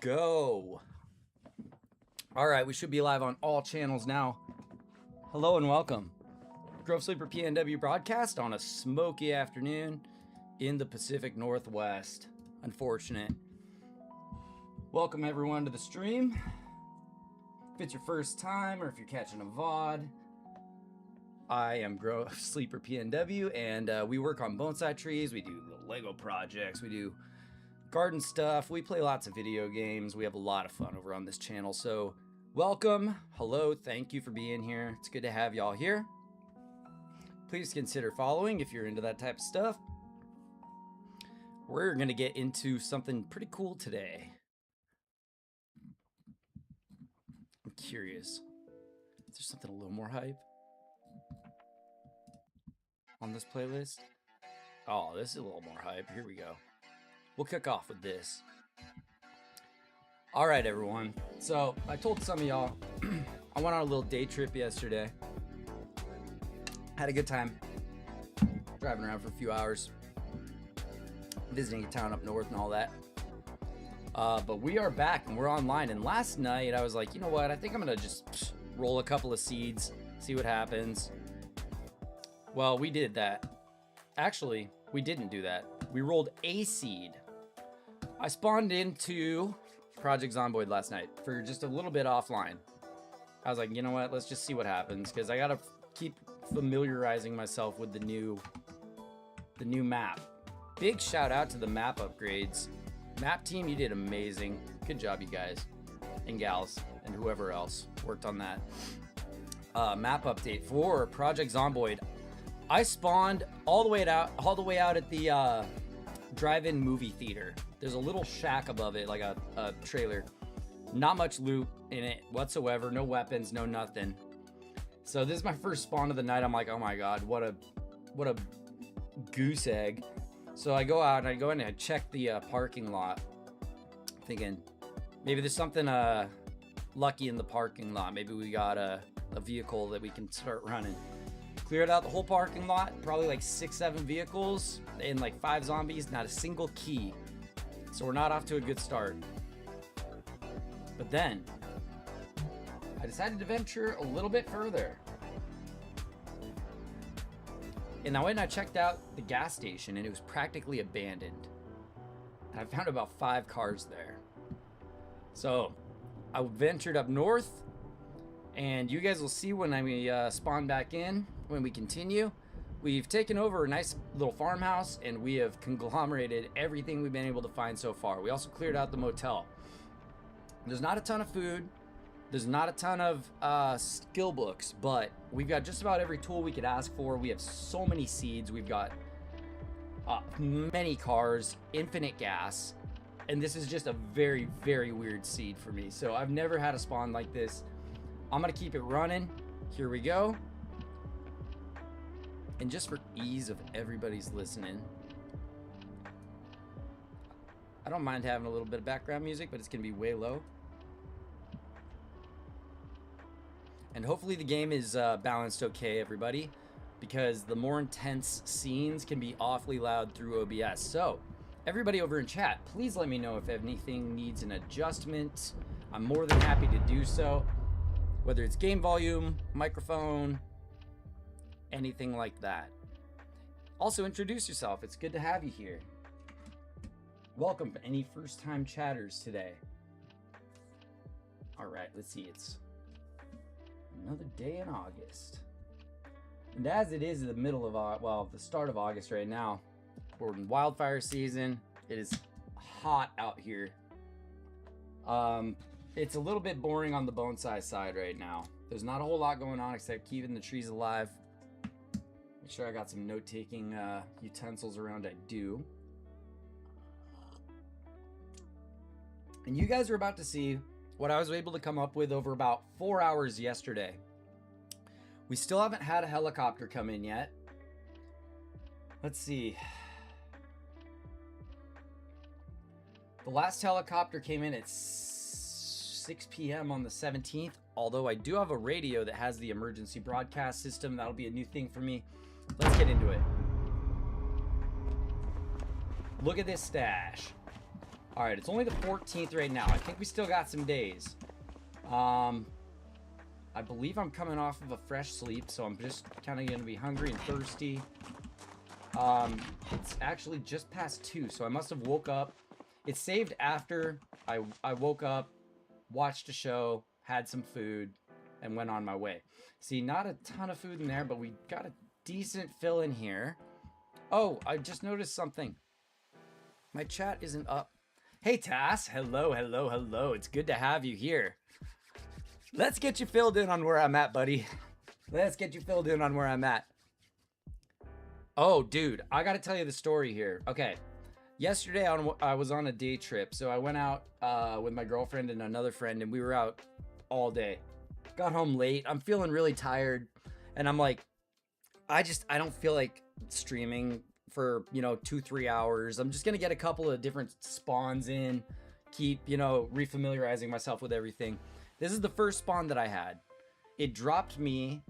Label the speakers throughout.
Speaker 1: go. All right, we should be live on all channels now. Hello and welcome. Grove Sleeper PNW broadcast on a smoky afternoon in the Pacific Northwest. Unfortunate. Welcome everyone to the stream. If it's your first time or if you're catching a VOD, I am Grove Sleeper PNW and we work on bonsai trees. We do little Lego projects. We do garden stuff. We play lots of video games. We have a lot of fun over on this channel. So welcome. Hello. Thank you for being here. It's good to have y'all here. Please consider following if you're into that type of stuff. We're going to get into something pretty cool today. I'm curious. Is there something a little more hype on this playlist? Oh, this is a little more hype. Here we go. We'll kick off with this. All right, everyone. So I told some of y'all I went on a little day trip yesterday. Had a good time driving around for a few hours, visiting a town up north and all that. But we are back and we're online. And last night I was like, you know what? I think I'm going to just roll a couple of seeds, see what happens. Well, we did that. Actually, we didn't do that. We rolled a seed. I spawned into Project Zomboid last night for just a little bit offline. I was like, you know what? Let's just see what happens because I got to keep familiarizing myself with the new map. Big shout out to the map upgrades. Map team, you did amazing. Good job, you guys and gals and whoever else worked on that map update for Project Zomboid. I spawned all the way out at the drive-in movie theater. There's a little shack above it, like a trailer. Not much loot in it whatsoever. No weapons, no nothing. So this is my first spawn of the night. I'm like, oh my god, what a goose egg. So I go out and I go in and I check the parking lot, thinking maybe there's something lucky in the parking lot. Maybe we got a vehicle that we can start running. Cleared out the whole parking lot, probably like 6-7 vehicles and like 5 zombies, not a single key. So we're not off to a good start. But then I decided to venture a little bit further. And I went and I checked out the gas station and it was practically abandoned. And I found about 5 cars there. So I ventured up north and you guys will see when I spawn back in, when we continue. We've taken over a nice little farmhouse and we have conglomerated everything we've been able to find so far. We also cleared out the motel. There's not a ton of food. There's not a ton of skill books, but we've got just about every tool we could ask for. We have so many seeds. We've got many cars, infinite gas, and this is just a very, very weird seed for me. So I've never had a spawn like this. I'm gonna keep it running. Here we go. And just for ease of everybody's listening, I don't mind having a little bit of background music, but it's gonna be way low. And hopefully the game is balanced okay, everybody, because the more intense scenes can be awfully loud through OBS. So everybody over in chat, please let me know if anything needs an adjustment. I'm more than happy to do so, whether it's game volume, microphone, anything like that. Also introduce yourself. It's good to have you here. Welcome to any first-time chatters today. All right, let's see. It's another day in August. And as it is in the middle of, well, the start of August right now, we're in wildfire season. It is hot out here. It's a little bit boring on the bonsai side right now. There's not a whole lot going on except keeping the trees alive. Make sure I got some note-taking utensils around. I do. And you guys are about to see what I was able to come up with over about 4 hours yesterday. We still haven't had a helicopter come in yet. Let's see. The last helicopter came in at 6 p.m. on the 17th, although I do have a radio that has the emergency broadcast system. That'll be a new thing for me. Let's get into it. Look at this stash. All right, it's only the 14th right now. I think we still got some days. I believe I'm coming off of a fresh sleep, so I'm just kind of going to be hungry and thirsty. It's actually just past 2, so I must have woke up. It's saved after I woke up, watched a show, had some food, and went on my way. See, not a ton of food in there, but we got a decent fill in here. Oh, I just noticed something. My chat isn't up. Hey, Tass. Hello, hello, hello. It's good to have you here. Let's get you filled in on where I'm at, buddy. Let's get you filled in on where I'm at. Oh, dude, I got to tell you the story here. Okay. Yesterday, I was on a day trip, so I went out with my girlfriend and another friend, and we were out all day. Got home late. I'm feeling really tired, and I'm like, I don't feel like streaming for, 2-3 hours. I'm just going to get a couple of different spawns in, keep, refamiliarizing myself with everything. This is the first spawn that I had. It dropped me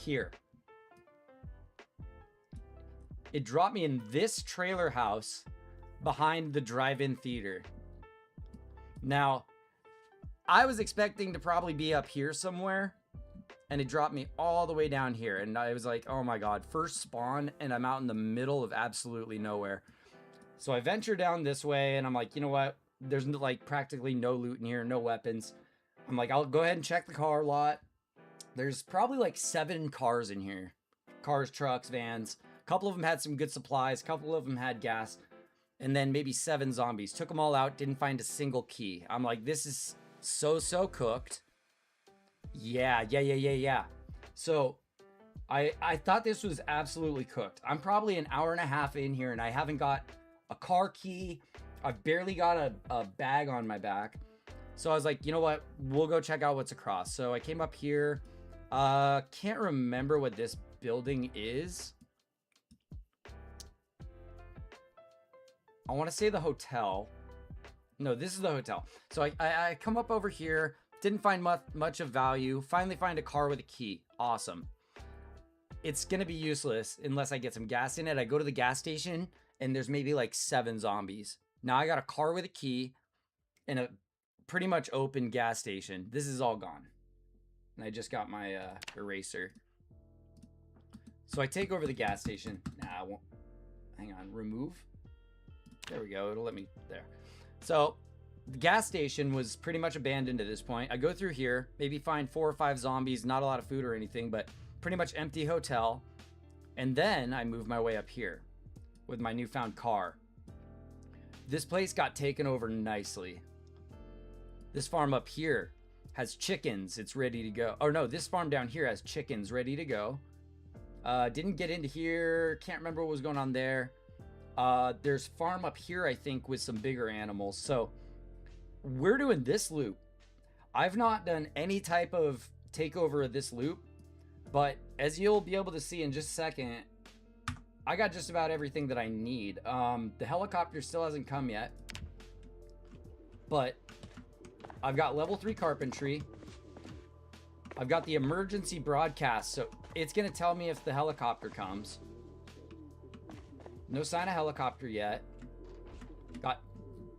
Speaker 1: here. It dropped me in this trailer house behind the drive-in theater. Now, I was expecting to probably be up here somewhere, and it dropped me all the way down here. And I was like, oh my God, first spawn, and I'm out in the middle of absolutely nowhere. So I venture down this way, and I'm like, you know what? There's like practically no loot in here, no weapons. I'm like, I'll go ahead and check the car lot. There's probably like 7 cars in here. Cars, trucks, vans. A couple of them had some good supplies. A couple of them had gas. And then maybe 7 zombies. Took them all out. Didn't find a single key. I'm like, this is so cooked. Yeah. So I thought this was absolutely cooked. I'm probably an hour and a half in here, and I haven't got a car key. I've barely got a bag on my back. So I was like, you know what? We'll go check out what's across. So I came up here. Can't remember what this building is. I want to say the hotel. No, this is the hotel. So I come up over here. Didn't find much of value. Finally find a car with a key. Awesome. It's going to be useless unless I get some gas in it. I go to the gas station, and there's maybe like 7 zombies. Now I got a car with a key and a pretty much open gas station. This is all gone. And I just got my eraser. So I take over the gas station. Nah, I won't. Hang on. Remove. There we go. It'll let me there. So the gas station was pretty much abandoned at this point. I go through here, maybe find 4 or 5 zombies, not a lot of food or anything, but pretty much empty hotel. And then I move my way up here with my newfound car. This place got taken over nicely. This farm up here has chickens. It's ready to go. Oh no, this farm down here has chickens ready to go. Didn't get into here. Can't remember what was going on there. There's farm up here, I think, with some bigger animals. So we're doing this loop. I've not done any type of takeover of this loop, but as you'll be able to see in just a second, I got just about everything that I need. The helicopter still hasn't come yet, but I've got level 3 carpentry. I've got the emergency broadcast, so it's going to tell me if the helicopter comes. No sign of helicopter yet. Got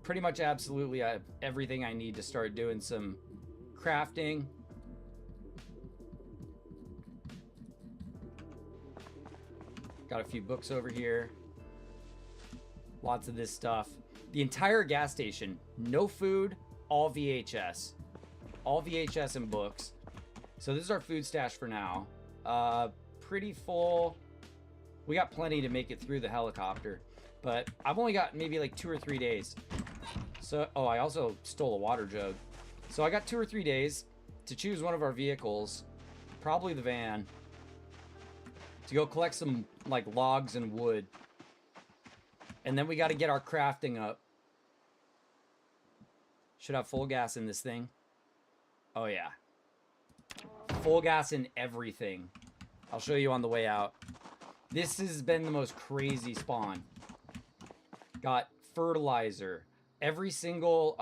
Speaker 1: pretty much absolutely everything I need to start doing some crafting. Got a few books over here. Lots of this stuff. The entire gas station, no food, all VHS. All VHS and books. So this is our food stash for now. Pretty full. We got plenty to make it through the helicopter. But I've only got maybe like 2 or 3 days. So, oh, I also stole a water jug. So I got 2 or 3 days to choose one of our vehicles. Probably the van. To go collect some like logs and wood. And then we got to get our crafting up. Should have full gas in this thing. Oh yeah. Full gas in everything. I'll show you on the way out. This has been the most crazy spawn. Got fertilizer. Every single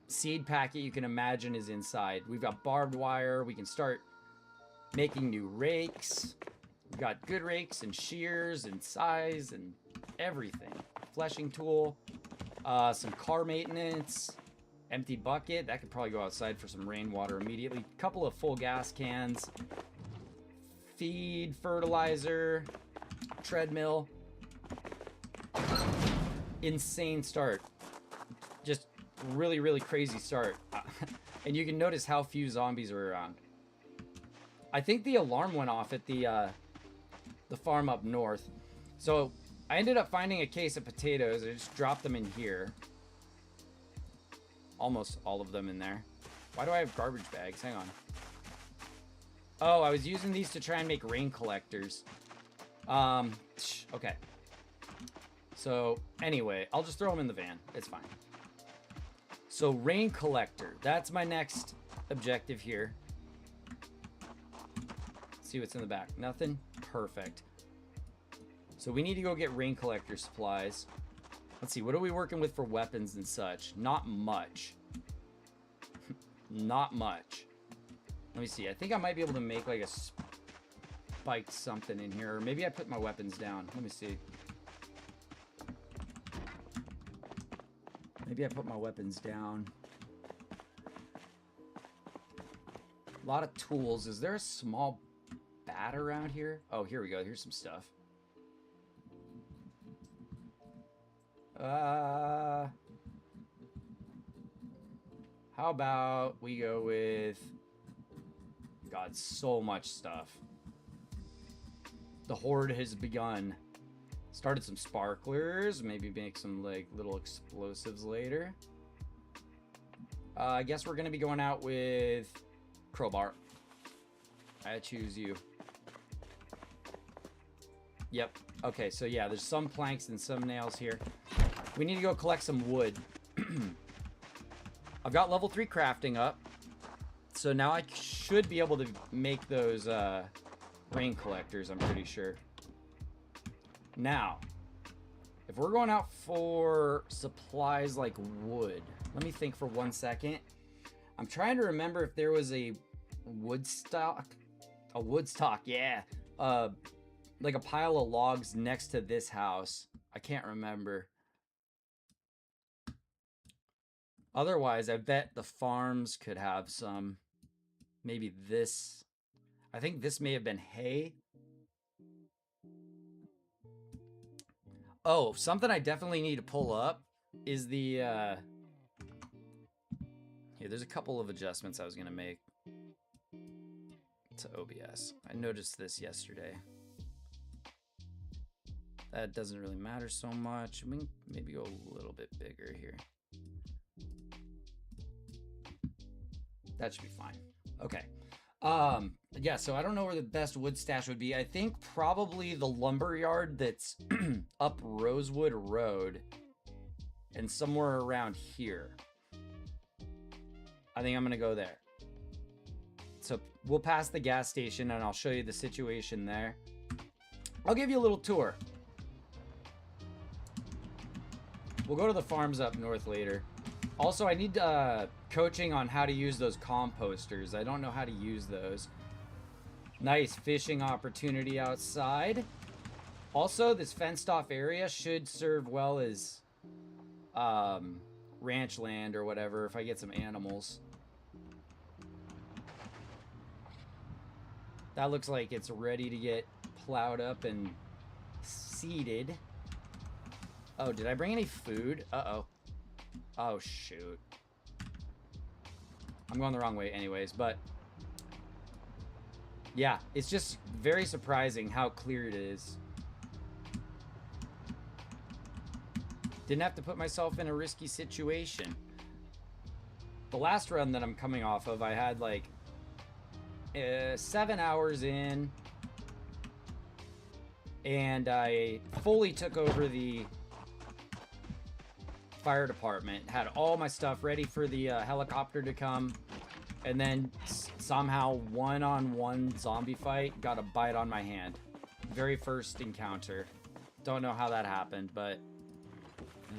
Speaker 1: seed packet you can imagine is inside. We've got barbed wire. We can start making new rakes. We've got good rakes and shears and size and everything. Fleshing tool, some car maintenance, empty bucket. That could probably go outside for some rainwater immediately. Couple of full gas cans, feed, fertilizer, treadmill. Insane start. Just really, really crazy start. And you can notice how few zombies are around. I think the alarm went off at the farm up north. So I ended up finding a case of potatoes. I just dropped them in here. Almost all of them in there. Why do I have garbage bags? Hang on. Oh, I was using these to try and make rain collectors. Okay. So anyway, I'll just throw them in the van. It's fine. So rain collector. That's my next objective here. See what's in the back. Nothing? Perfect. So we need to go get rain collector supplies. Let's see, what are we working with for weapons and such? Not much. Not much. Let me see. I think I might be able to make like a spiked something in here. Or maybe I put my weapons down. Let me see. Maybe I put my weapons down. A lot of tools. Is there a small bat around here? Oh, here we go. Here's some stuff. How about we go with... God, so much stuff. The horde has begun. Started some sparklers. Maybe make some like little explosives later. I guess we're gonna be going out with crowbar. I choose you. Yep. Okay, so yeah, there's some planks and some nails here. We need to go collect some wood. I've got level 3 crafting up. So now I should be able to make those rain collectors, I'm pretty sure. Now, if we're going out for supplies like wood, let me think for 1 second. I'm trying to remember if there was a wood stock. A wood stock, yeah. Like a pile of logs next to this house. I can't remember. Otherwise, I bet the farms could have some. Maybe this. I think this may have been hay. Oh, something I definitely need to pull up is the... Here, there's a couple of adjustments I was going to make to OBS. I noticed this yesterday. That doesn't really matter so much. We can maybe go a little bit bigger here. That should be fine. Okay. Yeah, so I don't know where the best wood stash would be. I think probably the lumber yard that's up Rosewood Road and somewhere around here. I think I'm going to go there. So we'll pass the gas station and I'll show you the situation there. I'll give you a little tour. We'll go to the farms up north later. Also, I need coaching on how to use those composters. I don't know how to use those. Nice fishing opportunity outside. Also, this fenced off area should serve well as ranch land or whatever if I get some animals. That looks like it's ready to get plowed up and seeded. Oh, did I bring any food? Uh-oh. Oh, shoot. I'm going the wrong way anyways, but... yeah, it's just very surprising how clear it is. Didn't have to put myself in a risky situation. The last run that I'm coming off of, I had like 7 hours in, and I fully took over the fire department, had all my stuff ready for the helicopter to come, and then somehow one-on-one zombie fight got a bite on my hand. Very first encounter. Don't know how that happened, but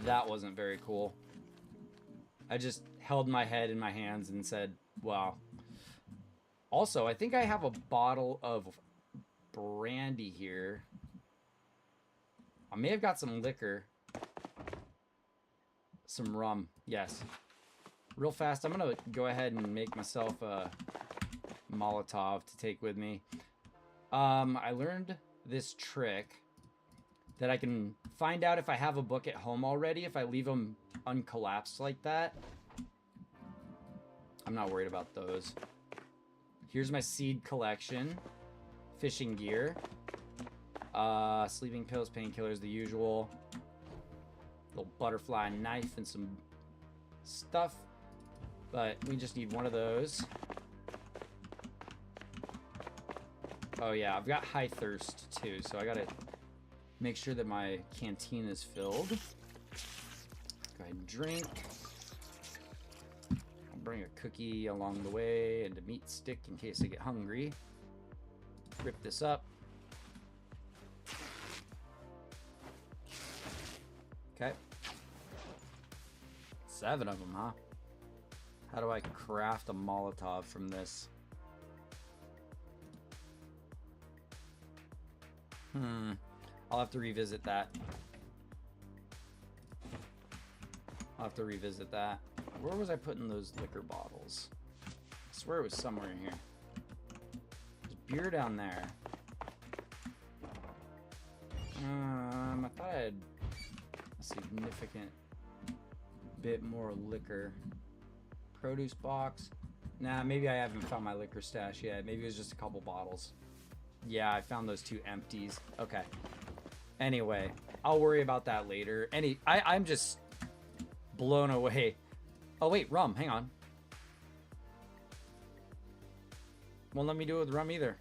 Speaker 1: that wasn't very cool. I just held my head in my hands and said, wow. Also, I think I have a bottle of brandy here. I may have got some liquor. Some rum, yes. Real fast, I'm gonna go ahead and make myself a Molotov to take with me. I learned this trick that I can find out if I have a book at home already, if I leave them uncollapsed like that. I'm not worried about those. Here's my seed collection. Fishing gear. Sleeping pills, painkillers, the usual. Little butterfly knife and some stuff. But we just need one of those. Oh yeah, I've got high thirst too, so I gotta make sure that my canteen is filled. Go ahead and drink. I'll bring a cookie along the way and a meat stick in case I get hungry. Rip this up. Okay. 7 of them, huh? How do I craft a Molotov from this? I'll have to revisit that. Where was I putting those liquor bottles? I swear it was somewhere in here. There's beer down there. I thought I had a significant bit more liquor. Produce box. Nah, maybe I haven't found my liquor stash yet. Maybe it was just a couple bottles. Yeah, I found those 2 empties. Okay. Anyway, I'll worry about that later. I'm just blown away. Oh, wait, rum. Hang on. Won't let me do it with rum either.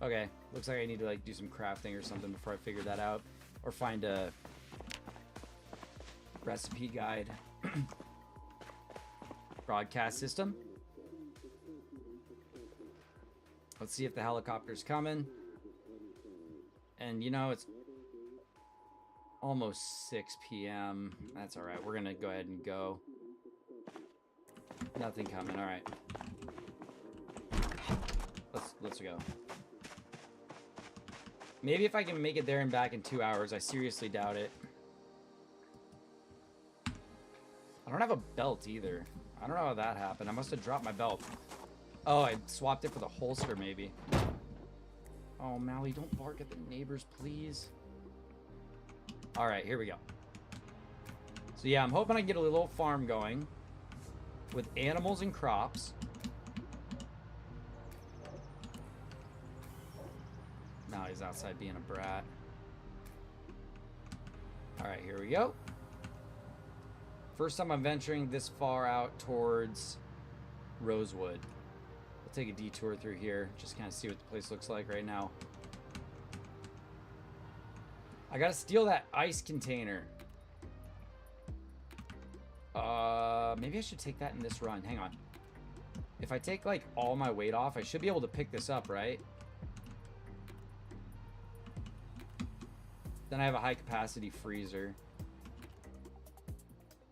Speaker 1: Okay. Looks like I need to, like, do some crafting or something before I figure that out. Or find a recipe guide. Broadcast system. Let's see if the helicopter's coming. And you know, it's almost 6 p.m. That's alright. We're gonna go ahead and go. Nothing coming. Alright. Let's go. Maybe if I can make it there and back in 2 hours. I seriously doubt it. I don't have a belt either. I don't know how that happened. I must have dropped my belt. Oh, I swapped it for the holster, maybe. Oh, Mally, don't bark at the neighbors, please. All right, here we go. So, yeah, I'm hoping I get a little farm going with animals and crops. Now he's outside being a brat. All right, here we go. First time I'm venturing this far out towards Rosewood. We'll take a detour through here, just kind of see what the place looks like right now. I gotta steal that ice container. Maybe I should take that in this run. Hang on. If I take, like, all my weight off, I should be able to pick this up, right? Then I have a high-capacity freezer.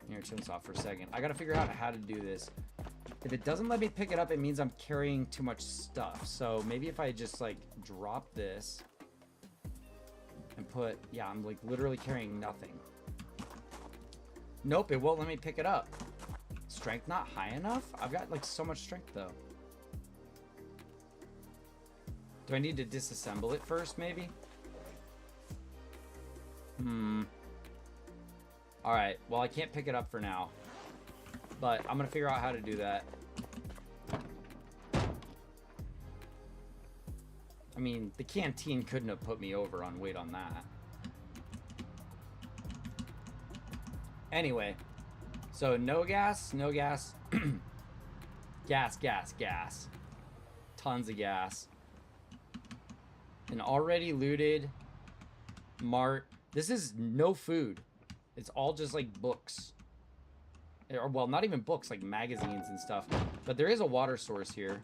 Speaker 1: Here, turn this off for a second. I gotta figure out how to do this. If it doesn't let me pick it up, it means I'm carrying too much stuff. So maybe if I just, like, drop this and put... Yeah, I'm, like, literally carrying nothing. Nope, it won't let me pick it up. Strength not high enough? I've got, like, so much strength, though. Do I need to disassemble it first, maybe? Alright, well, I can't pick it up for now. But I'm gonna figure out how to do that. I mean, the canteen couldn't have put me over on weight on that. Anyway, so no gas, no gas. Gas. Tons of gas. An already looted mart. This is no food. It's all just like books. Or, well, not even books, like magazines and stuff. But there is a water source here,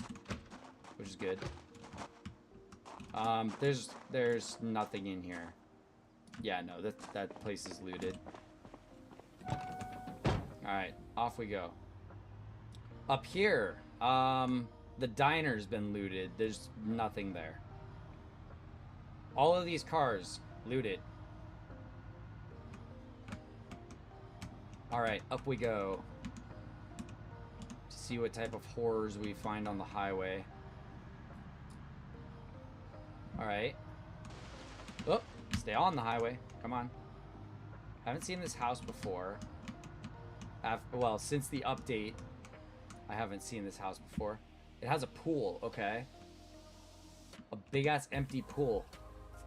Speaker 1: which is good. There's nothing in here. Yeah, no, that place is looted. Alright, off we go. Up here, the diner's been looted. There's nothing there. All of these cars looted. All right, up we go. To see what type of horrors we find on the highway. All right. Oh, stay on the highway. Come on. Haven't seen this house before. Well, since the update, I haven't seen this house before. It has a pool, okay. A big-ass empty pool.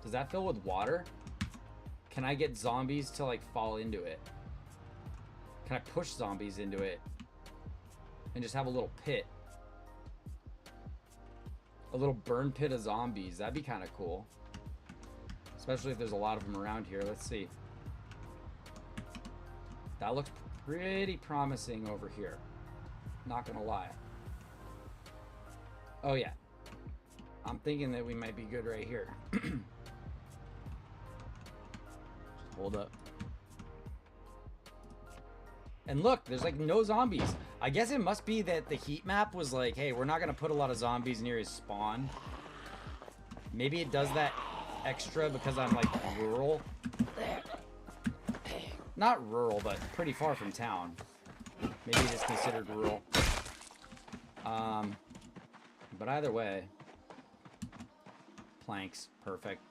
Speaker 1: Does that fill with water? Can I get zombies to, like, fall into it? Can I push zombies into it? And just have a little pit? A little burn pit of zombies. That'd be kind of cool. Especially if there's a lot of them around here. Let's see. That looks pretty promising over here. Not gonna lie. Oh yeah. I'm thinking that we might be good right here. Just hold up. And look, there's like no zombies. I guess it must be that the heat map was like, hey, we're not gonna put a lot of zombies near his spawn. Maybe it does that extra because I'm like rural. Not rural, but pretty far from town. Maybe it is considered rural. But either way, planks, perfect.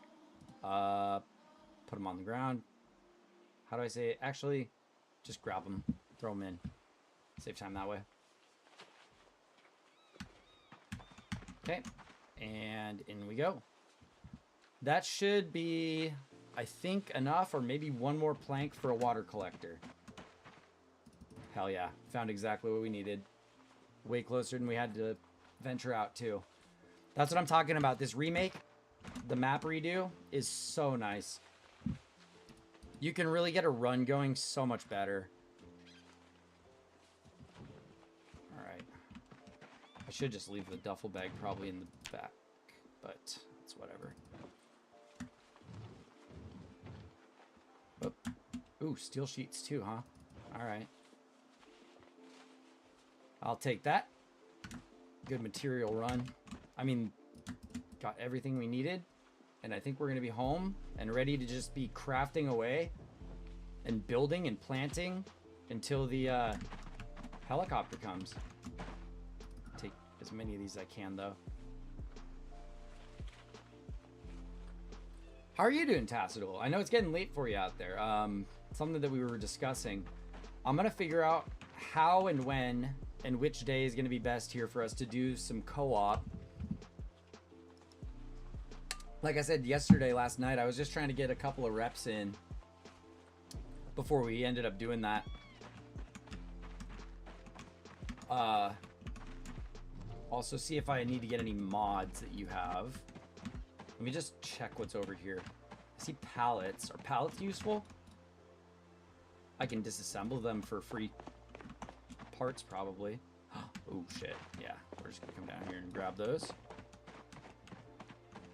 Speaker 1: Put them on the ground. How do I say it? Actually, just grab them, throw them in. Save time that way. Okay, and in we go. That should be, I think, enough, or maybe one more plank for a water collector. Hell yeah, found exactly what we needed. Way closer than we had to venture out to. That's what I'm talking about. This remake, the map redo, is so nice. You can really get a run going so much better. Alright. I should just leave the duffel bag probably in the back, but it's whatever. Oh. Ooh, steel sheets too, huh? Alright. I'll take that. Good material run. I mean, got everything we needed. And I think we're going to be home and ready to just be crafting away and building and planting until the helicopter comes. Take as many of these as I can, though. How are you doing, Tassadul? I know it's getting late for you out there. Something that we were discussing. I'm going to figure out how and when and which day is going to be best here for us to do some co-op. Like I said last night, I was just trying to get a couple of reps in before we ended up doing that. Also see if I need to get any mods that you have. Let me just check what's over here. I see pallets. Are pallets useful? I can disassemble them for free parts probably. Oh shit, yeah. We're just gonna come down here and grab those.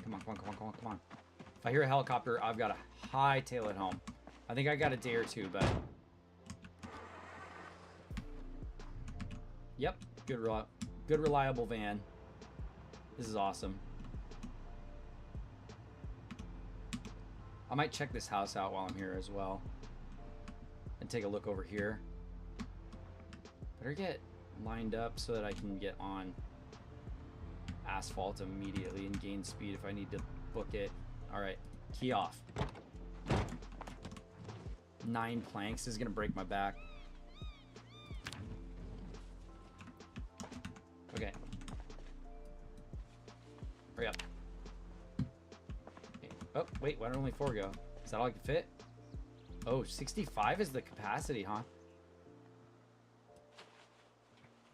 Speaker 1: Come on, come on, come on, come on, come on. If I hear a helicopter, I've got to hightail it home. I think I got a day or two, but... Yep, good reliable van. This is awesome. I might check this house out while I'm here as well. And take a look over here. Better get lined up so that I can get on asphalt immediately and gain speed if I need to book it. All right, key off. 9 planks is gonna break my back. Okay. Hurry up. Okay. Oh, wait, why did only 4 go? Is that all I can fit? Oh, 65 is the capacity, huh?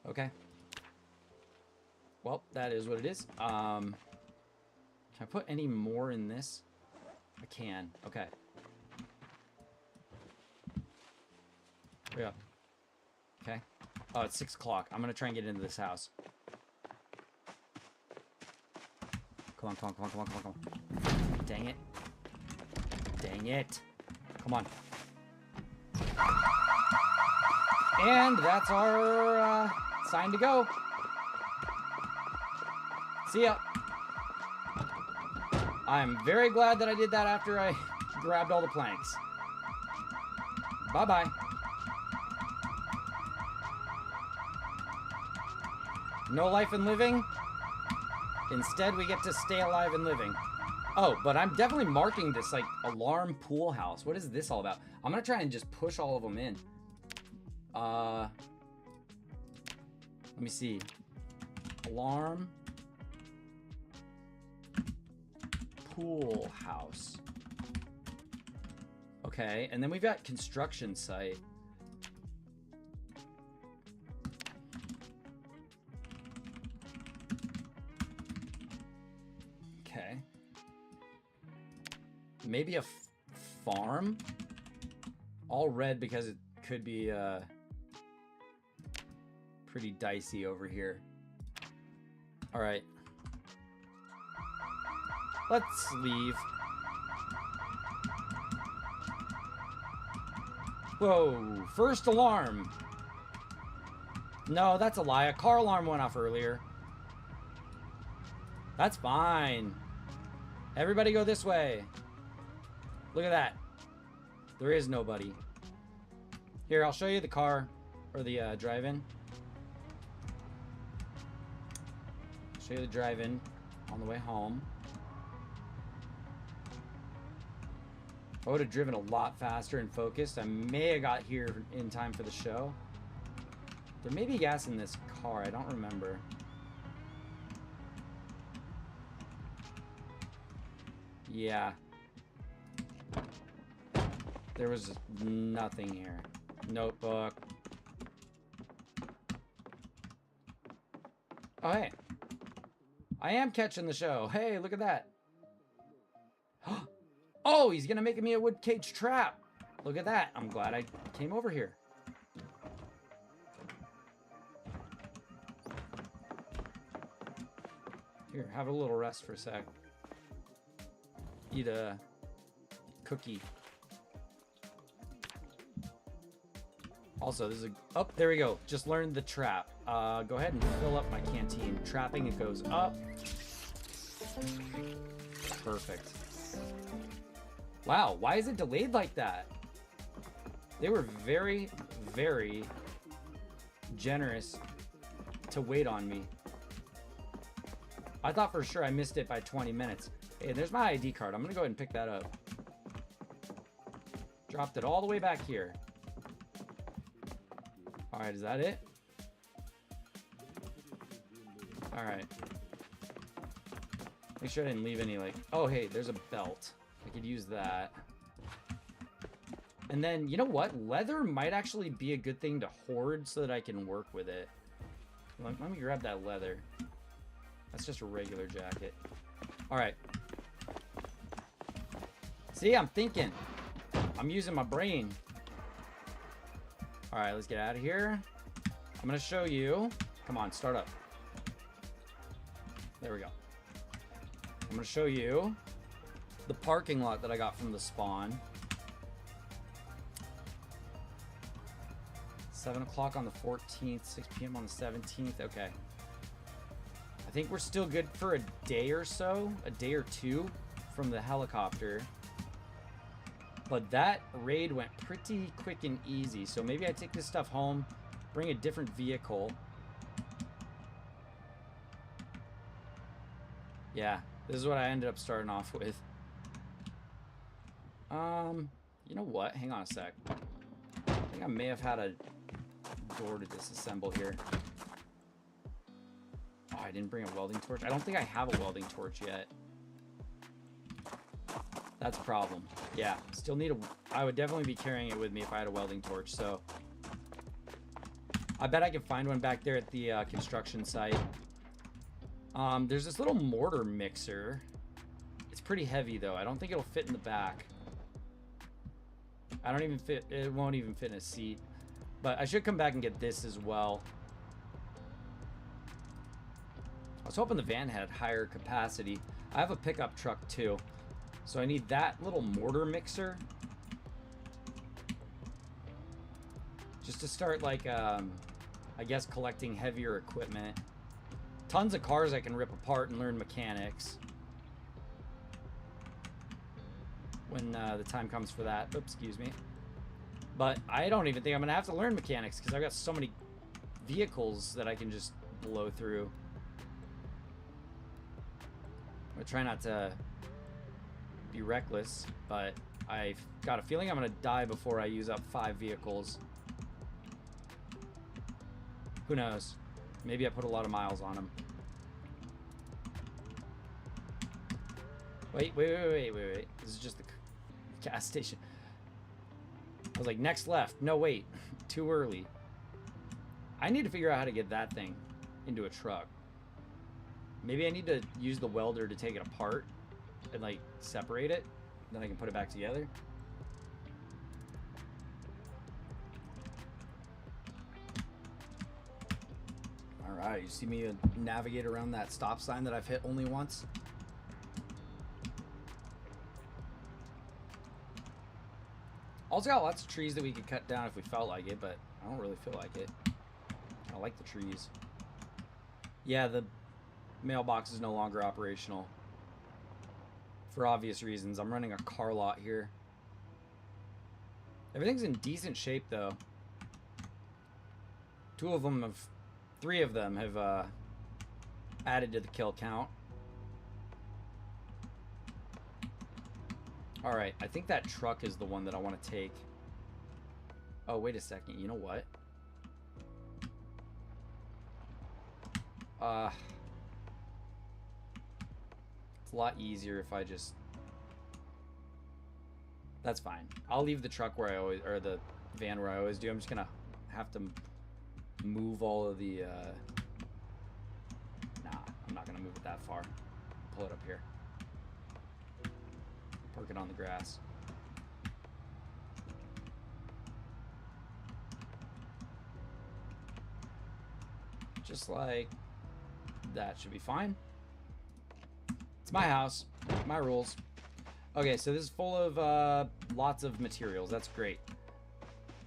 Speaker 1: Okay. Well, that is what it is. Can I put any more in this? I can. Okay. Hurry up. Okay. Oh, it's 6 o'clock. I'm gonna try and get into this house. Come on, come on, come on, come on, come on, come on. Dang it. Dang it. Come on. And that's our sign to go. See ya. I'm very glad that I did that after I grabbed all the planks. Bye-bye. No life in living. Instead, we get to stay alive and living. Oh, but I'm definitely marking this like alarm pool house. What is this all about? I'm gonna try and just push all of them in. Let me see. Alarm pool house. Okay, and then we've got construction site. Okay. Maybe a farm? All red because it could be pretty dicey over here. All right. Let's leave. Whoa, first alarm. No, that's a lie. A car alarm went off earlier. That's fine. Everybody go this way. Look at that. There is nobody. Here, I'll show you the car or the drive-in. Show you the drive-in on the way home. I would have driven a lot faster and focused. I may have got here in time for the show. There may be gas in this car. I don't remember. Yeah. There was nothing here. Notebook. Oh, hey. I am catching the show. Hey, look at that. Oh, he's gonna make me a wood cage trap. Look at that. I'm glad I came over here. Here, have a little rest for a sec. Eat a cookie. Also, this is a... Oh, there we go. Just learned the trap. Go ahead and fill up my canteen. Trapping, it goes up. Perfect. Wow, why is it delayed like that? They were very, very generous to wait on me. I thought for sure I missed it by 20 minutes. Hey, there's my ID card. I'm gonna go ahead and pick that up. Dropped it all the way back here. All right, is that it? All right. Make sure I didn't leave any like, oh, hey, there's a belt. I could use that. And then, you know what? Leather might actually be a good thing to hoard so that I can work with it. Let me grab that leather. That's just a regular jacket. All right. See, I'm thinking. I'm using my brain. All right, let's get out of here. I'm going to show you. Come on, start up. There we go. I'm going to show you the parking lot that I got from the spawn. 7 o'clock on the 14th, 6 p.m. on the 17th. Okay. I think we're still good for a day or so, a day or two from the helicopter. But that raid went pretty quick and easy. So maybe I take this stuff home, bring a different vehicle. Yeah, this is what I ended up starting off with. You know what? Hang on a sec. I think I may have had a door to disassemble here. Oh, I didn't bring a welding torch. I don't think I have a welding torch yet. That's a problem. Yeah, still need a... I would definitely be carrying it with me if I had a welding torch, so... I bet I can find one back there at the construction site. There's this little mortar mixer. It's pretty heavy, though. I don't think it'll fit in the back. I don't even fit... It won't even fit in a seat. But I should come back and get this as well. I was hoping the van had higher capacity. I have a pickup truck, too. So I need that little mortar mixer. Just to start, like, I guess collecting heavier equipment. Tons of cars I can rip apart and learn mechanics. when the time comes for that. Oops, excuse me. But I don't even think I'm gonna have to learn mechanics because I've got so many vehicles that I can just blow through. I'm gonna try not to be reckless, but I've got a feeling I'm gonna die before I use up 5 vehicles. Who knows? Maybe I put a lot of miles on them. Wait. This is just the gas station. I was like, next left. No, wait. Too early. I need to figure out how to get that thing into a truck. Maybe I need to use the welder to take it apart and, like, separate it. Then I can put it back together. Alright, you see me navigate around that stop sign that I've hit only once? Also got lots of trees that we could cut down if we felt like it, but I don't really feel like it. I like the trees. Yeah, the mailbox is no longer operational. For obvious reasons. I'm running a car lot here. Everything's in decent shape, though. 3 of them have added to the kill count. Alright, I think that truck is the one that I want to take. Oh, wait a second. You know what? It's a lot easier if I just... That's fine. I'll leave the truck where I always... Or the van where I always do. I'm just gonna have to move all of the... Nah, I'm not gonna move it that far. Pull it up here. Park it on the grass. Just like that should be fine. It's my house, my rules. Okay, so this is full of lots of materials. That's great.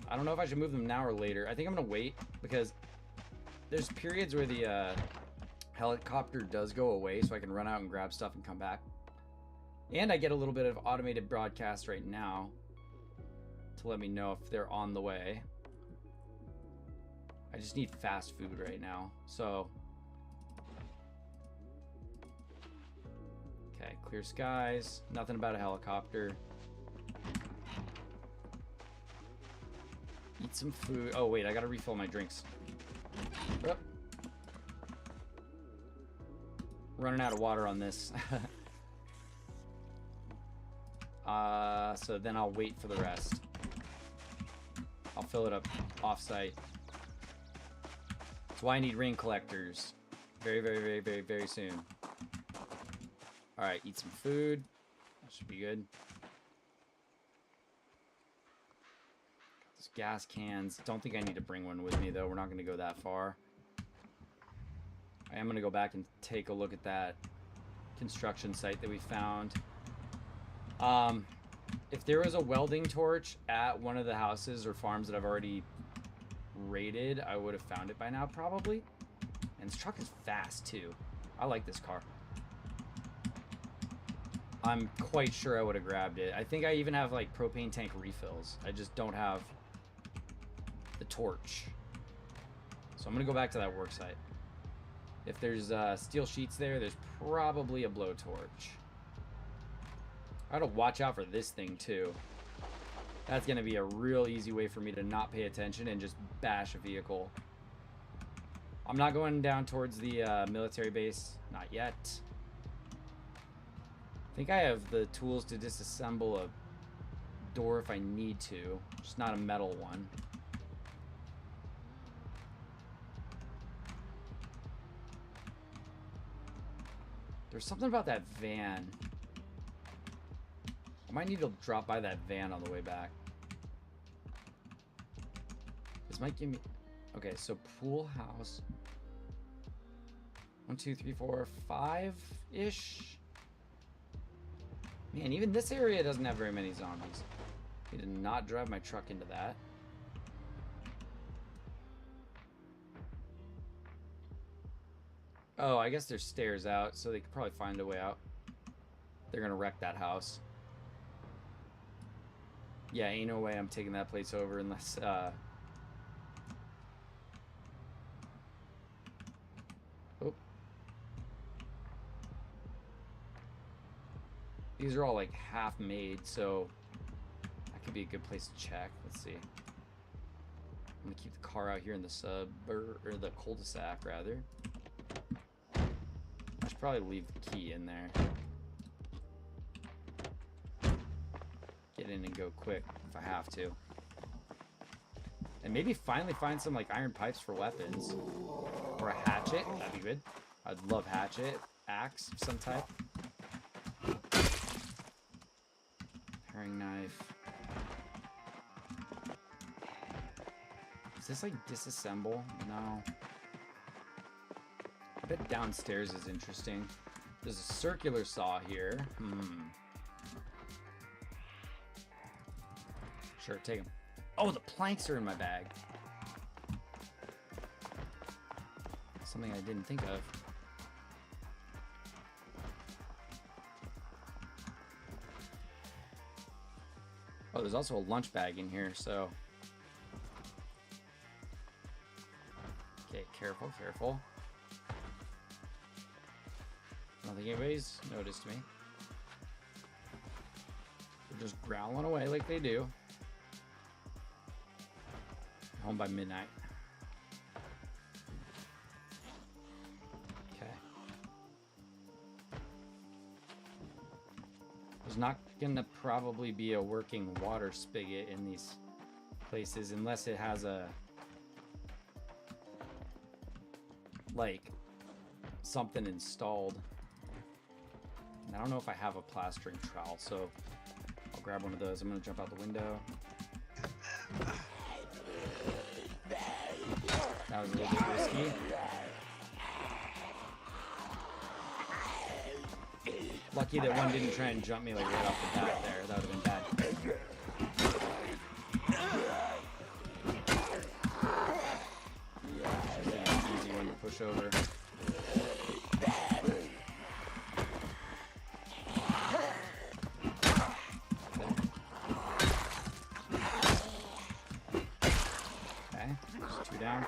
Speaker 1: I don't know if I should move them now or later. I think I'm gonna wait because there's periods where the helicopter does go away, so I can run out and grab stuff and come back. And I get a little bit of automated broadcast right now to let me know if they're on the way. I just need fast food right now, so... Okay, clear skies. Nothing about a helicopter. Eat some food. Oh, wait, I gotta refill my drinks. Oh. Running out of water on this. So then I'll wait for the rest. I'll fill it up off-site. That's why I need rain collectors. Very soon. Alright, eat some food. That should be good. Those gas cans. Don't think I need to bring one with me, though. We're not going to go that far. I am going to go back and take a look at that construction site that we found. If there was a welding torch at one of the houses or farms that I've already raided, I would have found it by now, probably. And this truck is fast, too. I like this car. I'm quite sure I would have grabbed it. I think I even have, like, propane tank refills. I just don't have the torch. So I'm going to go back to that work site. If there's steel sheets there, there's probably a blowtorch. I gotta watch out for this thing, too. That's gonna be a real easy way for me to not pay attention and just bash a vehicle. I'm not going down towards the military base. Not yet. I think I have the tools to disassemble a door if I need to. Just not a metal one. There's something about that van. I might need to drop by that van on the way back. This might give me... Okay, so pool house. 1, 2, 3, 4, 5-ish. Man, even this area doesn't have very many zombies. I did not drive my truck into that. Oh, I guess there's stairs out, so they could probably find a way out. They're gonna wreck that house. Yeah, ain't no way I'm taking that place over unless, oh. These are all like half made, so that could be a good place to check. Let's see. I'm gonna keep the car out here in the suburb, or the cul-de-sac rather. I should probably leave the key in there. Get in and go quick if I have to. And maybe finally find some like iron pipes for weapons. Or a hatchet, that'd be good. I'd love hatchet, axe of some type. Paring knife. Is this like disassemble? No. I bet downstairs is interesting. There's a circular saw here. Sure, take them. Oh, the planks are in my bag. Something I didn't think of. Oh, there's also a lunch bag in here, so. Okay, careful, careful. I don't think anybody's noticed me. They're just growling away like they do. Home by midnight. Okay. There's not gonna probably be a working water spigot in these places unless it has a like something installed. And I don't know if I have a plastering trowel, so I'll grab one of those. I'm gonna jump out the window. That was a little bit risky. Lucky that one didn't try and jump me like right off the bat there. That would have been bad. Easy one to push over. Okay, just 2 down.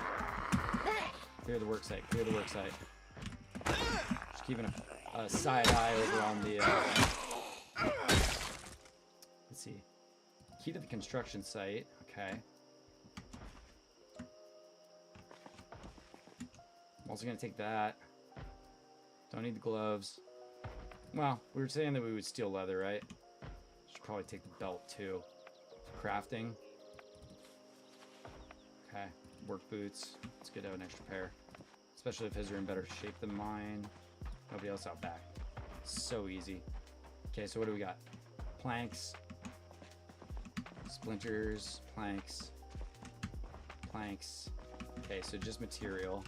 Speaker 1: Clear the work site, clear the work site. Just keeping a side eye over on the, let's see. Key to the construction site, okay. I'm also gonna take that. Don't need the gloves. Well, we were saying that we would steal leather, right? Should probably take the belt too. Crafting. Okay, work boots. It's good to have an extra pair. Especially if his are in better shape than mine. Nobody else out back. So easy. Okay, so what do we got? Planks. Splinters. Planks. Planks. Okay, so just material.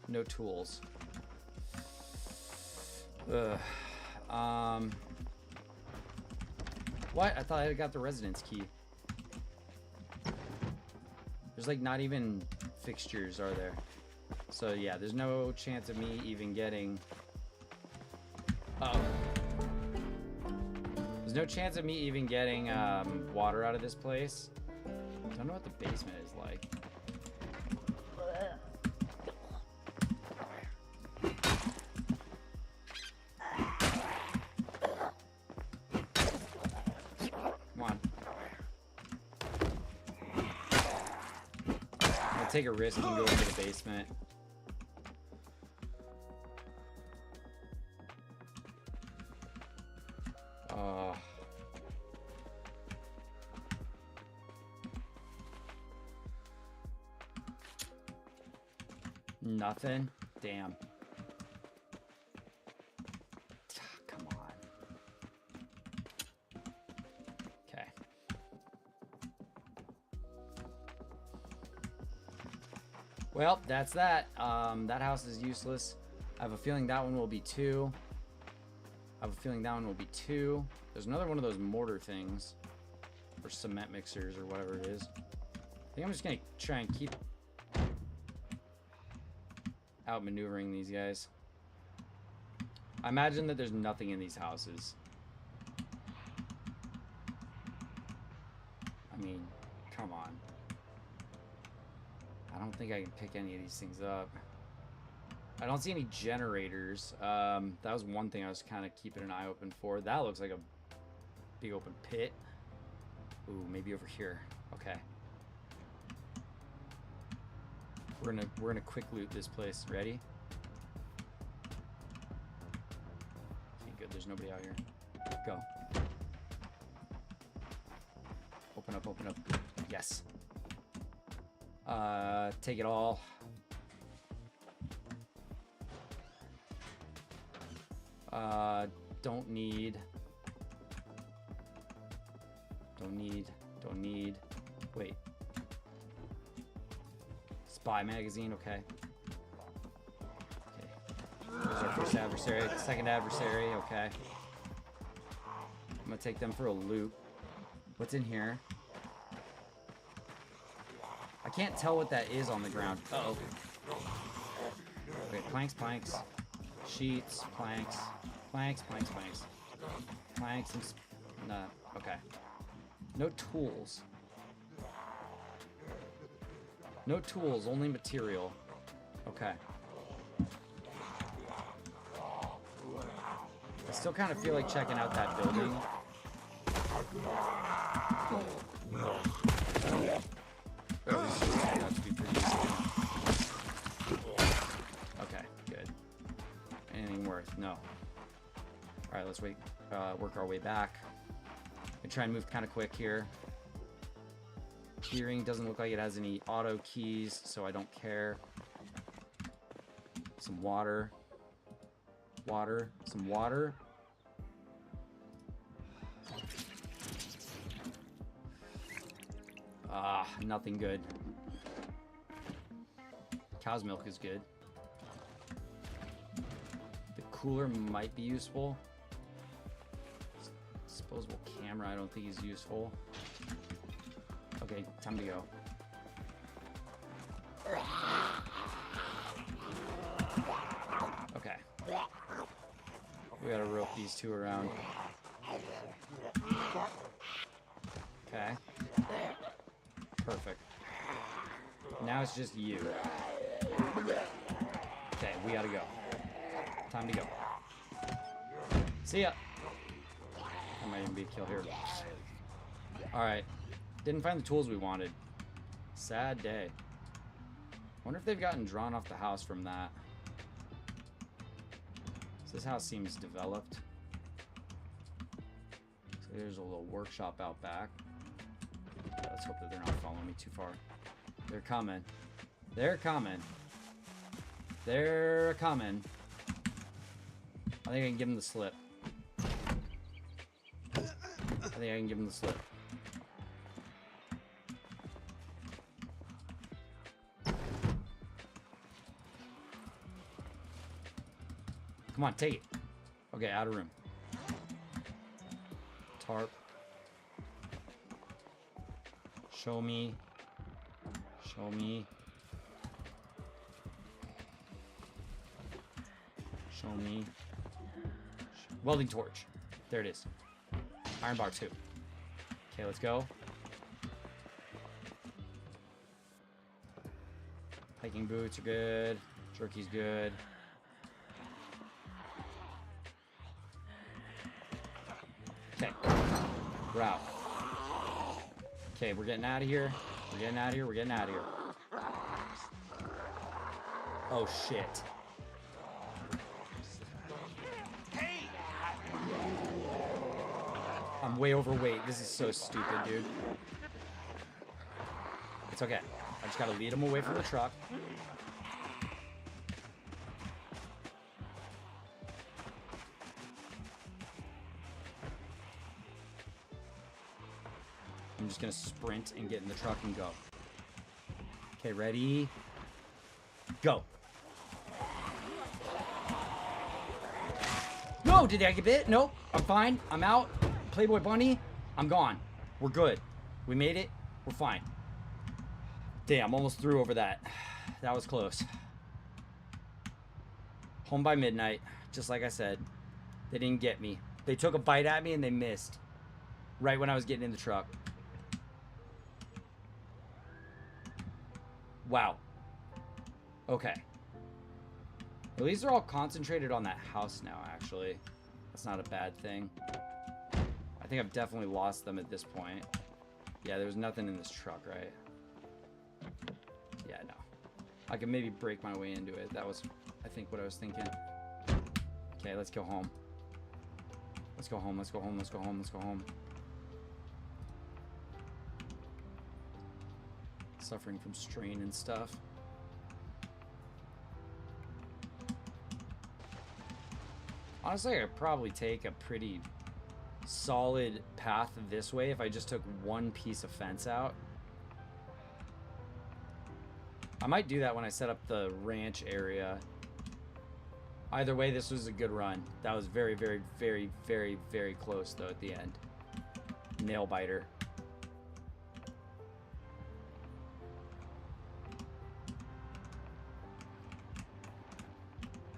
Speaker 1: No tools. Ugh. What? I thought I got the residence key. There's like not even fixtures, are there? So yeah, there's no chance of me even getting... Uh-oh. There's no chance of me even getting water out of this place. Don't know what the basement is like. Come on. I'll take a risk and go into the basement. Nothing? Damn. Come on. Okay. Well, that's that. That house is useless. I have a feeling that one will be 2. I have a feeling that one will be 2. There's another one of those mortar things. Or cement mixers or whatever it is. I think I'm just gonna try and keep outmaneuvering these guys. I imagine that there's nothing in these houses. don't think I can pick any of these things up. I don't see any generators. That was one thing I was kind of keeping an eye open for. That looks like a big open pit. Ooh, maybe over here. Okay. We're gonna quick loot this place. Ready? Okay, good. There's nobody out here. Go. Open up, open up. Yes. Take it all. Don't need. Wait. Spy magazine, okay. Okay. There's our first adversary, second adversary, okay. I'm gonna take them for a loop. What's in here? I can't tell what that is on the ground. Uh-oh. Okay, planks, planks. Sheets, planks. Planks, planks, planks. Planks and... Nah, okay. No tools. No tools, only material. Okay. I still kind of feel like checking out that building. That should be pretty easy. Okay, good. Anything worth? No. Alright, let's wait. Work our way back. And try and move kind of quick here. Keyring doesn't look like it has any auto keys, so I don't care. Some water. Water. Some water. Ah, nothing good. Cow's milk is good. The cooler might be useful. Disposable camera, I don't think is useful. Okay, time to go. Okay. We gotta rope these two around. Okay. Perfect. Now it's just you. Okay, we gotta go. Time to go. See ya. That might even be a kill here. Alright. Didn't find the tools we wanted. Sad day. Wonder if they've gotten drawn off the house from that. So this house seems developed. So there's a little workshop out back. Let's hope that they're not following me too far. They're coming. They're coming. They're coming. I think I can give them the slip. I think I can give them the slip. Come on, take it. Okay, out of room. Tarp. Show me. Show me. Show me. Welding torch. There it is. Iron bar 2. Okay, let's go. Hiking boots are good. Jerky's good. Okay. We're out. Okay, we're getting out of here. We're getting out of here. We're getting out of here. Oh, shit. I'm way overweight. This is so stupid, dude. It's okay. I just gotta lead him away from the truck. I'm just gonna sprint and get in the truck and go. Okay, ready? Go. No, did I get bit? Nope. I'm fine. I'm out. Playboy Bunny, I'm gone. We're good. We made it. We're fine. Damn, almost threw over that. That was close. Home by midnight, just like I said. They didn't get me. They took a bite at me and they missed. Right when I was getting in the truck. Wow. Okay. At least they're all concentrated on that house now, actually. That's not a bad thing. I think I've definitely lost them at this point. Yeah, there was nothing in this truck, right? Yeah, no. I could maybe break my way into it. That was, I think, what I was thinking. Okay, let's go home. Let's go home, let's go home, let's go home, let's go home. Suffering from strain and stuff. Honestly, I could probably take a pretty solid path this way if I just took one piece of fence out. I might do that when I set up the ranch area. Either way, this was a good run. That was very, very, very, very, very close, though, at the end. Nail biter.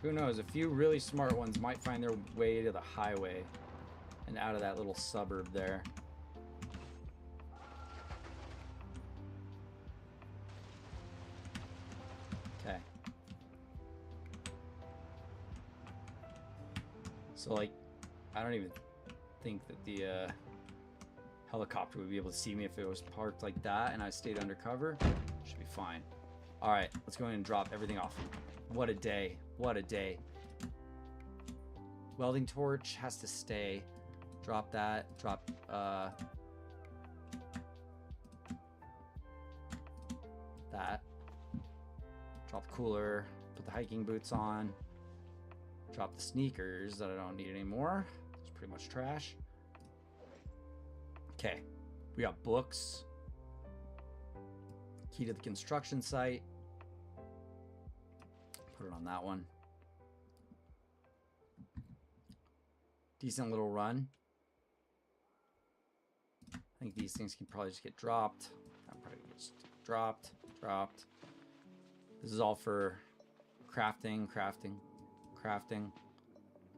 Speaker 1: Who knows? A few really smart ones might find their way to the highway and out of that little suburb there. Okay. So, like, I don't even think that the helicopter would be able to see me if it was parked like that and I stayed undercover. Should be fine. All right, let's go in and drop everything off. What a day. What a day. Welding torch has to stay. Drop that. Drop, that. Drop the cooler. Put the hiking boots on. Drop the sneakers that I don't need anymore. It's pretty much trash. Okay. We got books. Key to the construction site. Put it on that one. Decent little run. I think these things can probably just get dropped. I'm probably just dropped. This is all for crafting.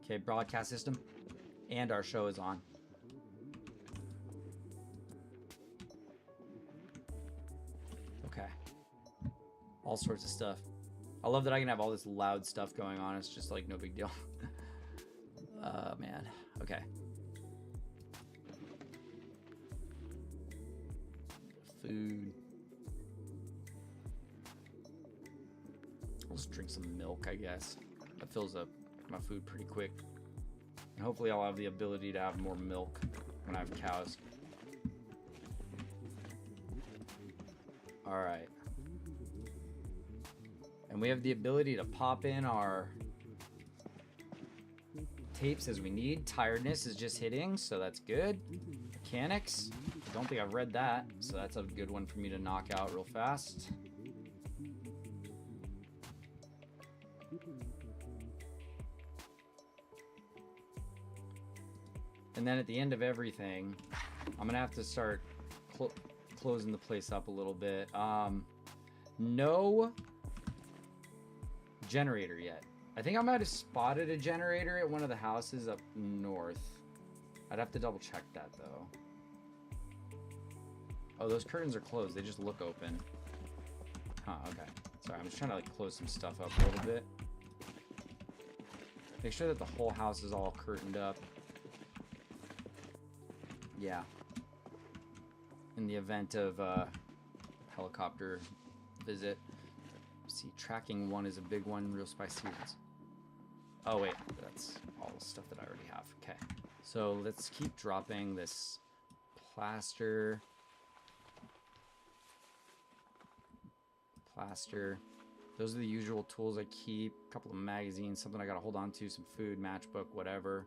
Speaker 1: Okay, broadcast system. And our show is on. Okay. All sorts of stuff. I love that I can have all this loud stuff going on. It's just like no big deal. Man. Okay. Food. I'll just drink some milk, I guess. That fills up my food pretty quick. And hopefully I'll have the ability to have more milk when I have cows. All right. And we have the ability to pop in our tapes as we need. Tiredness is just hitting, so that's good. Mechanics. Don't think I've read that, so that's a good one for me to knock out real fast. And then at the end of everything, I'm gonna have to start closing the place up a little bit. No generator yet. I think I might have spotted a generator at one of the houses up north. I'd have to double check that though. Oh, those curtains are closed. They just look open. Huh, okay. Sorry, I'm just trying to like close some stuff up a little bit. Make sure that the whole house is all curtained up. Yeah. In the event of helicopter visit. See, tracking one is a big one. Real spicy. Oh wait, that's all the stuff that I already have. Okay, so let's keep dropping this plaster. Those are the usual tools I keep. A couple of magazines, something I gotta hold on to, some food, matchbook, whatever.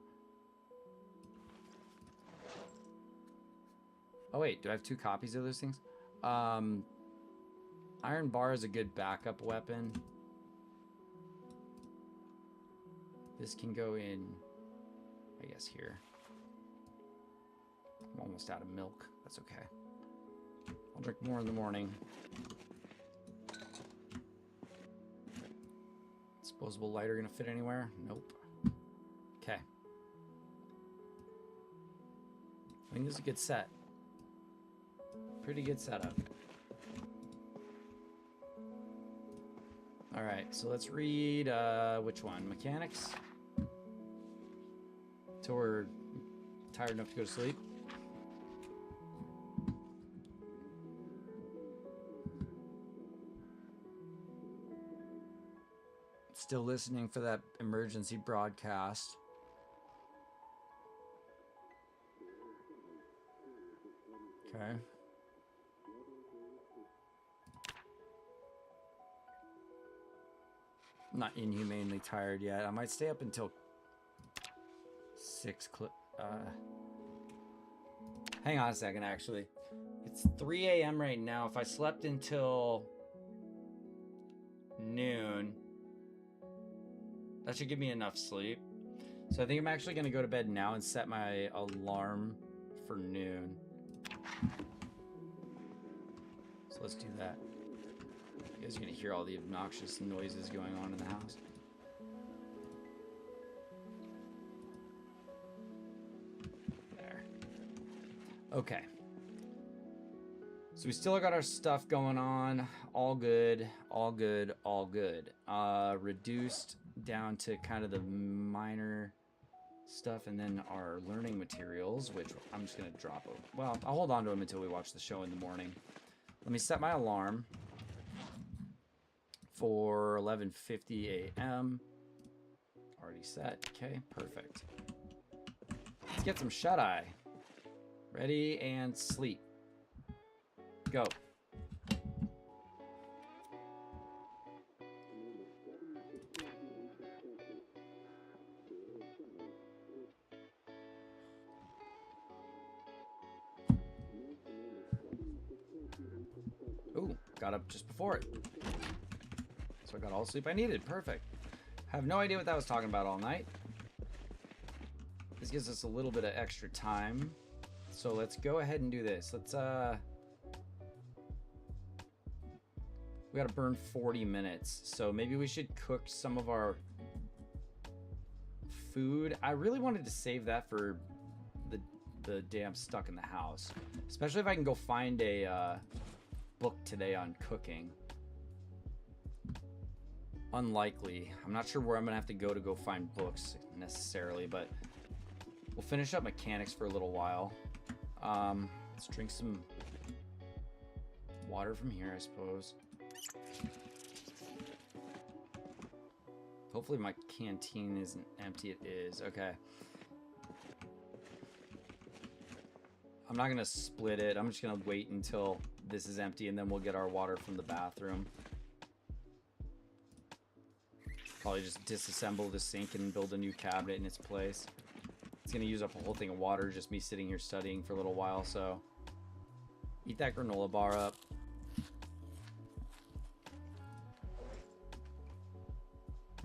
Speaker 1: Oh wait, do I have 2 copies of those things? Iron bar is a good backup weapon. This can go in, I guess, here. I'm almost out of milk. That's okay. I'll drink more in the morning. Disposable lighter gonna fit anywhere? Nope. Okay. I think this is a good set. Pretty good setup. All right, so let's read which one? Mechanics? Till we're tired enough to go to sleep. Still listening for that emergency broadcast. Okay. I'm not inhumanely tired yet. I might stay up until 6. Hang on a second, actually. It's 3 a.m. right now. If I slept until noon, that should give me enough sleep. So I think I'm actually going to go to bed now and set my alarm for noon. So let's do that. You guys are going to hear all the obnoxious noises going on in the house. There. Okay. So we still got our stuff going on. All good, all good, all good. Reduced down to kind of the minor stuff, and then our learning materials, which I'm just going to drop over. Well, I'll hold on to them until we watch the show in the morning. Let me set my alarm for 11:50 a.m. Already set. Okay, perfect. Let's get some shut-eye. Ready and sleep. Go. Ooh, got up just before it. So I got all the sleep I needed. Perfect. Have no idea what that was talking about all night. This gives us a little bit of extra time. So let's go ahead and do this. Let's, we gotta burn 40 minutes. So maybe we should cook some of our food. I really wanted to save that for the damn stuck in the house. Especially if I can go find a book today on cooking. Unlikely. I'm not sure where I'm gonna have to go find books necessarily, but we'll finish up mechanics for a little while. Let's drink some water from here, I suppose. Hopefully my canteen isn't empty. It is. Okay. I'm not gonna split it. I'm just gonna wait until this is empty, and then we'll get our water from the bathroom. Probably just disassemble the sink and build a new cabinet in its place. It's gonna use up a whole thing of water, just me sitting here studying for a little while, so eat that granola bar up.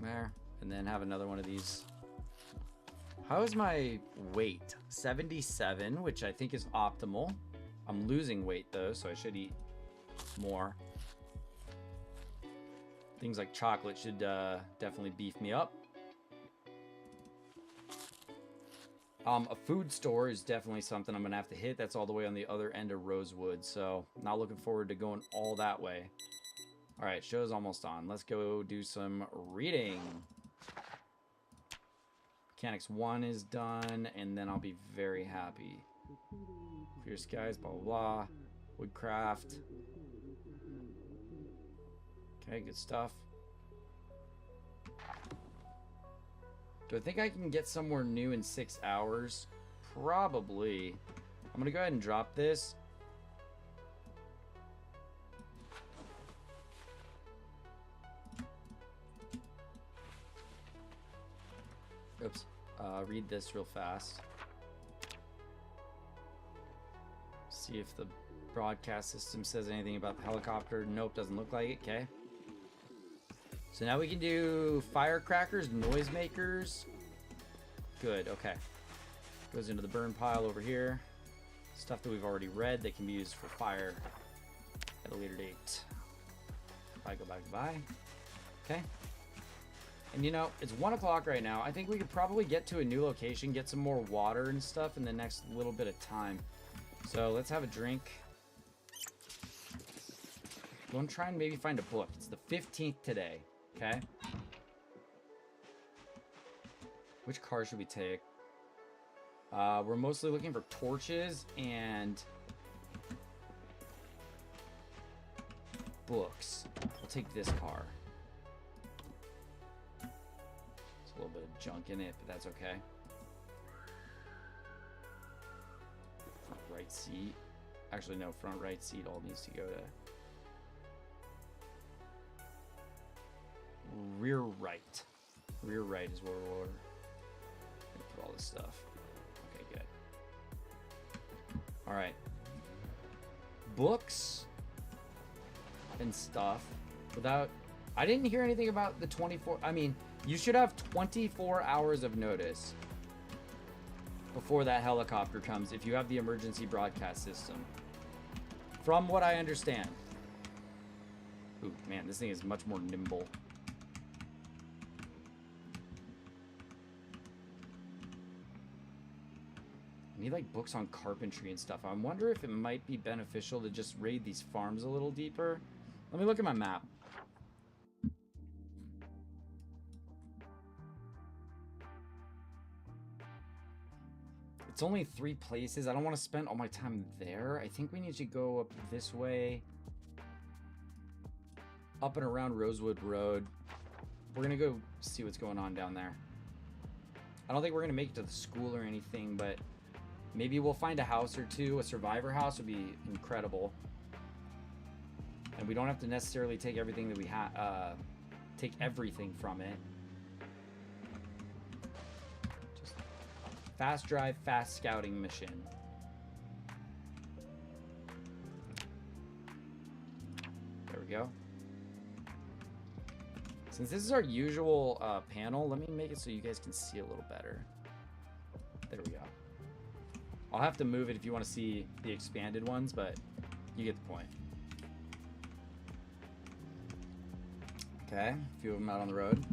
Speaker 1: There, and then have another one of these. How is my weight? 77, which I think is optimal. I'm losing weight though, so I should eat more. Things like chocolate should definitely beef me up. A food store is definitely something I'm gonna have to hit. That's all the way on the other end of Rosewood, so not looking forward to going all that way. All right, show's almost on. Let's go do some reading. Mechanics 1 is done, and then I'll be very happy. Clear skies, blah, blah, blah. Woodcraft. Okay, good stuff. Do I think I can get somewhere new in 6 hours? Probably. I'm gonna go ahead and drop this. Oops. Read this real fast. See if the broadcast system says anything about the helicopter. Nope, doesn't look like it. Okay. So now we can do firecrackers, noisemakers. Good, okay. Goes into the burn pile over here. Stuff that we've already read that can be used for fire at a later date. Goodbye, goodbye, goodbye. Okay. And you know, it's 1 o'clock right now. I think we could probably get to a new location, get some more water and stuff in the next little bit of time. So let's have a drink. Go and try and maybe find a book. It's the 15th today. Okay. Which car should we take? We're mostly looking for torches and books. We'll take this car. There's a little bit of junk in it, but that's okay. Front right seat. Actually, no, front right seat all needs to go to rear right. Rear right is where we're gonna put all this stuff. Okay, good. All right. Books and stuff. Without, I didn't hear anything about the 24. I mean, you should have 24 hours of notice before that helicopter comes if you have the emergency broadcast system. From what I understand. Ooh, man, this thing is much more nimble. I need like books on carpentry and stuff. I wonder if it might be beneficial to just raid these farms a little deeper. Let me look at my map. It's only 3 places. I don't want to spend all my time there. I think we need to go up this way. Up and around Rosewood Road. We're going to go see what's going on down there. I don't think we're going to make it to the school or anything, but maybe we'll find a house or two. A survivor house would be incredible. And we don't have to necessarily take everything that we have, take everything from it. Just fast drive, fast scouting mission. There we go. Since this is our usual panel, let me make it so you guys can see a little better. There we go. I'll have to move it if you want to see the expanded ones, but you get the point. Okay, a few of them out on the road.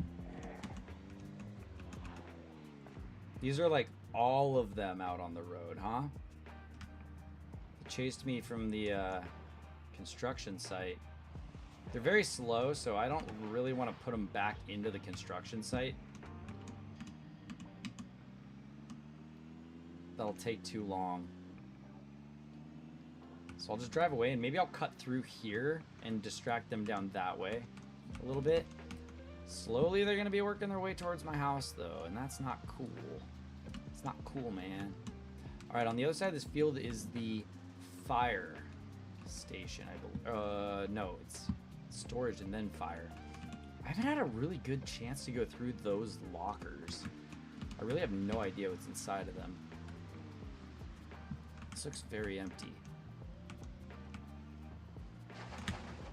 Speaker 1: These are like all of them out on the road, huh? They chased me from the construction site. They're very slow, so I don't really want to put them back into the construction site. That'll take too long. So I'll just drive away and maybe I'll cut through here and distract them down that way a little bit. Slowly they're going to be working their way towards my house though, and that's not cool. It's not cool, man. All right, on the other side of this field is the fire station, I believe. No, it's storage and then fire. I haven't had a really good chance to go through those lockers. I really have no idea what's inside of them. This looks very empty.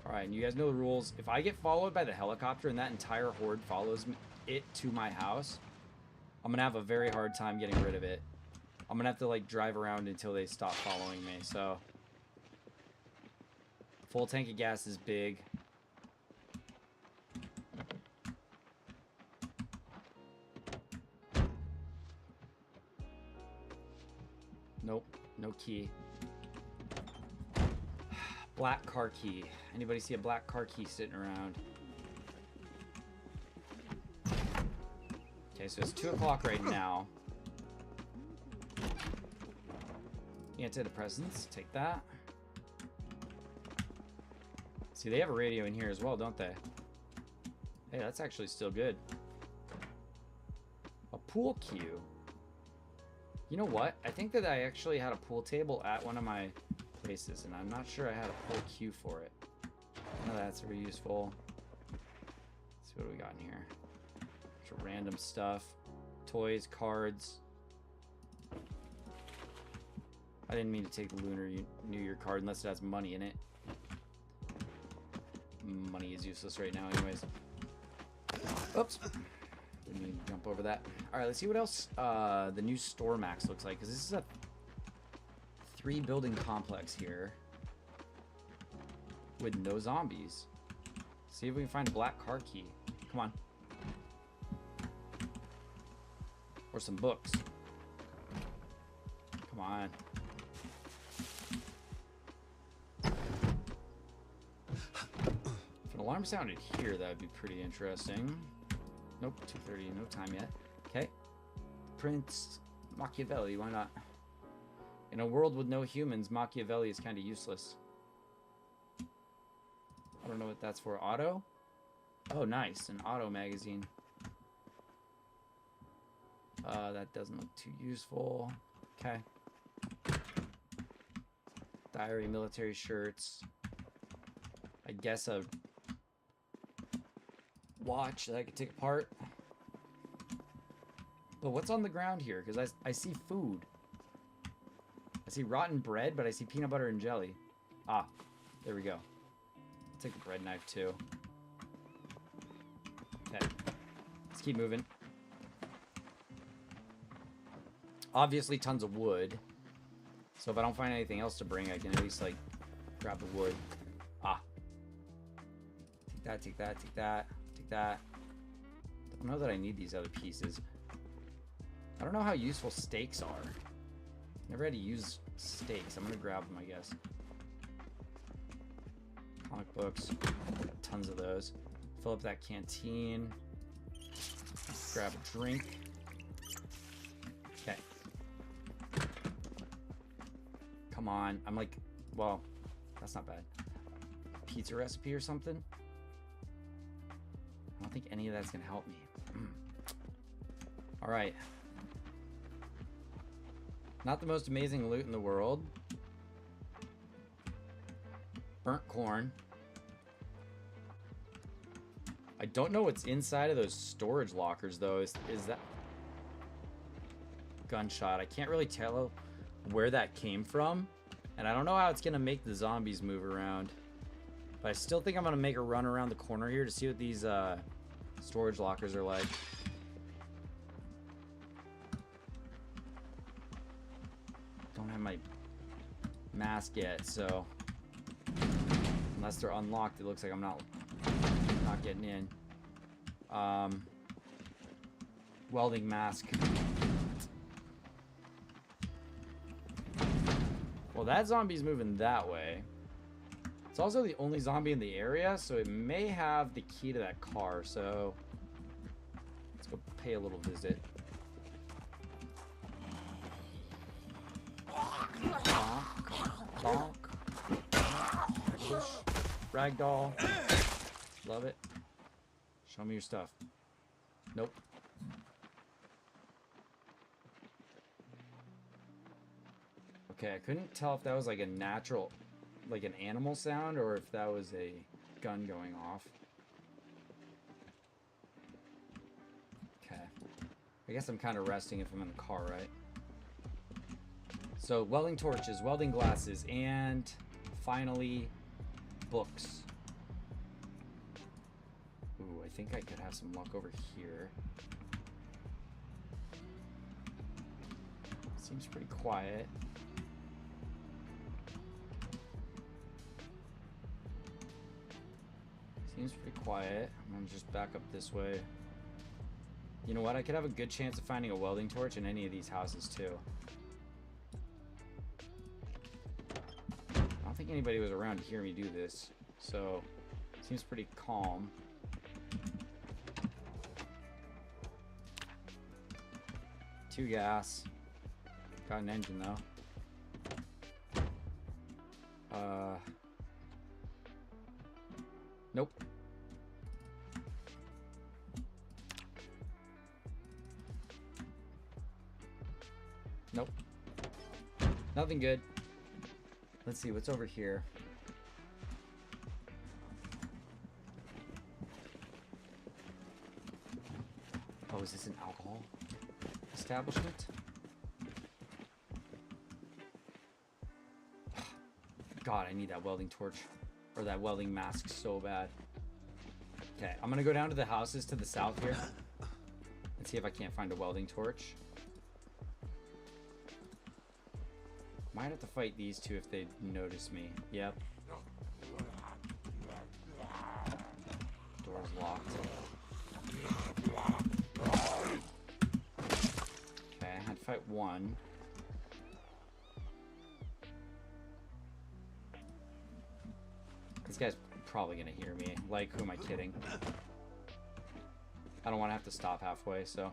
Speaker 1: Alright, and you guys know the rules. If I get followed by the helicopter and that entire horde follows it to my house, I'm going to have a very hard time getting rid of it. I'm going to have to like drive around until they stop following me, so. Full tank of gas is big. Nope, no key. Black car key. Anybody see a black car key sitting around? Okay, so it's 2 o'clock right now. Antidepressants, take that. See, they have a radio in here as well, don't they? Hey, that's actually still good. A pool cue. You know what? I think that I actually had a pool table at one of my places, and I'm not sure I had a pool cue for it. None of that's very useful. Let's see what we got in here. Bunch of random stuff. Toys, cards. I didn't mean to take the Lunar New Year card unless it has money in it. Money is useless right now anyways. Oops. Didn't mean to jump over that. Alright, let's see what else the new store max looks like, because this is a 3-building complex here with no zombies. See if we can find a black car key. Come on. Or some books. Come on. If an alarm sounded here. That would be pretty interesting. Nope, 2:30. No time yet. Okay. Prince Machiavelli. Why not? In a world with no humans, Machiavelli is kind of useless. I don't know what that's for. Auto? Oh, nice. An auto magazine. That doesn't look too useful. Okay. Diary, military shirts. I guess a watch that I could take apart. But what's on the ground here? Because I see food. I see rotten bread, but I see peanut butter and jelly. Ah, there we go. I'll take the bread knife too. Okay. Let's keep moving. Obviously tons of wood. So if I don't find anything else to bring, I can at least, like, grab the wood. Ah. Take that, take that, take that, take that. Don't know that I need these other pieces. I don't know how useful stakes are. Never had to use stakes. I'm gonna grab them, I guess. Comic books. Tons of those. Fill up that canteen. Grab a drink. Okay. Come on. I'm like, well, that's not bad. Pizza recipe or something? I don't think any of that's gonna help me. All right. Not the most amazing loot in the world. Burnt corn. I don't know what's inside of those storage lockers, though. Is that... Gunshot. I can't really tell where that came from. And I don't know how it's going to make the zombies move around. But I still think I'm going to make a run around the corner here to see what these storage lockers are like. Don't have my mask yet, so unless they're unlocked, it looks like I'm not getting in. Welding mask. Well, that zombie's moving that way. It's also the only zombie in the area, so it may have the key to that car, so let's go pay a little visit. Bonk. Push. Ragdoll. Love it. Show me your stuff. Nope. Okay, I couldn't tell if that was like a natural, like an animal sound, or if that was a gun going off. Okay. I guess I'm kind of resting if I'm in the car, right? So, welding torches, welding glasses, and finally, books. Ooh, I think I could have some luck over here. Seems pretty quiet. Seems pretty quiet. I'm gonna just back up this way. You know what? I could have a good chance of finding a welding torch in any of these houses, too. I don't think anybody was around to hear me do this, so seems pretty calm. Two gas. Got an engine though. Nope. Nope. Nothing good. Let's see what's over here. Oh, is this an alcohol establishment? God, I need that welding torch or that welding mask so bad. Okay, I'm gonna go down to the houses to the south here and see if I can't find a welding torch. Might have to fight these two if they notice me. Yep. Door's locked. Okay, I had to fight one. This guy's probably gonna hear me. Like, who am I kidding? I don't want to have to stop halfway, so...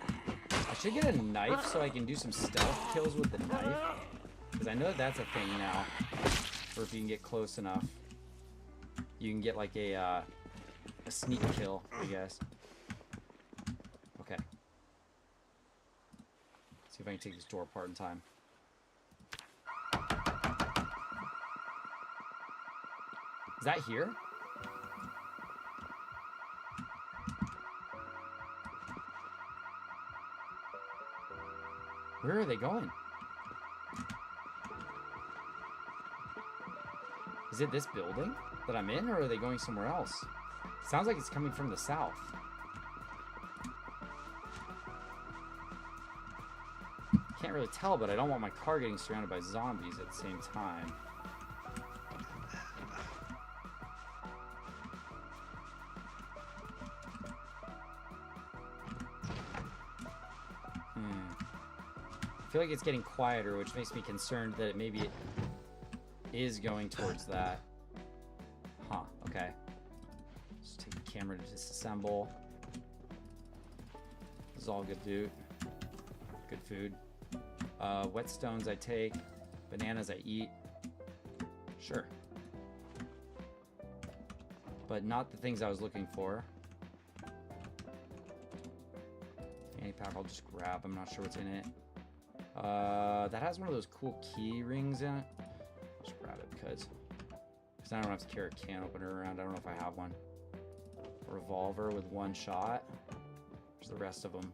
Speaker 1: I should get a knife so I can do some stealth kills with the knife. Because I know that that's a thing now. Or if you can get close enough, you can get like a sneak kill, I guess. Okay. See if I can take this door apart in time. Is that here? Where are they going? Is it this building that I'm in, or are they going somewhere else? Sounds like it's coming from the south. Can't really tell, but I don't want my car getting surrounded by zombies at the same time. I feel like it's getting quieter, which makes me concerned that maybe it is going towards that. Huh, okay. Just take the camera to disassemble. This is all good loot. Good food. Whetstones I take. Bananas I eat. Sure. But not the things I was looking for. Fanny pack I'll just grab. I'm not sure what's in it. That has one of those cool key rings in it. Just grab it because I don't have to carry a can opener around. I don't know if I have one. A revolver with one shot. There's the rest of them.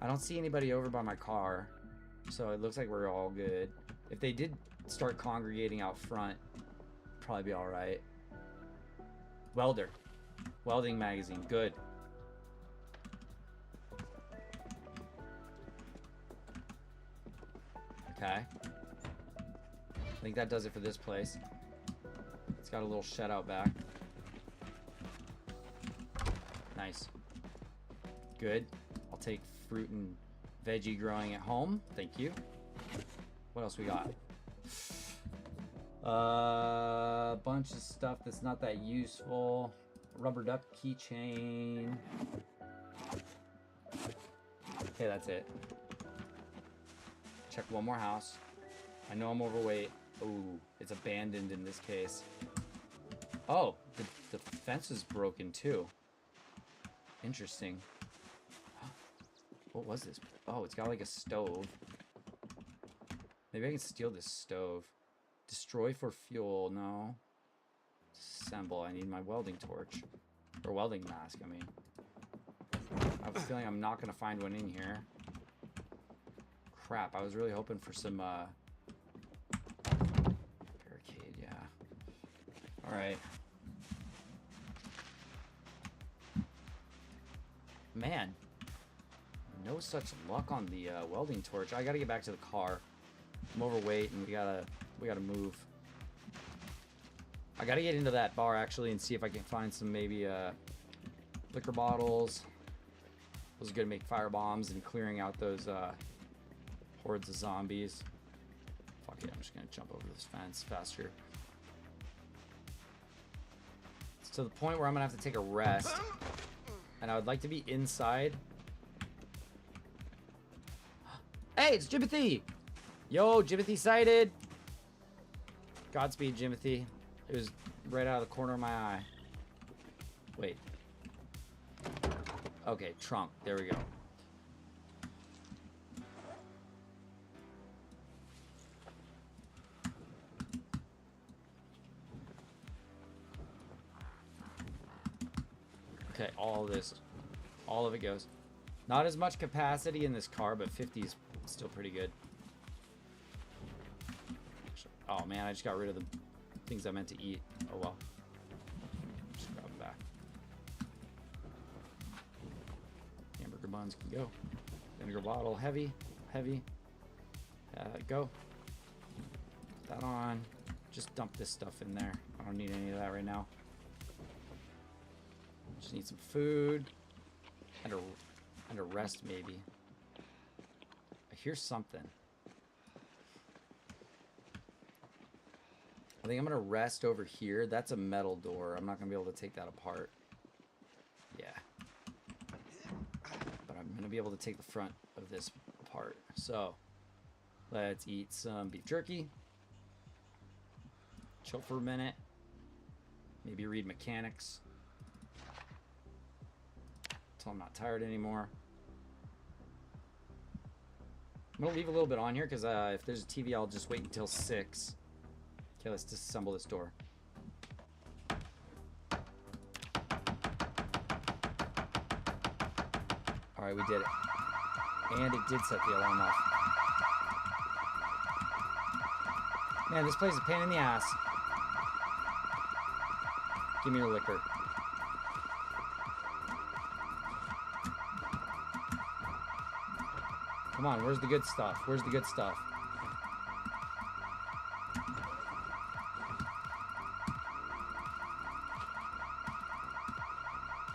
Speaker 1: I don't see anybody over by my car, so it looks like we're all good. If they did start congregating out front, probably be all right. Welder. Welding magazine. Good. Okay. I think that does it for this place. It's got a little shed out back. Nice. Good. I'll take fruit and veggie growing at home. Thank you. What else we got? A bunch of stuff that's not that useful. Rubber duck keychain. Okay, that's it. Check one more house. I know I'm overweight. Ooh, it's abandoned in this case. Oh, the fence is broken too. Interesting. What was this? Oh, it's got like a stove. Maybe I can steal this stove. Destroy for fuel. No. Disassemble. I need my welding torch. Or welding mask, I mean. I have a feeling I'm not going to find one in here. Crap, I was really hoping for some, barricade, yeah. Alright. Man. No such luck on the, welding torch. I gotta get back to the car. I'm overweight and we gotta move. I gotta get into that bar, actually, and see if I can find some, maybe, liquor bottles. Those are good to make fire bombs and clearing out those, hordes of zombies. Fuck it, I'm just gonna jump over this fence faster. It's to the point where I'm gonna have to take a rest. And I would like to be inside. Hey, it's Jimothy! Yo, Jimothy sighted! Godspeed, Jimothy. It was right out of the corner of my eye. Wait. Okay, trunk. There we go. Okay, all of it goes. Not as much capacity in this car, but 50 is still pretty good. Oh man, I just got rid of the things I meant to eat. Oh well. Just grab them back. Hamburger buns can go. Vinegar bottle, heavy. Go. Put that on. Just dump this stuff in there. I don't need any of that right now. Just need some food and a rest, maybe. I hear something. I think I'm gonna rest over here. That's a metal door. I'm not gonna be able to take that apart. Yeah. But I'm gonna be able to take the front of this apart. So let's eat some beef jerky. Chill for a minute. Maybe read mechanics. Until I'm not tired anymore. I'm gonna leave a little bit on here because if there's a TV, I'll just wait until 6. Okay, let's disassemble this door. Alright, we did it. And it did set the alarm off. Man, this place is a pain in the ass. Give me your liquor. Come on, where's the good stuff? Where's the good stuff?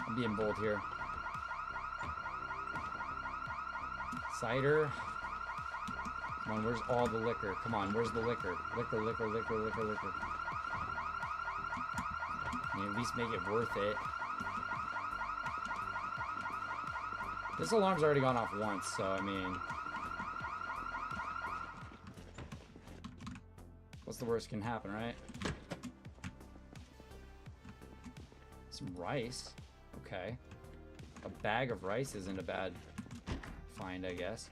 Speaker 1: I'm being bold here. Cider. Come on, where's all the liquor? Come on, where's the liquor? Liquor, liquor, liquor, liquor, liquor. I mean, at least make it worth it. This alarm's already gone off once, so I mean... what's the worst can happen, right? Some rice. Okay. A bag of rice isn't a bad find, I guess.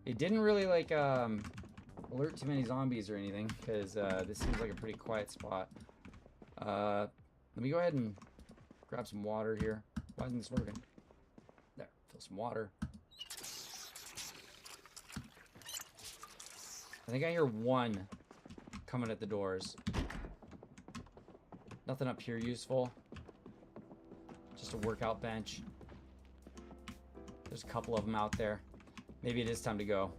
Speaker 1: It didn't really, like, alert too many zombies or anything, because this seems like a pretty quiet spot. Let me go ahead and grab some water here. Why isn't this working? There, fill some water. I think I hear one coming at the doors. Nothing up here useful. Just a workout bench. There's a couple of them out there. Maybe it is time to go.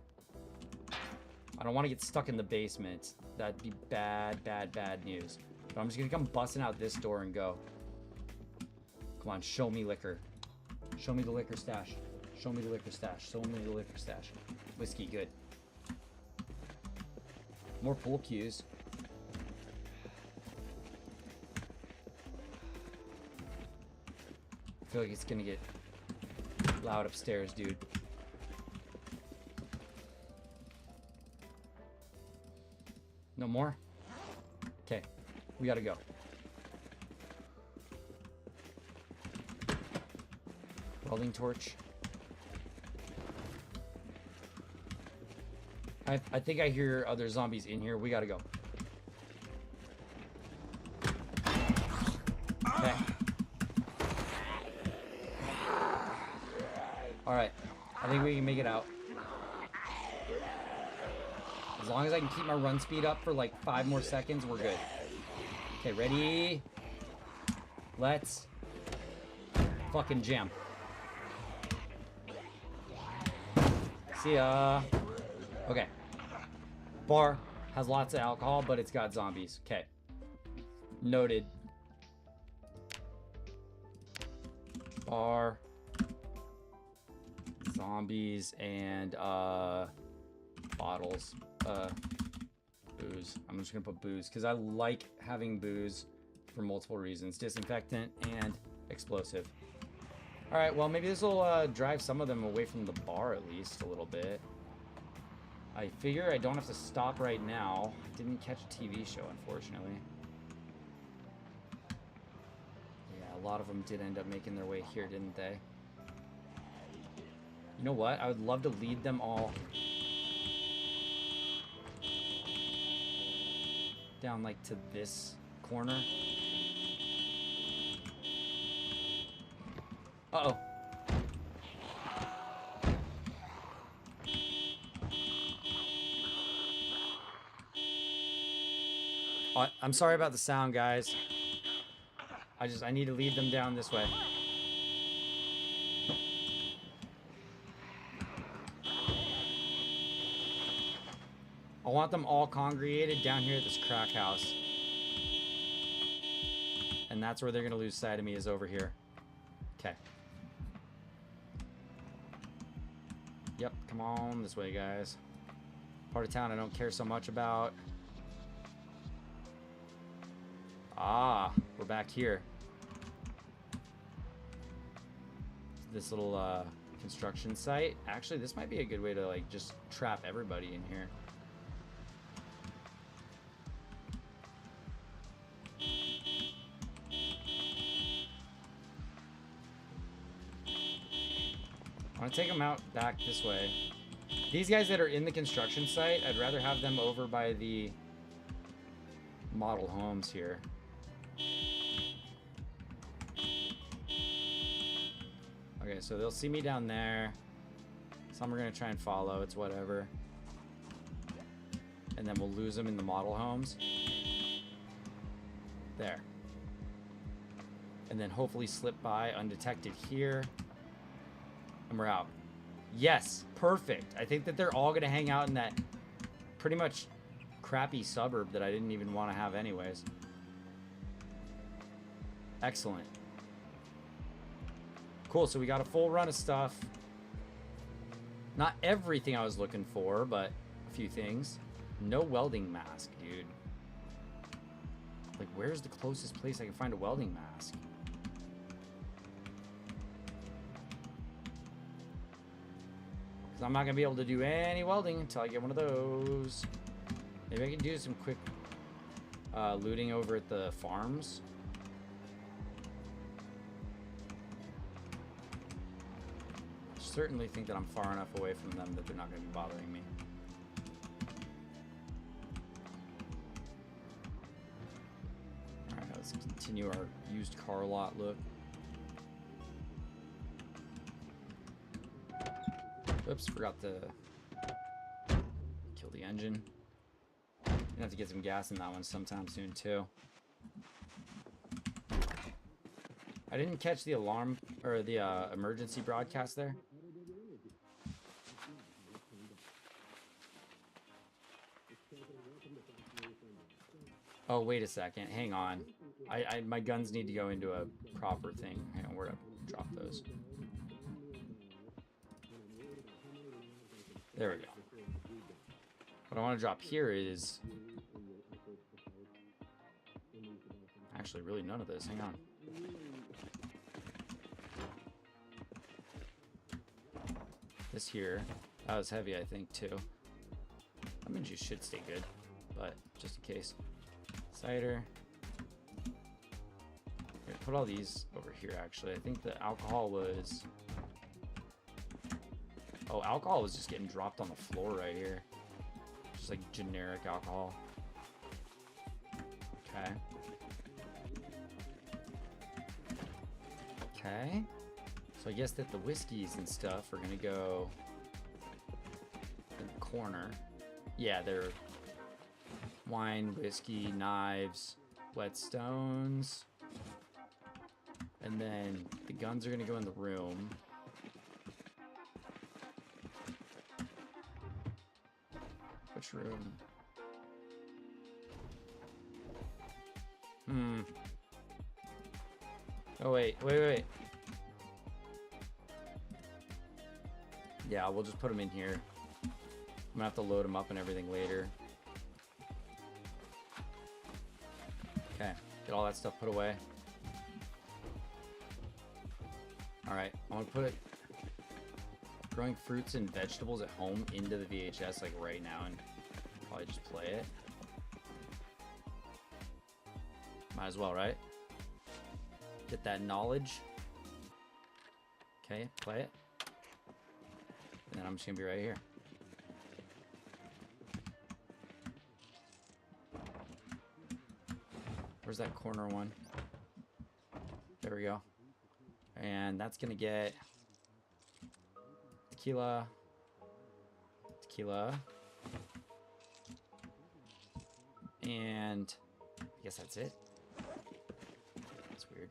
Speaker 1: I don't want to get stuck in the basement. That'd be bad, bad, bad news. But I'm just gonna come busting out this door and go. Come on, show me liquor. Show me the liquor stash. Show me the liquor stash. Show me the liquor stash. Whiskey, good. More pool cues. I feel like it's gonna get loud upstairs, dude. No more? Okay, we gotta go. Welding torch. I think I hear other zombies in here. We gotta go. Okay. Alright. I think we can make it out. As long as I can keep my run speed up for like 5 more seconds, we're good. Okay, ready? Let's fucking jam. See ya. Okay. Bar has lots of alcohol, but it's got zombies. Okay. Noted. Bar. Zombies and bottles. Booze. I'm just gonna put booze because I like having booze for multiple reasons. Disinfectant and explosive. Alright, well maybe this will drive some of them away from the bar at least a little bit. I figure I don't have to stop right now. Didn't catch a TV show, unfortunately. Yeah, a lot of them did end up making their way here, didn't they? You know what? I would love to lead them all down, like, to this corner. Uh-oh. I'm sorry about the sound, guys. I need to lead them down this way. I want them all congregated down here at this crack house. And that's where they're gonna lose sight of me, is over here. Okay. Yep, come on this way, guys. Part of town I don't care so much about. Ah, we're back here. This little construction site. Actually, this might be a good way to like just trap everybody in here. I want to take them out back this way. These guys that are in the construction site, I'd rather have them over by the model homes here. Okay, so they'll see me down there. Some are going to try and follow. It's whatever. And then we'll lose them in the model homes. There. And then hopefully slip by undetected here. And we're out. Yes, perfect. I think that they're all going to hang out in that pretty much crappy suburb that I didn't even want to have anyways. Excellent. Cool, so we got a full run of stuff. Not everything I was looking for, but a few things. No welding mask, dude. Like, where's the closest place I can find a welding mask? Because I'm not going to be able to do any welding until I get one of those. Maybe I can do some quick looting over at the farms. Certainly think that I'm far enough away from them that they're not going to be bothering me. Alright, let's continue our used car lot look. Oops, forgot to kill the engine. Gonna have to get some gas in that one sometime soon too. I didn't catch the alarm or the emergency broadcast there. Oh, wait a second. Hang on. My guns need to go into a proper thing. Hang on, where to drop those. There we go. What I want to drop here is... Actually, really none of this. Hang on. This here. That was heavy, I think, too. Lemon juice should stay good, but just in case. Cider. Here, put all these over here, actually. I think the alcohol was... Oh, alcohol was just getting dropped on the floor right here. Just like generic alcohol. Okay. Okay. So I guess that the whiskeys and stuff are gonna go in the corner. Yeah, they're wine, whiskey, knives, whetstones. And then the guns are gonna go in the room. Which room? Oh, wait. Yeah, we'll just put them in here. I'm gonna have to load them up and everything later. Okay, get all that stuff put away. Alright, I'm gonna put growing fruits and vegetables at home into the VHS like right now and probably just play it. Might as well, right? Get that knowledge. Okay, play it. And then I'm just gonna be right here. Where's that corner one? There we go. And that's gonna get tequila. And I guess that's it. That's weird.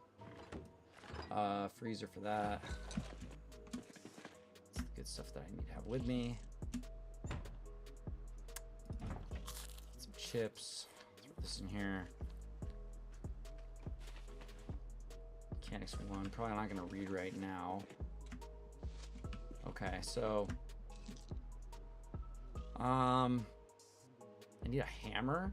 Speaker 1: Freezer for that. That's the good stuff that I need to have with me. Some chips. Throw this in here. Mechanics 1. Probably not going to read right now. Okay, so I need a hammer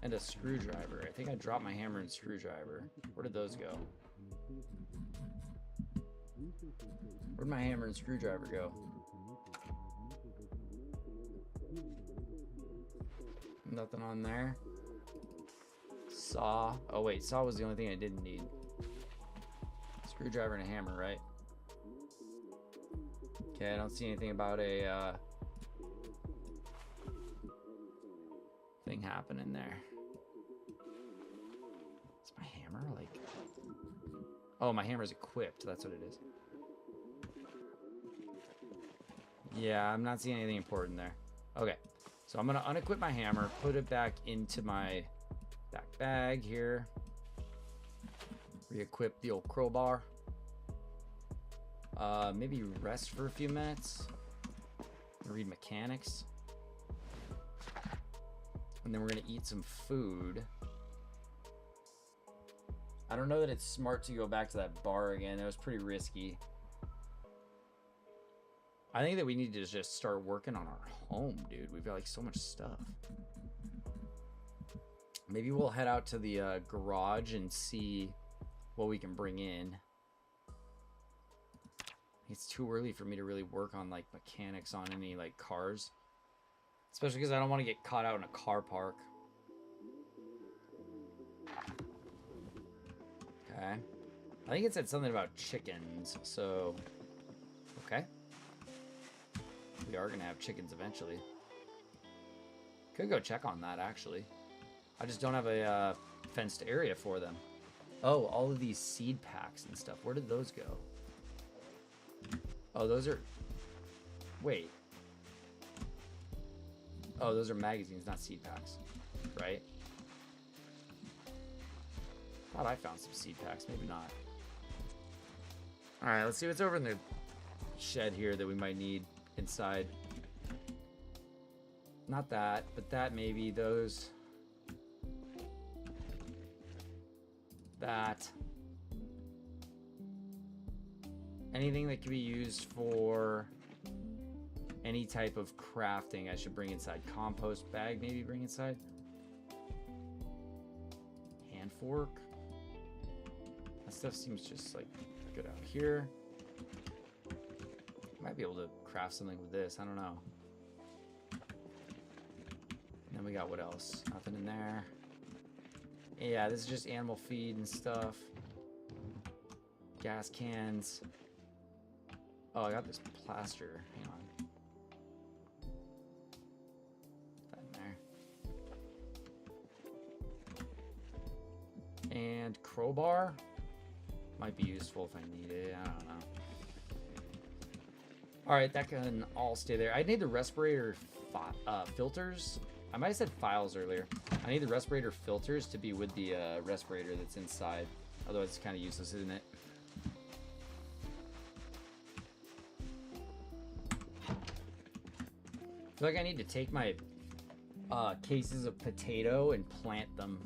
Speaker 1: and a screwdriver. I think I dropped my hammer and screwdriver. Where did those go? Where'd my hammer and screwdriver go? Nothing on there. Saw. Oh wait, saw was the only thing I didn't need. Screwdriver and a hammer, right? Okay, I don't see anything about a thing happening there. Is my hammer like... Oh, my hammer's equipped. That's what it is. Yeah, I'm not seeing anything important there. Okay, so I'm gonna unequip my hammer, put it back into my back bag here. Re-equip the old crowbar. Maybe rest for a few minutes. Read mechanics. And then we're gonna eat some food. I don't know that it's smart to go back to that bar again. That was pretty risky. I think that we need to just start working on our home, dude. We've got like so much stuff. Maybe we'll head out to the garage and see what we can bring in. It's too early for me to really work on like mechanics on any like cars. Especially because I don't want to get caught out in a car park. Okay. I think it said something about chickens, so... Okay. We are going to have chickens eventually. Could go check on that, actually. I just don't have a fenced area for them. Oh, all of these seed packs and stuff. Where did those go? Oh, those are... Wait. Oh, those are magazines, not seed packs. Right? Thought I found some seed packs. Maybe not. Alright, let's see what's over in the shed here that we might need inside. Not that, but that maybe. Those. That. Anything that can be used for any type of crafting I should bring inside. Compost bag maybe bring inside. Hand fork. That stuff seems just like good out here. Might be able to craft something with this. I don't know. And then we got what else? Nothing in there. Yeah, this is just animal feed and stuff. Gas cans. Oh, I got this plaster. Hang on. That in there. And crowbar. Might be useful if I need it. I don't know. Alright, that can all stay there. I need the respirator filters. I might have said files earlier. I need the respirator filters to be with the respirator that's inside. Otherwise, it's kind of useless, isn't it? I feel like I need to take my cases of potato and plant them.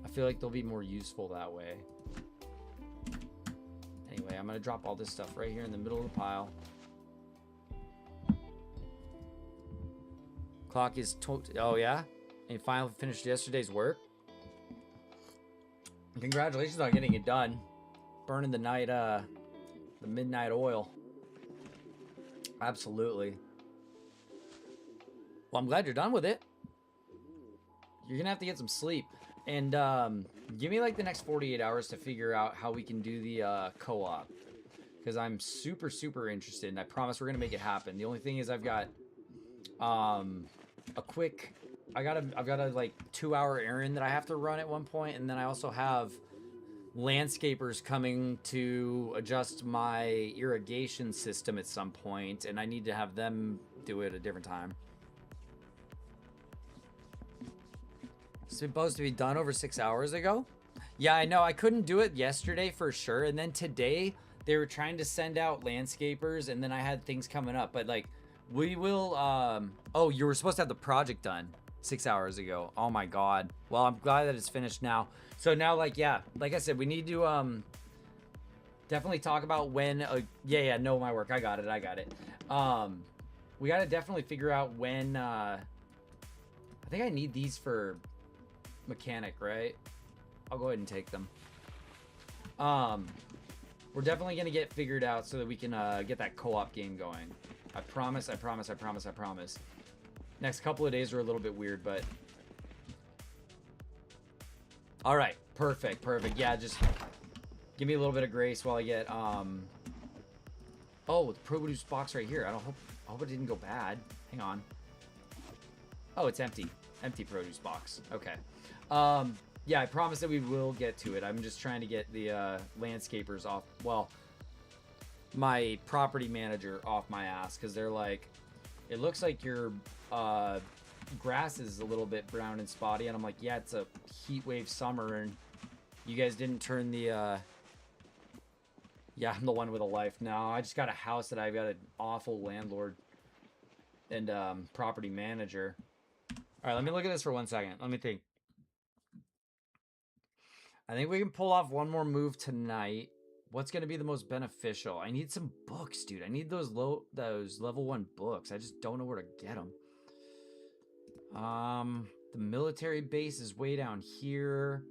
Speaker 1: I feel like they'll be more useful that way. Anyway, I'm going to drop all this stuff right here in the middle of the pile. Clock is... Oh, yeah? And finally finished yesterday's work? Congratulations on getting it done. Burning the night, the midnight oil. Absolutely. Well, I'm glad you're done with it. You're going to have to get some sleep. And give me like the next 48 hours to figure out how we can do the co-op. Because I'm super, super interested. And I promise we're going to make it happen. The only thing is I've got a quick... I've got a like 2-hour errand that I have to run at one point. And then I also have landscapers coming to adjust my irrigation system at some point. And I need to have them do it at a different time. It's supposed to be done over 6 hours ago? Yeah, I know. I couldn't do it yesterday for sure. And then today, they were trying to send out landscapers. And then I had things coming up. But, like, we will... Oh, you were supposed to have the project done 6 hours ago. Oh, my God. Well, I'm glad that it's finished now. So now, like, yeah. Like I said, we need to definitely talk about when... yeah, no, my work. I got it. we got to definitely figure out when, I think I need these for mechanic, right? I'll go ahead and take them. We're definitely going to get figured out so that we can get that co-op game going. I promise, I promise, I promise, I promise. Next couple of days are a little bit weird, but... All right, perfect, perfect. Yeah, just give me a little bit of grace while I get... Oh, the produce box right here. I hope it didn't go bad. Hang on. Oh, it's empty. Empty produce box. Okay. Yeah, I promise that we will get to it. I'm just trying to get the landscapers off. Well, my property manager off my ass because they're like, it looks like your grass is a little bit brown and spotty, and I'm like, yeah, it's a heat wave summer, and you guys didn't turn the. Yeah, I'm the one with a life. No, I just got a house that I've got an awful landlord and property manager. All right, let me look at this for 1 second. Let me think. I think we can pull off one more move tonight. What's going to be the most beneficial? I need some books, dude. I need those level 1 books. I just don't know where to get them. The military base is way down here.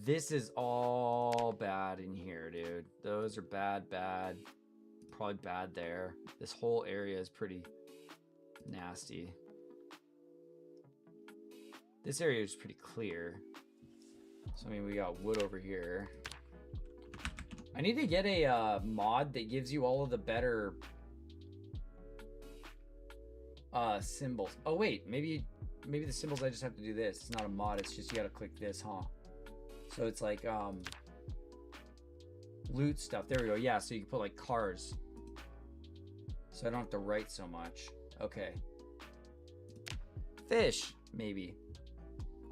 Speaker 1: This is all bad in here, dude. Those are bad. Probably bad there. This whole area is pretty nasty. This area is pretty clear. So, I mean, we got wood over here. I need to get a mod that gives you all of the better symbols. Oh, wait. Maybe the symbols, I just have to do this. It's not a mod. It's just you got to click this, huh? So it's like loot stuff. There we go. Yeah, so you can put like cars. So I don't have to write so much. Okay. Fish, maybe.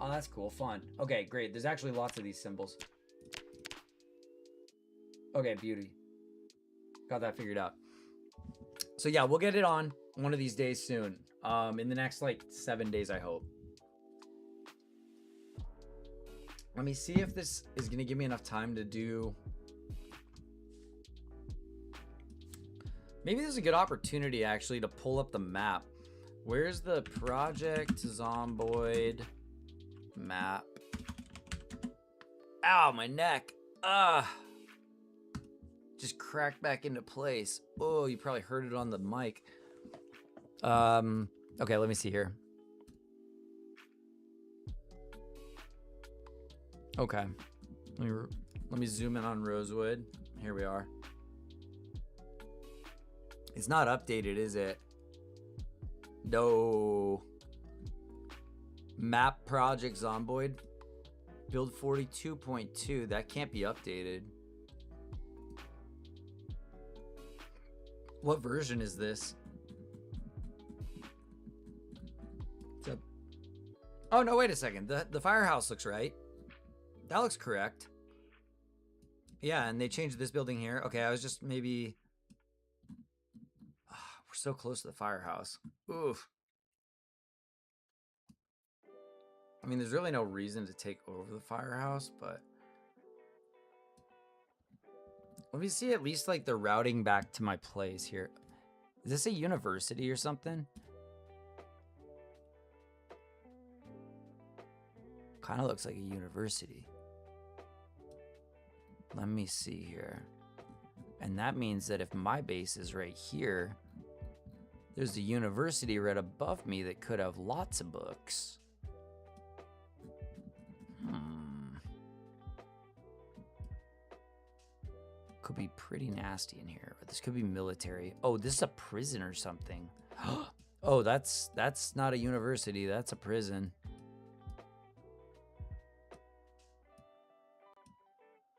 Speaker 1: Oh, that's cool. Fun. Okay, great. There's actually lots of these symbols. Okay, beauty. Got that figured out. So yeah, we'll get it on one of these days soon. In the next like 7 days, I hope. Let me see if this is gonna give me enough time to do. Maybe there's a good opportunity actually to pull up the map. Where's the Project Zomboid map? Ow, my neck. Just cracked back into place. Oh, you probably heard it on the mic. Okay, let me see here. Okay. Let me zoom in on Rosewood. Here we are. It's not updated, is it? No. Map Project Zomboid. Build 42.2. That can't be updated. What version is this? Oh, no, wait a second. The firehouse looks right. That looks correct. Yeah, and they changed this building here. Okay, I was just maybe... we're so close to the firehouse. Oof. I mean, there's really no reason to take over the firehouse, but... Let me see at least, like, the routing back to my place here. Is this a university or something? Kind of looks like a university. Let me see here. And that means that if my base is right here, there's a university right above me that could have lots of books. Could be pretty nasty in here. This could be military. Oh, this is a prison or something. Oh, that's not a university. That's a prison.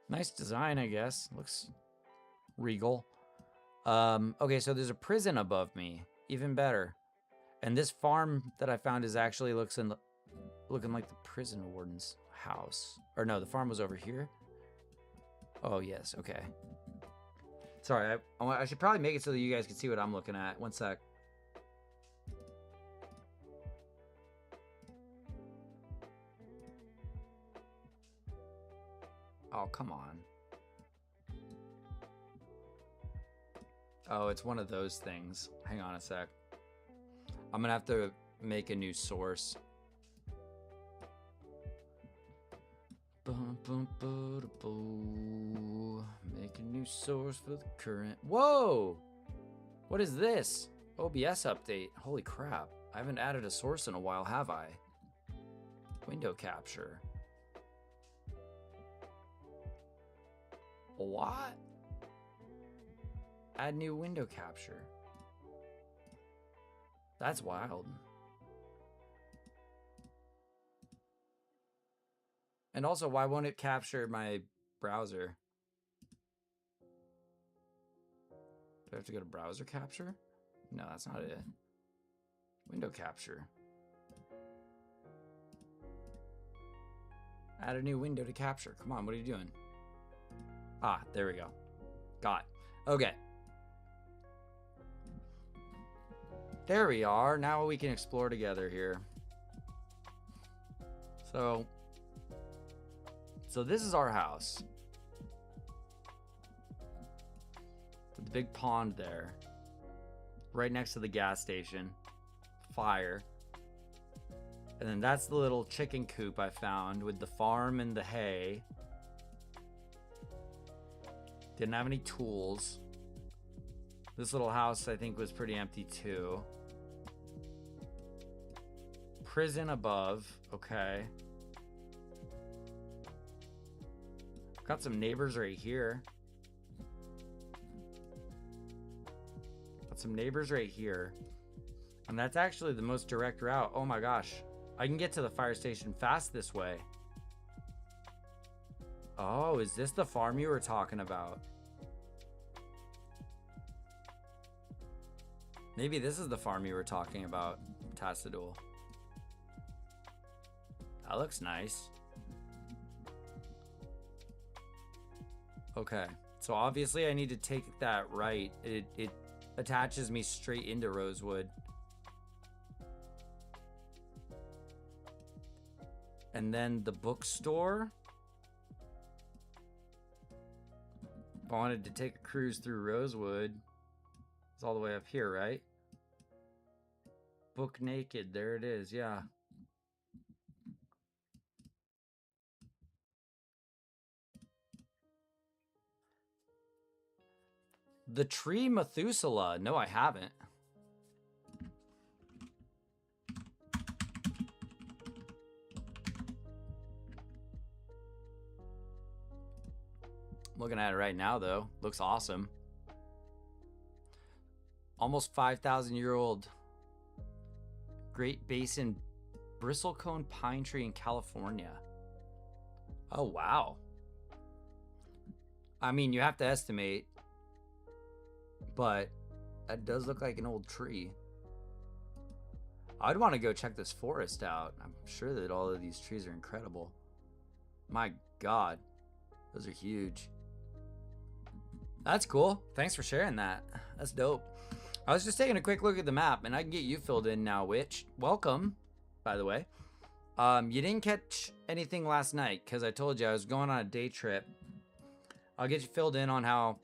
Speaker 1: Nice design, I guess. Looks regal. Okay, so there's a prison above me. Even better. And this farm that I found is actually looking like the prison warden's house. Or no, the farm was over here. Oh, yes. Okay. Sorry, I should probably make it so that you guys can see what I'm looking at. One sec. Oh, come on. Oh, it's one of those things. Hang on a sec. I'm gonna have to make a new source. Make a new source for the current. Whoa! What is this? OBS update. Holy crap. I haven't added a source in a while, have I? Window capture. What? Add new window capture. That's wild. And also, why won't it capture my browser? Do I have to go to browser capture? No, that's not it. Window capture. Add a new window to capture. Come on, what are you doing? Ah, there we go. Got it. Okay. There we are. Now we can explore together here. So this is our house. The big pond there. Right next to the gas station. Fire. And then that's the little chicken coop I found with the farm and the hay. Didn't have any tools. This little house I think was pretty empty too. Prison above. Okay. Got some neighbors right here. Got some neighbors right here. And that's actually the most direct route. Oh my gosh. I can get to the fire station fast this way. Oh, is this the farm you were talking about? Maybe this is the farm you were talking about, Tassadul. That looks nice. Okay, so obviously I need to take that right. It attaches me straight into Rosewood. And then the bookstore. If I wanted to take a cruise through Rosewood, it's all the way up here, right? Book Naked, there it is, yeah. The Tree Methuselah. No, I haven't. Looking at it right now, though. Looks awesome. Almost 5,000-year-old Great Basin bristlecone pine tree in California. Oh, wow. I mean, you have to estimate, but that does look like an old tree. I'd want to go check this forest out. I'm sure that all of these trees are incredible. My God, those are huge. That's cool. Thanks for sharing that. That's dope. I was just taking a quick look at the map, and I can get you filled in now, Witch. Welcome, by the way. You didn't catch anything last night, because I told you I was going on a day trip. I'll get you filled in on how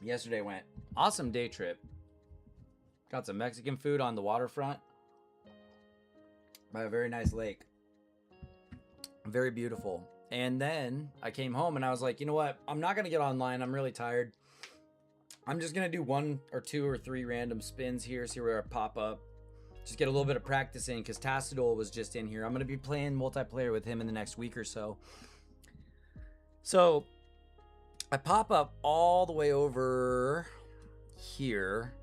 Speaker 1: yesterday went. Awesome day trip. Got some Mexican food on the waterfront by a very nice lake. Very beautiful. And then I came home and I was like, you know what? I'm not going to get online. I'm really tired. I'm just going to do 1 or 2 or 3 random spins here, see where I pop up. Just get a little bit of practice in, because Tassadul was just in here. I'm going to be playing multiplayer with him in the next week or so. So I pop up all the way over here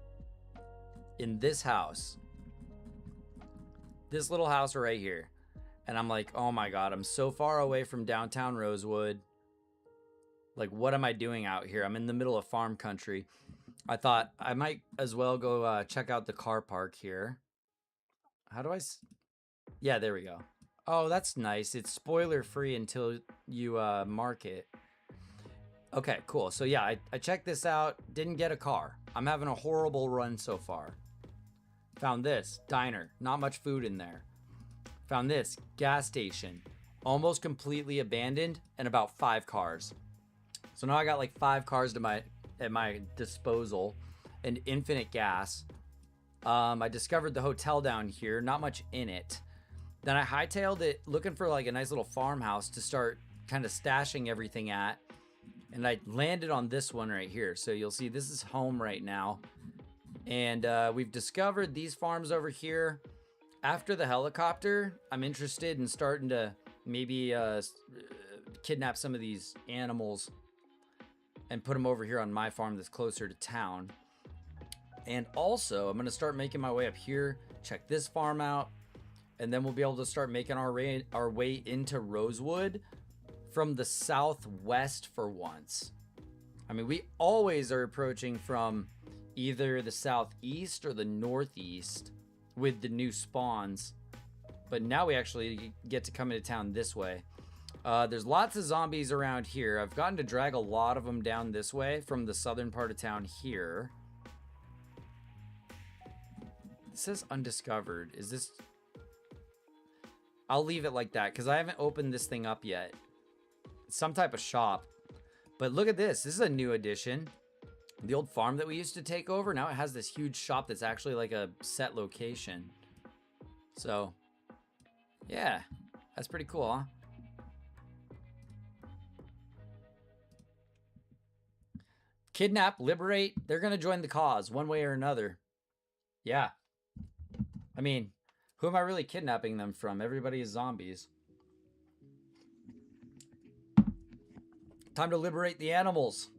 Speaker 1: in this house. This little house right here. And I'm like, oh my God, I'm so far away from downtown Rosewood. Like, what am I doing out here? I'm in the middle of farm country. I thought I might as well go check out the car park here. How do I... Yeah, there we go. Oh, that's nice. It's spoiler free until you mark it. Okay, cool. So yeah, I checked this out. Didn't get a car. I'm having a horrible run so far. Found this. Diner. Not much food in there. Found this. Gas station. Almost completely abandoned and about 5 cars. So now I got like 5 cars at my disposal. and infinite gas. I discovered the hotel down here, not much in it. Then I hightailed it looking for like a nice little farmhouse to start kind of stashing everything at. And I landed on this one right here. So you'll see this is home right now. And we've discovered these farms over here. After the helicopter, I'm interested in starting to maybe kidnap some of these animals and put them over here on my farm that's closer to town. And also, I'm going to start making my way up here, check this farm out, and then we'll be able to start making our way into Rosewood from the southwest for once. I mean, we always are approaching from either the southeast or the northeast with the new spawns, but now we actually get to come into town this way. There's lots of zombies around here. I've gotten to drag a lot of them down this way from the southern part of town here. It says undiscovered. Is this... I'll leave it like that because I haven't opened this thing up yet. It's some type of shop. But look at this. This is a new addition. The old farm that we used to take over, now it has this huge shop that's actually like a set location. So, yeah. That's pretty cool, huh? Kidnap, liberate, they're going to join the cause one way or another. Yeah. I mean, who am I really kidnapping them from? Everybody is zombies. Time to liberate the animals.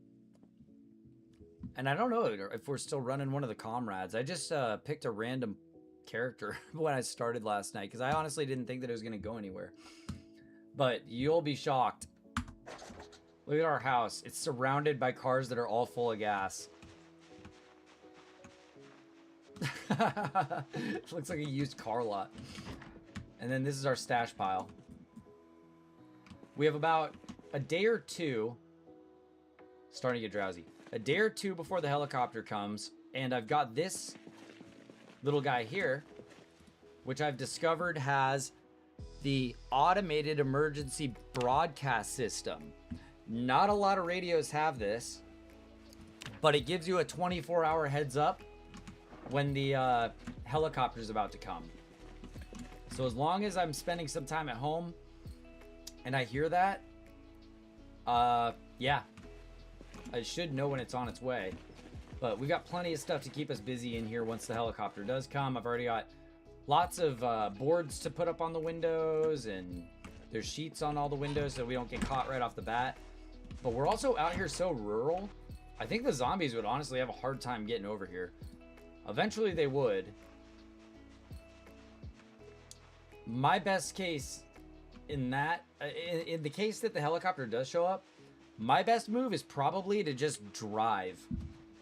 Speaker 1: And I don't know if we're still running one of the comrades. I just picked a random character when I started last night because I honestly didn't think that it was going to go anywhere. But you'll be shocked. Look at our house. It's surrounded by cars that are all full of gas. It looks like a used car lot. And then this is our stash pile. We have about a day or two. Starting to get drowsy. A day or two before the helicopter comes. And I've got this little guy here, which I've discovered has the automated emergency broadcast system. Not a lot of radios have this, but it gives you a 24-hour heads up when the helicopter is about to come. So as long as I'm spending some time at home and I hear that, yeah, I should know when it's on its way. But we got plenty of stuff to keep us busy in here once the helicopter does come. I've already got lots of boards to put up on the windows, and there's sheets on all the windows so we don't get caught right off the bat. But we're also out here so rural. I think the zombies would honestly have a hard time getting over here. Eventually they would. My best case in that, in the case that the helicopter does show up, my best move is probably to just drive.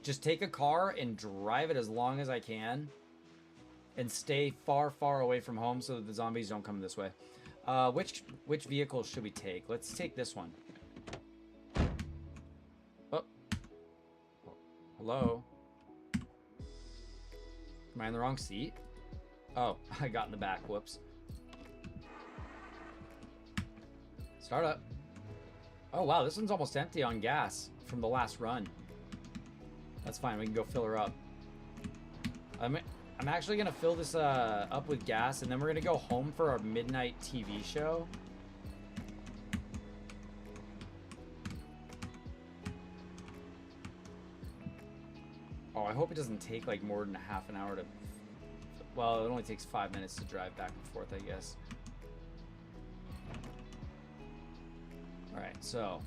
Speaker 1: Just take a car and drive it as long as I can. And stay far, far away from home so that the zombies don't come this way. Which vehicle should we take? Let's take this one. Oh. Hello? Am I in the wrong seat? Oh, I got in the back. Whoops. Start up. Oh, wow. This one's almost empty on gas from the last run. That's fine. We can go fill her up. I'm actually going to fill this up with gas, and then we're going to go home for our midnight TV show. Oh, I hope it doesn't take like more than a half an hour to... Well, it only takes 5 minutes to drive back and forth, I guess. Alright, so...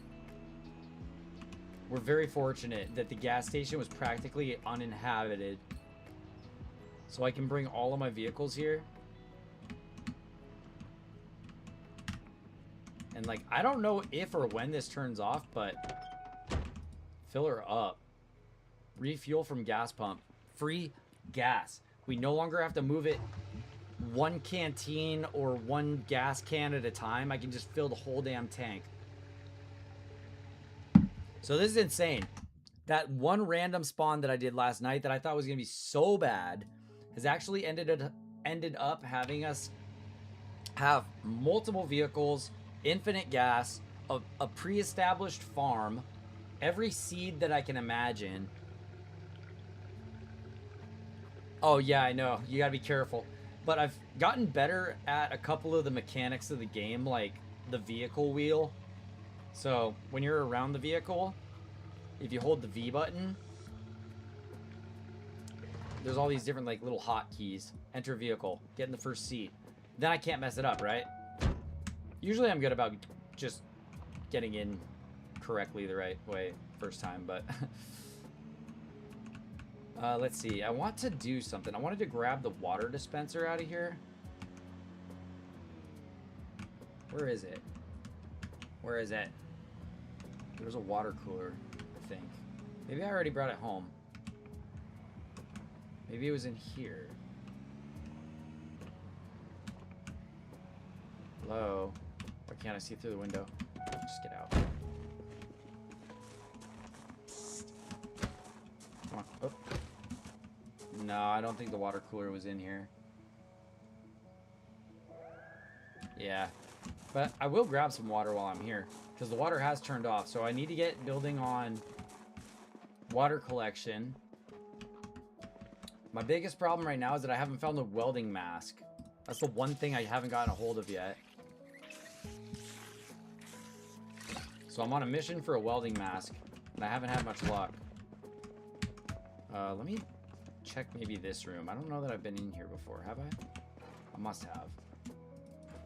Speaker 1: We're very fortunate that the gas station was practically uninhabited. So I can bring all of my vehicles here. And like, I don't know if or when this turns off, but... Fill her up. Refuel from gas pump. Free gas. We no longer have to move it one canteen or one gas can at a time. I can just fill the whole damn tank. So this is insane. That one random spawn that I did last night that I thought was going to be so bad has actually ended up having us have multiple vehicles, infinite gas, a pre-established farm, every seed that I can imagine. Oh, yeah, I know. You gotta be careful. But I've gotten better at a couple of the mechanics of the game, like the vehicle wheel. So when you're around the vehicle, if you hold the V button, there's all these different like little hotkeys. Enter vehicle, get in the first seat. Then I can't mess it up, right? Usually I'm good about just getting in correctly the right way first time, but let's see. I want to do something. I wanted to grab the water dispenser out of here. Where is it? Where is it? There's a water cooler, I think. Maybe I already brought it home. Maybe it was in here. Hello? Why can't I see through the window? Just get out. Come on. Oh. No, I don't think the water cooler was in here. Yeah. But I will grab some water while I'm here, because the water has turned off. So I need to get building on water collection. My biggest problem right now is that I haven't found the welding mask. That's the one thing I haven't gotten a hold of yet. So I'm on a mission for a welding mask, and I haven't had much luck. Let me check maybe this room. I don't know that I've been in here before, have I? I must have.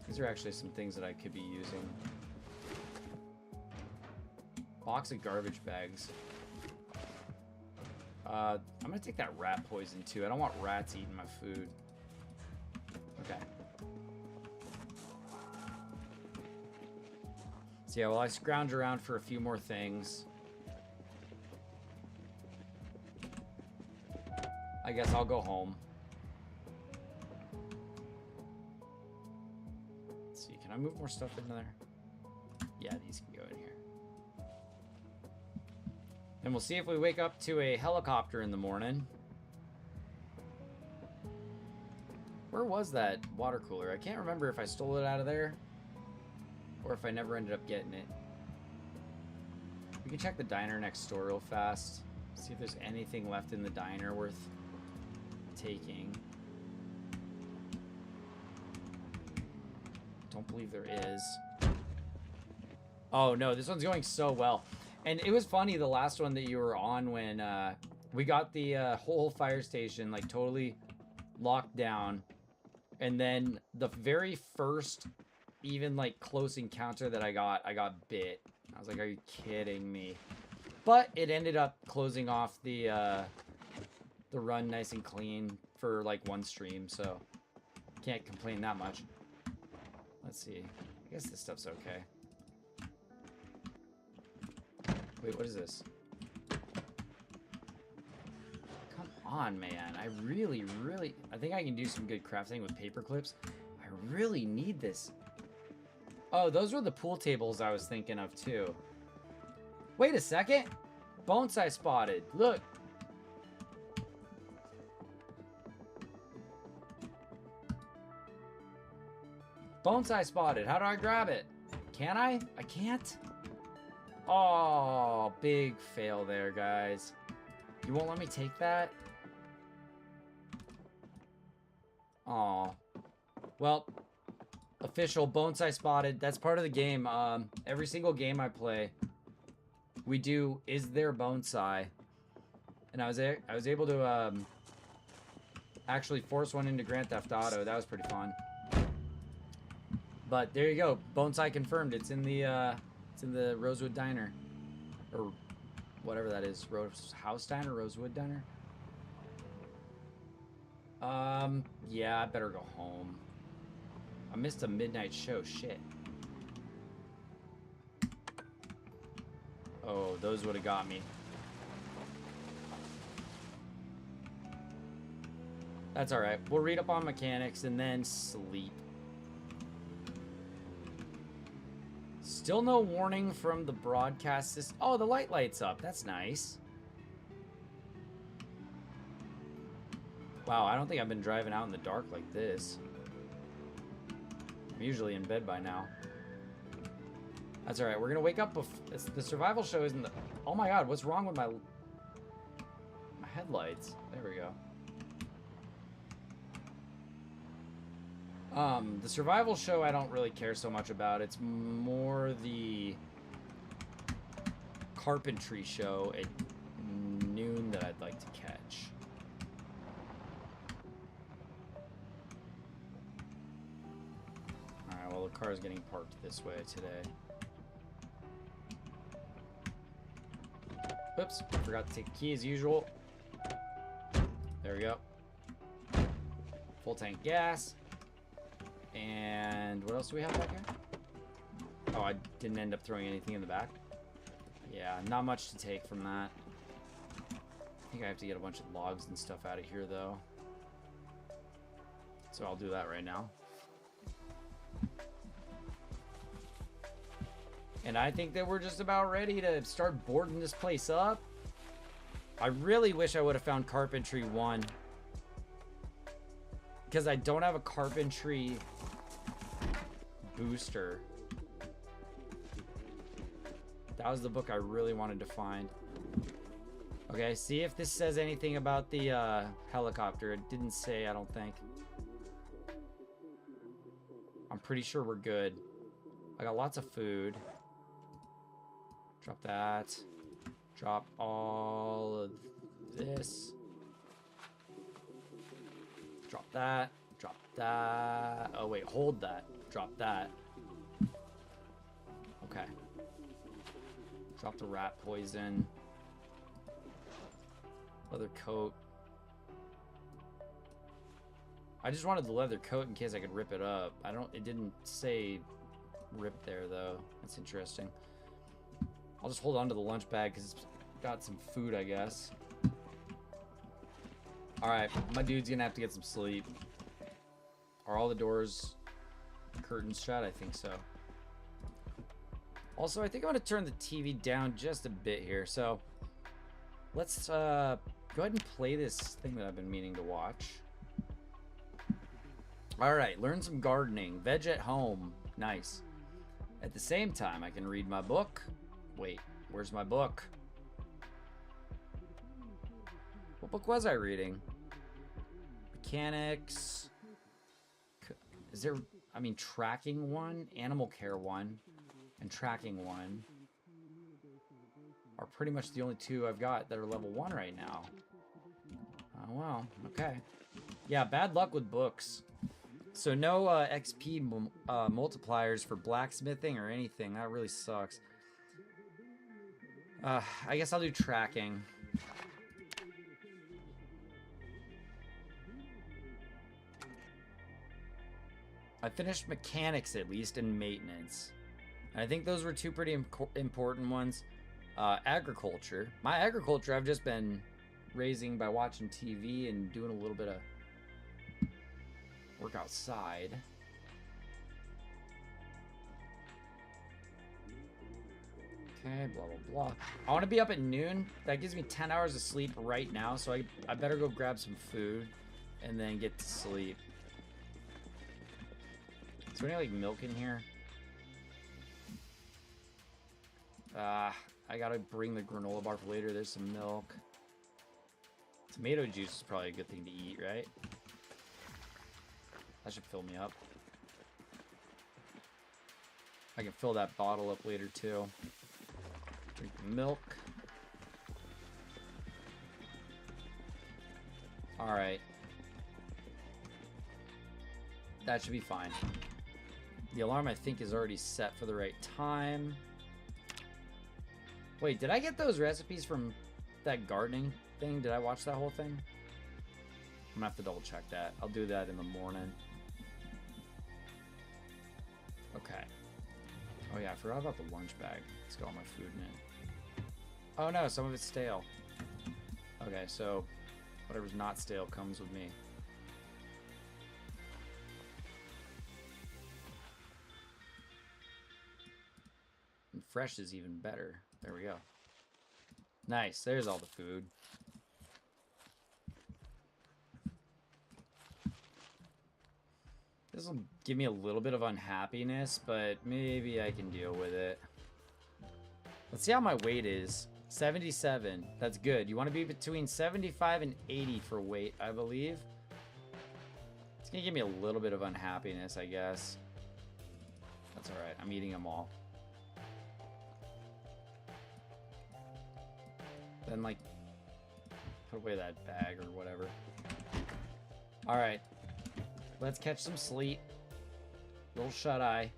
Speaker 1: These are actually some things that I could be using. Box of garbage bags. I'm gonna take that rat poison too. I don't want rats eating my food. Okay. So yeah, well, I scrounge around for a few more things. I guess I'll go home. Let's see, can I move more stuff in there? Yeah, these can go in here. And we'll see if we wake up to a helicopter in the morning. Where was that water cooler? I can't remember if I stole it out of there or if I never ended up getting it. We can check the diner next door real fast. See if there's anything left in the diner worth taking. Don't believe there is. Oh no, this one's going so well. And it was funny, the last one that you were on, when we got the whole fire station like totally locked down, and then the very first even like close encounter that I got bit. I was like, are you kidding me? But it ended up closing off the run nice and clean for like one stream, so can't complain that much. Let's see. I guess this stuff's okay. Wait, what is this? Come on, man. I really... I think I can do some good crafting with paper clips. I really need this. Oh, those were the pool tables I was thinking of, too. Wait a second. Bonsai spotted. Look. Bonsai spotted. How do I grab it? Can I? I can't? Oh, big fail there, guys. You won't let me take that? Oh. Well, official bonsai spotted. That's part of the game. Every single game I play, we do is there bonsai, and I was able to actually force one into Grand Theft Auto. That was pretty fun. But there you go, bonsai confirmed. It's in the Rosewood Diner, or whatever that is. Rose House Diner, Rosewood Diner. Yeah, I better go home. I missed a midnight show. Shit. Oh, those would have got me. That's all right. We'll read up on mechanics and then sleep. Still no warning from the broadcast system. Oh, the light lights up. That's nice. Wow, I don't think I've been driving out in the dark like this. I'm usually in bed by now. That's alright. We're gonna wake up the survival show isn't the... Oh my god, what's wrong with my headlights? There we go. The survival show I don't really care so much about. It's more the carpentry show at noon that I'd like to catch. Alright, well, the car is getting parked this way today. Oops, forgot to take the key as usual. There we go. Full tank gas. And what else do we have back here? Oh, I didn't end up throwing anything in the back. Yeah, not much to take from that. I think I have to get a bunch of logs and stuff out of here, though. So I'll do that right now. And I think that we're just about ready to start boarding this place up. I really wish I would have found Carpentry 1. Because I don't have a Carpentry booster. That was the book I really wanted to find. Okay, see if this says anything about the helicopter. It didn't say, I don't think. I'm pretty sure we're good. I got lots of food. Drop that. Drop all of this. Drop that. Drop that. Oh, wait. Hold that. Drop that. Okay. Drop the rat poison. Leather coat. I just wanted the leather coat in case I could rip it up. It didn't say rip there, though. That's interesting. I'll just hold on to the lunch bag because it's got some food, I guess. Alright, my dude's gonna have to get some sleep. Are all the doors, curtains shut? I think so. Also, I think I'm gonna turn the TV down just a bit here. So, let's go ahead and play this thing that I've been meaning to watch. Alright, learn some gardening. Veg at home. Nice. At the same time, I can read my book. Wait, where's my book? What book was I reading? Mechanics. Is there, I mean, tracking 1, animal care 1, and tracking 1 are pretty much the only 2 I've got that are level 1 right now. Oh, well, okay. Yeah, bad luck with books. So no XP multipliers for blacksmithing or anything. That really sucks. I guess I'll do tracking. I finished mechanics at least and maintenance. And I think those were 2 pretty important ones. Agriculture. My agriculture I've just been raising by watching TV and doing a little bit of work outside. Okay, blah, blah, blah. I want to be up at noon. That gives me 10 hours of sleep right now, so I better go grab some food and then get to sleep. Is there any, like, milk in here? I gotta bring the granola bar for later. There's some milk. Tomato juice is probably a good thing to eat, right? That should fill me up. I can fill that bottle up later, too. Drink the milk. Alright. That should be fine. The alarm, I think, is already set for the right time. Wait, did I get those recipes from that gardening thing? Did I watch that whole thing? I'm gonna have to double check that. I'll do that in the morning. Okay. Oh yeah, I forgot about the lunch bag. It's got all my food in it. Oh no, some of it's stale. Okay, so whatever's not stale comes with me. And fresh is even better. There we go. Nice, there's all the food. This will give me a little bit of unhappiness, but maybe I can deal with it. Let's see how my weight is. 77. That's good. You want to be between 75 and 80 for weight, I believe. It's gonna give me a little bit of unhappiness, I guess. That's alright. I'm eating them all. Then, like, put away that bag or whatever. Alright. Let's catch some sleep. Little shut-eye.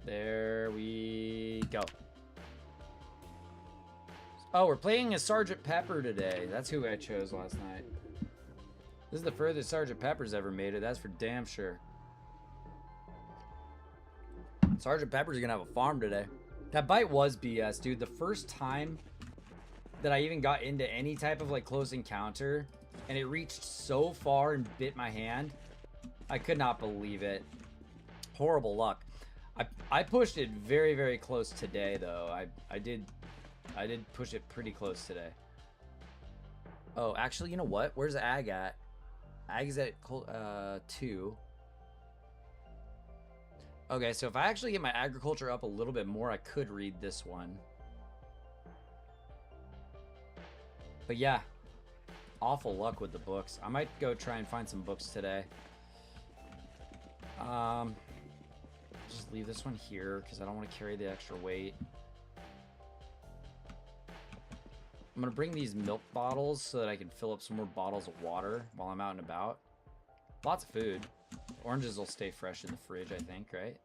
Speaker 1: There we go. Oh, we're playing as Sergeant Pepper today. That's who I chose last night. This is the furthest Sergeant Pepper's ever made it. That's for damn sure. Sergeant Pepper's gonna have a farm today. That bite was BS, dude. The first time that I even got into any type of like close encounter and it reached so far and bit my hand, I could not believe it. Horrible luck. I pushed it very, very close today, though. I did push it pretty close today. Oh, actually, you know what? Where's Ag at? Ag is at 2. Okay, so if I actually get my agriculture up a little bit more, I could read this one. But yeah, awful luck with the books. I might go try and find some books today. Just leave this one here because I don't want to carry the extra weight. I'm going to bring these milk bottles so that I can fill up some more bottles of water while I'm out and about. Lots of food. Oranges will stay fresh in the fridge, I think, right?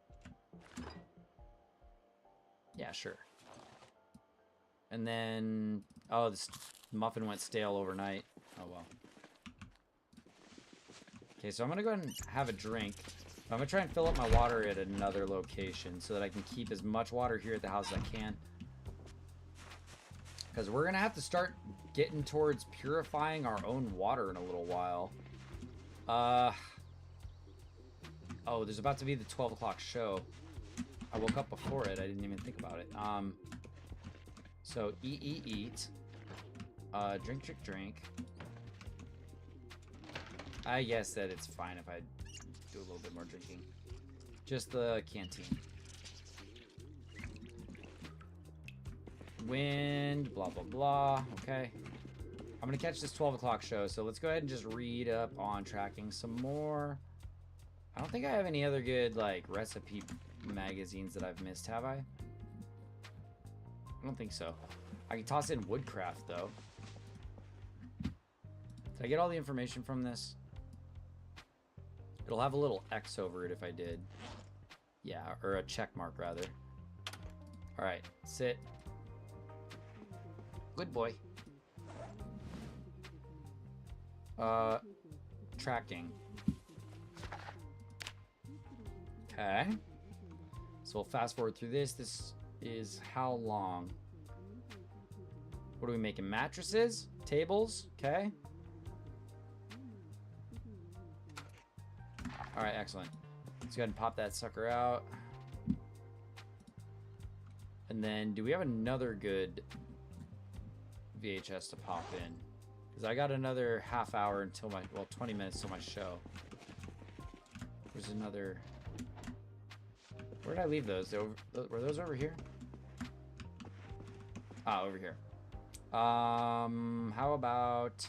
Speaker 1: Yeah, sure. And then... Oh, this muffin went stale overnight. Oh, well. Okay, so I'm going to go ahead and have a drink. I'm going to try and fill up my water at another location so that I can keep as much water here at the house as I can. Because we're going to have to start getting towards purifying our own water in a little while. Oh, there's about to be the 12 o'clock show. I woke up before it. I didn't even think about it. So, eat. Drink. I guess that it's fine if I do a little bit more drinking. Just the canteen. Wind, blah, blah, blah. Okay. I'm going to catch this 12 o'clock show, so let's go ahead and just read up on tracking some more. I don't think I have any other good, like, recipe magazines that I've missed, have I? I don't think so. I can toss in Woodcraft, though. Did I get all the information from this? It'll have a little X over it if I did. Yeah, or a check mark, rather. Alright, sit. Good boy. Tracking. Okay. So we'll fast forward through this. This is how long? What are we making? Mattresses? Tables? Okay. Alright, excellent. Let's go ahead and pop that sucker out. And then, do we have another good VHS to pop in? Because I got another half hour until my, well, 20 minutes till my show. There's another... Where did I leave those? Were those over here? Ah, over here. How about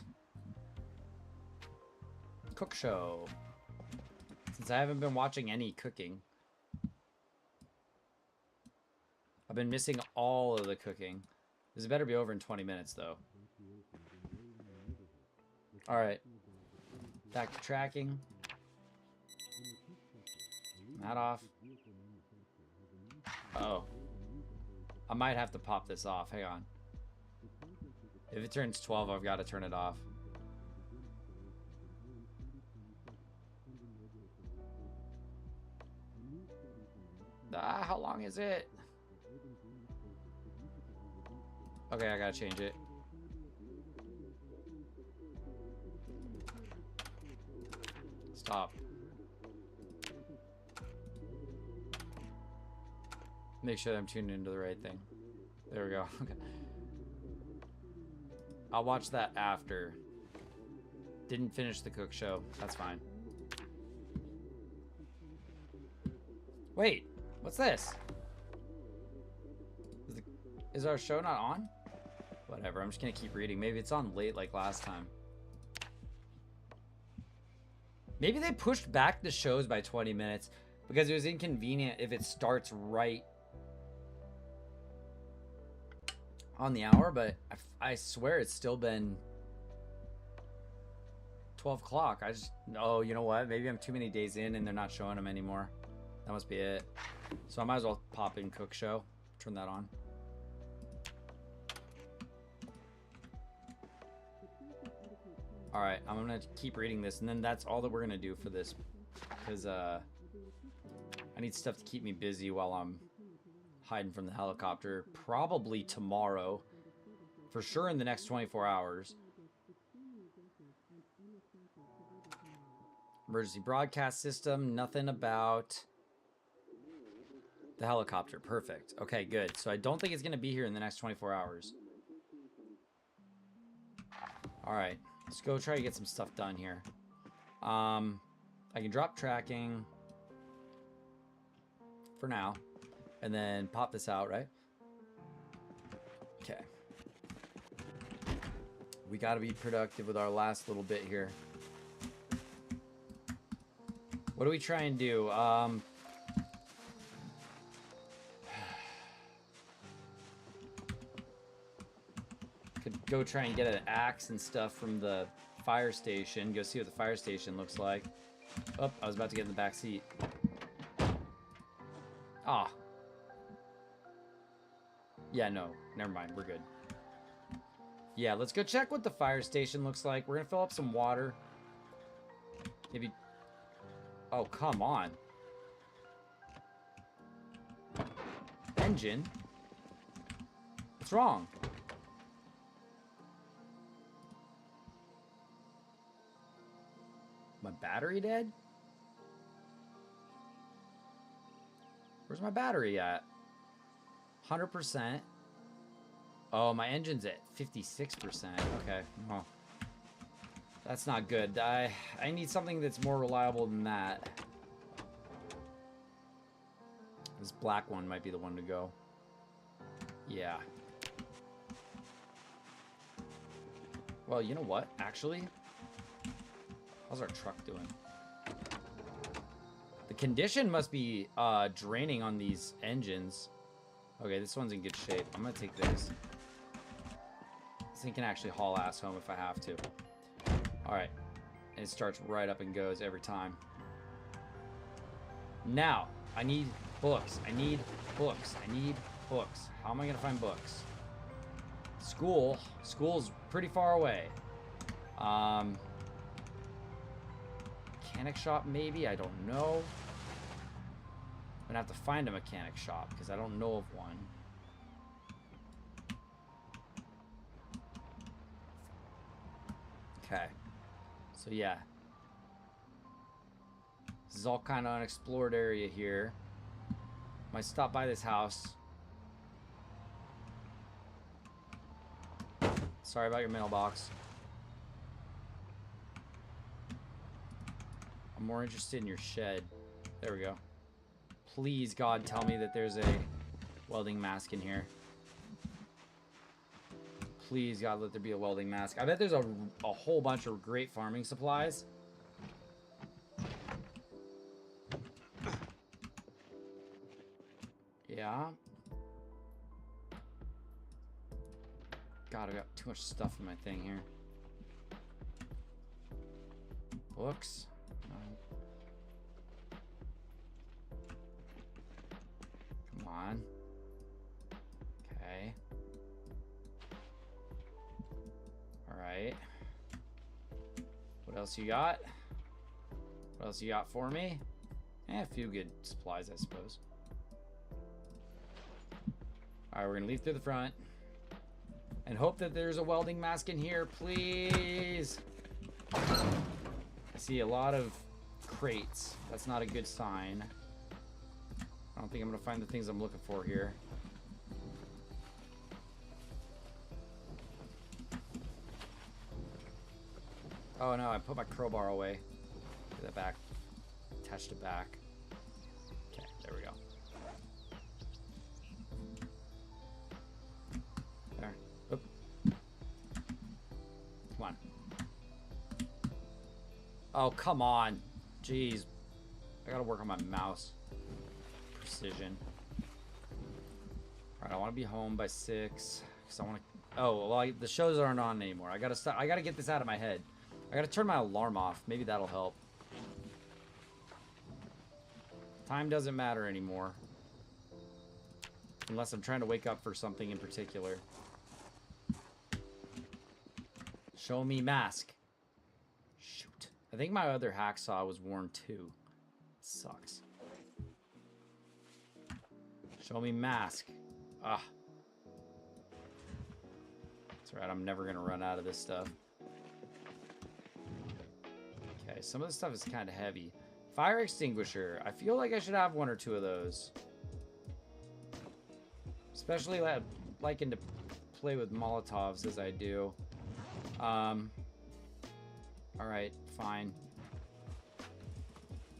Speaker 1: cook show? Since I haven't been watching any cooking. I've been missing all of the cooking. This better be over in 20 minutes, though. Alright. Back to tracking. That off. Oh. I might have to pop this off. Hang on. If it turns 12, I've got to turn it off. Ah, how long is it? Okay, I gotta change it. Stop. Make sure that I'm tuned into the right thing. There we go. Okay. I'll watch that after. Didn't finish the cook show. That's fine. Wait, what's this? Is our show not on? Whatever, I'm just gonna keep reading. Maybe it's on late like last time. Maybe they pushed back the shows by 20 minutes because it was inconvenient if it starts right on the hour, but I swear it's still been 12 o'clock. Oh, you know what? Maybe I'm too many days in and they're not showing them anymore. That must be it. So I might as well pop in Cook Show. Turn that on. All right, I'm gonna keep reading this, and then that's all that we're gonna do for this, because I need stuff to keep me busy while I'm hiding from the helicopter. Probably tomorrow, for sure in the next 24 hours. Emergency broadcast system, nothing about the helicopter. Perfect. Okay, good. So I don't think it's gonna be here in the next 24 hours. All right. Let's go try to get some stuff done here. I can drop tracking for now and then pop this out, right? Okay. We got to be productive with our last little bit here. What do we try and do? Could go try and get an axe and stuff from the fire station. Go see what the fire station looks like. Oh, I was about to get in the back seat. Ah. Yeah, no. Never mind. We're good. Yeah, let's go check what the fire station looks like. We're going to fill up some water. Maybe... Oh, come on. Engine? What's wrong? My battery dead? Where's my battery at? 100%. Oh, my engine's at 56%. Okay. Oh. That's not good. I need something that's more reliable than that. This black one might be the one to go. Yeah. Well, you know what? Actually, how's our truck doing? The condition must be draining on these engines. Okay, this one's in good shape. I'm gonna take this. This thing can actually haul ass home if I have to. Alright. And it starts right up and goes every time. Now, I need books. I need books. I need books. How am I gonna find books? School. School's pretty far away. Mechanic shop, maybe? I don't know. I'm gonna have to find a mechanic shop because I don't know of one. Okay. So yeah. This is all kind of unexplored area here. Might stop by this house. Sorry about your mailbox. I'm more interested in your shed. There we go. Please, God, tell me that there's a welding mask in here. Please, God, let there be a welding mask. I bet there's a whole bunch of great farming supplies. Yeah. God, I got too much stuff in my thing here. Books. Come on. Okay. Alright. What else you got? What else you got for me? A few good supplies, I suppose. Alright, we're gonna leave through the front. And hope that there's a welding mask in here, please. I see a lot of crates. That's not a good sign. I don't think I'm gonna find the things I'm looking for here. Oh no, I put my crowbar away. Get that back. Attached it back. Okay, there we go. There. Oop. Come on. Oh, come on. Jeez. I gotta work on my mouse. Precision. Alright, I want to be home by 6. Because I want to... Oh, well, the shows aren't on anymore. I gotta stop. I gotta get this out of my head. I gotta turn my alarm off. Maybe that'll help. Time doesn't matter anymore. Unless I'm trying to wake up for something in particular. Show me mask. Shoot. I think my other hacksaw was worn too. Sucks. Show me mask. Ah. That's right, I'm never gonna run out of this stuff. Okay, some of this stuff is kind of heavy. Fire extinguisher. I feel like I should have 1 or 2 of those. Especially liking to play with Molotovs as I do. Alright, fine.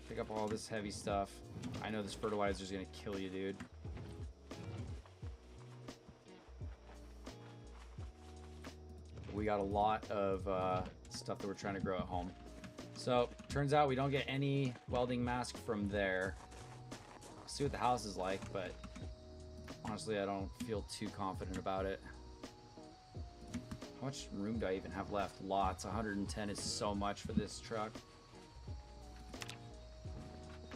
Speaker 1: Pick up all this heavy stuff. I know this fertilizer's gonna kill you, dude. We got a lot of stuff that we're trying to grow at home. So, turns out we don't get any welding mask from there. See what the house is like, but honestly, I don't feel too confident about it. How much room do I even have left? Lots. 110 is so much for this truck.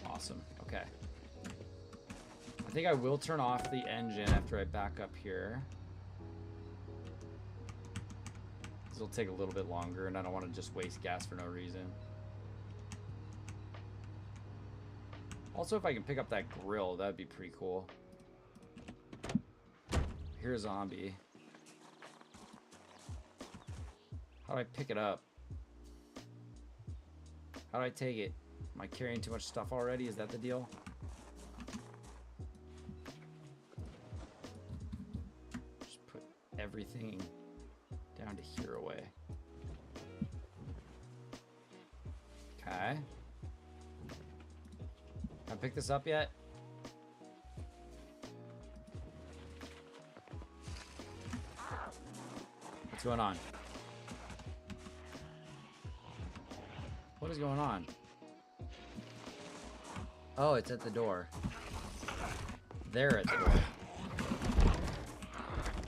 Speaker 1: Awesome. Okay. I think I will turn off the engine after I back up here. This will take a little bit longer, and I don't want to just waste gas for no reason. Also, if I can pick up that grill, that'd be pretty cool. Here's a zombie. How do I pick it up? How do I take it? Am I carrying too much stuff already? Is that the deal? Just put everything down to here away. Okay. Can I pick this up yet? What's going on? What is going on? Oh, it's at the door. They're at the door.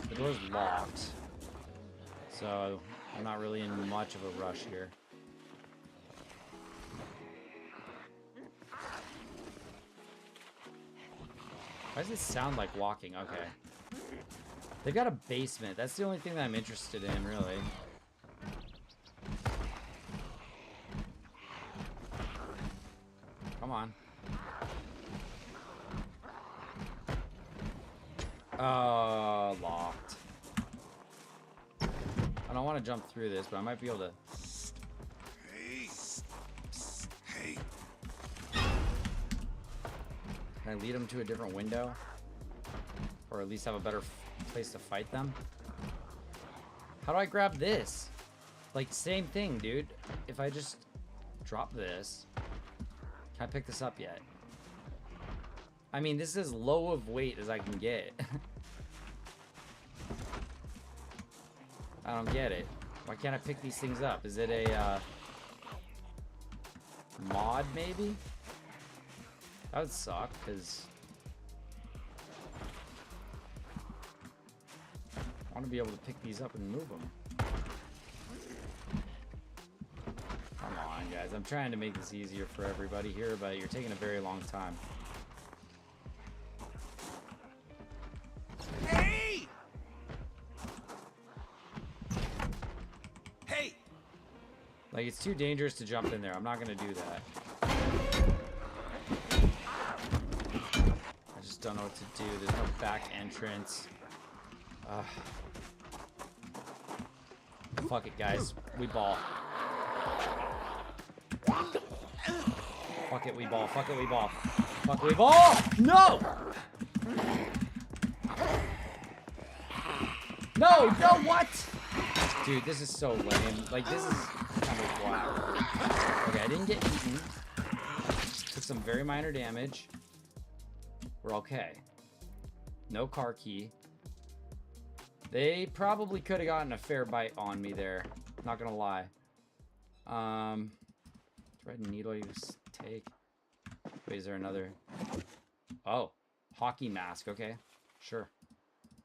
Speaker 1: The door's locked. So, I'm not really in much of a rush here. Why does it sound like walking? Okay. They've got a basement. That's the only thing that I'm interested in, really. Come on. Locked. I don't want to jump through this, but I might be able to.
Speaker 2: Hey.
Speaker 1: Can I lead them to a different window? Or at least have a better place to fight them? How do I grab this? Like, same thing, dude. If I just drop this... Can I pick this up yet? I mean, this is as low of weight as I can get. I don't get it. Why can't I pick these things up? Is it a mod, maybe? That would suck, because I want to be able to pick these up and move them. Come on, guys. I'm trying to make this easier for everybody here, but you're taking a very long time.
Speaker 2: Hey! Hey!
Speaker 1: Like, it's too dangerous to jump in there. I'm not going to do that. I just don't know what to do. There's no back entrance. Fuck it, guys. We ball. Fuck it, we ball. Fuck it, we ball. Fuck, we ball! No! No, no, what? Dude, this is so lame. Like, this is kind of wild. Okay, I didn't get eaten. Took some very minor damage. We're okay. No car key. They probably could have gotten a fair bite on me there. Not gonna lie. Thread and needle, you take. Wait, is there another? Oh, hockey mask. Okay, sure.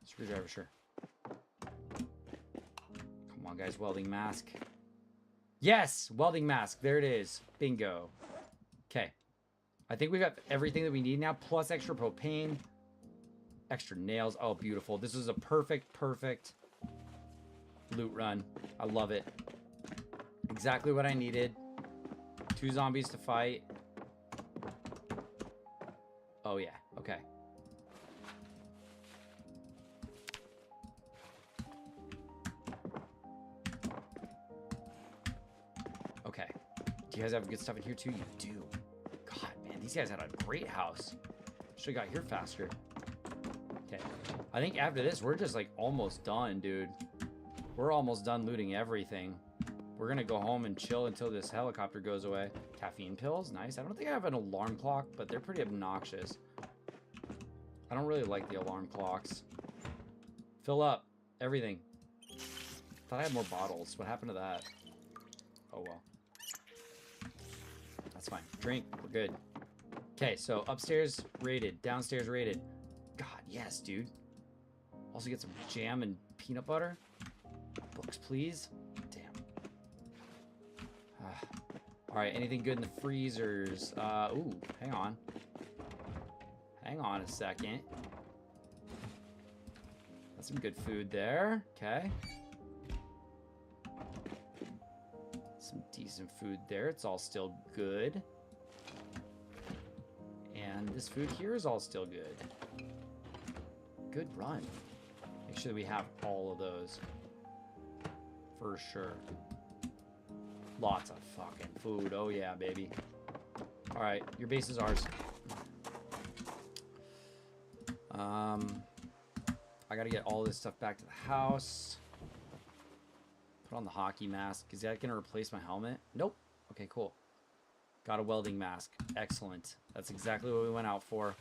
Speaker 1: Screwdriver, sure. Come on, guys, welding mask. Yes, welding mask. There it is. Bingo. Okay. I think we got everything that we need now, plus extra propane, extra nails. Oh, beautiful. This is a perfect loot run. I love it. Exactly what I needed. 2 zombies to fight. Oh, yeah. Okay. Okay. Do you guys have good stuff in here, too? You do. God, man. These guys had a great house. Should've got here faster. Okay. I think after this, we're just, like, almost done, dude. We're almost done looting everything. We're gonna go home and chill until this helicopter goes away. Caffeine pills, nice. I don't think I have an alarm clock, but they're pretty obnoxious. I don't really like the alarm clocks. Fill up everything. Thought I had more bottles. What happened to that? Oh well. That's fine. Drink. We're good. Okay, so upstairs raided, downstairs raided. God, yes, dude. Also get some jam and peanut butter. Books, please. Damn. All right, anything good in the freezers? Ooh, hang on. Hang on a second. That's some good food there. Okay. Some decent food there. It's all still good. And this food here is all still good. Good run. Make sure that we have all of those. For sure. Lots of fucking food. Oh yeah, baby. Alright, your base is ours. I gotta get all this stuff back to the house. Put on the hockey mask. Is that gonna replace my helmet? Nope. Okay, cool. Got a welding mask. Excellent. That's exactly what we went out for.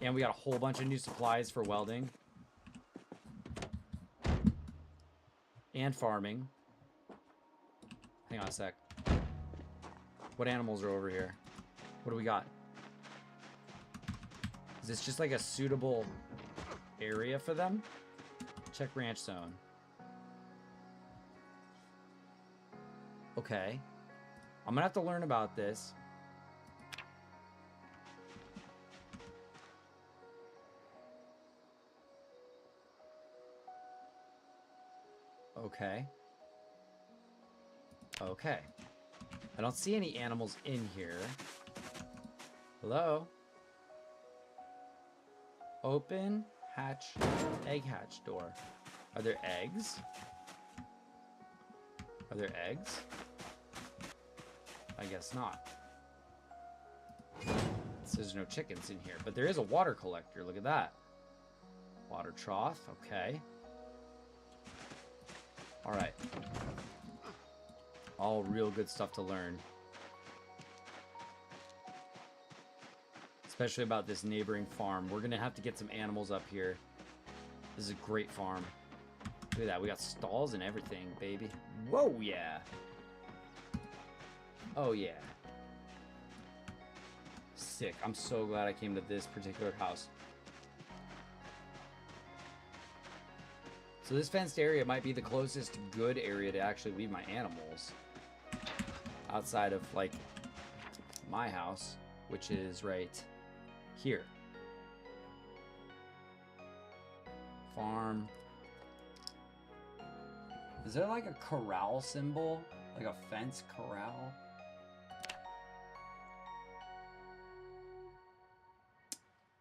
Speaker 1: And we got a whole bunch of new supplies for welding. And farming. Hang on a sec. What animals are over here? What do we got? Is this just like a suitable area for them? Check ranch zone. Okay. I'm gonna have to learn about this. Okay. Okay. I don't see any animals in here. Hello? Open hatch, egg hatch door. Are there eggs? Are there eggs? I guess not. It says no chickens in here, but there is a water collector. Look at that. Water trough. Okay. All right. All real good stuff to learn. Especially about this neighboring farm. We're gonna have to get some animals up here. This is a great farm. Look at that. We got stalls and everything, baby. Whoa, yeah. Oh, yeah. Sick. I'm so glad I came to this particular house. So this fenced area might be the closest good area to actually leave my animals. Outside of, like, my house, which is right here. Farm. Is there like a corral symbol? Like a fence corral?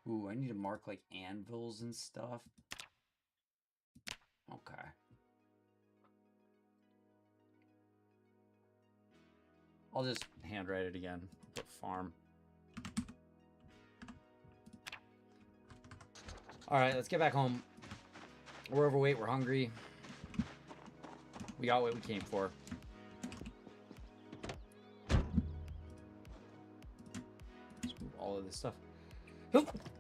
Speaker 1: Ooh, I need to mark like anvils and stuff. Okay. I'll just handwrite it again. Put farm. Alright, let's get back home. We're overweight, we're hungry. We got what we came for. Let's move all of this stuff.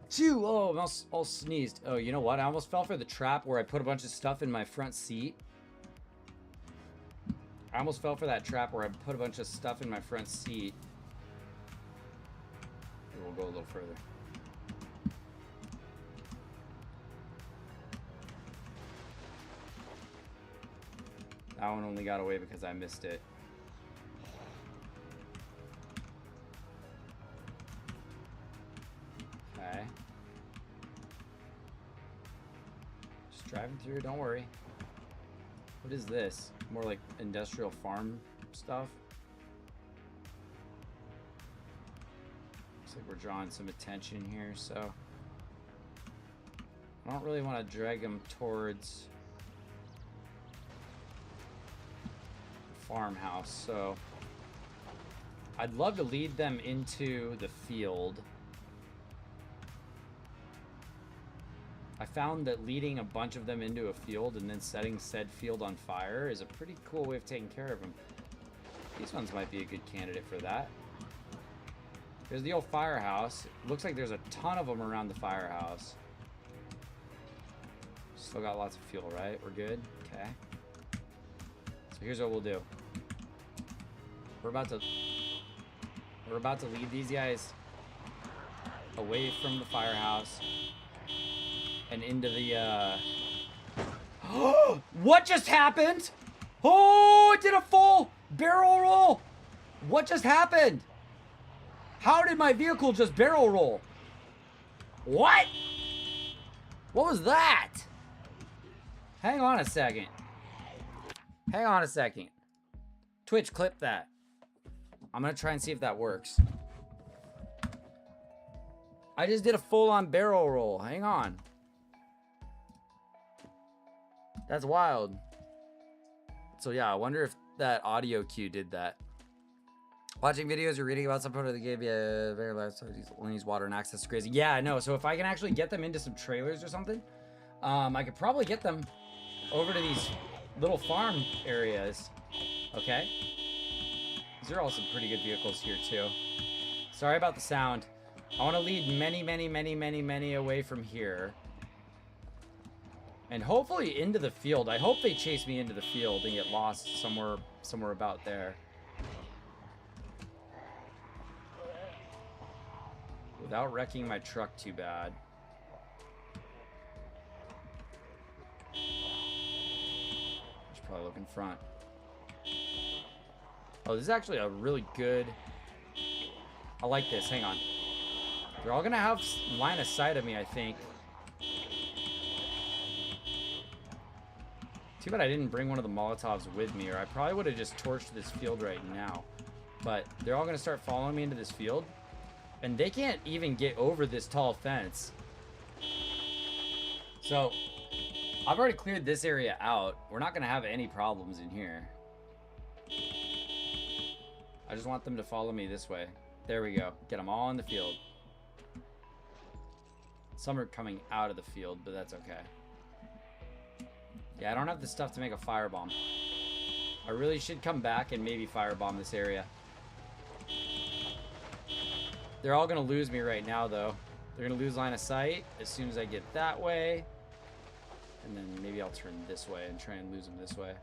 Speaker 1: Phew! Oh, I almost all sneezed. Oh, you know what? I almost fell for the trap where I put a bunch of stuff in my front seat. I almost fell for that trap where I put a bunch of stuff in my front seat. we'll go a little further. That one only got away because I missed it. Okay. Just driving through, don't worry. What is this? More like industrial farm stuff? Looks like we're drawing some attention here, so I don't really want to drag them towards the farmhouse, so I'd love to lead them into the field. I found that leading a bunch of them into a field and then setting said field on fire is a pretty cool way of taking care of them. These ones might be a good candidate for that. There's the old firehouse. It looks like there's a ton of them around the firehouse. Still got lots of fuel, right? We're good? Okay. So here's what we'll do. We're about to lead these guys away from the firehouse and into the what just happened? Oh, it did a full barrel roll. What just happened? How did my vehicle just barrel roll? What? What was that? Hang on a second. Hang on a second. Twitch, clip that. I'm gonna try and see if that works. I just did a full-on barrel roll. Hang on. That's wild. So yeah, I wonder if that audio cue did that. Watching videos or reading about some photo that gave you a very large needs water and access is crazy. Yeah, I know. So if I can actually get them into some trailers or something, I could probably get them over to these little farm areas. Okay. These are all some pretty good vehicles here too. Sorry about the sound. I want to lead many away from here. And hopefully into the field. I hope they chase me into the field and get lost somewhere about there. Without wrecking my truck too bad. Should probably look in front. Oh, this is actually a really good... I like this. Hang on. They're all gonna have line of sight of me, I think. Too bad I didn't bring one of the Molotovs with me, or I probably would have just torched this field right now. But they're all gonna start following me into this field. And they can't even get over this tall fence. So, I've already cleared this area out. We're not gonna have any problems in here. I just want them to follow me this way. There we go. Get them all in the field. Some are coming out of the field, but that's okay. Yeah, I don't have the stuff to make a firebomb. I really should come back and maybe firebomb this area. They're all going to lose me right now, though. They're going to lose line of sight as soon as I get that way. And then maybe I'll turn this way and try and lose them this way.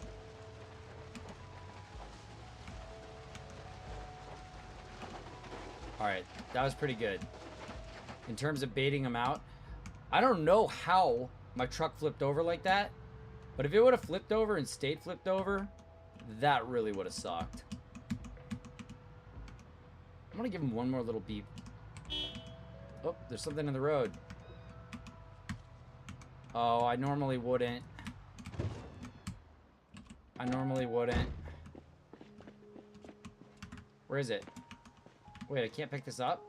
Speaker 1: Alright, that was pretty good. In terms of baiting them out, I don't know how my truck flipped over like that. But if it would have flipped over and stayed flipped over, that really would have sucked. I'm going to give him one more little beep. Oh, there's something in the road. Oh, I normally wouldn't. I normally wouldn't. Where is it? Wait, I can't pick this up?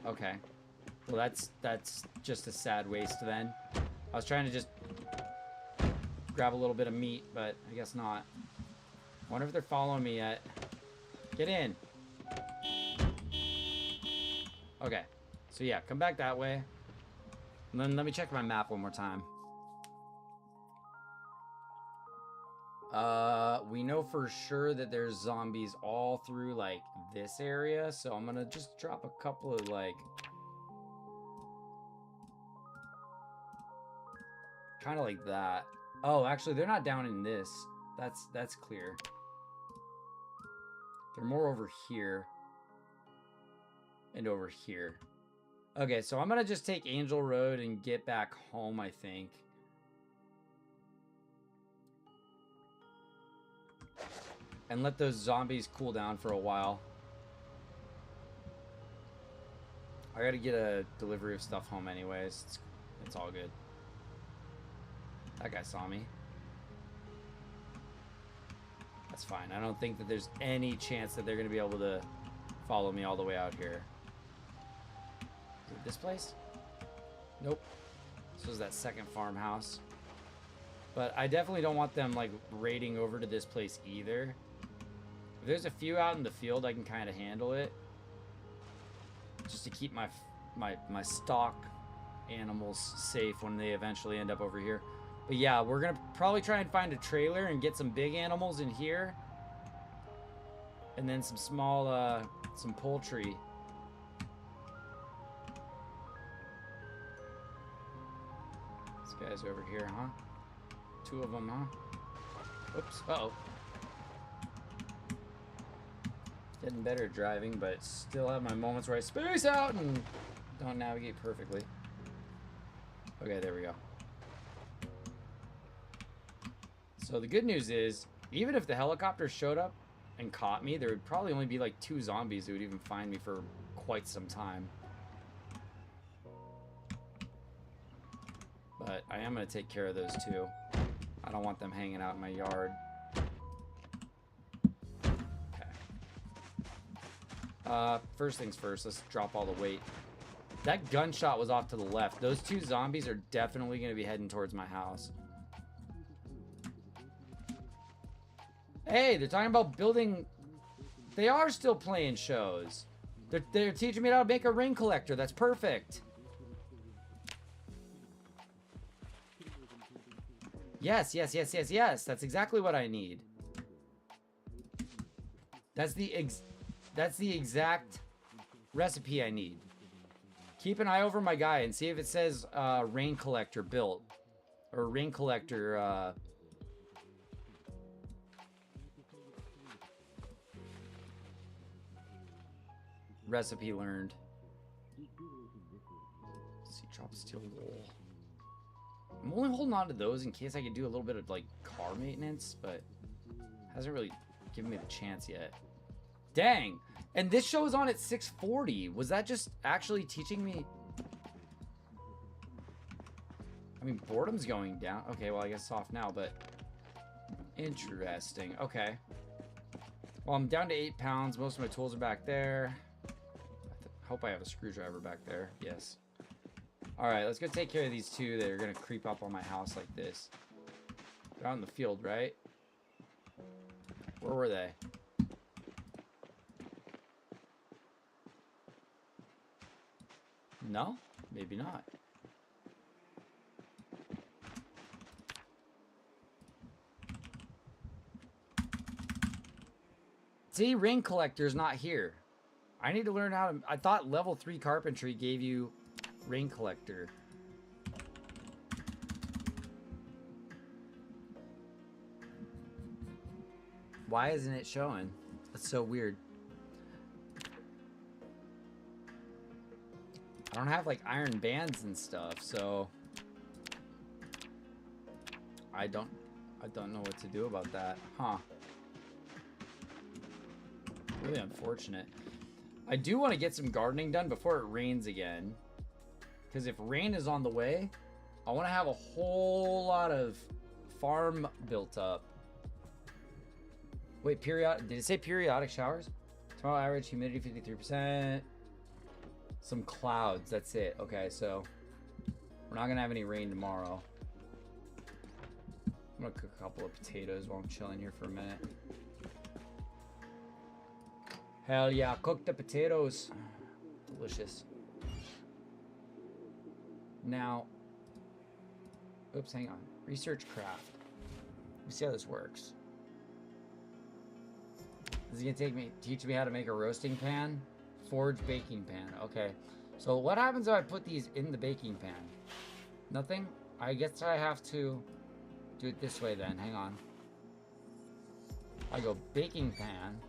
Speaker 1: Okay. Well, that's just a sad waste then. I was trying to just grab a little bit of meat, but I guess not. I wonder if they're following me yet. Get in. Okay. So yeah, come back that way. And then let me check my map one more time. We know for sure that there's zombies all through, like, this area. So I'm gonna just drop a couple of, like... kind of like that. Oh, actually, they're not down in this. That's clear. They're more over here. and over here. Okay, so I'm gonna just take Angel Road and get back home, I think. And let those zombies cool down for a while. I gotta get a delivery of stuff home anyways. It's all good. That guy saw me. That's fine. I don't think that there's any chance that they're gonna be able to follow me all the way out here. Is it this place? Nope. This was that second farmhouse. But I definitely don't want them like raiding over to this place either. If there's a few out in the field, I can kind of handle it. Just to keep my stock animals safe when they eventually end up over here. But yeah, we're gonna probably try and find a trailer and get some big animals in here. And then some small, some poultry. This guy's over here, huh? 2 of them, huh? Oops, uh-oh. Getting better at driving, but still have my moments where I space out and don't navigate perfectly. Okay, there we go. So the good news is, even if the helicopter showed up and caught me, there would probably only be like 2 zombies who would even find me for quite some time. But I am going to take care of those 2. I don't want them hanging out in my yard. First things first, let's drop all the weight. That gunshot was off to the left. Those 2 zombies are definitely going to be heading towards my house. Hey, they're talking about building... They are still playing shows. They're teaching me how to make a rain collector. That's perfect. Yes. That's exactly what I need. That's the exact recipe I need. Keep an eye over my guy and see if it says rain collector built. Or rain collector recipe learned. Let's see, drop steel wool. I'm only holding on to those in case I could do a little bit of like car maintenance, but hasn't really given me the chance yet. Dang! And this show is on at 6:40. Was that just actually teaching me? I mean, boredom's going down. Okay, well, I guess it's off now, but interesting. Okay. Well, I'm down to 8 pounds. Most of my tools are back there. I hope I have a screwdriver back there. Yes. All right, let's go take care of these 2 that are going to creep up on my house like this. They're out in the field, right? Where were they? No? Maybe not. See, ring collector's not here. I need to learn how to... I thought level 3 carpentry gave you ring collector. Why isn't it showing? That's so weird. I don't have like iron bands and stuff, so I don't know what to do about that. Huh. Really unfortunate. I do want to get some gardening done before it rains again. Because if rain is on the way, I want to have a whole lot of farm built up. Wait, did it say periodic showers? Tomorrow average humidity 53%. Some clouds, that's it. Okay, so we're not gonna have any rain tomorrow. I'm gonna cook a couple of potatoes while I'm chilling here for a minute. Hell yeah, cook the potatoes. Delicious. Now, oops, hang on. Research craft. Let me see how this works. This is gonna teach me how to make a roasting pan. Forge baking pan. Okay. So what happens if I put these in the baking pan? Nothing? I guess I have to do it this way then. Hang on. I go baking pan.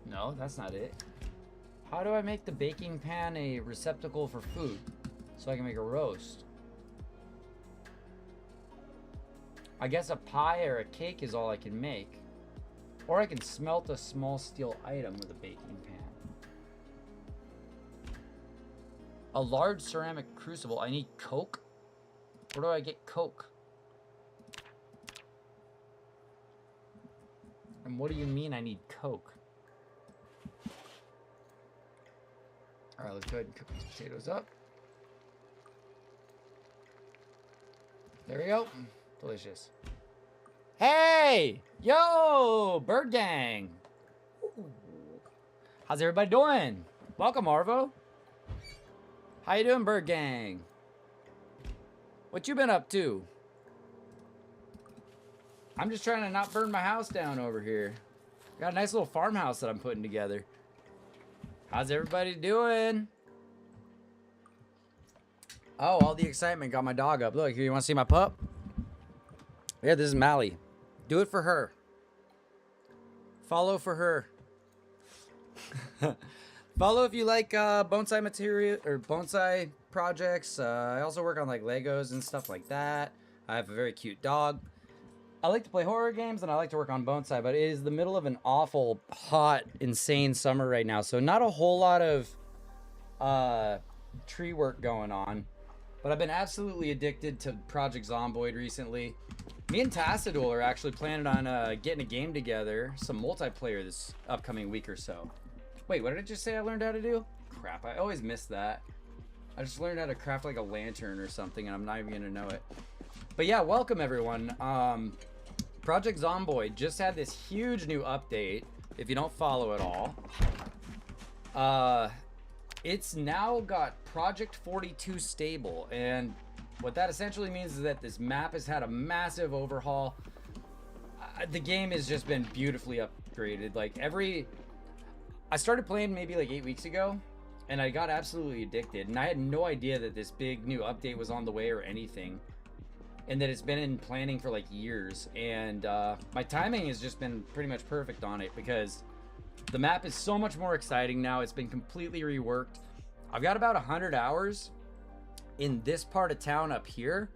Speaker 1: No, that's not it. How do I make the baking pan a receptacle for food so I can make a roast? I guess a pie or a cake is all I can make. Or I can smelt a small steel item with a baking pan. A large ceramic crucible. I need coke? Where do I get coke? And what do you mean I need coke? Alright, let's go ahead and cook these potatoes up. There we go. Delicious. Hey! Yo! Bird Gang! How's everybody doing? Welcome, Arvo. How you doing, Bird Gang? What you been up to? I'm just trying to not burn my house down over here. Got a nice little farmhouse that I'm putting together. How's everybody doing? Oh, all the excitement got my dog up. Look, here, you want to see my pup? Yeah, this is Mally. Do it for her. Follow for her. Follow if you like bonsai material or bonsai projects. I also work on like Legos and stuff like that. I have a very cute dog. I like to play horror games and I like to work on bonsai, but it is the middle of an awful, hot, insane summer right now. So not a whole lot of tree work going on. But I've been absolutely addicted to Project Zomboid recently. Me and Tassadul are actually planning on getting a game together, some multiplayer this upcoming week or so. Wait, what did I just say I learned how to do? Crap, I always miss that. I just learned how to craft like a lantern or something and I'm not even gonna know it. But yeah, welcome everyone. Project Zomboid just had this huge new update, if you don't follow it all. It's now got Project 42 stable, and what that essentially means is that this map has had a massive overhaul. The game has just been beautifully upgraded. Like I started playing maybe like 8 weeks ago, and I got absolutely addicted, and I had no idea that this big new update was on the way or anything. And that it's been in planning for like years, and my timing has just been pretty much perfect on it because the map is so much more exciting now. It's been completely reworked. I've got about 100 hours in this part of town up here,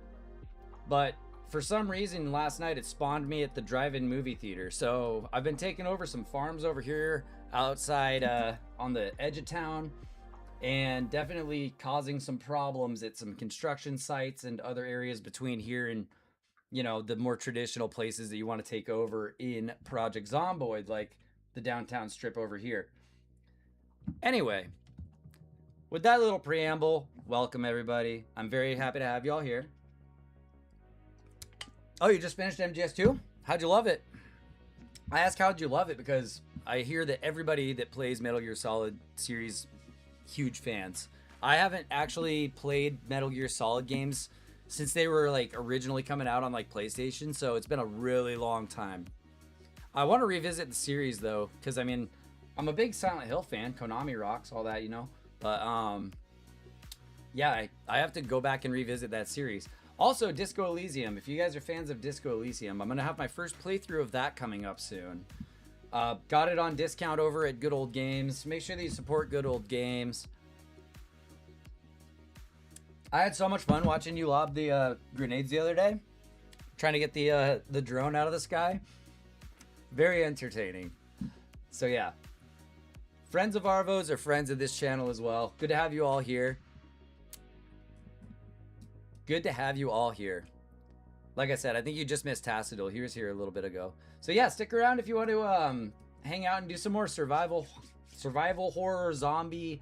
Speaker 1: but for some reason last night it spawned me at the drive-in movie theater. So I've been taking over some farms over here outside on the edge of town, and definitely causing some problems at some construction sites and other areas between here and, you know, the more traditional places that you want to take over in Project Zomboid, like the downtown strip over here. Anyway, with that little preamble, welcome everybody. I'm very happy to have you all here. Oh, you just finished MGS2? How'd you love it? I ask how'd you love it because I hear that everybody that plays Metal Gear Solid series, huge fans. I haven't actually played Metal Gear Solid games since they were like originally coming out on like PlayStation, so it's been a really long time. I want to revisit the series though, because I mean, I'm a big Silent Hill fan. Konami rocks, all that, you know. But yeah, I have to go back and revisit that series. Also, Disco Elysium. If you guys are fans of Disco Elysium, I'm gonna have my first playthrough of that coming up soon. Got it on discount over at Good Old Games. Make sure that you support Good Old Games. I had so much fun watching you lob the grenades the other day, trying to get the drone out of the sky. Very entertaining. So yeah, friends of Arvo's are friends of this channel as well. Good to have you all here. Good to have you all here. Like I said, I think you just missed Tassadul. He was here a little bit ago. So yeah, stick around if you want to hang out and do some more survival horror zombie.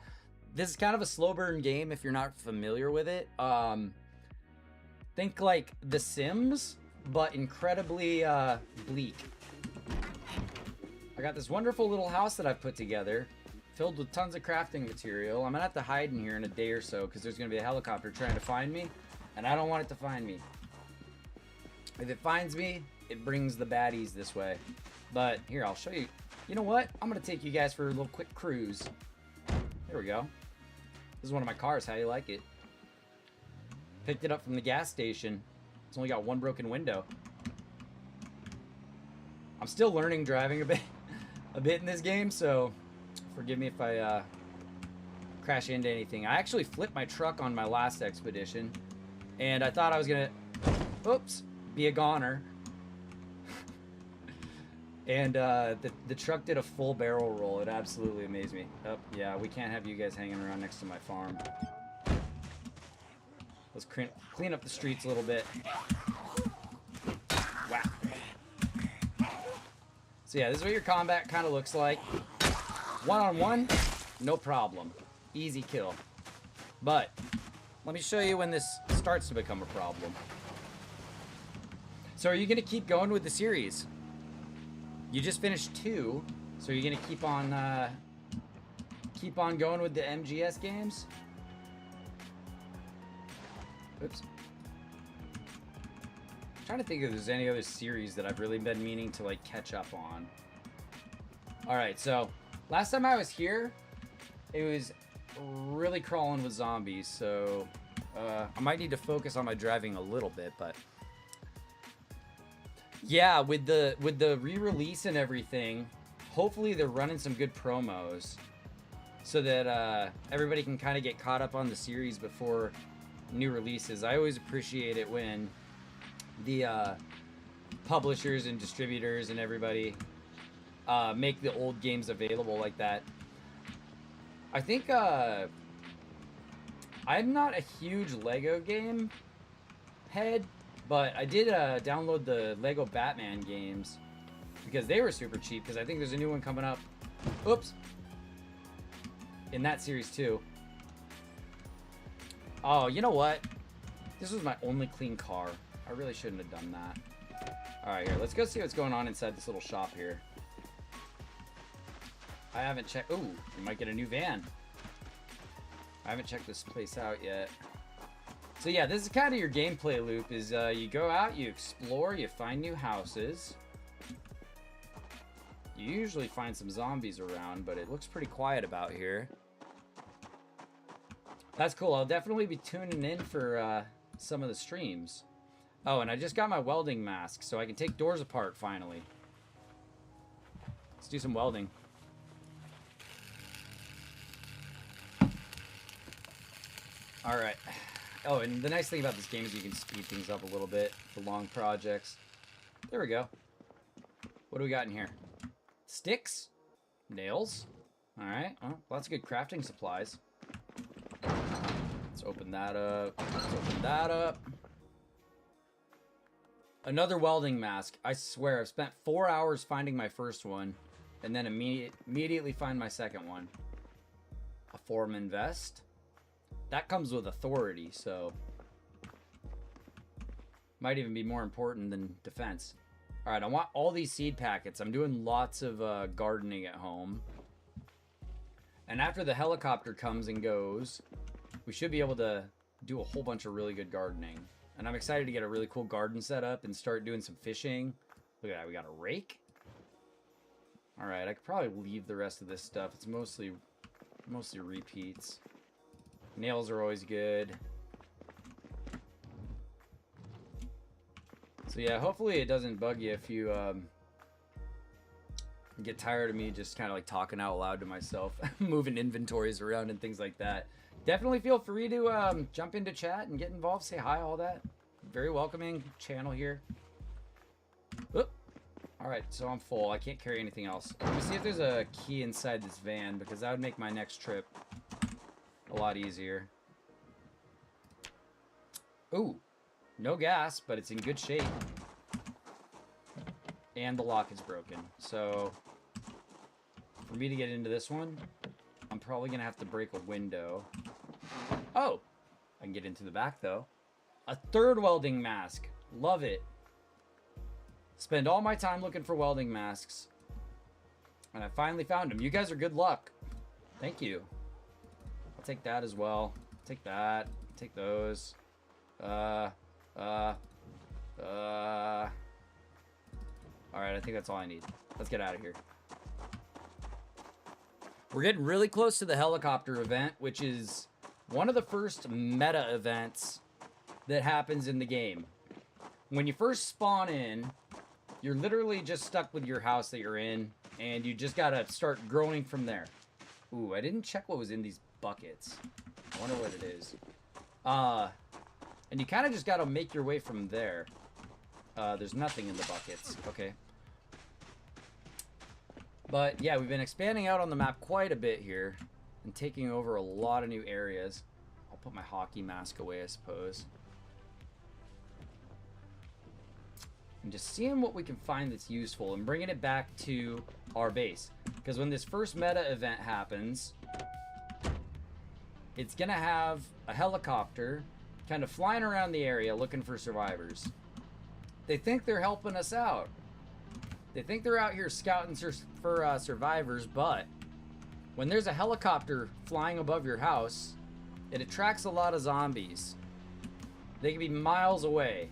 Speaker 1: This is kind of a slow burn game if you're not familiar with it. Think like The Sims, but incredibly bleak. I got this wonderful little house that I've put together, filled with tons of crafting material. I'm gonna have to hide in here in a day or so because there's gonna be a helicopter trying to find me, and I don't want it to find me. If it finds me, it brings the baddies this way. But here, I'll show you. You know what? I'm gonna take you guys for a little quick cruise. There we go. This is one of my cars. How do you like it? Picked it up from the gas station. It's only got one broken window. I'm still learning driving a bit. a bit in this game, so forgive me if I crash into anything. I actually flipped my truck on my last expedition, and I thought I was gonna, oops, be a goner. And the truck did a full barrel roll. It absolutely amazed me. Oh, yeah, we can't have you guys hanging around next to my farm. Let's clean up the streets a little bit. Wow. So yeah, this is what your combat kind of looks like. One-on-one, no problem. Easy kill. But let me show you when this starts to become a problem. So are you going to keep going with the series? You just finished 2, so you're going to keep on going with the MGS games? Oops. I'm trying to think if there's any other series that I've really been meaning to like catch up on. Alright, so last time I was here, it was really crawling with zombies, so I might need to focus on my driving a little bit, but yeah, with the re-release and everything, hopefully they're running some good promos so that everybody can kind of get caught up on the series before new releases. I always appreciate it when the publishers and distributors and everybody make the old games available like that. I think I'm not a huge Lego game head, but I did download the Lego Batman games because they were super cheap, because I think there's a new one coming up. Oops. In that series too. Oh, you know what? This was my only clean car. I really shouldn't have done that. Alright, here. Let's go see what's going on inside this little shop here. I haven't checked. Ooh, we might get a new van. I haven't checked this place out yet. So yeah, this is kind of your gameplay loop, is you go out, you explore, you find new houses. You usually find some zombies around, but it looks pretty quiet about here. That's cool. I'll definitely be tuning in for some of the streams. Oh, and I just got my welding mask, so I can take doors apart finally. Let's do some welding. Alright. Oh, and the nice thing about this game is you can speed things up a little bit for long projects. There we go. What do we got in here? Sticks? Nails? Alright. Oh, lots of good crafting supplies. Let's open that up. Let's open that up. Another welding mask. I swear, I've spent 4 hours finding my first one, and then immediately find my second one. A foreman vest. That comes with authority, so might even be more important than defense. All right, I want all these seed packets. I'm doing lots of gardening at home. And after the helicopter comes and goes, we should be able to do a whole bunch of really good gardening. And I'm excited to get a really cool garden set up and start doing some fishing. Look at that, we got a rake. All right, I could probably leave the rest of this stuff. It's mostly repeats. Nails are always good. So yeah, hopefully it doesn't bug you if you get tired of me just kind of like talking out loud to myself, moving inventories around and things like that. Definitely feel free to jump into chat and get involved, say hi, all that. Very welcoming channel here. Oop. All right, so I'm full. I can't carry anything else. Let me see if there's a key inside this van, because that would make my next trip a lot easier. Ooh, no gas, but it's in good shape. And the lock is broken. So for me to get into this one, I'm probably gonna have to break a window. Oh, I can get into the back though. A third welding mask. Love it. Spend all my time looking for welding masks, and I finally found them. You guys are good luck. Thank you. Take that as well. Take that. Take those. Alright, I think that's all I need. Let's get out of here. We're getting really close to the helicopter event, which is one of the first meta events that happens in the game. When you first spawn in, you're literally just stuck with your house that you're in. And you just gotta start growing from there. Ooh, I didn't check what was in these buckets. I wonder what it is. And you kind of just gotta make your way from there. There's nothing in the buckets. Okay. But yeah, we've been expanding out on the map quite a bit here. And taking over a lot of new areas. I'll put my hockey mask away, I suppose. And just seeing what we can find that's useful and bringing it back to our base. Because when this first meta event happens, it's going to have a helicopter kind of flying around the area looking for survivors. They think they're helping us out. They think they're out here scouting for survivors, but when there's a helicopter flying above your house, it attracts a lot of zombies. They can be miles away,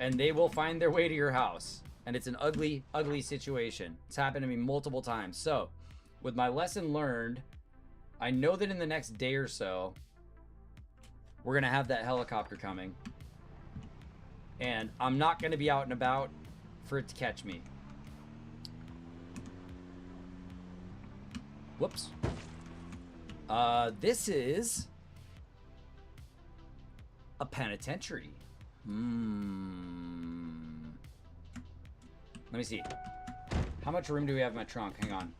Speaker 1: and they will find their way to your house. And it's an ugly, ugly situation. It's happened to me multiple times. So, with my lesson learned, I know that in the next day or so, we're going to have that helicopter coming. And I'm not going to be out and about for it to catch me. Whoops. This is a penitentiary. Let me see. How much room do we have in my trunk? Hang on.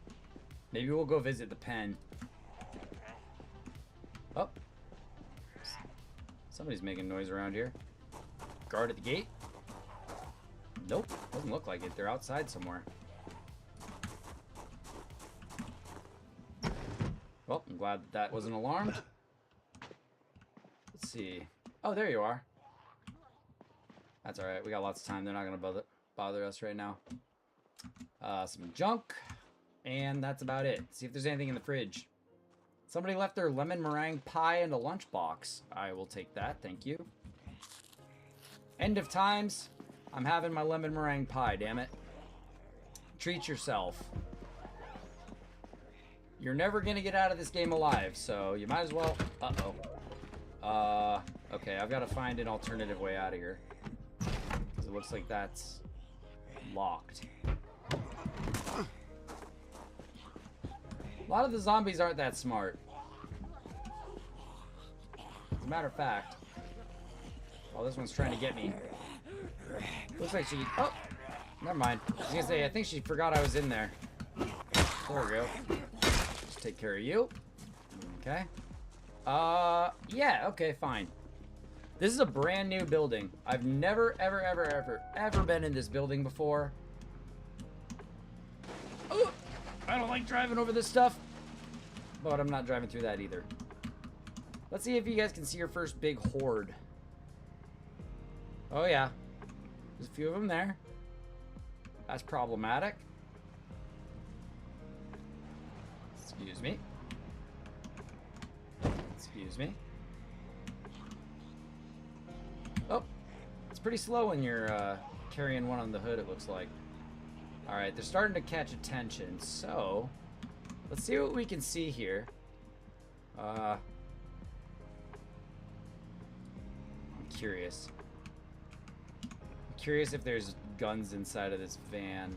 Speaker 1: Maybe we'll go visit the pen. Oh. Somebody's making noise around here. Guard at the gate? Nope. Doesn't look like it. They're outside somewhere. Well, I'm glad that wasn't alarmed. Let's see. Oh, there you are. That's alright. We got lots of time. They're not going to bother us right now. Some junk. And that's about it. See if there's anything in the fridge. Somebody left their lemon meringue pie in a lunchbox. I will take that. Thank you. End of times. I'm having my lemon meringue pie, damn it. Treat yourself. You're never going to get out of this game alive, so you might as well... Uh-oh. Okay, I've got to find an alternative way out of here. Because it looks like that's locked. A lot of the zombies aren't that smart. As a matter of fact... Well, this one's trying to get me. Looks like she... Oh! Never mind. I was going to say, I think she forgot I was in there. There we go. Just take care of you. Okay. Yeah, okay, fine. This is a brand new building. I've never, ever been in this building before. Oh, I don't like driving over this stuff. But I'm not driving through that either. Let's see if you guys can see your first big horde. Oh, yeah. There's a few of them there. That's problematic. Excuse me. Excuse me. Oh, it's pretty slow when you're carrying one on the hood, it looks like. Alright, they're starting to catch attention, so let's see what we can see here. I'm curious. Curious if there's guns inside of this van.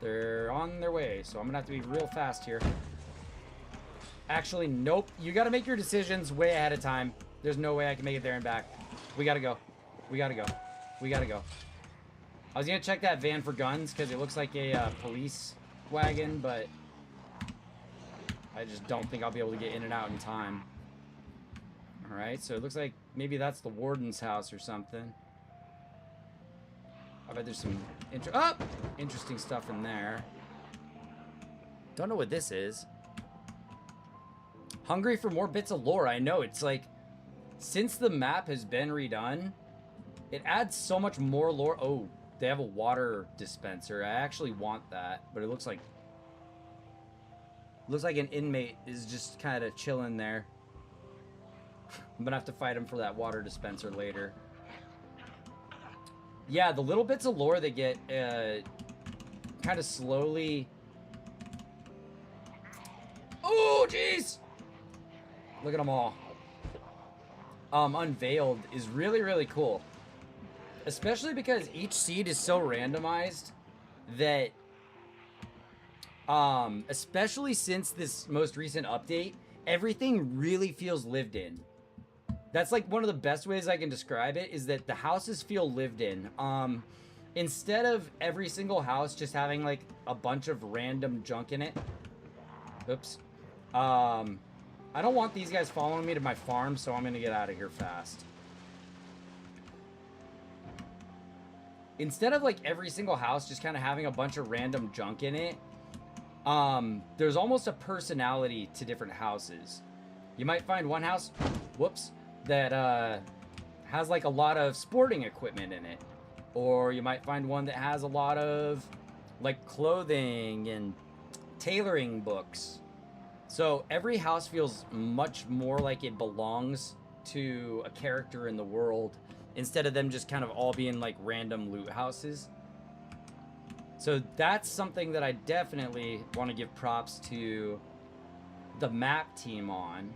Speaker 1: They're on their way, so I'm gonna have to be real fast here. Actually, nope. You gotta make your decisions way ahead of time. There's no way I can make it there and back. We gotta go. We gotta go. We gotta go. I was gonna check that van for guns because it looks like a police wagon, but I just don't think I'll be able to get in and out in time. Alright, so it looks like maybe that's the warden's house or something. I bet there's some interesting stuff in there. Don't know what this is. Hungry for more bits of lore. I know, it's like, since the map has been redone, it adds so much more lore. Oh, they have a water dispenser. I actually want that, but it looks like an inmate is just kind of chilling there. I'm gonna have to fight him for that water dispenser later. Yeah, the little bits of lore that get kind of slowly... Oh, jeez! Look at them all. Unveiled is really, really cool. Especially because each seed is so randomized that especially since this most recent update, everything really feels lived in. That's like one of the best ways I can describe it, is that the houses feel lived in. Instead of every single house just having like a bunch of random junk in it. Oops. I don't want these guys following me to my farm, so I'm gonna get out of here fast. Instead of like every single house just kind of having a bunch of random junk in it, there's almost a personality to different houses. You might find one house, whoops, that has like a lot of sporting equipment in it. Or you might find one that has a lot of like clothing and tailoring books. So every house feels much more like it belongs to a character in the world, instead of them just kind of all being like random loot houses. So that's something that I definitely want to give props to the map team on,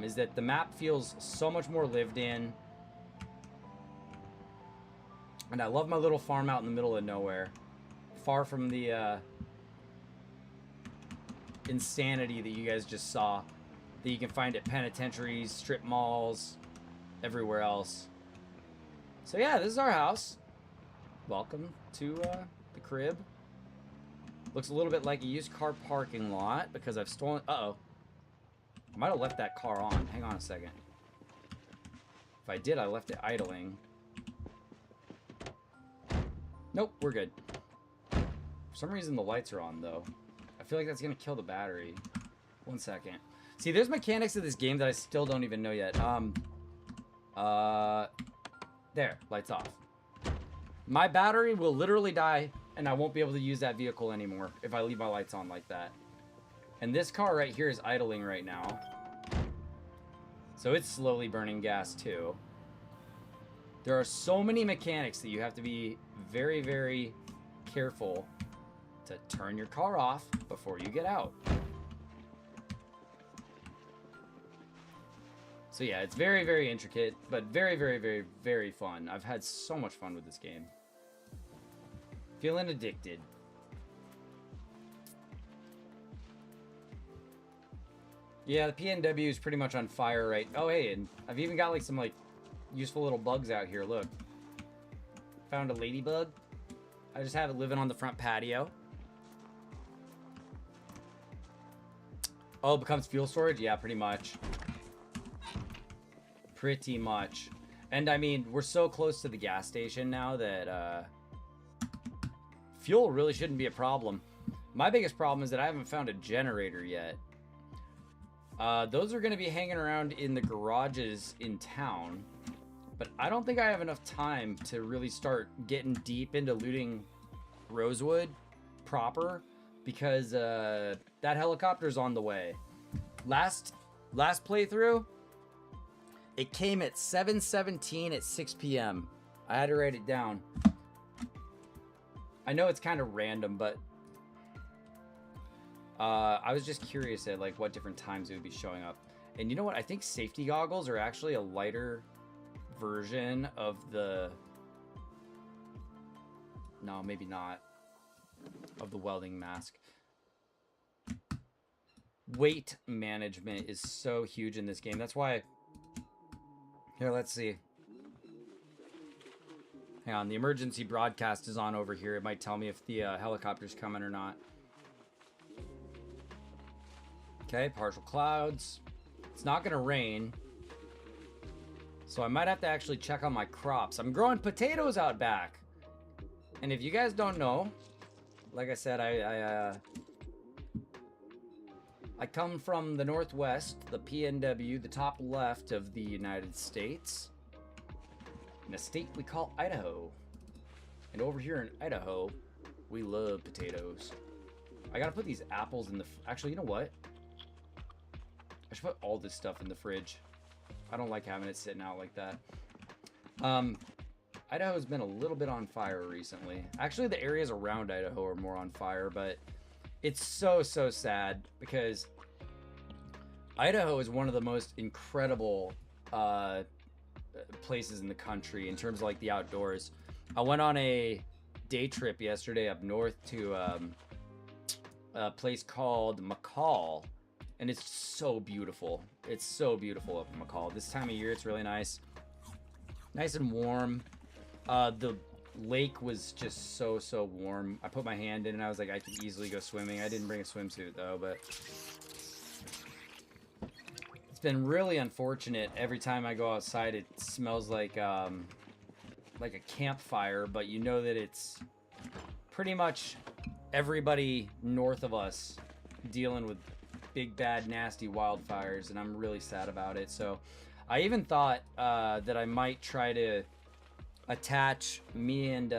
Speaker 1: is that the map feels so much more lived in. And I love my little farm out in the middle of nowhere, far from the insanity that you guys just saw, that you can find at penitentiaries, strip malls, everywhere else. So yeah, this is our house. Welcome to the crib. Looks a little bit like a used car parking lot because I've stolen... Uh-oh. I might have left that car on. Hang on a second. If I did, I left it idling. Nope, we're good. For some reason, the lights are on, though. I feel like that's going to kill the battery. 1 second. See, there's mechanics of this game that I still don't even know yet. There, lights off. My battery will literally die, and I won't be able to use that vehicle anymore if I leave my lights on like that. And this car right here is idling right now. So it's slowly burning gas, too. There are so many mechanics that you have to be very, very careful to turn your car off before you get out. So yeah, it's very, very intricate, but very, very, very, very fun. I've had so much fun with this game. Feeling addicted. Yeah, the PNW is pretty much on fire, right? Oh, hey, and I've even got like some like useful little bugs out here. Look. Found a ladybug. I just have it living on the front patio. Oh, it becomes fuel storage? Yeah, pretty much. Pretty much. And I mean, we're so close to the gas station now that fuel really shouldn't be a problem. My biggest problem is that I haven't found a generator yet. Those are going to be hanging around in the garages in town. But I don't think I have enough time to really start getting deep into looting Rosewood proper, because that helicopter's on the way. Last playthrough, it came at 7:17 at 6 p.m. I had to write it down. I know it's kind of random, but I was just curious at like what different times it would be showing up. And you know what? I think safety goggles are actually a lighter version of the... No, maybe not. Of the welding mask. Weight management is so huge in this game. That's why... Here, let's see. Hang on, the emergency broadcast is on over here. It might tell me if the helicopter's coming or not. Okay, partial clouds. It's not gonna rain. So I might have to actually check on my crops. I'm growing potatoes out back. And if you guys don't know, like I said, I come from the Northwest, the PNW, the top left of the United States, in a state we call Idaho. And over here in Idaho, we love potatoes. I gotta put these apples in the... Actually, you know what? I should put all this stuff in the fridge. I don't like having it sitting out like that. Idaho's been a little bit on fire recently. Actually, the areas around Idaho are more on fire, but it's so sad because Idaho is one of the most incredible places in the country in terms of like the outdoors. I went on a day trip yesterday up north to a place called McCall, and it's so beautiful. It's so beautiful up in McCall. This time of year, it's really nice. Nice and warm. The lake was just so warm. I put my hand in and I was like, I could easily go swimming. I didn't bring a swimsuit though, but it's been really unfortunate. Every time I go outside, it smells like a campfire, but you know that it's pretty much everybody north of us dealing with big, bad, nasty wildfires, and I'm really sad about it. So I even thought that I might try to attach me and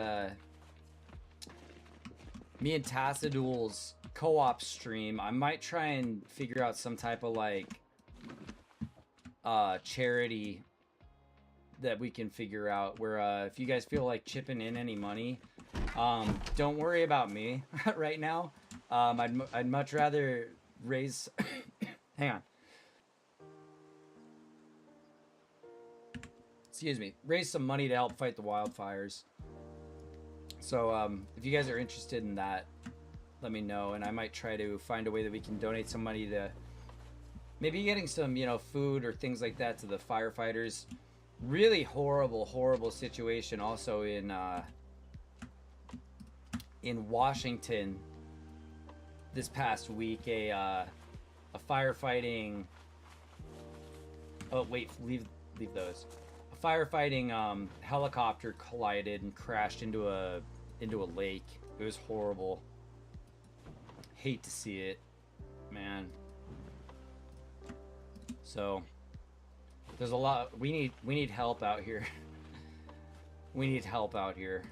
Speaker 1: Tassadul's co-op stream. I might try and figure out some type of like charity that we can figure out where if you guys feel like chipping in any money, don't worry about me right now. I'd much rather raise hang on, excuse me, raise some money to help fight the wildfires. So if you guys are interested in that, let me know, and I might try to find a way that we can donate some money to maybe getting some, you know, food or things like that to the firefighters. Really horrible situation also in Washington this past week. A firefighting, oh wait, leave those. A firefighting helicopter collided and crashed into a lake. It was horrible. Hate to see it, man. So there's a lot. We need help out here. We need help out here.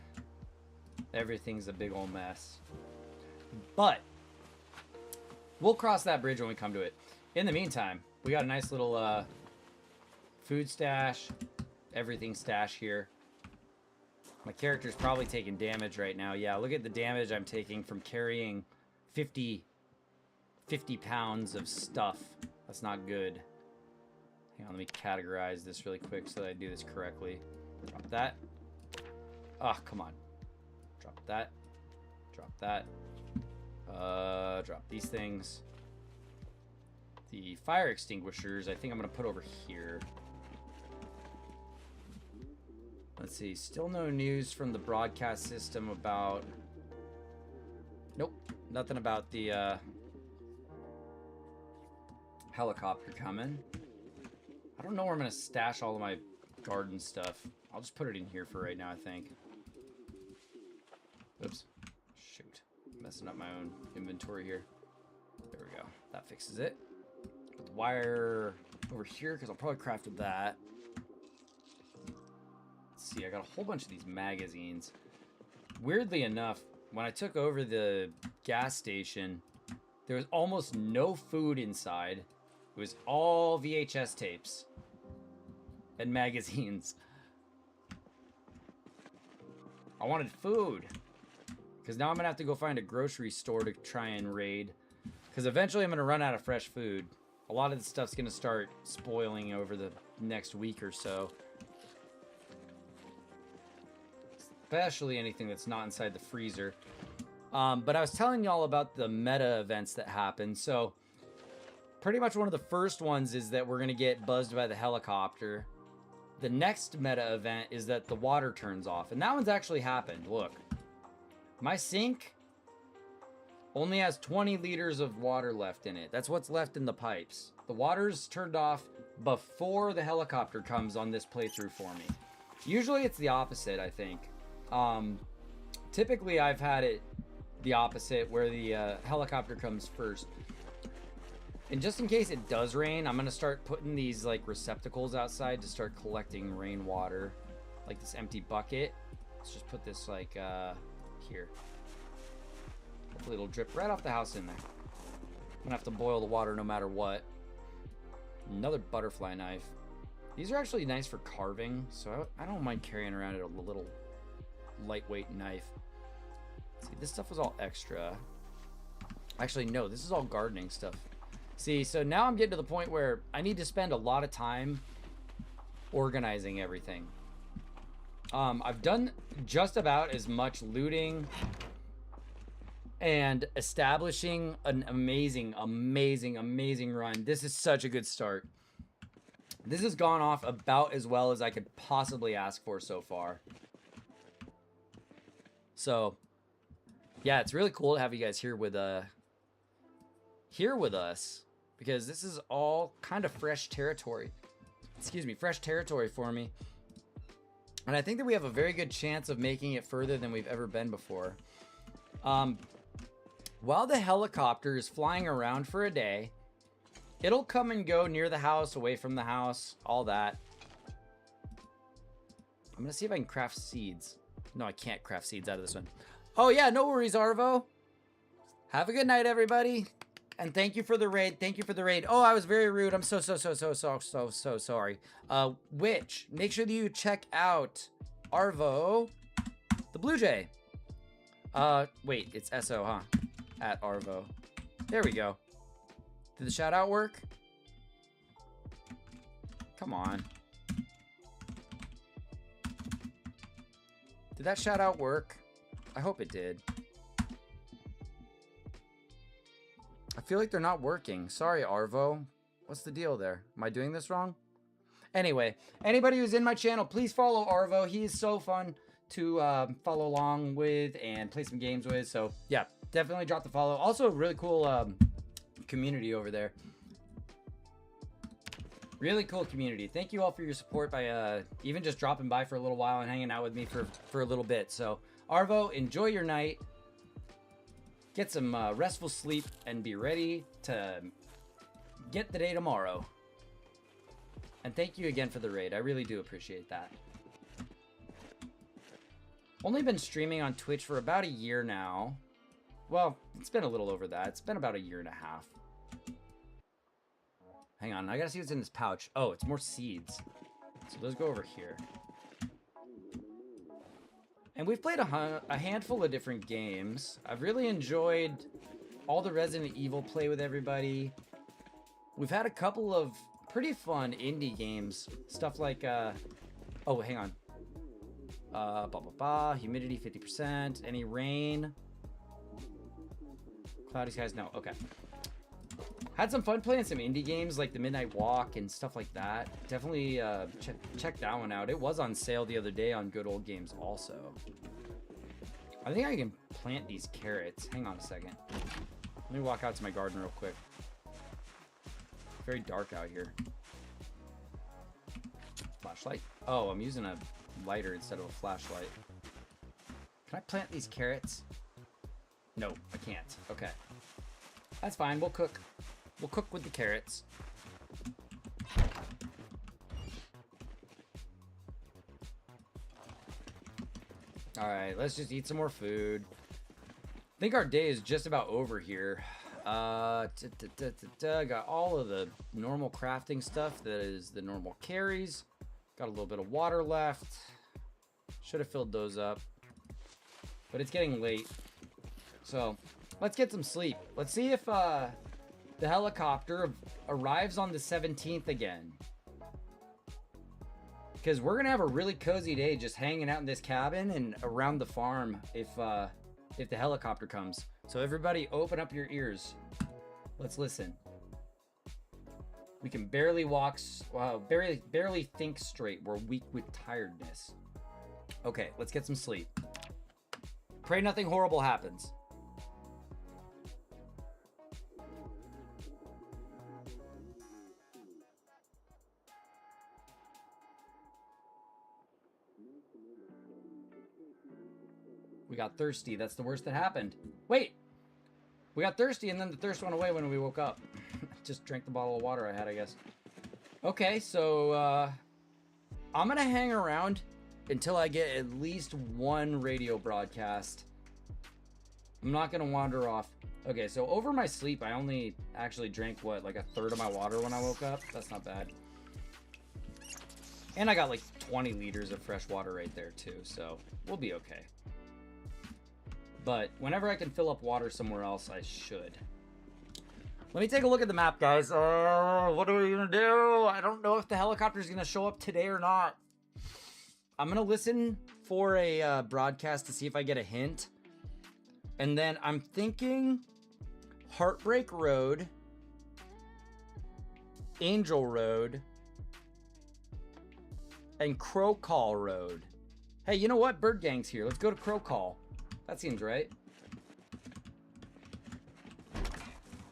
Speaker 1: Everything's a big old mess. But we'll cross that bridge when we come to it. In the meantime, we got a nice little food stash, everything stash here. My character's probably taking damage right now. Yeah, look at the damage I'm taking from carrying 50 pounds of stuff. That's not good. Hang on, let me categorize this really quick so that I do this correctly. Drop that. Oh, come on. Drop that. Drop that. Drop these things. The fire extinguishers, I think I'm going to put over here. Let's see. Still no news from the broadcast system about... Nope. Nothing about the helicopter coming. I don't know where I'm going to stash all of my garden stuff. I'll just put it in here for right now, I think. Oops. Shoot. Messing up my own inventory here. There we go. That fixes it. Put the wire over here because I'll probably craft with that. Let's see. I got a whole bunch of these magazines. Weirdly enough, when I took over the gas station, there was almost no food inside. It was all VHS tapes and magazines. I wanted food. Because now I'm going to have to go find a grocery store to try and raid. Because eventually I'm going to run out of fresh food. A lot of the stuff's going to start spoiling over the next week or so. Especially anything that's not inside the freezer. But I was telling y'all about the meta events that happen. So pretty much one of the first ones is that we're going to get buzzed by the helicopter. The next meta event is that the water turns off. And that one's actually happened. Look. My sink only has 20 liters of water left in it. That's what's left in the pipes. The water's turned off before the helicopter comes on this playthrough for me. Usually it's the opposite, I think. Typically I've had it the opposite where the helicopter comes first. And just in case it does rain, I'm going to start putting these like receptacles outside to start collecting rainwater. Like this empty bucket. Let's just put this like... here. Hopefully it'll drip right off the house in there. I'm gonna have to boil the water no matter what. Another butterfly knife. These are actually nice for carving, so I don't mind carrying around a little lightweight knife. See, this stuff was all extra. Actually, no, this is all gardening stuff. See, so now I'm getting to the point where I need to spend a lot of time organizing everything. I've done just about as much looting and establishing an amazing run. This is such a good start. This has gone off about as well as I could possibly ask for so far. So, yeah, it's really cool to have you guys here with us, because this is all kind of fresh territory. Excuse me, fresh territory for me. And I think that we have a very good chance of making it further than we've ever been before. While the helicopter is flying around for a day, it'll come and go near the house, away from the house, all that. I'm going to see if I can craft seeds. No, I can't craft seeds out of this one. Oh, yeah, no worries, Arvo. Have a good night, everybody. And thank you for the raid. Thank you for the raid. Oh, I was very rude. I'm so sorry. Which, make sure that you check out Arvo, the Blue Jay. Wait, it's SO, huh? At Arvo. There we go. Did the shout out work? Come on. Did that shout out work? I hope it did. I feel like they're not working. Sorry, Arvo. What's the deal there? Am I doing this wrong? Anyway, anybody who's in my channel, please follow Arvo. He is so fun to follow along with and play some games with. So, yeah, definitely drop the follow. Also, a really cool community over there. Really cool community. Thank you all for your support by even just dropping by for a little while and hanging out with me for a little bit. So, Arvo, enjoy your night. Get some restful sleep and be ready to get the day tomorrow. And thank you again for the raid. I really do appreciate that. Only been streaming on Twitch for about a year now. Well, it's been a little over that. It's been about a year and a half. Hang on, I gotta see what's in this pouch. Oh, it's more seeds. So let's go over here. And we've played a handful of different games. I've really enjoyed all the Resident Evil play with everybody. We've had a couple of pretty fun indie games. Stuff like, oh, hang on. Humidity 50%. Any rain? Cloudy skies? No, okay. Had some fun playing some indie games like the Midnight Walk and stuff like that. Definitely check that one out. It was on sale the other day on Good Old Games also. I think I can plant these carrots. Hang on a second. Let me walk out to my garden real quick. It's very dark out here. Flashlight. Oh, I'm using a lighter instead of a flashlight. Can I plant these carrots? No, I can't. Okay. That's fine. We'll cook. We'll cook with the carrots. Alright, let's just eat some more food. I think our day is just about over here. Got all of the normal crafting stuff. That is the normal carries. Got a little bit of water left. Should have filled those up. But it's getting late. So, let's get some sleep. Let's see if the helicopter arrives on the 17th again. Because we're going to have a really cozy day just hanging out in this cabin and around the farm if the helicopter comes. So everybody open up your ears. Let's listen. We can barely walk, barely think straight. We're weak with tiredness. Okay, let's get some sleep. Pray nothing horrible happens. We got thirsty. That's the worst that happened. Wait! We got thirsty and then the thirst went away when we woke up. Just drank the bottle of water I had, I guess. Okay, so, I'm gonna hang around until I get at least one radio broadcast. I'm not gonna wander off. Okay, so over my sleep, I only actually drank, what, like a third of my water when I woke up? That's not bad. And I got like 20 liters of fresh water right there, too, so we'll be okay. But whenever I can fill up water somewhere else, I should. Let me take a look at the map, guys. What are we gonna do? I don't know if the helicopter is gonna show up today or not. I'm gonna listen for a broadcast to see if I get a hint, and then I'm thinking Heartbreak Road, Angel Road, and Crow Call Road. Hey, you know what? Bird Gang's here. Let's go to Crow Call. That seems right.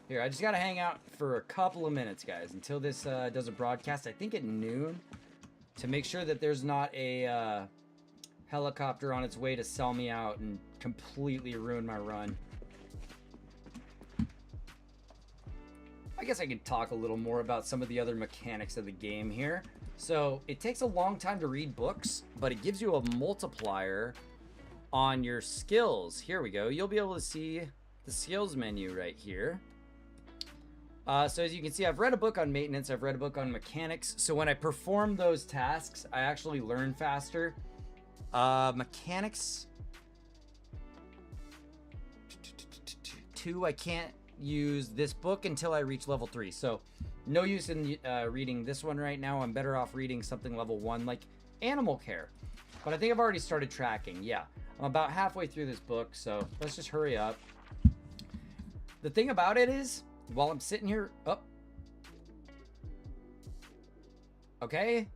Speaker 1: Here, I just gotta hang out for a couple of minutes, guys, until this does a broadcast. I think at noon, to make sure that there's not a helicopter on its way to sell me out and completely ruin my run. I guess I could talk a little more about some of the other mechanics of the game here. So it takes a long time to read books, but it gives you a multiplier on your skills. Here we go. You'll be able to see the skills menu right here. So as you can see, I've read a book on maintenance. I've read a book on mechanics. So when I perform those tasks, I actually learn faster. Mechanics 2, I can't use this book until I reach level 3. So no use in reading this one right now. I'm better off reading something level 1 like animal care. But I think I've already started tracking. Yeah, I'm about halfway through this book, so let's just hurry up. The thing about it is, while I'm sitting here, okay.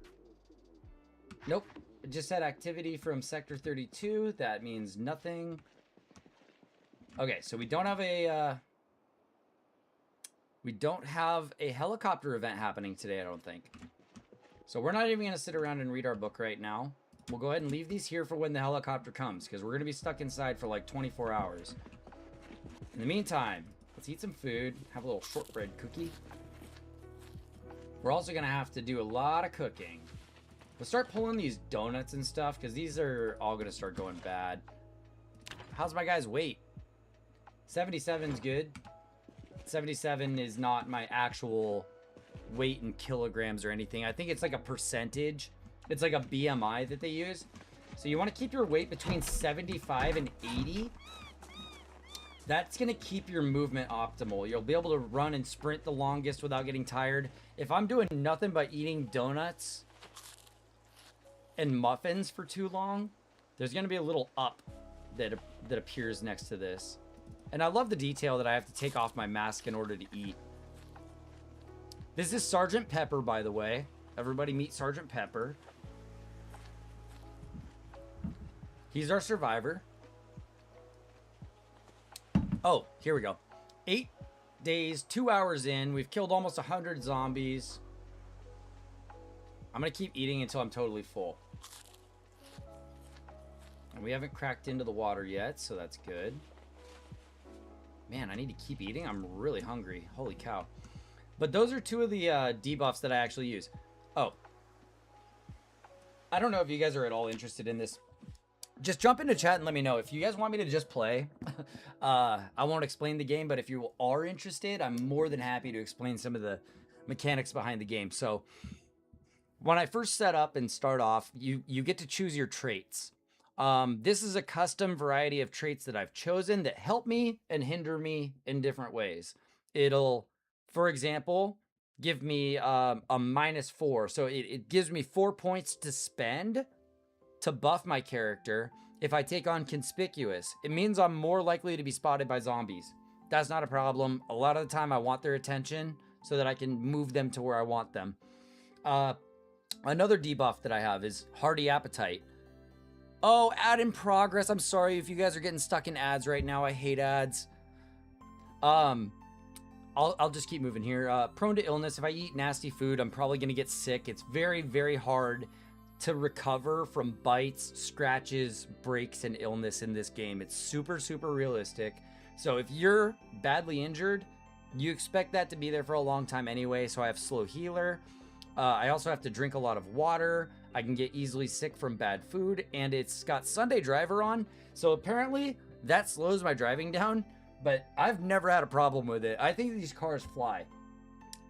Speaker 1: Nope. It just said activity from Sector 32. That means nothing. Okay, so we don't have a helicopter event happening today, I don't think. So we're not even going to sit around and read our book right now. We'll go ahead and leave these here for when the helicopter comes, because we're going to be stuck inside for like 24 hours. In the meantime, let's eat some food, have a little shortbread cookie. We're also going to have to do a lot of cooking. We'll start pulling these donuts and stuff, because these are all going to start going bad. How's my guy's weight? 77's good. 77 is not my actual weight in kilograms or anything. I think it's like a percentage. It's like a BMI that they use. So you want to keep your weight between 75 and 80. That's going to keep your movement optimal. You'll be able to run and sprint the longest without getting tired. If I'm doing nothing but eating donuts and muffins for too long, there's going to be a little up that appears next to this. And I love the detail that I have to take off my mask in order to eat. This is Sergeant Pepper, by the way. Everybody meet Sergeant Pepper. He's our survivor. Oh, here we go. 8 days, 2 hours in. We've killed almost 100 zombies. I'm going to keep eating until I'm totally full. And we haven't cracked into the water yet, so that's good. Man, I need to keep eating. I'm really hungry. Holy cow. But those are two of the debuffs that I actually use. Oh. I don't know if you guys are at all interested in this. Just jump into chat and let me know. If you guys want me to just play, I won't explain the game. But if you are interested, I'm more than happy to explain some of the mechanics behind the game. So when I first set up and start off, you get to choose your traits. This is a custom variety of traits that I've chosen that help me and hinder me in different ways. It'll, for example, give me a -4. So it gives me 4 points to spend to buff my character if I take on Conspicuous. It means I'm more likely to be spotted by zombies. That's not a problem. A lot of the time I want their attention so that I can move them to where I want them. Another debuff that I have is Hearty Appetite. Oh, ad in progress. I'm sorry if you guys are getting stuck in ads right now. I hate ads. I'll just keep moving here. Prone to illness. If I eat nasty food, I'm probably going to get sick. It's very, very hard to recover from bites, scratches, breaks, and illness in this game. It's super, super realistic. So if you're badly injured, you expect that to be there for a long time anyway. So I have Slow Healer. I also have to drink a lot of water. I can get easily sick from bad food, and it's got Sunday Driver on. So apparently that slows my driving down, but I've never had a problem with it. I think these cars fly.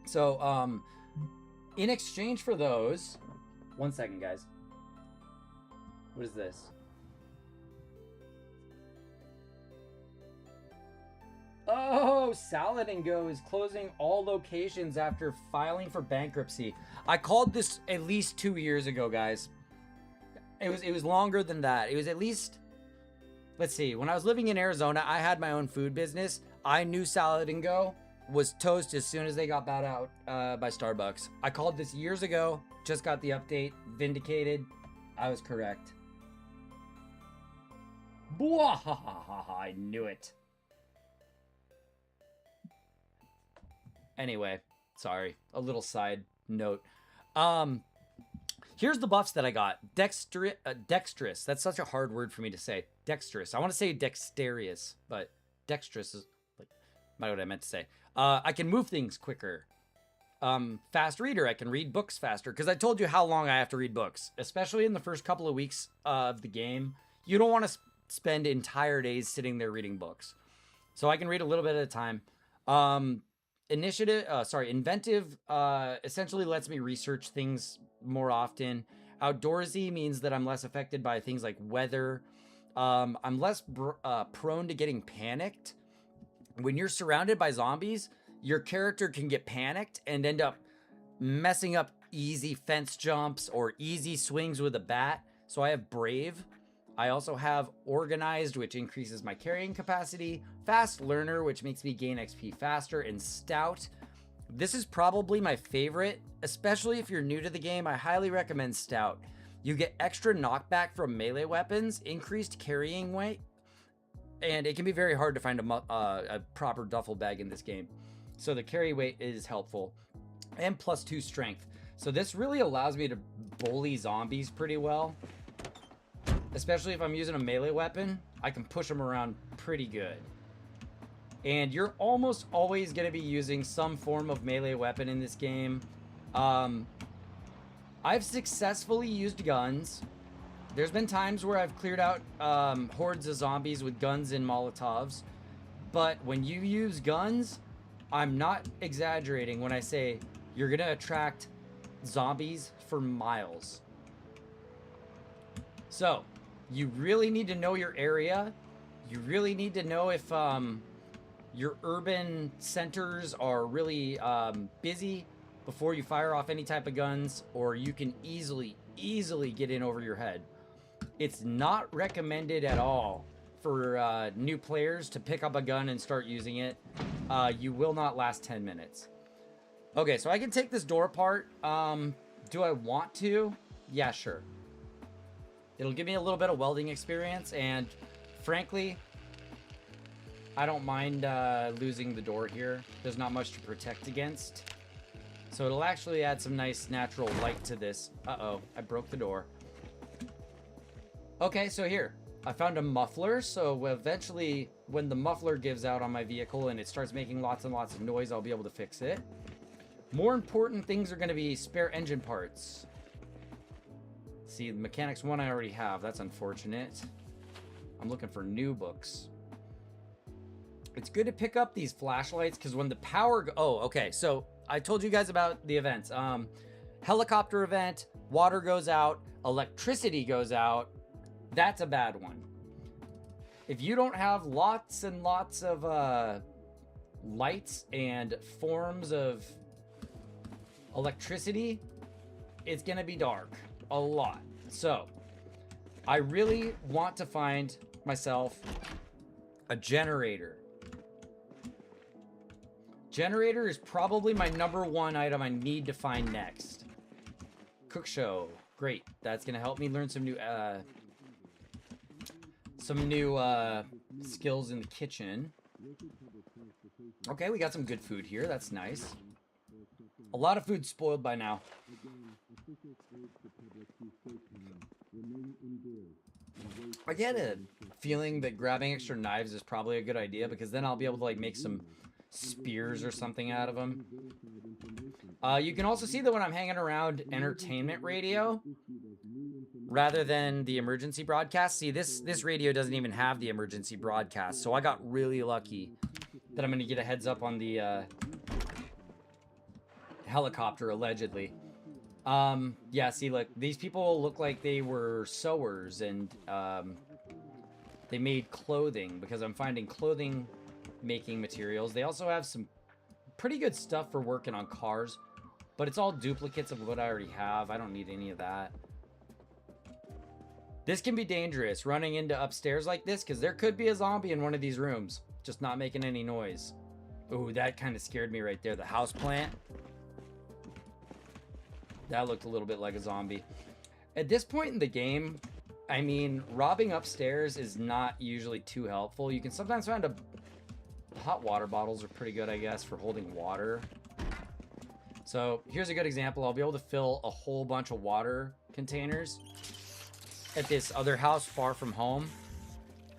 Speaker 1: So in exchange for those, 1 second, guys. What is this? Oh, Salad & Go is closing all locations after filing for bankruptcy. I called this at least 2 years ago, guys. It was longer than that. It was at least, let's see, when I was living in Arizona, I had my own food business. I knew Salad and Go was toast as soon as they got bought out by Starbucks. I called this years ago, just got the update, vindicated. I was correct. I knew it. Anyway, sorry, a little side note. Here's the buffs that I got. Dexterous. That's such a hard word for me to say. Dexterous. I want to say dexterous, but dexterous is like not what I meant to say. I can move things quicker. Fast reader. I can read books faster because I told you how long I have to read books, especially in the first couple of weeks of the game. You don't want to spend entire days sitting there reading books, so I can read a little bit at a time. Inventive essentially lets me research things more often. Outdoorsy means that I'm less affected by things like weather. I'm less prone to getting panicked. When you're surrounded by zombies, your character can get panicked and end up messing up easy fence jumps or easy swings with a bat. So I have Brave. I also have Organized, which increases my carrying capacity, Fast Learner, which makes me gain XP faster, and Stout. This is probably my favorite, especially if you're new to the game. I highly recommend Stout. You get extra knockback from melee weapons, increased carrying weight, and it can be very hard to find a proper duffel bag in this game. So the carry weight is helpful, and +2 strength. So this really allows me to bully zombies pretty well. Especially if I'm using a melee weapon, I can push them around pretty good. And you're almost always going to be using some form of melee weapon in this game. I've successfully used guns. There's been times where I've cleared out hordes of zombies with guns and Molotovs. But when you use guns, I'm not exaggerating when I say you're going to attract zombies for miles. So you really need to know your area. You really need to know if your urban centers are really busy before you fire off any type of guns, or you can easily get in over your head. It's not recommended at all for new players to pick up a gun and start using it. You will not last 10 minutes. Okay, so I can take this door apart. Do I want to? Yeah, sure. It'll give me a little bit of welding experience, and frankly, I don't mind losing the door here. There's not much to protect against. So it'll actually add some nice natural light to this. Uh-oh, I broke the door. Okay, so here. I found a muffler, so eventually when the muffler gives out on my vehicle and it starts making lots and lots of noise, I'll be able to fix it. More important things are going to be spare engine parts. See, the Mechanics 1 I already have. That's unfortunate. I'm looking for new books. It's good to pick up these flashlights because when the power... Oh, okay. So I told you guys about the events. Helicopter event, water goes out, electricity goes out. That's a bad one. If you don't have lots and lots of lights and forms of electricity, it's going to be dark. A lot. So I really want to find myself a generator. Generator is probably my #1 item I need to find next. Cook show. Great. That's going to help me learn some new skills in the kitchen. Okay, we got some good food here. That's nice. A lot of food spoiled by now. I get a feeling that grabbing extra knives is probably a good idea because then I'll be able to like make some spears or something out of them. You can also see that when I'm hanging around entertainment radio rather than the emergency broadcast. See, this radio doesn't even have the emergency broadcast, so I got really lucky that I'm going to get a heads up on the helicopter, allegedly. Yeah, see, look, these people look like they were sewers and they made clothing because I'm finding clothing making materials. They also have some pretty good stuff for working on cars, but it's all duplicates of what I already have. I don't need any of that. This can be dangerous, running into upstairs like this, because there could be a zombie in one of these rooms, just not making any noise. Ooh, that kind of scared me right there. The house plant. That looked a little bit like a zombie. At this point in the game, I mean, robbing upstairs is not usually too helpful. You can sometimes find hot water bottles are pretty good, I guess, for holding water. So here's a good example. I'll be able to fill a whole bunch of water containers at this other house far from home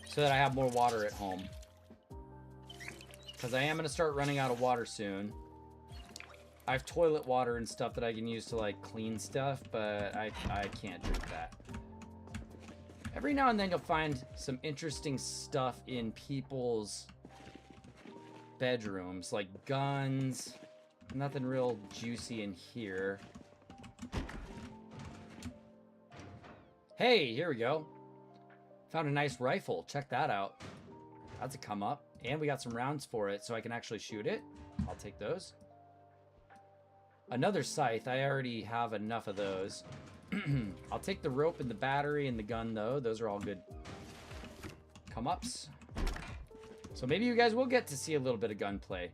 Speaker 1: so that I have more water at home. Because I am going to start running out of water soon. I have toilet water and stuff that I can use to like clean stuff, but I can't drink that. Every now and then you'll find some interesting stuff in people's bedrooms, like guns. Nothing real juicy in here. Hey, here we go. Found a nice rifle. Check that out. That's a come up. And we got some rounds for it, so I can actually shoot it. I'll take those. Another scythe. I already have enough of those. I'll take the rope and the battery and the gun, though. Those are all good come-ups. So maybe you guys will get to see a little bit of gunplay.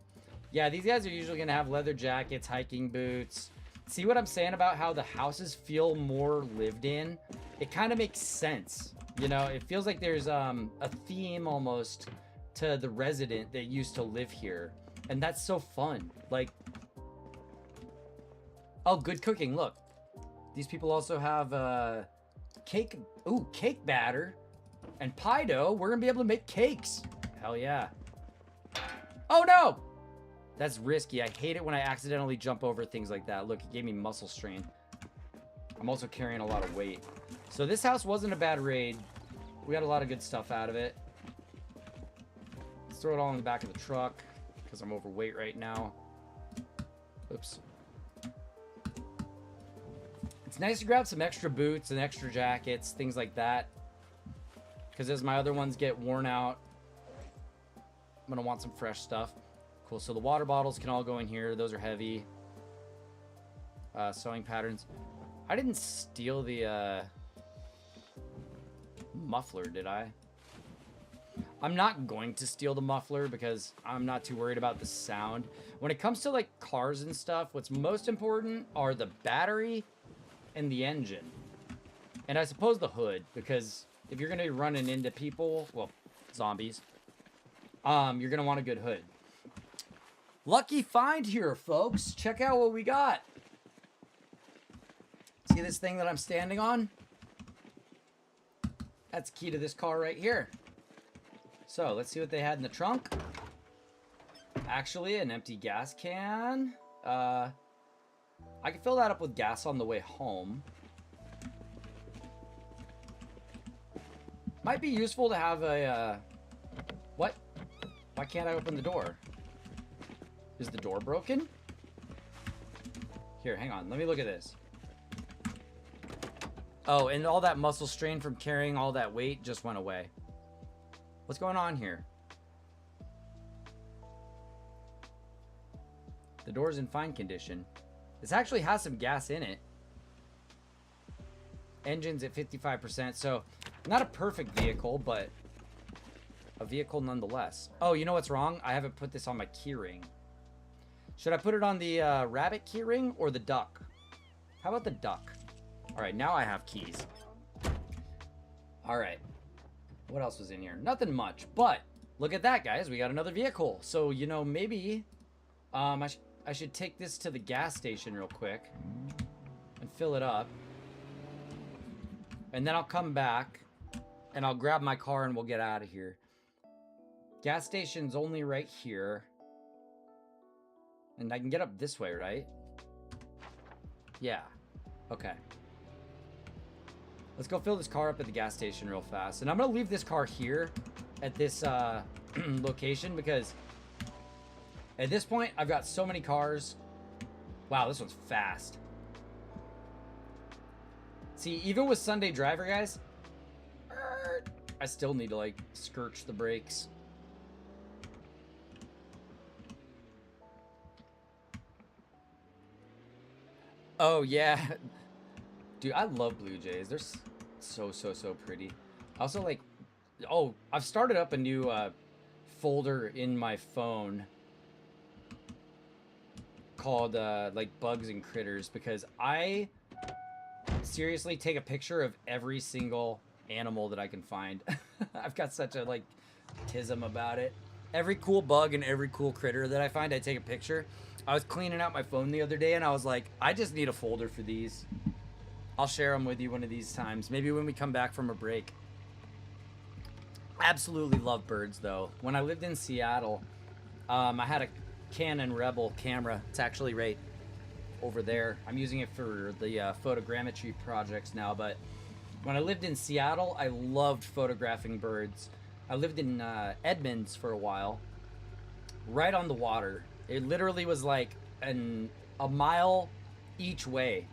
Speaker 1: Yeah, these guys are usually going to have leather jackets, hiking boots. See what I'm saying about how the houses feel more lived in? It kind of makes sense. You know, it feels like there's a theme almost to the resident that used to live here. And that's so fun. Like, oh, good cooking. Look, these people also have cake batter and pie dough. We're going to be able to make cakes. Hell yeah. Oh, no. That's risky. I hate it when I accidentally jump over things like that. Look, it gave me muscle strain. I'm also carrying a lot of weight. So this house wasn't a bad raid. We got a lot of good stuff out of it. Let's throw it all in the back of the truck because I'm overweight right now. Oops. It's nice to grab some extra boots and extra jackets, things like that. Because as my other ones get worn out, I'm going to want some fresh stuff. Cool, so the water bottles can all go in here. Those are heavy. Sewing patterns. I didn't steal the muffler, did I? I'm not going to steal the muffler because I'm not too worried about the sound. When it comes to like cars and stuff, what's most important are the battery and the engine. And I suppose the hood, because if you're going to be running into people, well, zombies, you're going to want a good hood. Lucky find here, folks. Check out what we got. See this thing that I'm standing on? That's the key to this car right here. So let's see what they had in the trunk. Actually, an empty gas can. I can fill that up with gas on the way home. Might be useful to have a, what? Why can't I open the door? Is the door broken? Here, hang on. Let me look at this. Oh, and all that muscle strain from carrying all that weight just went away. What's going on here? The door's in fine condition. This actually has some gas in it. Engine's at 55%, so not a perfect vehicle, but a vehicle nonetheless. Oh, you know what's wrong? I haven't put this on my keyring. Should I put it on the rabbit keyring or the duck? How about the duck? All right, now I have keys. All right. What else was in here? Nothing much, but look at that, guys. We got another vehicle. So, you know, maybe I should take this to the gas station real quick and fill it up. And then I'll come back and I'll grab my car and we'll get out of here. Gas station's only right here. And I can get up this way, right? Yeah. Okay. Let's go fill this car up at the gas station real fast. And I'm going to leave this car here at this location because at this point, I've got so many cars. Wow, this one's fast. See, even with Sunday Driver, guys, I still need to, like, scorch the brakes. Oh, yeah. Dude, I love Blue Jays. They're So pretty. Also, like, oh, I've started up a new folder in my phone called like bugs and critters, because I seriously take a picture of every single animal that I can find. I've got such a like tism about it. Every cool bug and every cool critter that I find, I take a picture. I was cleaning out my phone the other day and I was like, I just need a folder for these. I'll share them with you one of these times. Maybe when we come back from a break. Absolutely love birds though. When I lived in Seattle, I had a Canon Rebel camera. It's actually right over there. I'm using it for the photogrammetry projects now, but when I lived in Seattle, I loved photographing birds. I lived in Edmonds for a while, right on the water. It literally was like a mile each way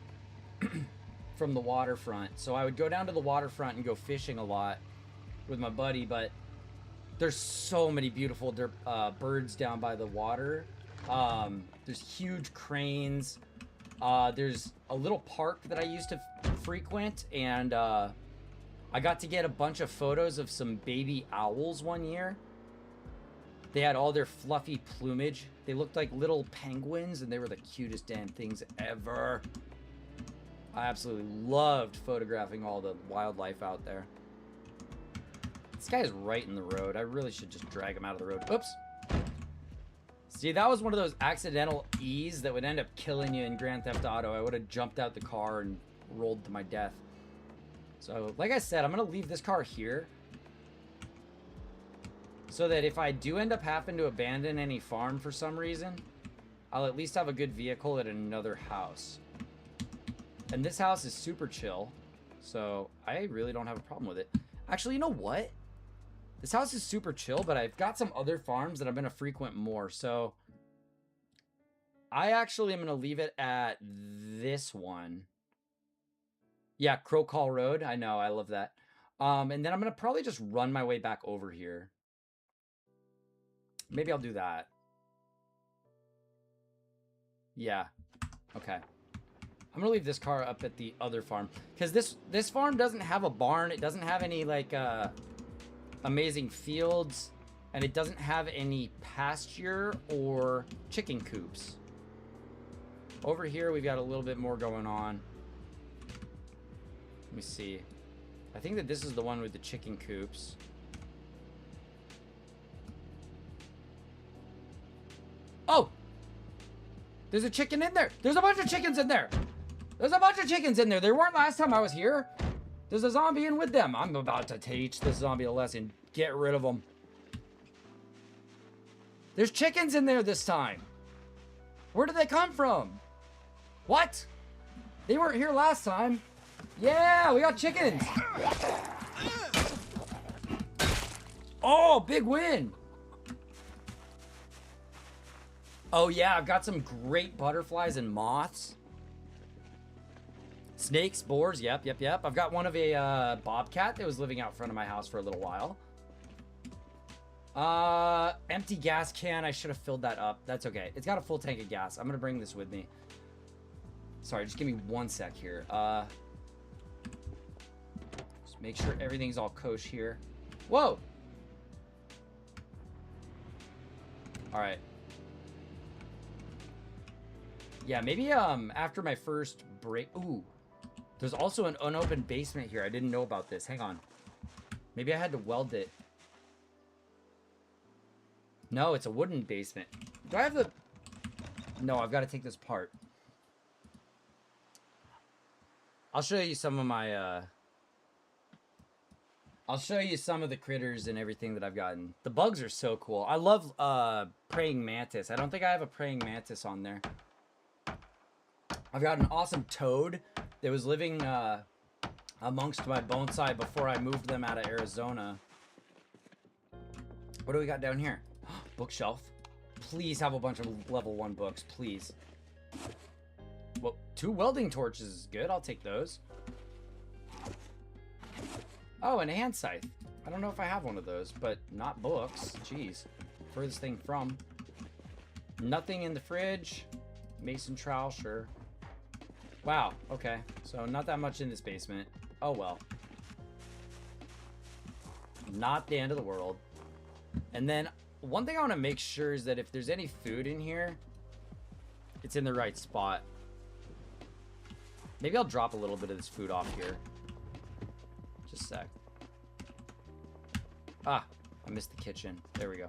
Speaker 1: from the waterfront. So I would go down to the waterfront and go fishing a lot with my buddy, but there's so many beautiful birds down by the water. There's huge cranes. There's a little park that I used to frequent, and I got to get a bunch of photos of some baby owls one year. They had all their fluffy plumage. They looked like little penguins, and they were the cutest damn things ever. I absolutely loved photographing all the wildlife out there. This guy is right in the road. I really should just drag him out of the road. Oops. See, that was one of those accidental E's that would end up killing you in Grand Theft Auto. I would have jumped out the car and rolled to my death. So, like I said, I'm going to leave this car here, so that if I do end up having to abandon any farm for some reason, I'll at least have a good vehicle at another house. And this house is super chill, so I really don't have a problem with it. Actually, you know what? This house is super chill, but I've got some other farms that I'm going to frequent more, so I actually am going to leave it at this one. Yeah, Crow Call Road. I know, I love that. And then I'm going to probably just run my way back over here. Maybe I'll do that. Yeah. Okay. I'm gonna leave this car up at the other farm, because this farm doesn't have a barn. It doesn't have any like amazing fields, and it doesn't have any pasture or chicken coops. Over here we've got a little bit more going on. Let me see. I think that this is the one with the chicken coops. Oh! There's a chicken in there! There's a bunch of chickens in there! There's a bunch of chickens in there! There weren't last time I was here! There's a zombie in with them! I'm about to teach this zombie a lesson. Get rid of them. There's chickens in there this time! Where did they come from? What? They weren't here last time. Yeah, we got chickens! Oh, big win! Oh yeah, I've got some great butterflies and moths. Snakes, boars, yep. I've got one of a bobcat that was living out front of my house for a little while. Empty gas can, I should have filled that up. That's okay. It's got a full tank of gas. I'm gonna bring this with me. Sorry, just give me one sec here. Just make sure everything's all kosher here. Whoa! Alright. Yeah, maybe after my first break... Ooh. There's also an unopened basement here. I didn't know about this. Hang on. Maybe I had to weld it. No, it's a wooden basement. Do I have the... No, I've got to take this apart. I'll show you some of my... I'll show you some of the critters and everything that I've gotten. The bugs are so cool. I love praying mantis. I don't think I have a praying mantis on there. I've got an awesome toad that was living amongst my bonsai before I moved them out of Arizona. What do we got down here? Bookshelf. Please have a bunch of level 1 books, please. Well, 2 welding torches is good. I'll take those. Oh, and a hand scythe. I don't know if I have one of those, but not books. Jeez. Furthest thing from. Nothing in the fridge. Mason trowel, sure. Wow, okay. So not that much in this basement. Oh well. Not the end of the world. And then one thing I want to make sure is that if there's any food in here, it's in the right spot. Maybe I'll drop a little bit of this food off here. Just a sec. Ah, I missed the kitchen. There we go.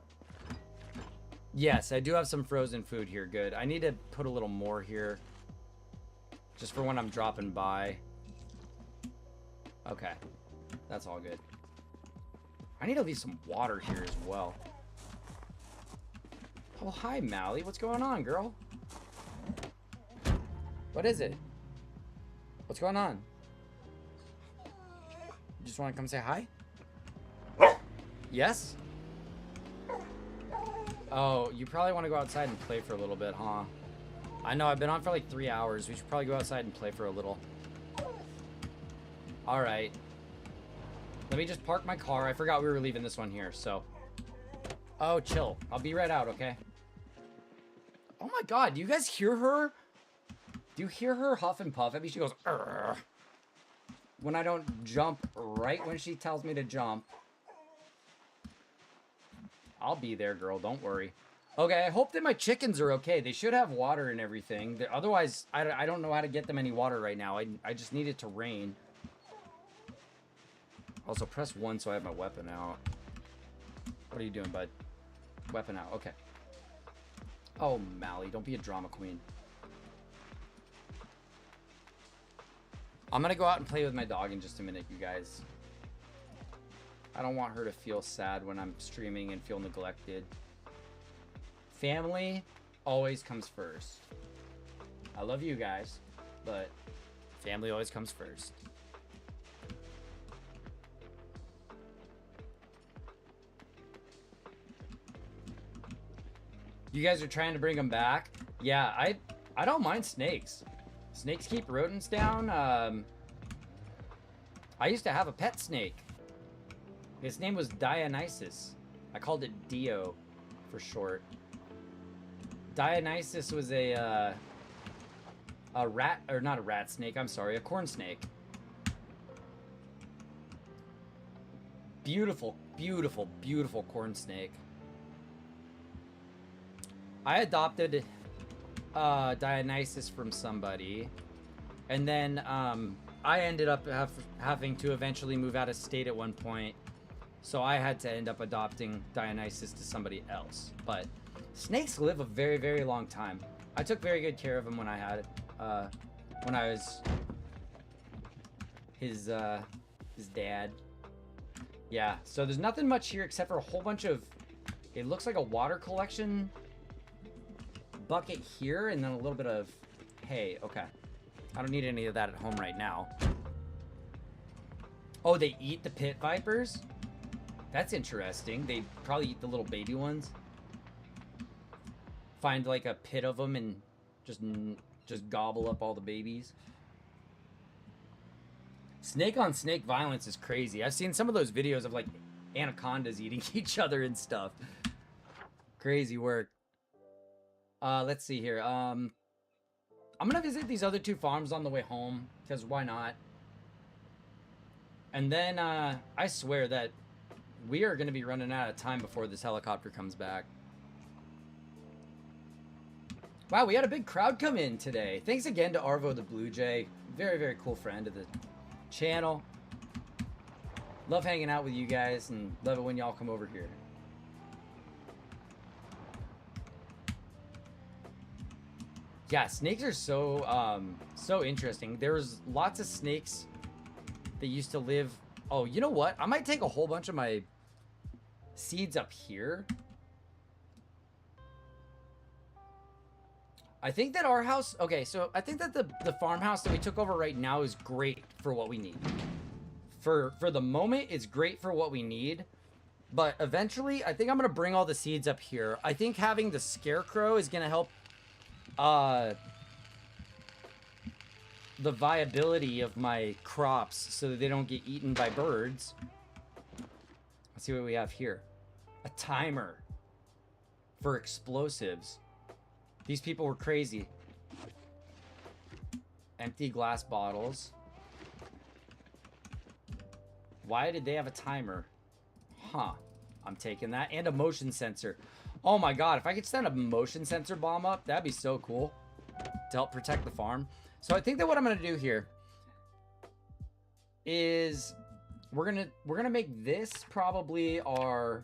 Speaker 1: Yes, I do have some frozen food here. Good. I need to put a little more here. Just for when I'm dropping by. Okay. That's all good. I need to leave some water here as well. Oh, hi, Mally. What's going on, girl? What is it? What's going on? You just want to come say hi? Yes? Oh, you probably want to go outside and play for a little bit, huh? I know, I've been on for like 3 hours. We should probably go outside and play for a little. Alright. Let me just park my car. I forgot we were leaving this one here, so. Oh, chill. I'll be right out, okay? Oh my god, do you guys hear her? Do you hear her huff and puff? I mean, she goes, "Urgh," when I don't jump right when she tells me to jump. I'll be there, girl. Don't worry. Okay, I hope that my chickens are okay. They should have water and everything. Otherwise, I don't know how to get them any water right now. I just need it to rain. Also, press 1 so I have my weapon out. What are you doing, bud? Weapon out. Okay. Oh, Mally, don't be a drama queen. I'm gonna go out and play with my dog in just a minute, you guys. I don't want her to feel sad when I'm streaming and feel neglected. Family always comes first. I love you guys, but family always comes first. You guys are trying to bring them back? Yeah, I don't mind snakes. Snakes keep rodents down. I used to have a pet snake. His name was Dionysus. I called it Dio for short. Dionysus was a rat, or not a rat snake, I'm sorry, a corn snake. Beautiful, beautiful, beautiful corn snake. I adopted Dionysus from somebody, and then I ended up having to eventually move out of state at one point, so I had to end up adopting Dionysus to somebody else. But snakes live a very, very long time. I took very good care of him when I had when I was his dad. Yeah, so there's nothing much here except for a whole bunch of, it looks like a water collection bucket here, and then a little bit of hay. Okay, I don't need any of that at home right now. Oh, they eat the pit vipers? That's interesting. They probably eat the little baby ones. Find like a pit of them and just gobble up all the babies. Snake on snake violence is crazy. I've seen some of those videos of like anacondas eating each other and stuff. Crazy work. Let's see here. I'm gonna visit these other 2 farms on the way home, because why not? And then I swear that we are gonna be running out of time before this helicopter comes back. Wow, we had a big crowd come in today. Thanks again to Arvo the Blue Jay. Very, very cool friend of the channel. Love hanging out with you guys and love it when y'all come over here. Yeah, snakes are so interesting. There was lots of snakes that used to live. Oh, you know what? I might take a whole bunch of my seeds up here. I think that our house, okay, so I think that the farmhouse that we took over right now is great for what we need. For the moment, it's great for what we need. But eventually, I think I'm going to bring all the seeds up here. I think having the scarecrow is going to help the viability of my crops so that they don't get eaten by birds. Let's see what we have here. A timer for explosives. These people were crazy. Empty glass bottles. Why did they have a timer? Huh. I'm taking that. And a motion sensor. Oh my god, if I could send a motion sensor bomb up, that'd be so cool. To help protect the farm. So I think that what I'm going to do here is we're gonna make this probably our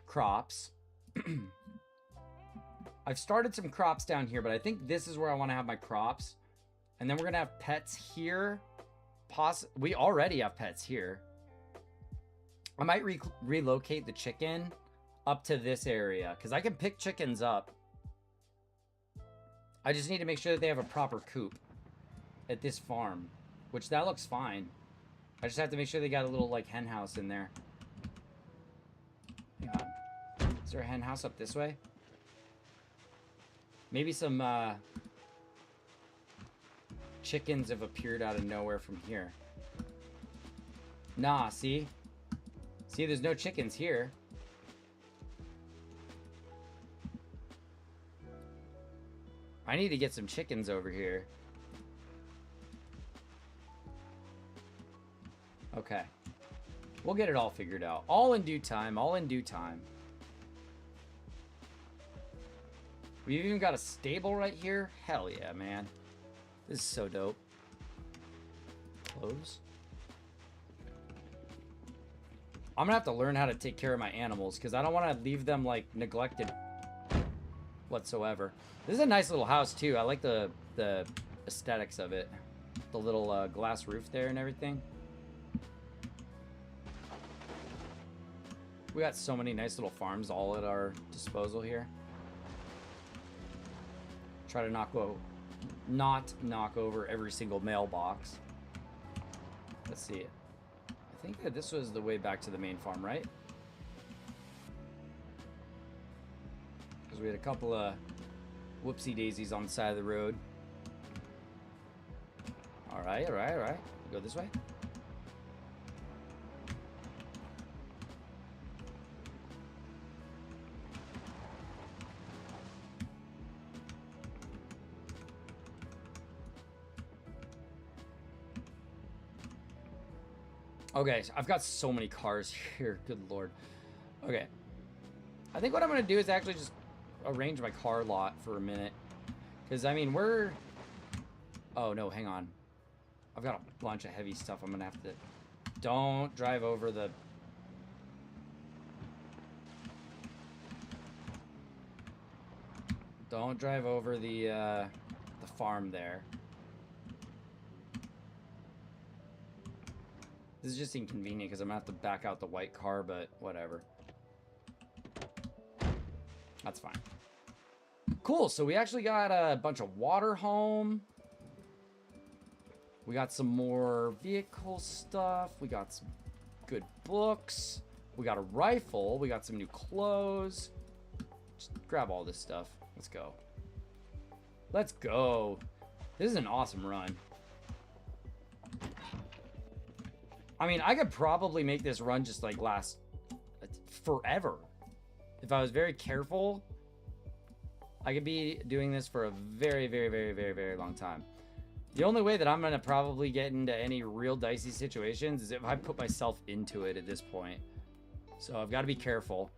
Speaker 1: crops. I've started some crops down here, but I think this is where I want to have my crops. And then we're gonna have pets here. We already have pets here. I might relocate the chicken up to this area because I can pick chickens up. I just need to make sure that they have a proper coop at this farm, which that looks fine. I just have to make sure they got a little like hen house in there. Hang on. Is there a hen house up this way? Maybe some chickens have appeared out of nowhere from here. Nah, see? See, there's no chickens here. I need to get some chickens over here. Okay. We'll get it all figured out. All in due time. All in due time. We've even got a stable right here. Hell yeah, man. This is so dope. Close. I'm gonna have to learn how to take care of my animals because I don't want to leave them like neglected whatsoever. This is a nice little house too. I like the aesthetics of it. The little glass roof there and everything. We got so many nice little farms all at our disposal here. Try to not knock over every single mailbox. Let's see it. I think that this was the way back to the main farm, right? Because we had a couple of whoopsie daisies on the side of the road. All right, all right, all right. Go this way. Okay, so I've got so many cars here. Good lord. Okay. I think what I'm going to do is actually just arrange my car lot for a minute. Because, I mean, we're... Oh, no, hang on. I've got a bunch of heavy stuff I'm going to have to... Don't drive over the... Don't drive over the farm there. This is just inconvenient because I'm going to have to back out the white car, but whatever. That's fine. Cool, so we actually got a bunch of water home. We got some more vehicle stuff. We got some good books. We got a rifle. We got some new clothes. Just grab all this stuff. Let's go. Let's go. This is an awesome run. I mean, I could probably make this run just like last forever. If I was very careful, I could be doing this for a very, very, very, very, very long time. The only way that I'm going to probably get into any real dicey situations is if I put myself into it at this point. So I've got to be careful.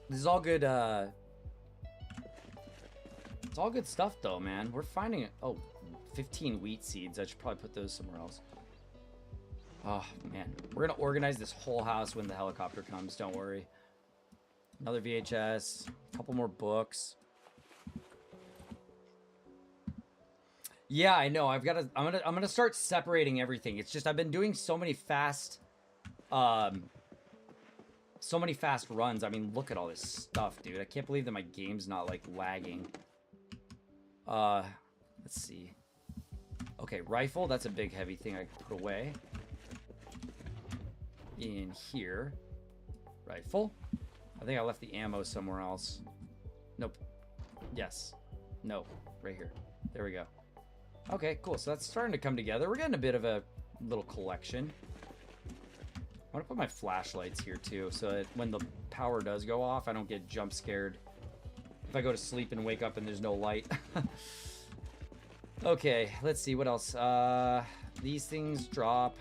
Speaker 1: This is all good. It's all good stuff though, man. We're finding it. Oh, 15 wheat seeds. I should probably put those somewhere else. Oh, man. We're going to organize this whole house when the helicopter comes. Don't worry. Another VHS. A couple more books. Yeah, I know. I'm gonna start separating everything. It's just I've been doing so many fast runs. I mean, look at all this stuff, dude. I can't believe that my game's not like lagging. Let's see. Okay, rifle. That's a big heavy thing I can put away. In here. Rifle. I think I left the ammo somewhere else. Nope. Yes. No. Right here. There we go. Okay, cool. So that's starting to come together. We're getting a bit of a little collection. I want to put my flashlights here too, so that when the power does go off, I don't get jump scared. If I go to sleep and wake up and there's no light. Okay, let's see what else. These things drop.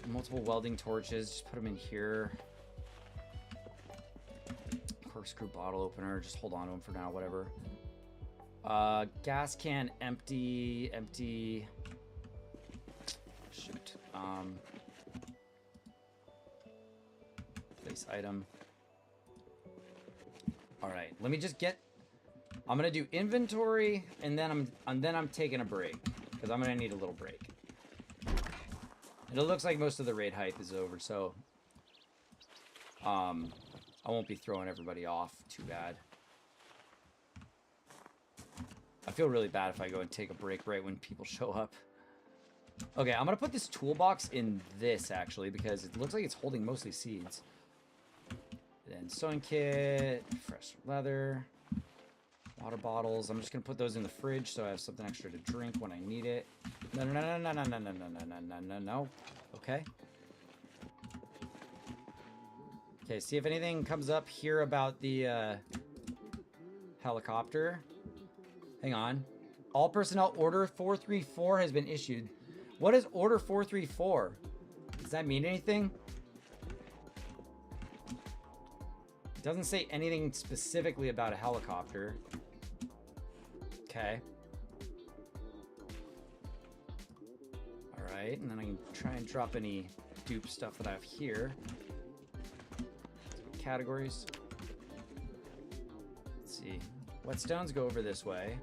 Speaker 1: Multiple welding torches. Just put them in here. Corkscrew bottle opener. Just hold on to them for now. Whatever. Gas can empty. Empty. Shoot. Place item. All right. Let me just get. I'm gonna do inventory, and then I'm taking a break because I'm gonna need a little break. And it looks like most of the raid hype is over, so I won't be throwing everybody off too bad. I feel really bad if I go and take a break right when people show up. Okay, I'm gonna put this toolbox in this actually because it looks like it's holding mostly seeds. Then sewing kit, fresh leather, water bottles. I'm just gonna put those in the fridge so I have something extra to drink when I need it. No, no, no, no, no, no, no, no, no, no, no, no, no. Okay. Okay, see if anything comes up here about the helicopter. Hang on. All personnel order 434 has been issued. What is order 434? Does that mean anything? It doesn't say anything specifically about a helicopter. Okay. Alright, and then I can try and drop any dupe stuff that I have here. Categories. Let's see. Whetstones go over this way.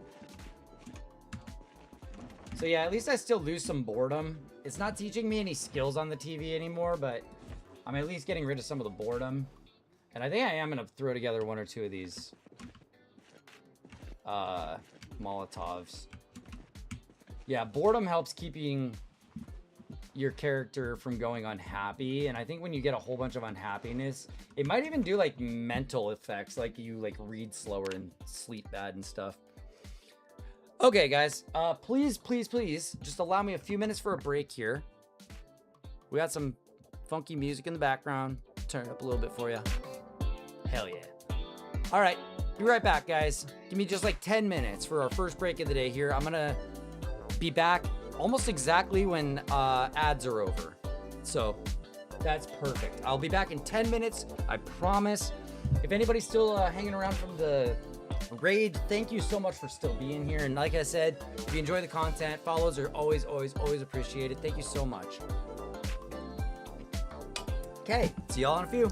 Speaker 1: So yeah, at least I still lose some boredom. It's not teaching me any skills on the TV anymore, but I'm at least getting rid of some of the boredom. And I think I am going to throw together one or two of these Molotovs. Yeah, boredom helps keeping your character from going unhappy, and I think when you get a whole bunch of unhappiness, it might even do like mental effects, like you like read slower and sleep bad and stuff. Okay guys, please just allow me a few minutes for a break here. We got some funky music in the background. Turn it up a little bit for you. Hell yeah. All right, be right back guys. Give me just like 10 minutes for our first break of the day here. I'm gonna be back almost exactly when ads are over. So that's perfect. I'll be back in 10 minutes, I promise. If anybody's still hanging around from the raid, thank you so much for still being here. And like I said, if you enjoy the content, follows are always appreciated. Thank you so much. Okay, see y'all in a few.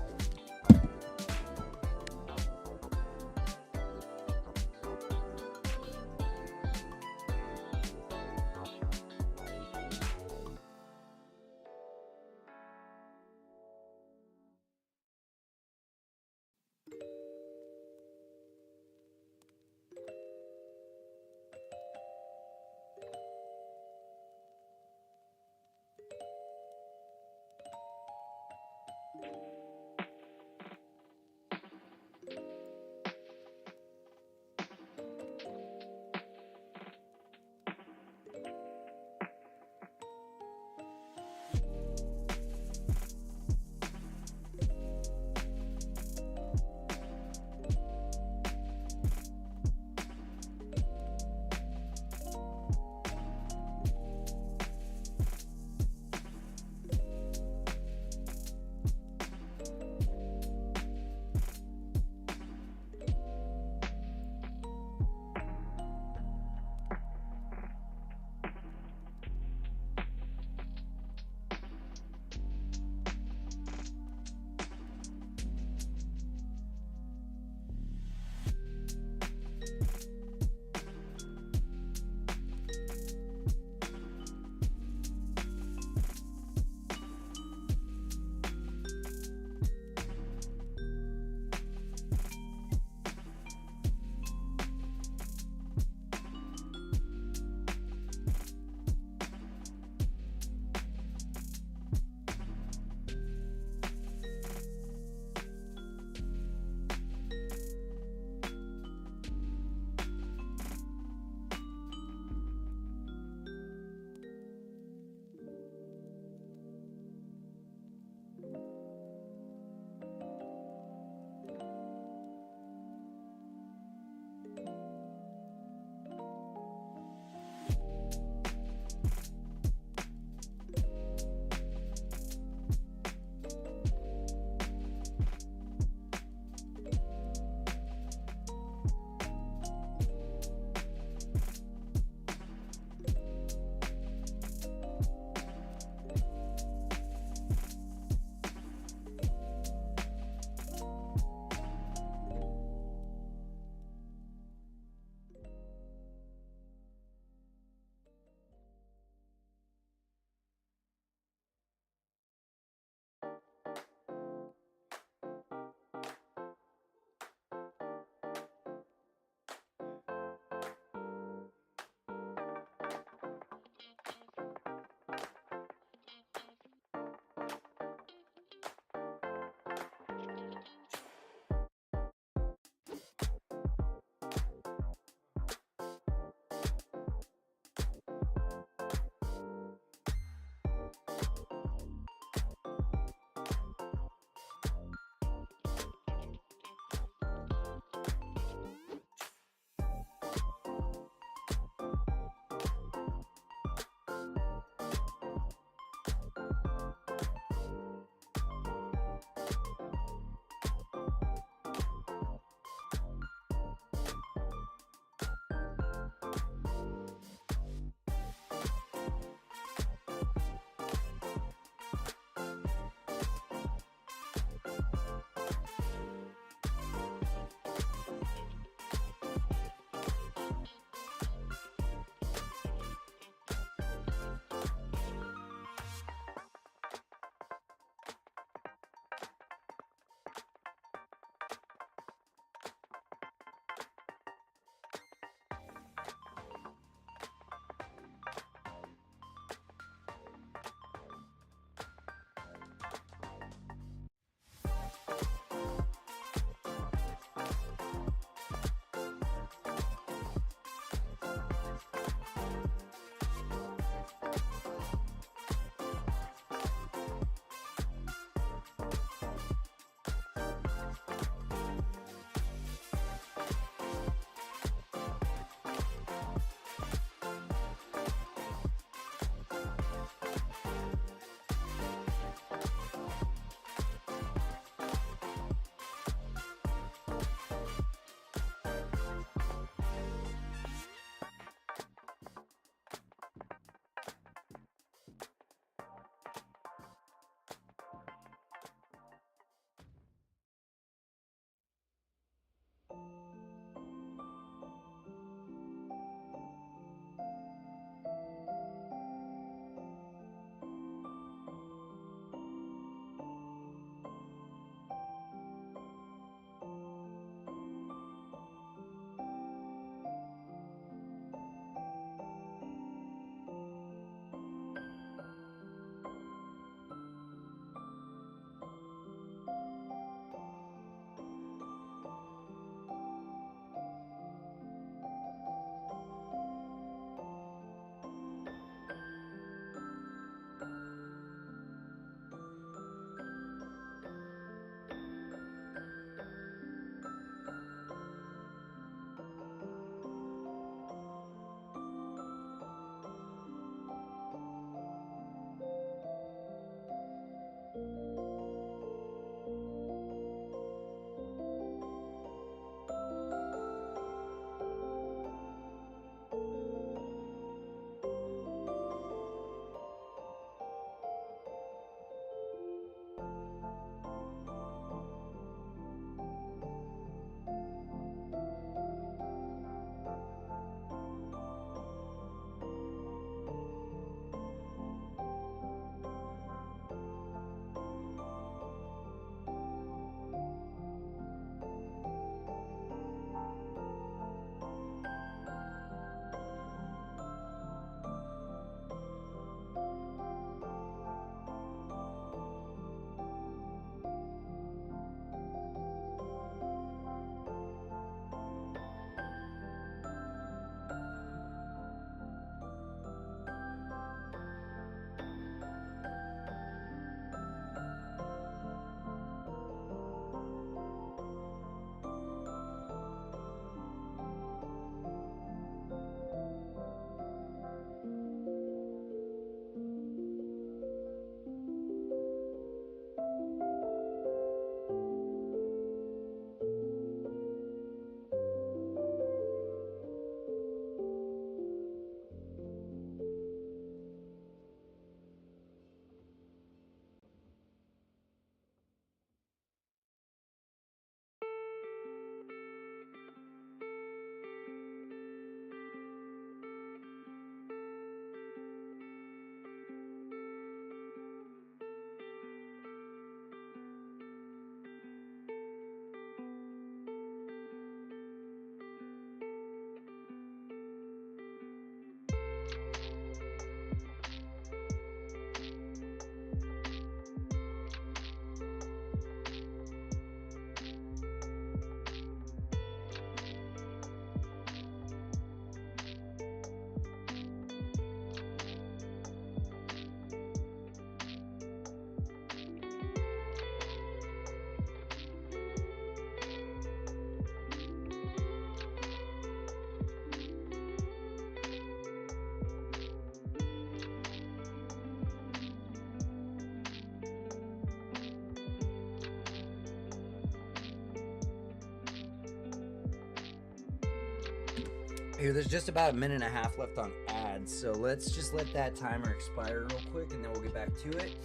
Speaker 1: Here, there's just about a minute and a half left on ads, so let's just let that timer expire real quick and then we'll get back to it.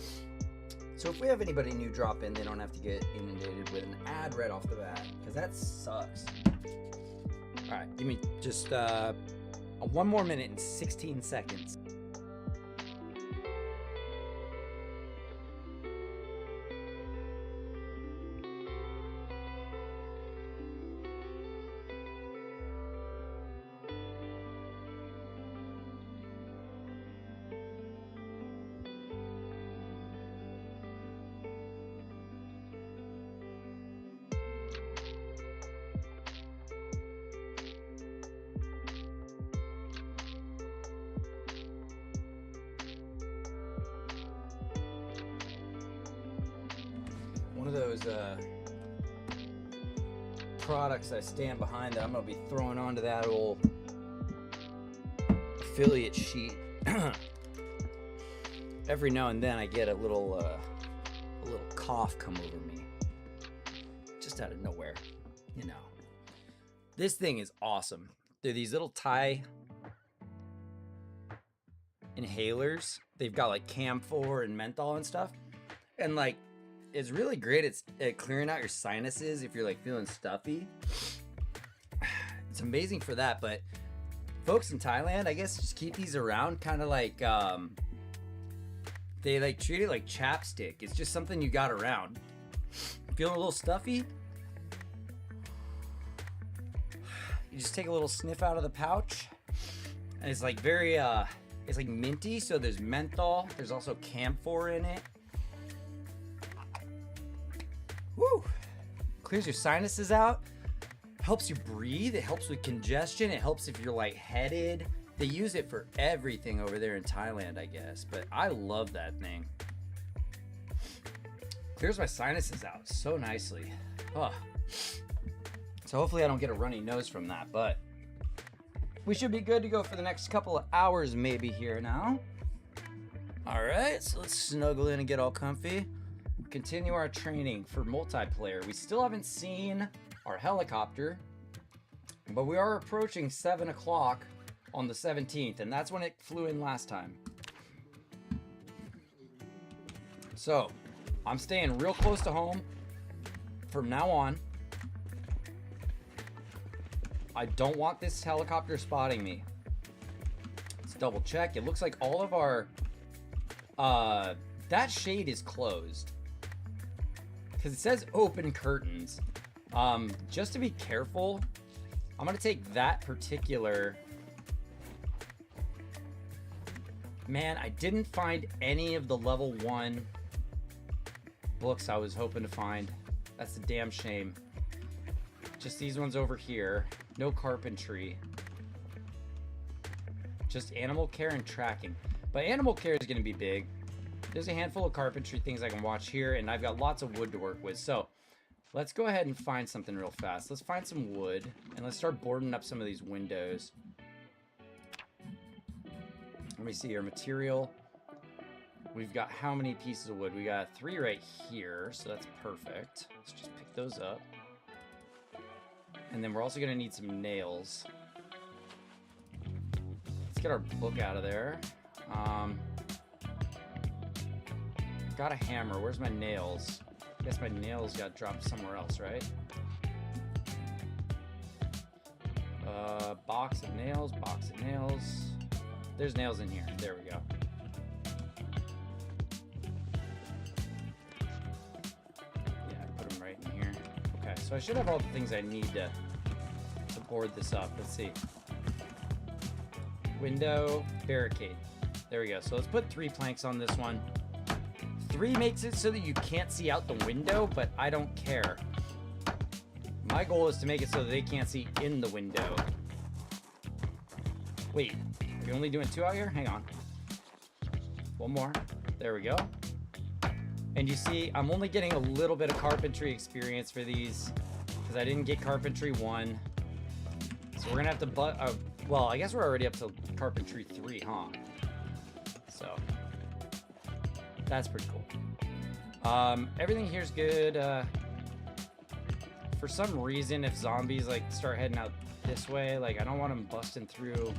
Speaker 1: So if we have anybody new drop in, they don't have to get inundated with an ad right off the bat, because that sucks. All right, give me just 1 more minute and 16 seconds. One of those products I stand behind that I'm gonna be throwing onto that old affiliate sheet. Every now and then I get a little cough come over me, just out of nowhere, you know. This thing is awesome. They're these little Thai inhalers. They've got like camphor and menthol and stuff, and like, it's really great at clearing out your sinuses if you're like feeling stuffy. It's amazing for that, but folks in Thailand, I guess, just keep these around, kind of like they like treat it like chapstick. It's just something you got around. Feeling a little stuffy? You just take a little sniff out of the pouch, and it's like very it's like minty. So there's menthol. There's also camphor in it. Woo! Clears your sinuses out, helps you breathe, it helps with congestion, it helps if you're lightheaded. They use it for everything over there in Thailand, I guess, but I love that thing. Clears my sinuses out so nicely. Oh. So hopefully I don't get a runny nose from that, but we should be good to go for the next couple of hours maybe here now. All right, so let's snuggle in and get all comfy. Continue our training for multiplayer. We still haven't seen our helicopter, but we are approaching 7 o'clock on the 17th, and that's when it flew in last time. So I'm staying real close to home from now on. I don't want this helicopter spotting me. Let's double check. It looks like all of our that shade is closed, because it says open curtains. Just to be careful, I'm gonna take that particular. Man, I didn't find any of the level 1 books I was hoping to find. That's a damn shame. Just these ones over here. No carpentry. Just animal care and tracking. But animal care is gonna be big. There's a handful of carpentry things I can watch here, and I've got lots of wood to work with. So let's go ahead and find something real fast. Let's find some wood, and let's start boarding up some of these windows. Let me see our material. We've got how many pieces of wood? We got 3 right here, so that's perfect. Let's just pick those up. And then we're also gonna need some nails. Let's get our book out of there. Got a hammer. Where's my nails? I guess my nails got dropped somewhere else, right? Box of nails, box of nails. There's nails in here. There we go. Yeah, I put them right in here. Okay, so I should have all the things I need to board this up. Let's see. Window, barricade. There we go. So let's put 3 planks on this one. 3 makes it so that you can't see out the window, but I don't care. My goal is to make it so that they can't see in the window. Wait, are you only doing 2 out here? Hang on. 1 more. There we go. And you see, I'm only getting a little bit of carpentry experience for these because I didn't get carpentry 1. So we're gonna have to, well, I guess we're already up to carpentry 3, huh? So that's pretty cool. Everything here's good. For some reason, if zombies like start heading out this way, like I don't want them busting through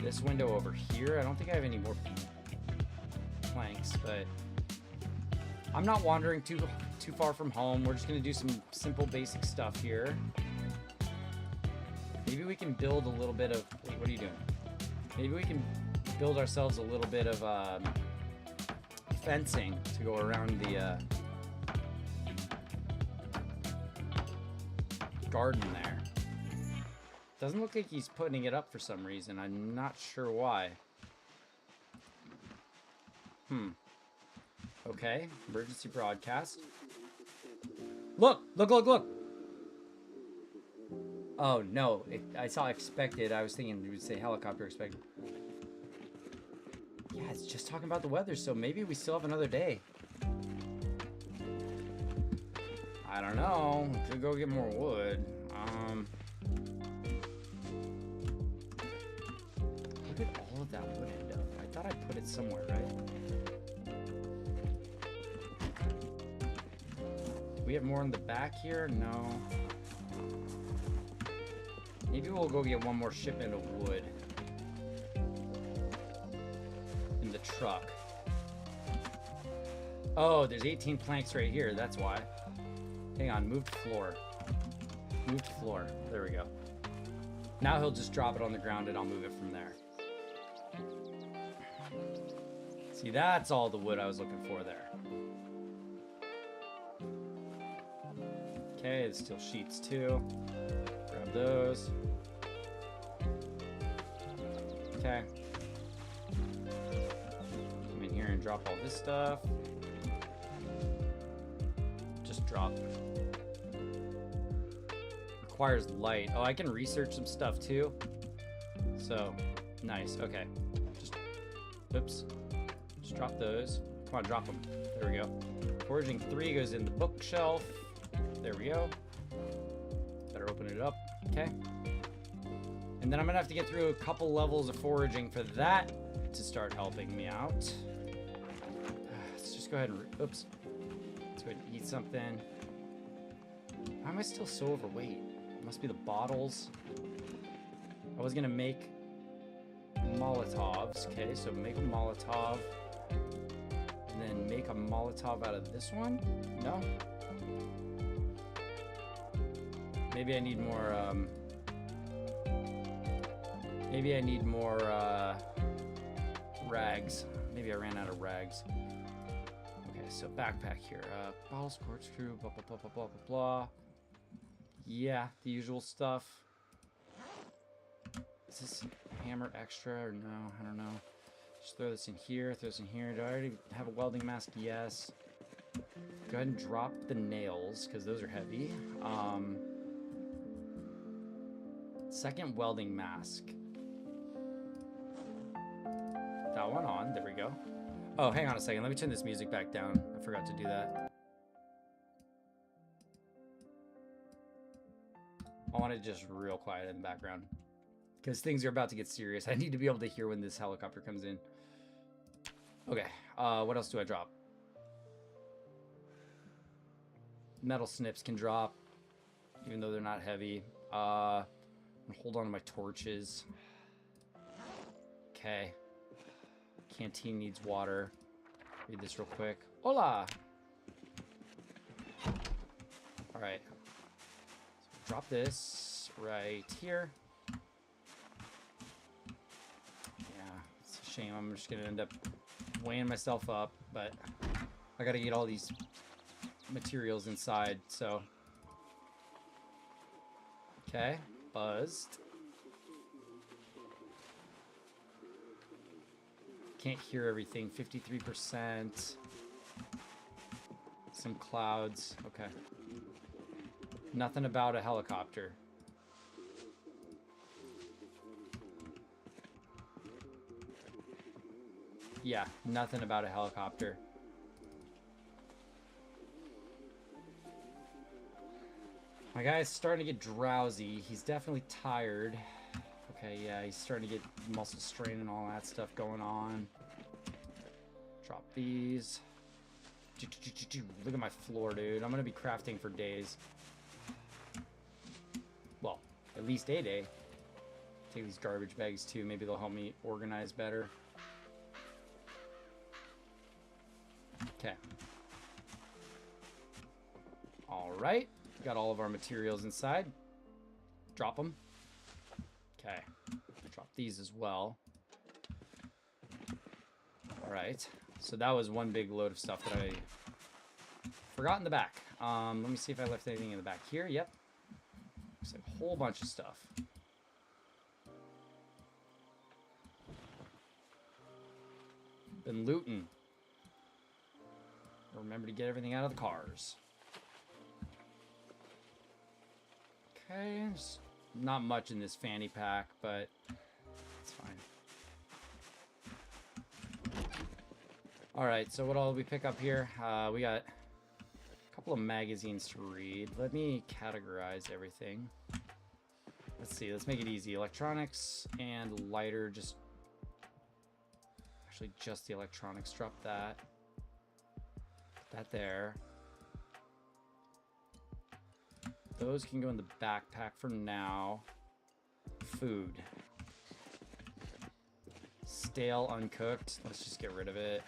Speaker 1: this window over here. I don't think I have any more planks, but I'm not wandering too far from home. We're just gonna do some simple basic stuff here. Maybe we can build a little bit of, wait, what are you doing? Maybe we can build ourselves a little bit of fencing to go around the garden there. Doesn't look like he's putting it up for some reason. I'm not sure why. Okay, emergency broadcast. Look, look, look, look. Oh no, I saw expected. I was thinking you would say helicopter expected. Yeah, it's just talking about the weather, so maybe we still have another day. I don't know. We could go get more wood. Where did all of that wood end up? I thought I put it somewhere, right? Do we have more in the back here? No. Maybe we'll go get 1 more shipment of wood in the truck. Oh, there's 18 planks right here. That's why. Hang on, moved floor. Moved floor. There we go. Now he'll just drop it on the ground and I'll move it from there. See, that's all the wood I was looking for there. Okay, there's still sheets too. Grab those. Okay. Come in here and drop all this stuff. Just drop. Requires light. Oh, I can research some stuff too. So, nice. Okay. Just, oops. Just drop those. Come on, drop them. There we go. Foraging 3 goes in the bookshelf. There we go. Better open it up. Okay. And then I'm gonna have to get through a couple levels of foraging for that to start helping me out. Let's just go ahead and, oops. Let's go ahead and eat something. Why am I still so overweight? It must be the bottles. I was gonna make Molotovs. Okay, so make a Molotov. And then make a Molotov out of this one? No? Maybe I need more, maybe I need more, rags. Maybe I ran out of rags. Okay, so backpack here. Bottles, corkscrew, blah, blah, blah, blah, blah, blah, blah. Yeah, the usual stuff. Is this hammer extra or no? I don't know. Just throw this in here, throw this in here. Do I already have a welding mask? Yes. Go ahead and drop the nails, because those are heavy. Second welding mask. That one on. There we go. Oh, hang on a second. Let me turn this music back down. I forgot to do that. I want it just real quiet in the background, because things are about to get serious. I need to be able to hear when this helicopter comes in. Okay. What else do I drop? Metal snips can drop, even though they're not heavy. Hold on to my torches. Okay. Canteen needs water. Read this real quick. Hola! Alright. So drop this right here. Yeah, it's a shame. I'm just gonna end up weighing myself up, but I gotta get all these materials inside, so. Okay. Buzzed. Can't hear everything. 53%. Some clouds. Okay. Nothing about a helicopter. Yeah, nothing about a helicopter. My guy's starting to get drowsy. He's definitely tired. Okay, yeah, he's starting to get muscle strain and all that stuff going on. Drop these. Look at my floor, dude. I'm gonna be crafting for days. Well, at least a day. Take these garbage bags too. Maybe they'll help me organize better. Okay. All right. Got all of our materials inside. Drop them. Okay. Drop these as well. All right. So that was one big load of stuff that I forgot in the back. Let me see if I left anything in the back here. Yep. Looks like a whole bunch of stuff. Been looting. Remember to get everything out of the cars. Okay, there's not much in this fanny pack, but it's fine. Alright, so what all we pick up here? We got a couple of magazines to read. Let me categorize everything. Let's see, let's make it easy. Electronics and lighter, just the electronics. Drop that. Put that there. Those can go in the backpack for now. Food. Stale, uncooked. Let's just get rid of it.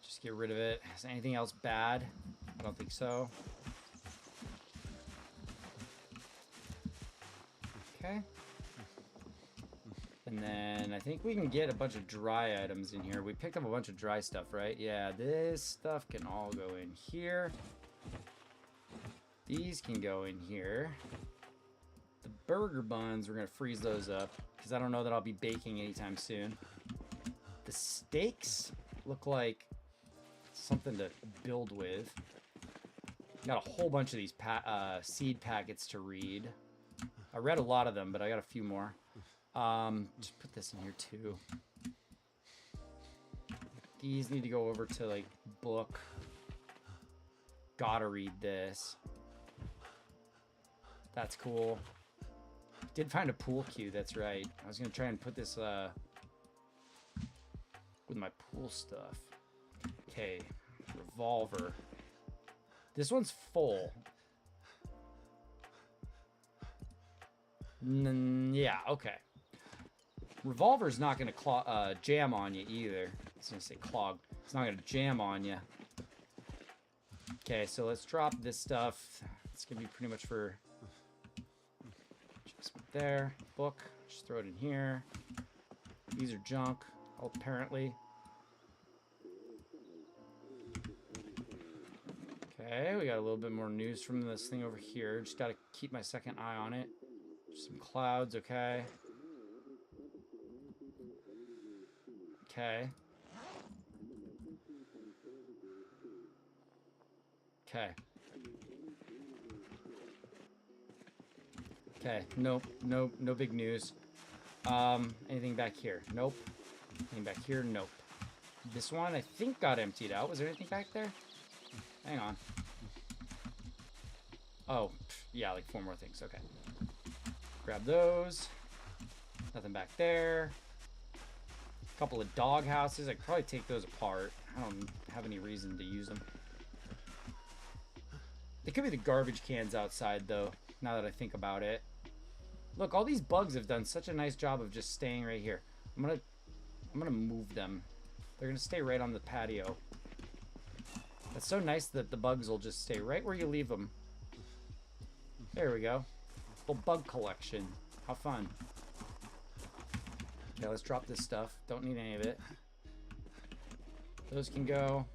Speaker 1: Just get rid of it. Is anything else bad? I don't think so. Okay. And then I think we can get a bunch of dry items in here. We picked up a bunch of dry stuff, right? Yeah, this stuff can all go in here. These can go in here. The burger buns, we're going to freeze those up because I don't know that I'll be baking anytime soon. The steaks look like something to build with. Got a whole bunch of these seed packets to read. I read a lot of them, but I got a few more. Just put this in here too. These need to go over to like book. Gotta read this. That's cool. Did find a pool cue, that's right. I was gonna try and put this with my pool stuff. Okay, revolver. This one's full. Yeah, okay. Revolver's not going to jam on you either. I was going to say clog. It's not going to jam on you. Okay, so let's drop this stuff. It's going to be pretty much for just there. Book. Just throw it in here. These are junk, apparently. Okay, we got a little bit more news from this thing over here. Just got to keep my second eye on it. Some clouds, okay. Okay. Okay. Okay, nope, no big news. Anything back here? Nope. Anything back here? Nope. This one, I think, got emptied out. Was there anything back there? Hang on. Oh, yeah, like 4 more things. Okay. Grab those. Nothing back there. A couple of dog houses. I could probably take those apart. I don't have any reason to use them. They could be the garbage cans outside, though, now that I think about it. Look, all these bugs have done such a nice job of just staying right here. I'm gonna move them. They're gonna stay right on the patio. That's so nice that the bugs will just stay right where you leave them. There we go. Little bug collection. How fun. Okay, let's drop this stuff. Don't need any of it. Those can go.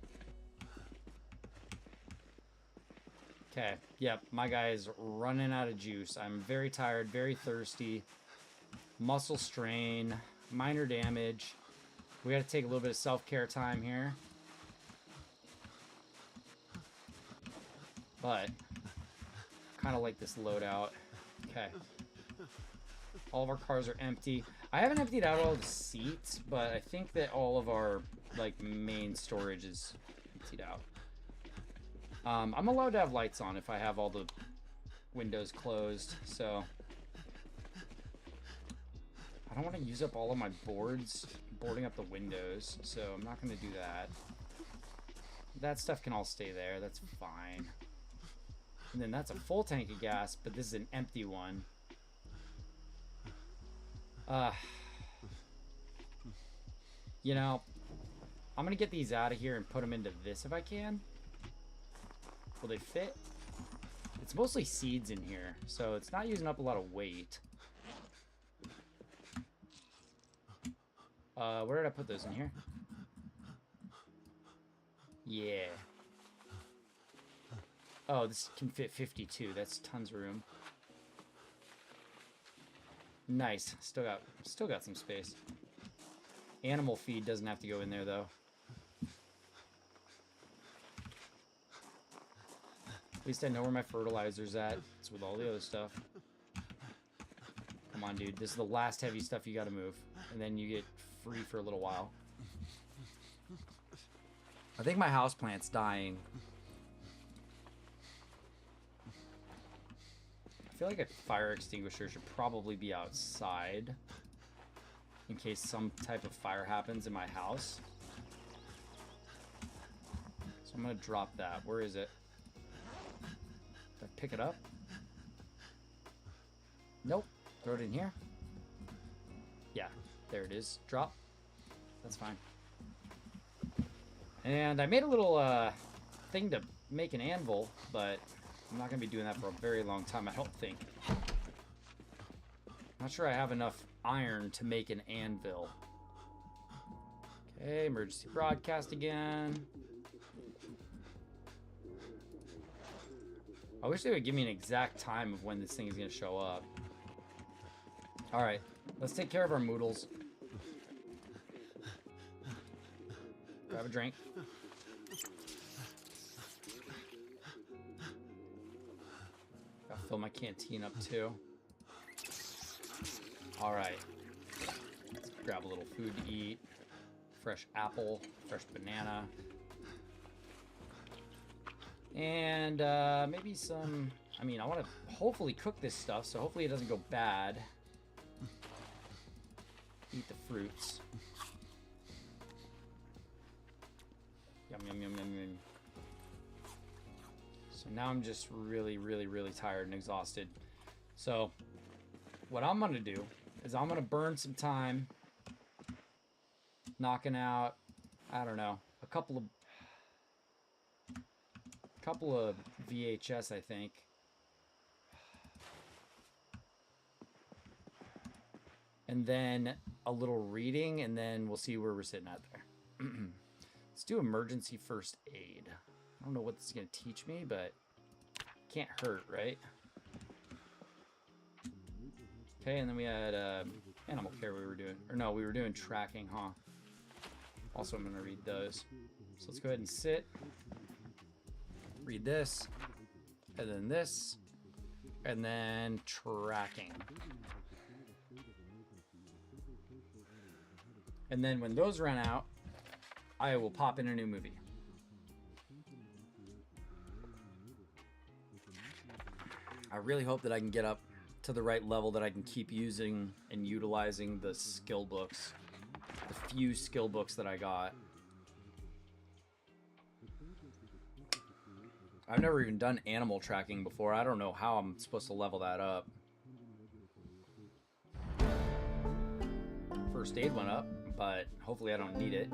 Speaker 1: Okay, yep, my guy is running out of juice. I'm very tired, very thirsty. Muscle strain, minor damage. We got to take a little bit of self-care time here. But, kind of like this loadout. Okay. All of our cars are empty. I haven't emptied out all the seats, but I think that all of our, like, main storage is emptied out. I'm allowed to have lights on if I have all the windows closed, so I don't want to use up all of my boarding up the windows, so I'm not going to do that. That stuff can all stay there. That's fine. And then that's a full tank of gas, but this is an empty one. You know, I'm going to get these out of here and put them into this if I can. Will they fit? It's mostly seeds in here, so it's not using up a lot of weight. Where did I put those in here? Yeah. Oh, this can fit 52. That's tons of room. Nice. Still got some space. Animal feed doesn't have to go in there though. At least I know where my fertilizer's at. It's with all the other stuff. Come on, dude. This is the last heavy stuff you gotta move. And then you get free for a little while. I think my houseplant's dying. I feel like a fire extinguisher should probably be outside in case some type of fire happens in my house. So I'm gonna drop that. Where is it? Did I pick it up? Nope. Throw it in here. Yeah, there it is. Drop. That's fine. And I made a little thing to make an anvil, but I'm not going to be doing that for a very long time, I don't think. Not sure I have enough iron to make an anvil. Okay, emergency broadcast again. I wish they would give me an exact time of when this thing is going to show up. Alright, let's take care of our moodles. Grab a drink. Gotta fill my canteen up too. Alright. Let's grab a little food to eat. Fresh apple, fresh banana. And maybe some... I mean, I want to hopefully cook this stuff, so hopefully it doesn't go bad. Eat the fruits. Yum, yum, yum, yum, yum. So now I'm just really, really, really tired and exhausted. So what I'm going to do is I'm going to burn some time knocking out, I don't know, a couple of VHS, I think. And then a little reading, and then we'll see where we're sitting at there. Let's do emergency first aid. I don't know what this is going to teach me, but can't hurt, right? Okay, and then we had animal care we were doing. Or no, we were doing tracking, huh? Also, I'm going to read those. So let's go ahead and sit. Read this. And then this. And then tracking. And then when those run out, I will pop in a new movie. I really hope that I can get up to the right level that I can keep using and utilizing the skill books. The few skill books that I got. I've never even done animal tracking before. I don't know how I'm supposed to level that up. First aid went up, but hopefully I don't need it.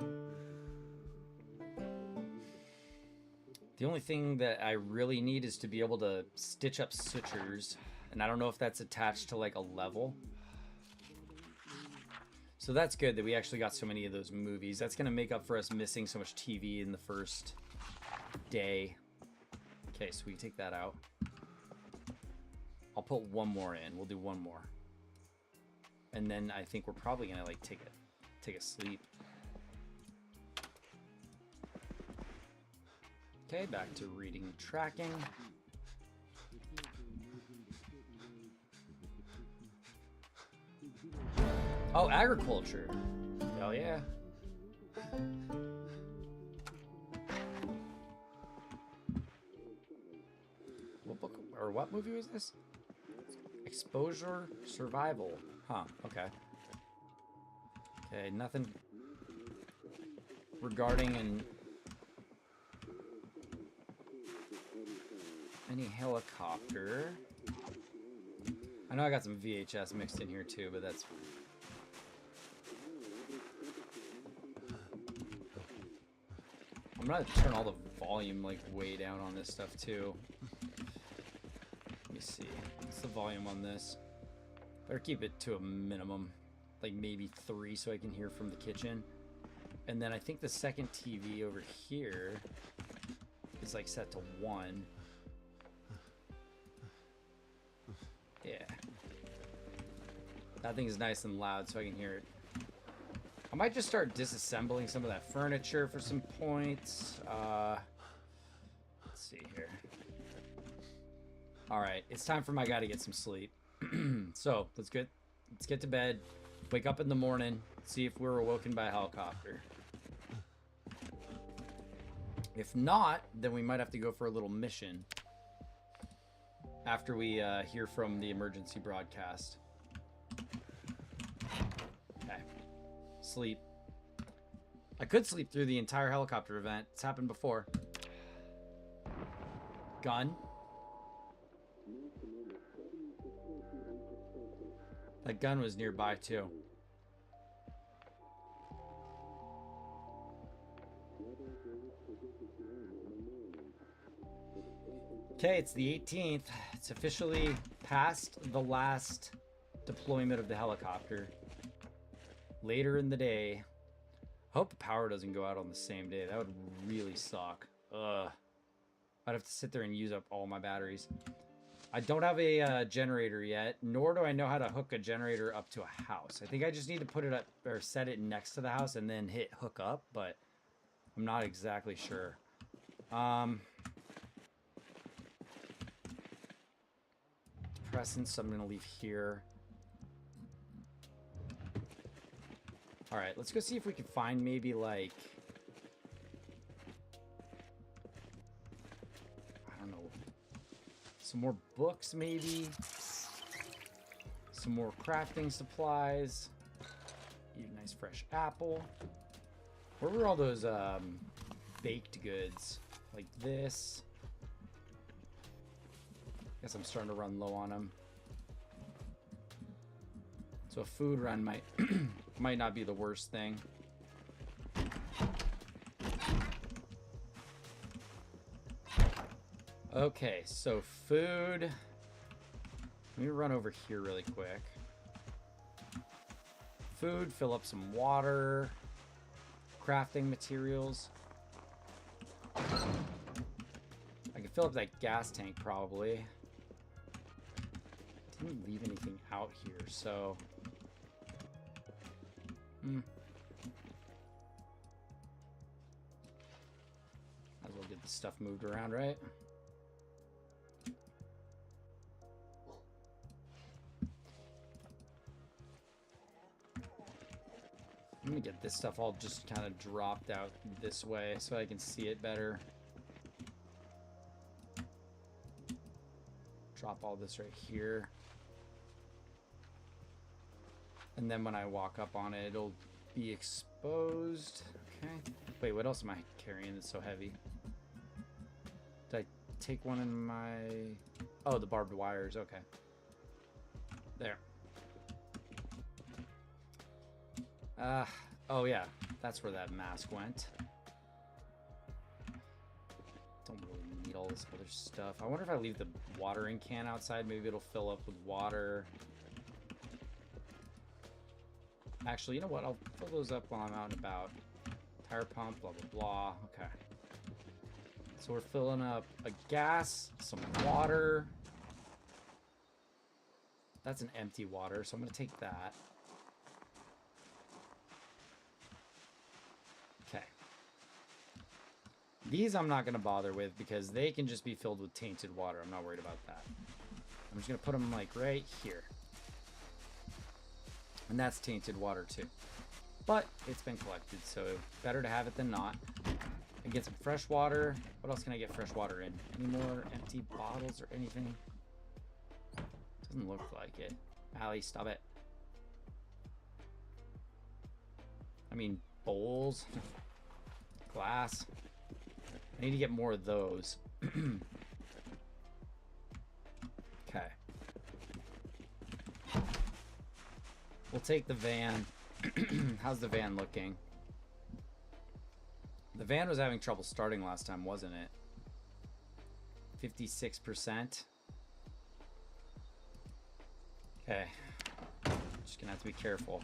Speaker 1: The only thing that I really need is to be able to stitch up sutures, and I don't know if that's attached to like a level. So that's good that we actually got so many of those movies. That's going to make up for us missing so much TV in the first day. Okay, so we take that out. I'll put one more in. We'll do one more. And then I think we're probably gonna like take a sleep. Okay, back to reading and tracking. Oh, agriculture. Hell yeah. What book or what movie was this? Exposure Survival. Huh, okay. Okay, nothing regarding any helicopter. I know I got some VHS mixed in here too, but that's... I'm gonna turn all the volume like way down on this stuff too. Let me see. What's the volume on this? Better keep it to a minimum. Like maybe 3 so I can hear from the kitchen. And then I think the second TV over here is like set to 1. Yeah. That thing is nice and loud so I can hear it. I might just start disassembling some of that furniture for some points. Let's see here. All right, it's time for my guy to get some sleep. So let's get to bed. Wake up in the morning. See if we're awoken by a helicopter. If not, then we might have to go for a little mission after we hear from the emergency broadcast. Okay. Sleep. I could sleep through the entire helicopter event. It's happened before. Gun. That gun was nearby too. Okay, it's the 18th. It's officially past the last deployment of the helicopter. Later in the day. I hope the power doesn't go out on the same day. That would really suck. Ugh. I'd have to sit there and use up all my batteries. I don't have a generator yet, nor do I know how to hook a generator up to a house. I think I just need to put it up or set it next to the house and then hit hook up, but I'm not exactly sure. Depressant, so I'm gonna leave here. All right, let's go see if we can find maybe like, I don't know, some more books maybe, some more crafting supplies, eat a nice fresh apple. Where were all those baked goods like this? Guess I'm starting to run low on them. So a food run might might not be the worst thing. Okay, so food. Let me run over here really quick. Food, fill up some water, crafting materials. I can fill up that gas tank probably. Didn't leave anything out here, so might as well get the stuff moved around, right? Let me get this stuff all just kind of dropped out this way so I can see it better. Drop all this right here. And then when I walk up on it, it'll be exposed. Okay. Wait, what else am I carrying that's so heavy? Did I take one in my... Oh, the barbed wires. Okay. There. Oh yeah. That's where that mask went. Don't really need all this other stuff. I wonder if I leave the watering can outside, maybe it'll fill up with water. Actually, you know what? I'll fill those up while I'm out and about. Tire pump, blah, blah, blah. Okay. So we're filling up a gas, some water. That's an empty water, so I'm gonna take that. Okay. These I'm not gonna bother with because they can just be filled with tainted water. I'm not worried about that. I'm just gonna put them like right here. And that's tainted water too. But it's been collected, so better to have it than not. And get some fresh water. What else can I get fresh water in? Any more empty bottles or anything? Doesn't look like it. Allie, stop it. I mean, bowls. Glass. I need to get more of those. Okay. We'll take the van. How's the van looking? The van was having trouble starting last time, wasn't it? 56%. Okay. Just gonna have to be careful.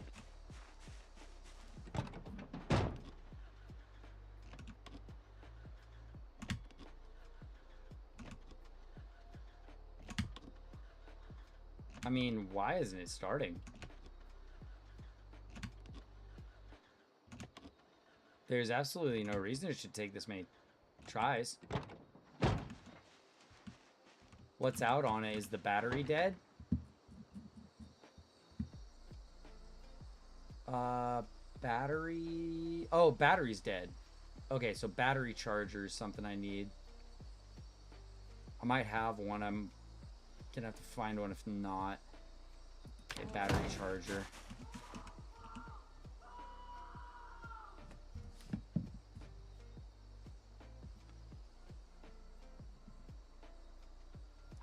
Speaker 1: I mean, why isn't it starting? There's absolutely no reason it should take this many tries. What's out on it? Is the battery dead? Battery... Oh, battery's dead. Okay, so battery charger is something I need. I might have one. I'm gonna have to find one if not. Okay, battery charger.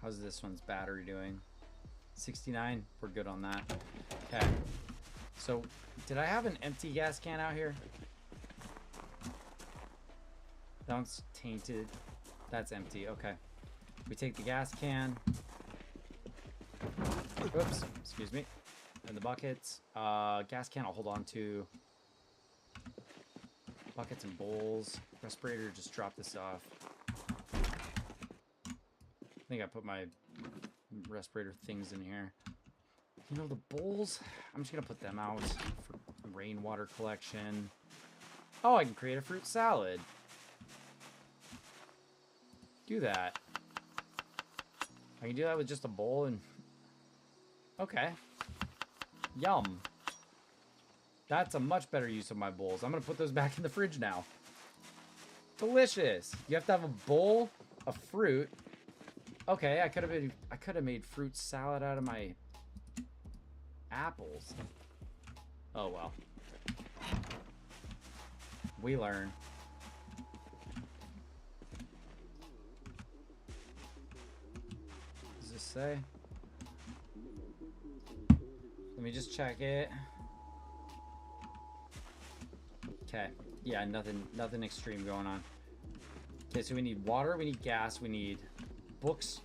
Speaker 1: How's this one's battery doing? 69. We're good on that. Okay. So, did I have an empty gas can out here? That one's tainted. That's empty. Okay. We take the gas can. Oops. Excuse me. And the buckets. Gas can I'll hold on to. Buckets and bowls. Respirator, just drop this off. I think I put my respirator things in here. You know, the bowls, I'm just going to put them out for rainwater collection. Oh, I can create a fruit salad. Do that. I can do that with just a bowl and... Okay. Yum. That's a much better use of my bowls. I'm going to put those back in the fridge now. Delicious. You have to have a bowl of fruit. Okay, I could have made fruit salad out of my apples. Oh well. We learn. What does this say? Let me just check it. Okay. Yeah, nothing extreme going on. Okay, so we need water, we need gas, we need books.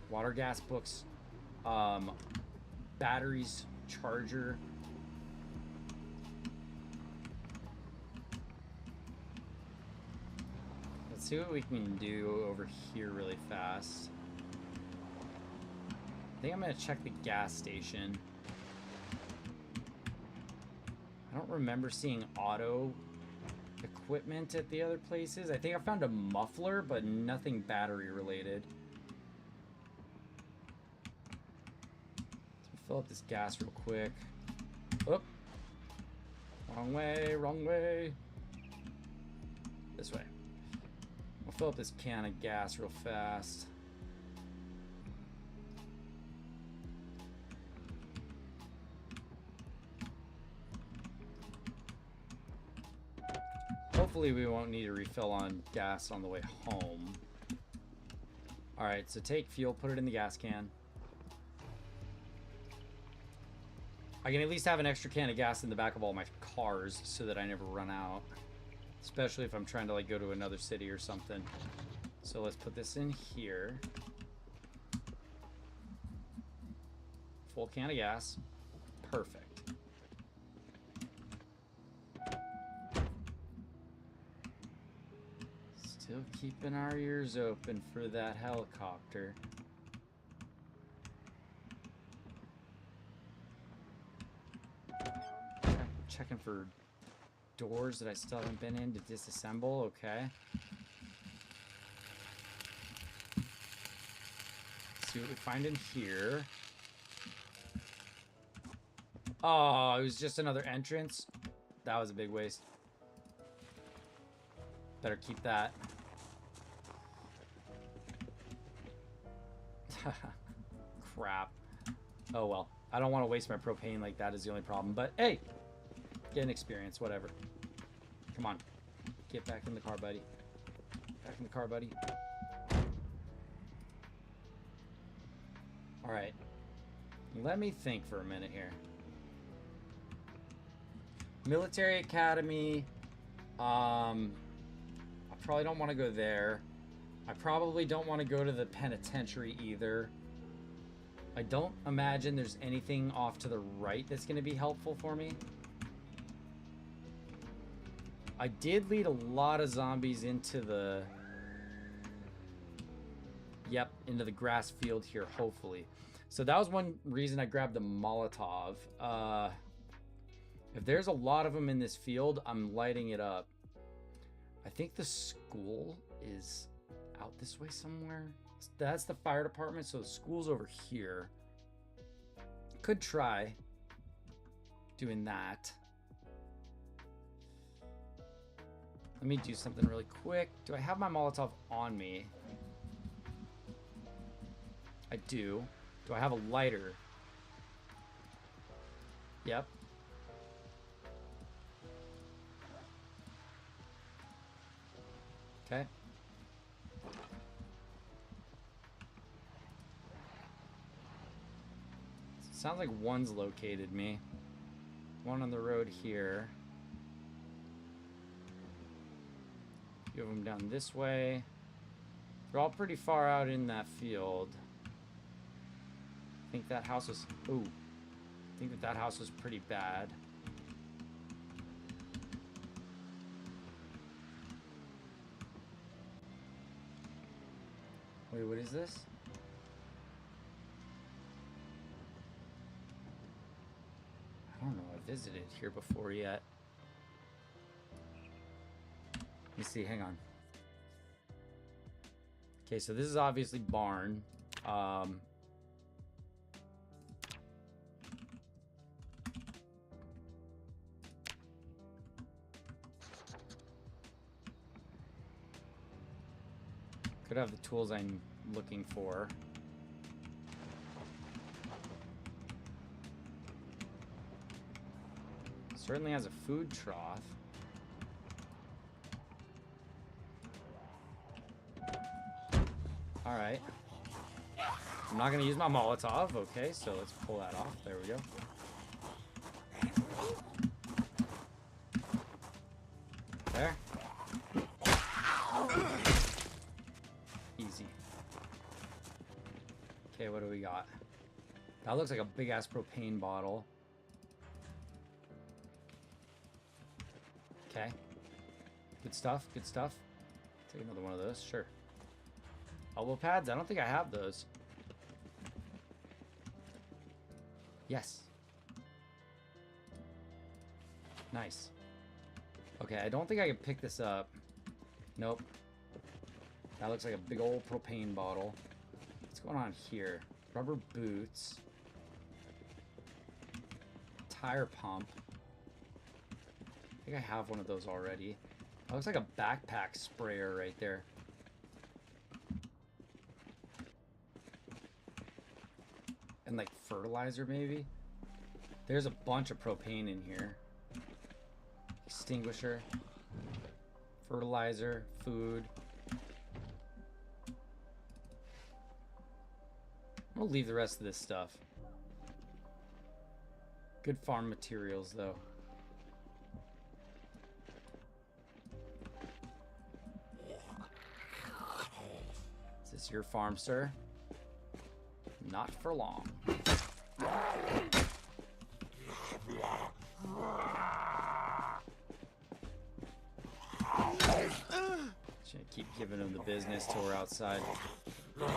Speaker 1: Water, gas, books. Batteries, charger. Let's see what we can do over here really fast. I think I'm gonna check the gas station. I don't remember seeing auto equipment at the other places. I think I found a muffler, but nothing battery related. So fill up this gas real quick. Oop. Wrong way, wrong way. This way. I'll fill up this can of gas real fast. Hopefully we won't need to refill on gas on the way home. Alright, so take fuel, put it in the gas can. I can at least have an extra can of gas in the back of all my cars so that I never run out. Especially if I'm trying to like go to another city or something. So let's put this in here. Full can of gas. Perfect. Still keeping our ears open for that helicopter. Checking for doors that I still haven't been in to disassemble. Okay. Let's see what we find in here. Oh, it was just another entrance. That was a big waste. Better keep that. Crap. Oh well. I don't want to waste my propane like that is the only problem. But hey, get an experience, whatever. Come on. Get back in the car, buddy. Back in the car, buddy. Alright. Let me think for a minute here. Military Academy. I probably don't want to go there. I probably don't want to go to the penitentiary either. I don't imagine there's anything off to the right that's going to be helpful for me. I did lead a lot of zombies into the... Yep, into the grass field here, hopefully. So that was one reason I grabbed the Molotov. If there's a lot of them in this field, I'm lighting it up. I think the school is out this way somewhere. That's the fire department, so the school's over here. Could try doing that. Let me do something really quick. Do I have my Molotov on me? I do. Do I have a lighter? Yep. Okay. Sounds like one's located me. One on the road here. A few of them down this way. They're all pretty far out in that field. I think that house was... Ooh. I think that house was pretty bad. Wait, what is this? I don't know. I visited here before yet. Let me see. Hang on. Okay, so this is obviously barn. Could have the tools I'm looking for. Certainly has a food trough. Alright. I'm not gonna use my Molotov. Okay, so let's pull that off. There we go. There. Easy. Okay, what do we got? That looks like a big ass propane bottle. Okay. Good stuff, good stuff. Take another one of those, sure. Elbow pads? I don't think I have those. Yes. Nice. Okay, I don't think I can pick this up. Nope. That looks like a big old propane bottle. What's going on here? Rubber boots. Tire pump. I think I have one of those already. That looks like a backpack sprayer right there. And like fertilizer maybe? There's a bunch of propane in here. Extinguisher. Fertilizer. Food. I'm gonna leave the rest of this stuff. Good farm materials though. Is this your farm, sir? Not for long. Should keep giving them the business till we're outside. There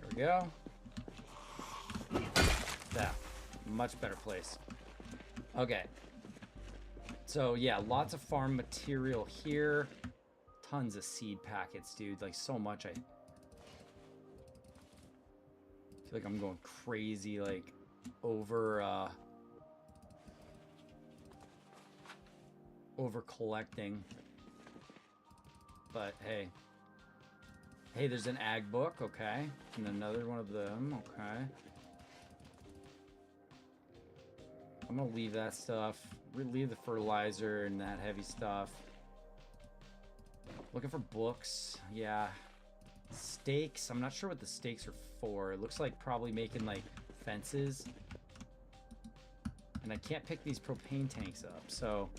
Speaker 1: we go. That. Much better place. Okay. So, yeah, lots of farm material here. Tons of seed packets, dude. Like, so much. I feel like I'm going crazy, like, over collecting. But, hey. Hey, there's an ag book. Okay. And another one of them. Okay. I'm gonna leave that stuff. Leave the fertilizer and that heavy stuff. Looking for books. Yeah. Stakes. I'm not sure what the stakes are for. It looks like probably making like fences. And I can't pick these propane tanks up. So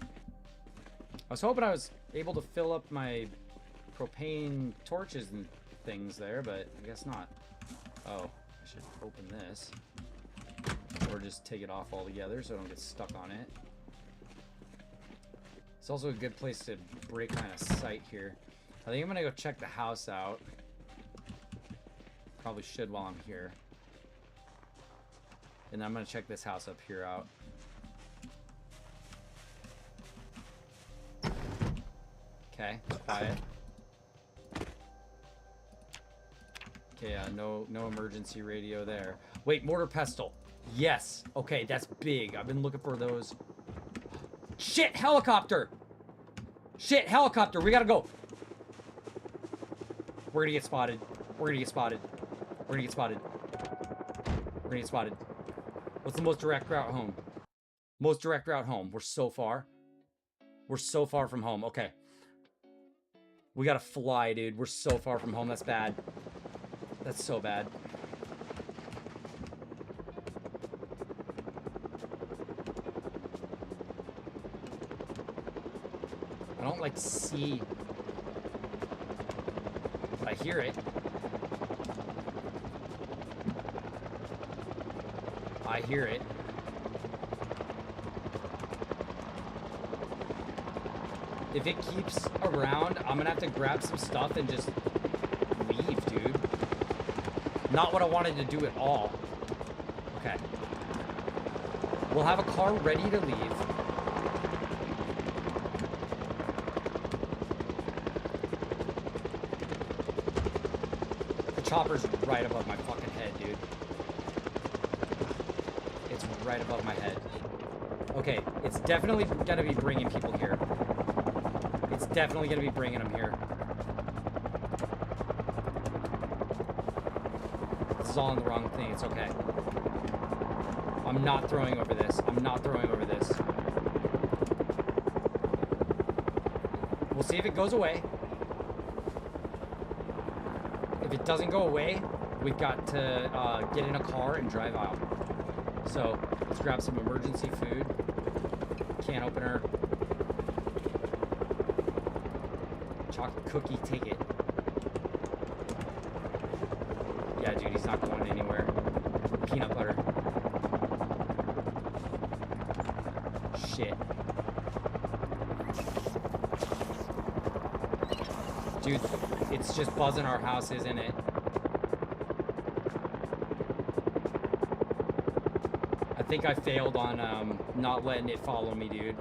Speaker 1: I was hoping I was able to fill up my propane torches and things there, but I guess not. Oh, I should open this. Or just take it off altogether so I don't get stuck on it. It's also a good place to break kind of sight here. I think I'm gonna go check the house out. Probably should while I'm here. And I'm gonna check this house up here out. Okay, quiet. Okay, no emergency radio there. Wait, mortar pestle. Yes. Okay, that's big. I've been looking for those. Shit, helicopter! Shit, helicopter. We gotta go. We're gonna get spotted. We're gonna get spotted. We're gonna get spotted. We're gonna get spotted. What's the most direct route home? Most direct route home. We're so far. We're so far from home. Okay. We gotta fly, dude. We're so far from home. That's bad. That's so bad. I don't like see, but I hear it. I hear it. If it keeps around, I'm gonna have to grab some stuff and just leave, dude. Not what I wanted to do at all. Okay. We'll have a car ready to leave. The chopper's right above my fucking head, dude. It's right above my head. Okay, it's definitely gonna be bringing people here. It's definitely gonna be bringing them here. This is all in the wrong thing. It's okay. I'm not throwing over this. I'm not throwing over this. We'll see if it goes away. If it doesn't go away, we've got to get in a car and drive out. So let's grab some emergency food. Can opener. Chocolate cookie, take it. Yeah, dude, he's not going anywhere. Peanut butter. Shit. Dude, it's just buzzing our house, isn't it? I think I failed on not letting it follow me, dude.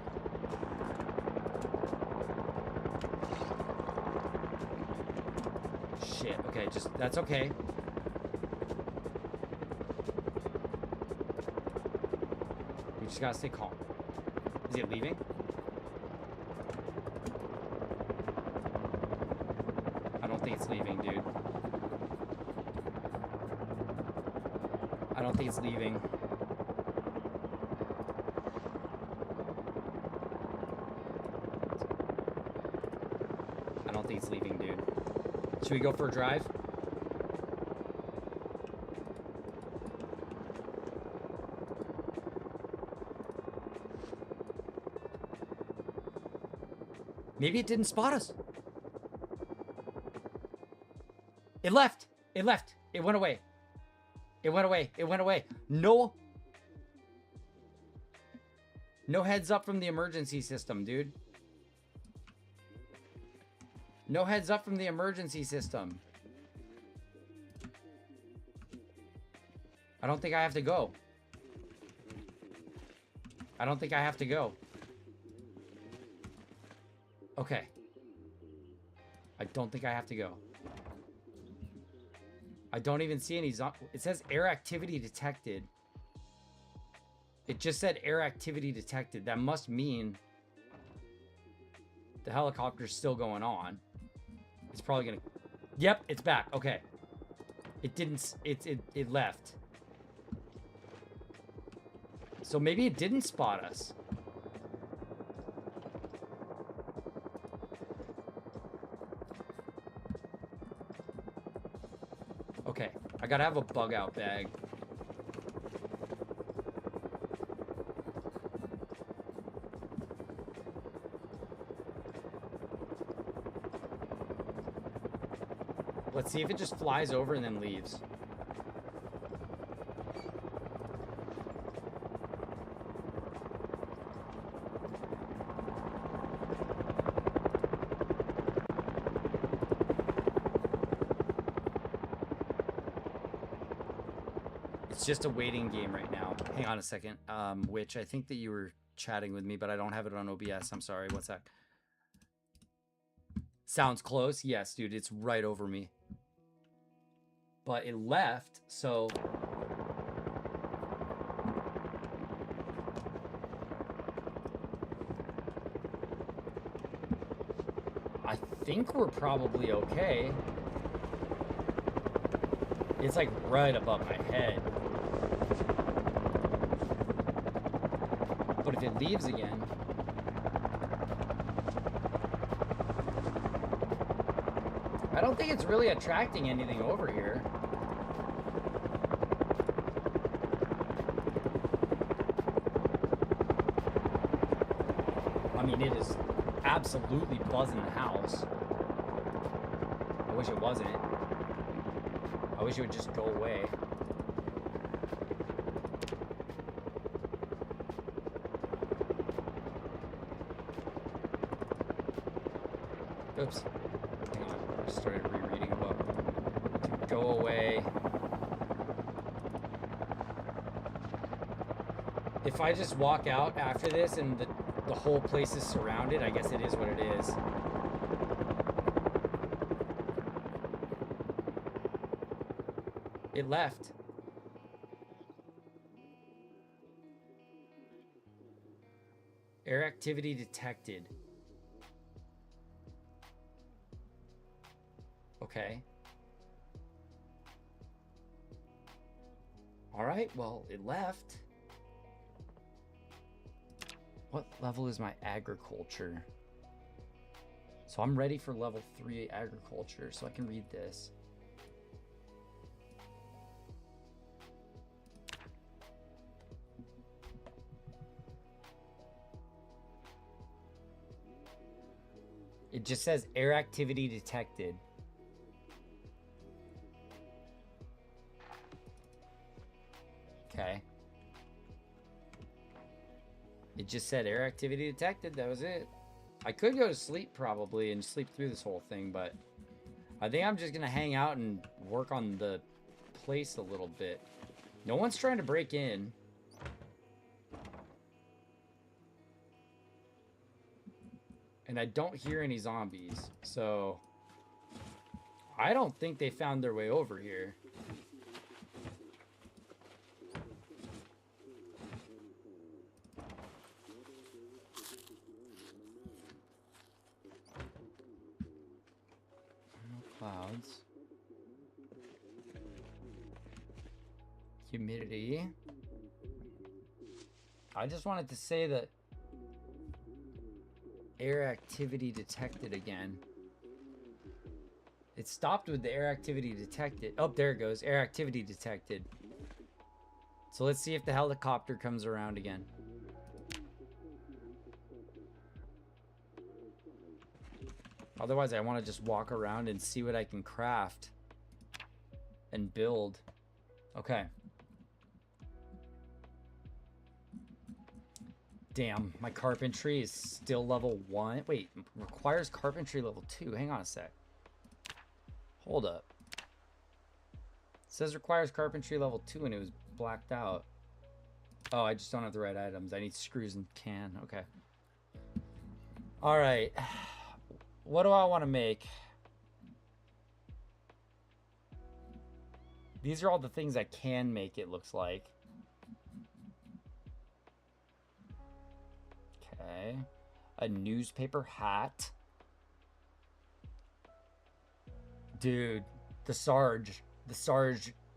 Speaker 1: Shit, okay, just, that's okay. We just gotta stay calm. Is it leaving? I don't think it's leaving, dude. I don't think it's leaving. I don't think it's leaving, dude. Should we go for a drive? Maybe it didn't spot us. It left. It left. It went away. It went away. It went away. No. No heads up from the emergency system, dude. No heads up from the emergency system. I don't think I have to go. I don't think I have to go. Okay. I don't think I have to go. I don't even see any it says air activity detected. It just said air activity detected. That must mean the helicopter's still going on. It's probably gonna... Yep, it's back. Okay. It didn't... It left. So maybe it didn't spot us. Okay. I gotta have a bug out bag. Let's see if it just flies over and then leaves. It's just a waiting game right now. Hang on a second. Which I think that you were chatting with me, but I don't have it on OBS. I'm sorry. What's that? Sounds close. Yes, dude. It's right over me. But it left, so... I think we're probably okay. It's like right above my head. But if it leaves again... I don't think it's really attracting anything over here. I mean, it is absolutely buzzing the house. I wish it wasn't. I wish it would just go away. Oops. Hang on. I just started rereading a book. To go away. If I just walk out after this and the whole place is surrounded, I guess it is what it is. It left. Air activity detected. Okay. All right, well, it left. What level is my agriculture? So I'm ready for level 3 agriculture, so I can read this. It just says air activity detected. Okay. It just said air activity detected. That was it. I could go to sleep probably and sleep through this whole thing, but I think I'm just going to hang out and work on the place a little bit. No one's trying to break in. And I don't hear any zombies, so I don't think they found their way over here. No clouds. Humidity. I just wanted to say that air activity detected again. It stopped with the air activity detected. Oh, there it goes. Air activity detected. So let's see if the helicopter comes around again. Otherwise, I want to just walk around and see what I can craft and build. Okay. Damn, my carpentry is still level 1. Wait, requires carpentry level 2. Hang on a sec. Hold up. It says requires carpentry level 2 and it was blacked out. Oh, I just don't have the right items. I need screws and can. Okay. All right. What do I want to make? These are all the things I can make, it looks like. Okay. A newspaper hat. Dude, the Sarge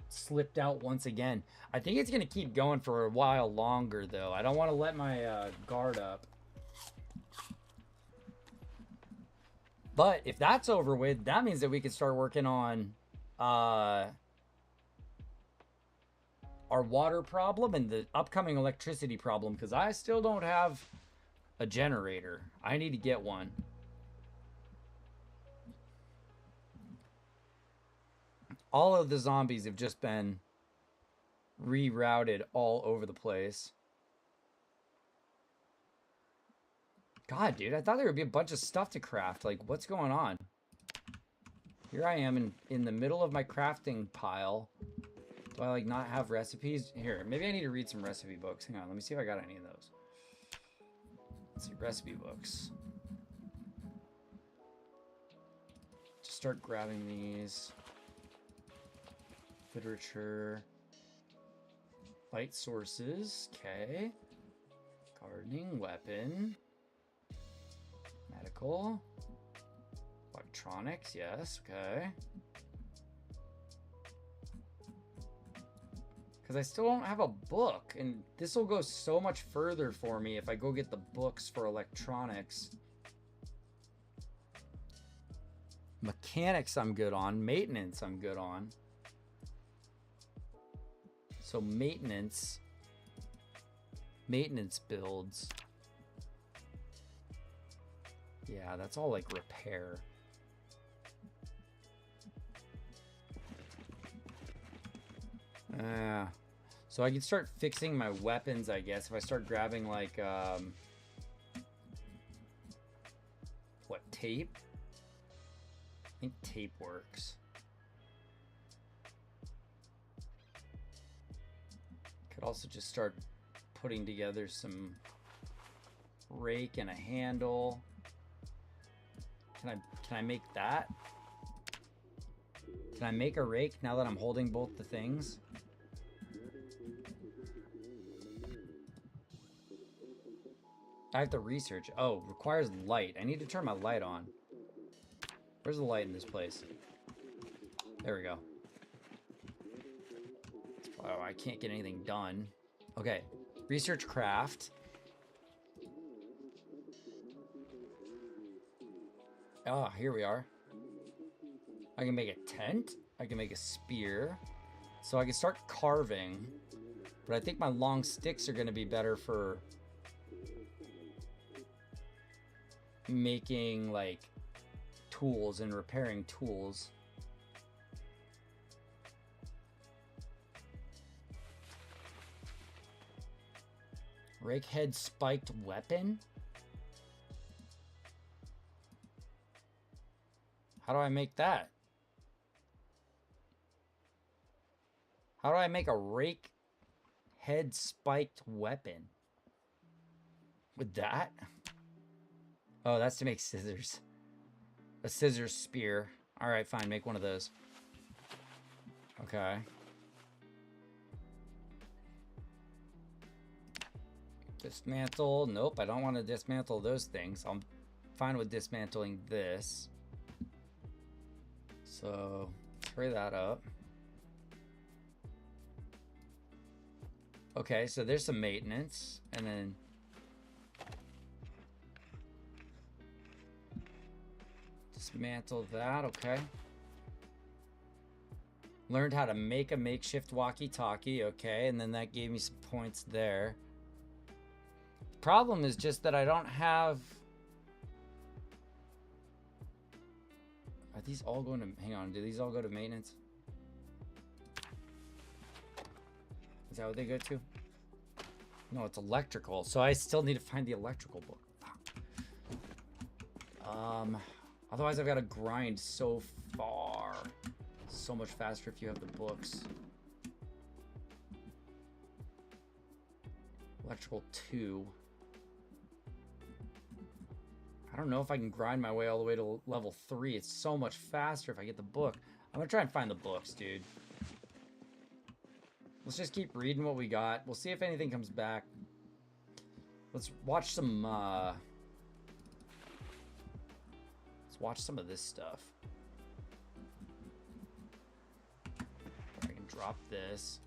Speaker 1: slipped out once again. I think it's going to keep going for a while longer, though. I don't want to let my guard up. But if that's over with, that means that we can start working on our water problem and the upcoming electricity problem, because I still don't have a generator. I need to get one. All of the zombies have just been rerouted all over the place. God, dude, I thought there would be a bunch of stuff to craft. Like, what's going on? Here I am in the middle of my crafting pile. Do I, like, not have recipes? Here, maybe I need to read some recipe books. Hang on, let me see if I got any of those. Let's see, recipe books. Just start grabbing these. Literature. Light sources. Okay. Gardening. Weapon. Medical. Electronics. Yes. Okay. Because I still don't have a book. And this will go so much further for me if I go get the books for electronics. Mechanics I'm good on. Maintenance I'm good on. So maintenance builds. Yeah, that's all like repair. So I can start fixing my weapons, I guess, if I start grabbing like what, tape? I think tape works. Could also just start putting together some rake and a handle. Can I make that? Can I make a rake now that I'm holding both the things? I have to research. Oh, requires light. I need to turn my light on. Where's the light in this place? There we go. Oh, I can't get anything done. Okay, research craft. Oh, here we are. I can make a tent. I can make a spear. So I can start carving. But I think my long sticks are going to be better for making, like, tools and repairing tools. Rakehead spiked weapon? How do I make that? How do I make a rake head spiked weapon? With that? Oh, that's to make scissors. A scissors spear. Alright, fine. Make one of those. Okay. Dismantle. Nope, I don't want to dismantle those things. I'm fine with dismantling this. So, spray that up. Okay, so there's some maintenance. And then dismantle that, okay. Learned how to make a makeshift walkie-talkie, okay, and then that gave me some points there. Problem is just that I don't have... Are these all going to... Hang on, do these all go to maintenance? Is that what they go to? No, it's electrical. So I still need to find the electrical book. Otherwise I've got to grind so far. So much faster if you have the books. Electrical 2. I don't know if I can grind my way all the way to level 3. It's so much faster if I get the book. I'm gonna try and find the books, dude. Let's just keep reading what we got. We'll see if anything comes back. Let's watch some, let's watch some of this stuff. I can drop this.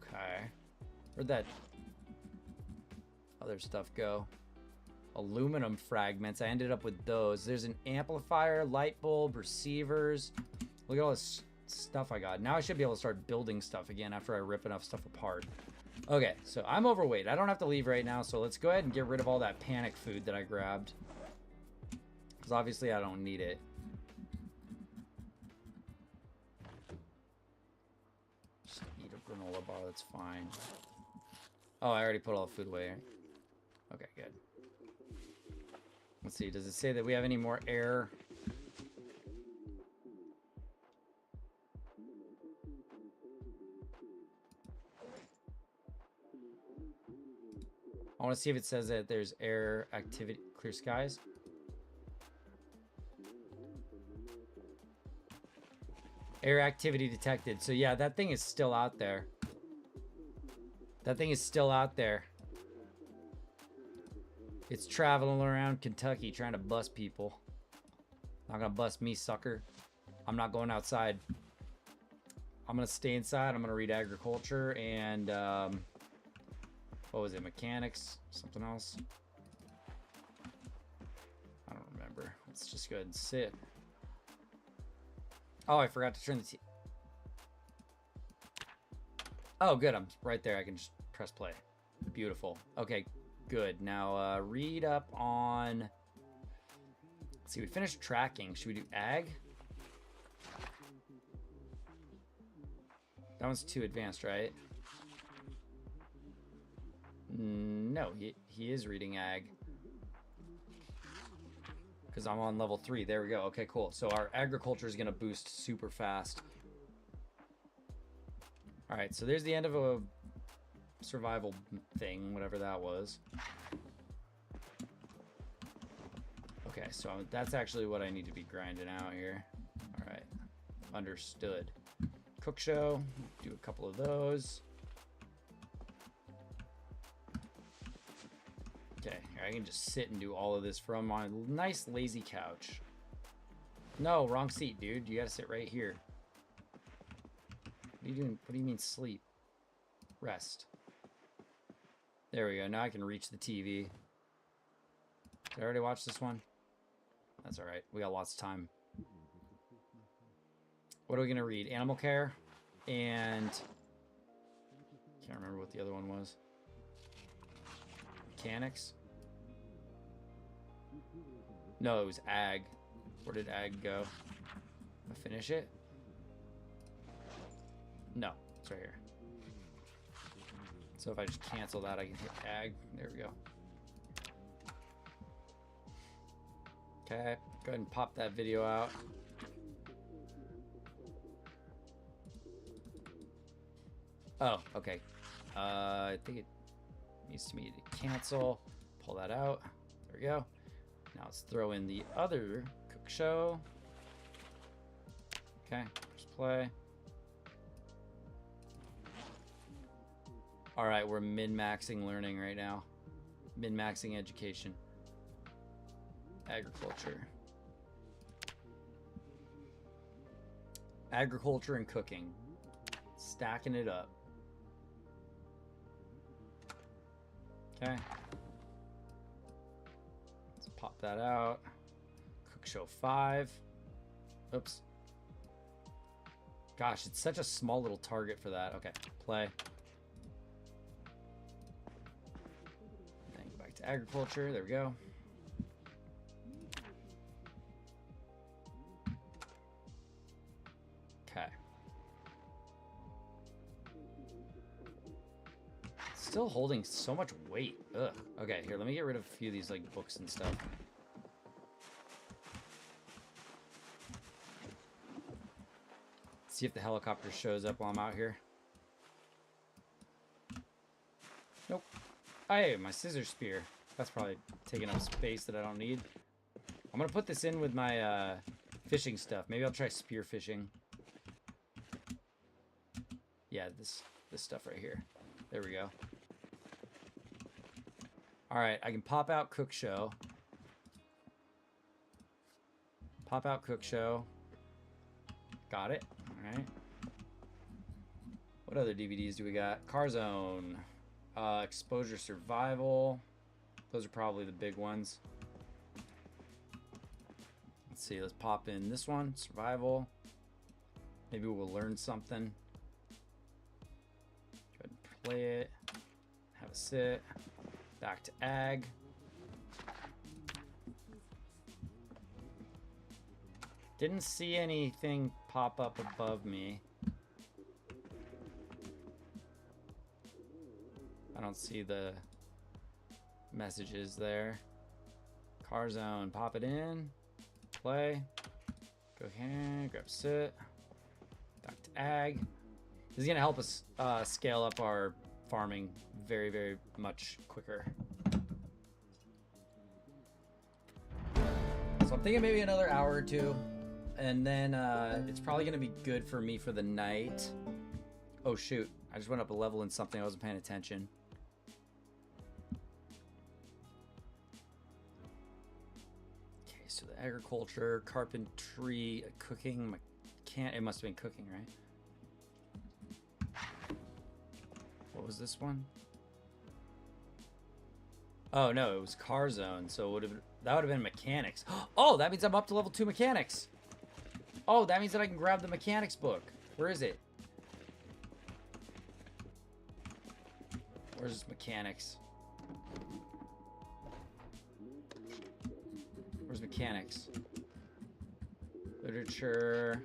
Speaker 1: Okay. Where'd that other stuff go? Aluminum fragments. I ended up with those. There's an amplifier, light bulb, receivers. Look at all this stuff I got. Now I should be able to start building stuff again after I rip enough stuff apart. Okay, so I'm overweight. I don't have to leave right now, so let's go ahead and get rid of all that panic food that I grabbed. Because obviously I don't need it. Just eat a granola bar, that's fine. Oh, I already put all the food away. Okay, good. Let's see, does it say that we have any more air? I want to see if it says that there's air activity, clear skies. Air activity detected. So yeah, that thing is still out there. That thing is still out there. It's traveling around Kentucky trying to bust people. Not gonna bust me, sucker. I'm not going outside. I'm gonna stay inside. I'm gonna read agriculture and what was it? Mechanics? Something else? I don't remember. Let's just go ahead and sit. Oh, I forgot to turn the Oh, good. I'm right there. I can just press play. Beautiful. Okay, good. Now, read up on... Let's see, we finished tracking. Should we do ag? That one's too advanced, right? No, he is reading ag. Because I'm on level 3. There we go. Okay, cool. So our agriculture is going to boost super fast. All right, so there's the end of a survival thing, whatever that was. Okay, so that's actually what I need to be grinding out here. All right, understood. Cook show, do a couple of those. Okay, I can just sit and do all of this from my nice lazy couch. No, wrong seat, dude. You gotta sit right here. What are you doing? What do you mean sleep? Rest. There we go. Now I can reach the TV. Did I already watch this one? That's all right. We got lots of time. What are we gonna read? Animal care and can't remember what the other one was. Mechanics? No, it was ag. Where did ag go? I finish it? No, it's right here. So if I just cancel that, I can hit ag. There we go. Okay, go ahead and pop that video out. Oh, okay. I think it needs to be to cancel. Pull that out. There we go. Now let's throw in the other cook show. Okay, press play. All right, we're min-maxing learning right now. Min-maxing education. Agriculture. Agriculture and cooking. Stacking it up. Okay. Let's pop that out. Cook show 5. Oops. Gosh, it's such a small little target for that. Okay, play. Then go back to agriculture. There we go. Okay. holding so much weight. Ugh. Okay, here, let me get rid of a few of these, like, books and stuff. See if the helicopter shows up while I'm out here. Nope. Oh, hey, my scissor spear. That's probably taking up space that I don't need. I'm gonna put this in with my fishing stuff. Maybe I'll try spear fishing. Yeah, this stuff right here. There we go. Alright, I can pop out Cook Show. Pop out Cook Show. Got it. Alright. What other DVDs do we got? Car Zone. Exposure Survival. Those are probably the big ones. Let's see, let's pop in this one. Survival. Maybe we'll learn something. Go ahead and play it. Have a sit. Back to Ag. Didn't see anything pop up above me. I don't see the messages there. Car Zone, pop it in. Play. Go here, grab sit. Back to Ag. This is gonna help us scale up our farming very, very much quicker. So I'm thinking maybe another hour or two, and then it's probably gonna be good for me for the night. Oh shoot, I just went up a level in something I wasn't paying attention. Okay, so the agriculture, carpentry, cooking, it must have been cooking, right? What was this one? Oh no, it was Car Zone, so that would have been mechanics. Oh, that means I'm up to level 2 mechanics. Oh, that means that I can grab the mechanics book. Where is it? Where's mechanics? Where's mechanics? Literature.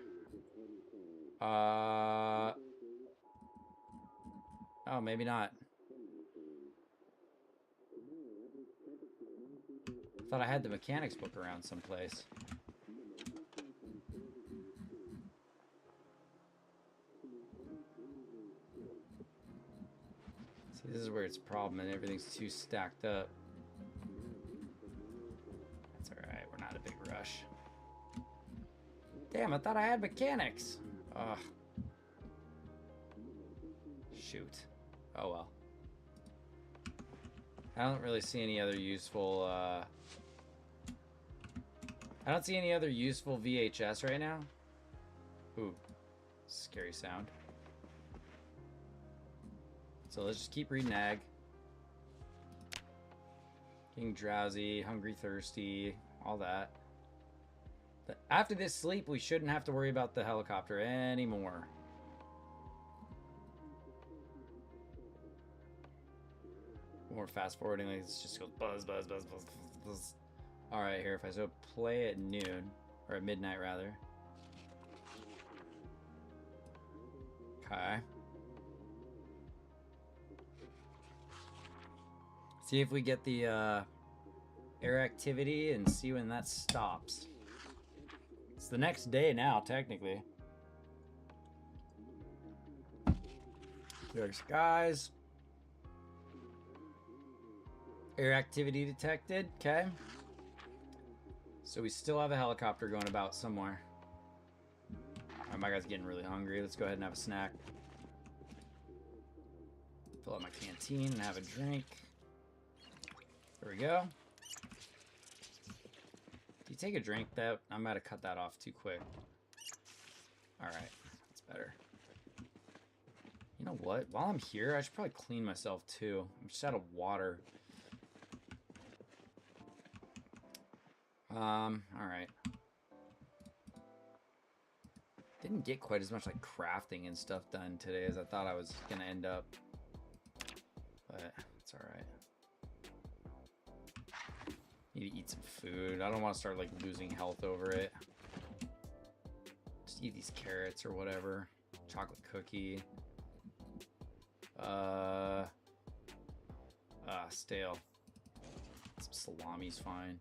Speaker 1: Oh, maybe not. I thought I had the mechanics book around someplace. See, this is where it's a problem and everything's too stacked up. That's alright, we're not in a big rush. Damn, I thought I had mechanics. Ugh. Shoot. Oh well. I don't really see any other useful, I don't see any other useful VHS right now. Ooh, scary sound. So let's just keep reading Ag. Getting drowsy, hungry, thirsty, all that. But after this sleep, we shouldn't have to worry about the helicopter anymore. More fast forwarding, like this just goes buzz, buzz, buzz, buzz, buzz. All right, here, if I so play at noon, or at midnight rather. Okay. See if we get the air activity and see when that stops. It's the next day now, technically. Clear skies. Air activity detected, okay. So we still have a helicopter going about somewhere. Alright, my guy's getting really hungry. Let's go ahead and have a snack. Fill up my canteen and have a drink. There we go. Do you take a drink? That I might have cut that off too quick. Alright, that's better. You know what? While I'm here, I should probably clean myself too. I'm just out of water. Alright. Didn't get quite as much like crafting and stuff done today as I thought I was gonna end up. But it's alright. Need to eat some food. I don't want to start like losing health over it. Just eat these carrots or whatever. Chocolate cookie. Stale. Some salami's fine.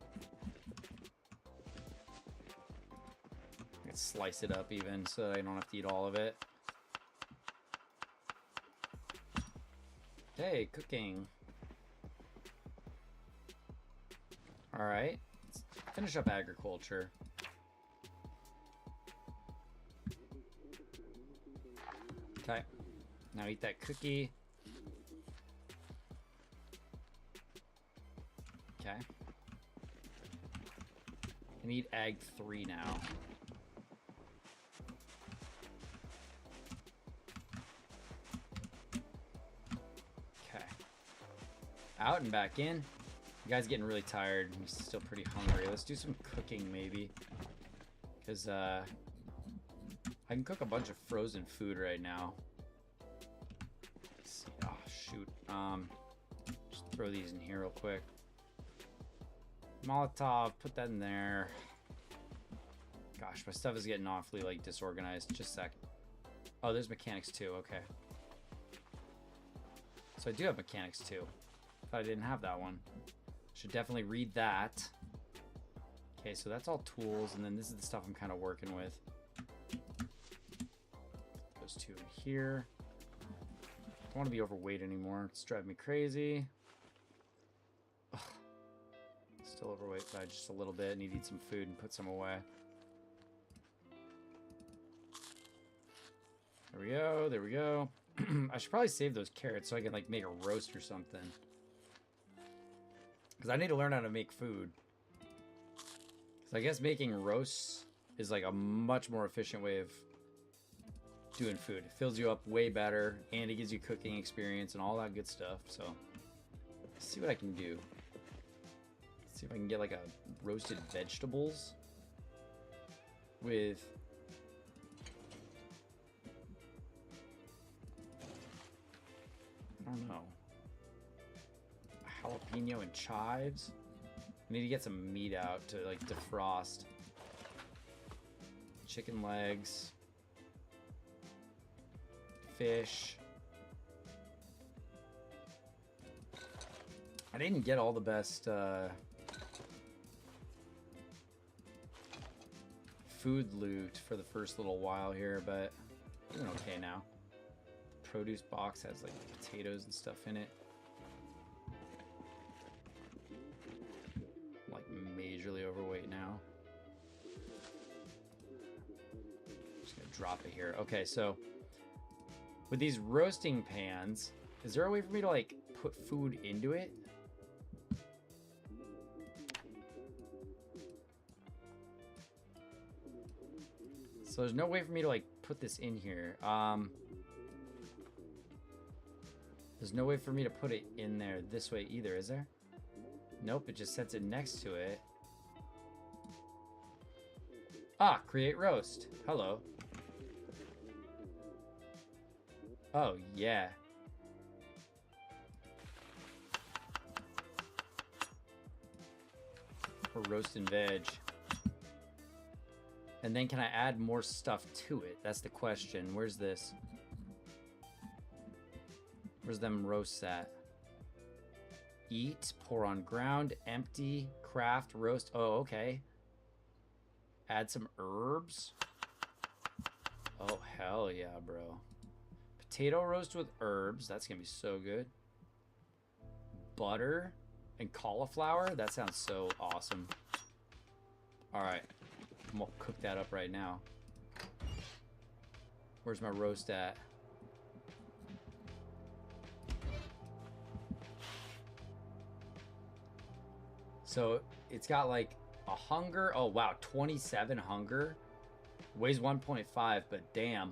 Speaker 1: I can slice it up even so that I don't have to eat all of it. Hey, cooking. Alright, let's finish up agriculture. Okay, now eat that cookie. Okay. I need Ag 3 now. Okay. Out and back in. You guys getting really tired. I'm still pretty hungry. Let's do some cooking maybe. Because I can cook a bunch of frozen food right now. Let's see. Oh, shoot. Just throw these in here real quick. Molotov, put that in there. Gosh, my stuff is getting awfully like disorganized. Just a sec. Oh, there's mechanics too. Okay. So I do have mechanics too. Thought I didn't have that one. Should definitely read that. Okay, so that's all tools, and then this is the stuff I'm kind of working with. Those two in here. Don't want to be overweight anymore. It's driving me crazy. Ugh. Still overweight by just a little bit. Need to eat some food and put some away. There we go. There we go. I should probably save those carrots so I can like make a roast or something. Because I need to learn how to make food. Because I guess making roasts is like a much more efficient way of doing food. It fills you up way better and it gives you cooking experience and all that good stuff. So let's see what I can do. Let's see if I can get like a roasted vegetables with I don't know. Jalapeno and chives. I need to get some meat out to like defrost. Chicken legs. Fish. I didn't get all the best food loot for the first little while here, but I'm doing okay now. Produce box has like potatoes and stuff in it. I'm like majorly overweight now. Just gonna drop it here. Okay, so with these roasting pans, is there a way for me to like put food into it? So there's no way for me to like put this in here. There's no way for me to put it in there this way either, is there? Nope, it just sets it next to it. Ah, create roast. Hello. Oh, yeah. For roast and veg. And then can I add more stuff to it? That's the question. Where's this? Where's them roasts at? Eat, pour on ground, empty, craft, roast. Oh, okay. Add some herbs. Oh, hell yeah, bro. Potato roast with herbs. That's going to be so good. Butter and cauliflower. That sounds so awesome. All right. I'm going to cook that up right now. Where's my roast at? So it's got like a hunger. Oh, wow. 27 hunger. Weighs 1.5, but damn.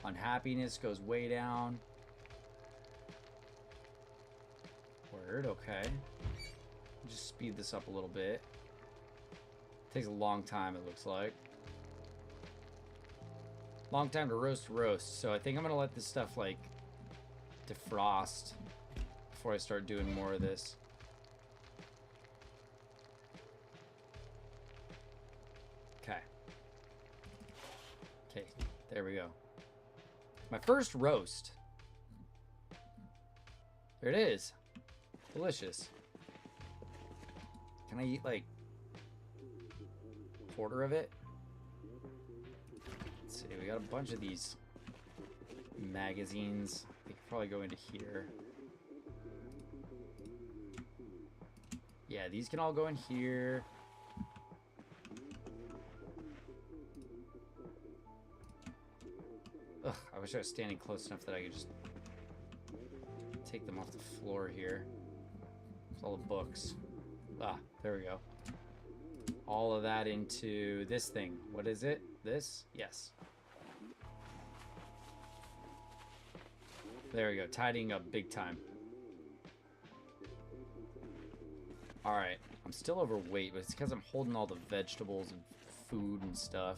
Speaker 1: Unhappiness goes way down. Word, okay. Just speed this up a little bit. Takes a long time, it looks like. Long time to roast. So I think I'm going to let this stuff like defrost before I start doing more of this. Okay. Okay, there we go. My first roast. There it is. Delicious. Can I eat like a quarter of it? Let's see, we got a bunch of these magazines. They could probably go into here. Yeah, these can all go in here. Ugh, I wish I was standing close enough that I could just take them off the floor here. It's all the books. Ah, there we go. All of that into this thing. What is it? This? Yes. There we go. Tidying up big time. Alright. I'm still overweight, but it's because I'm holding all the vegetables and food and stuff.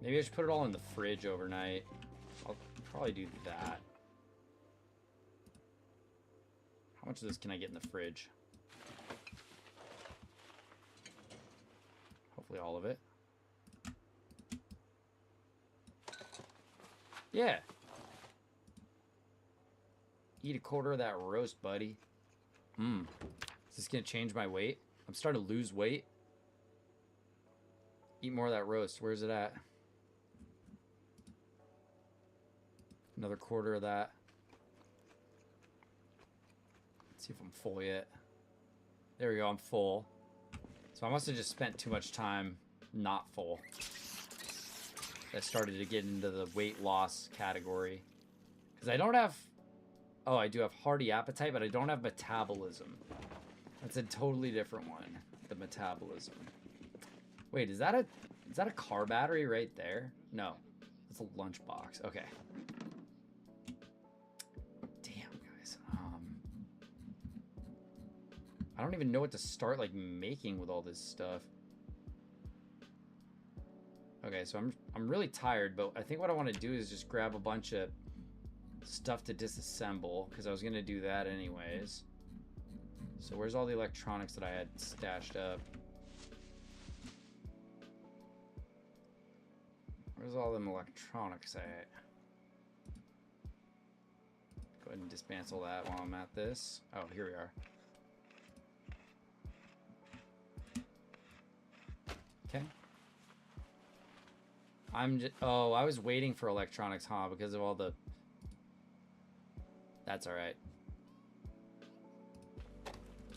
Speaker 1: Maybe I should put it all in the fridge overnight. I'll probably do that. How much of this can I get in the fridge? Hopefully all of it. Yeah. Eat a quarter of that roast, buddy. Is this gonna change my weight? I'm starting to lose weight. Eat more of that roast. Where's it at? Another quarter of that. Let's see if I'm full yet. There we go, I'm full. So I must have just spent too much time not full. I started to get into the weight loss category. Because I don't have... Oh, I do have hearty appetite, but I don't have metabolism. That's a totally different one. The metabolism. Wait, is that a car battery right there? No. That's a lunchbox. Okay. Damn, guys. I don't even know what to start like making with all this stuff. Okay, so I'm really tired, but I think what I want to do is just grab a bunch of stuff to disassemble, because I was going to do that anyways. So where's all the electronics that I had stashed up? Where's all them electronics at? Go ahead and dismantle that while I'm at this. Oh, here we are. Okay. Oh, I was waiting for electronics, huh? Because of all the... That's alright.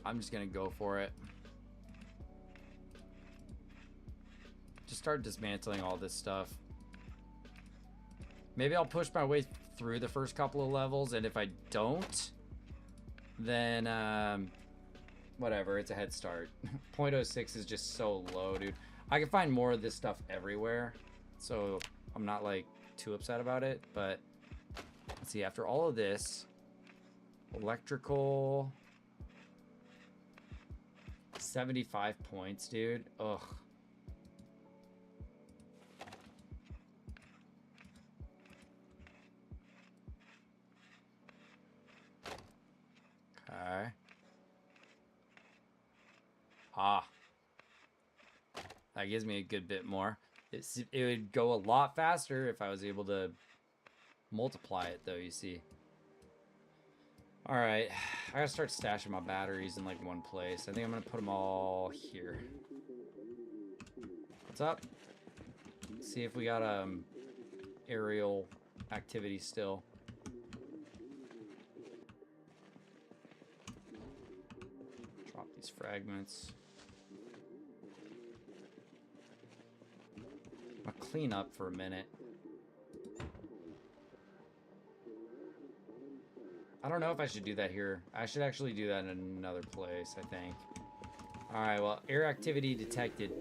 Speaker 1: I'm just gonna go for it. Just start dismantling all this stuff. Maybe I'll push my way through the first couple of levels, and if I don't, then, whatever, it's a head start. 0.06 is just so low, dude. I can find more of this stuff everywhere, so I'm not, like, too upset about it, but let's see, after all of this, electrical, 75 points, dude. Ugh. Okay. Ah. That gives me a good bit more. It would go a lot faster if I was able to multiply it, though, you see. Alright. I gotta start stashing my batteries in, like, one place. I think I'm gonna put them all here. What's up? Let's see if we got, aerial activity still. Drop these fragments. I'll clean up for a minute. I don't know if I should do that here. I should actually do that in another place, I think. Alright, well, air activity detected.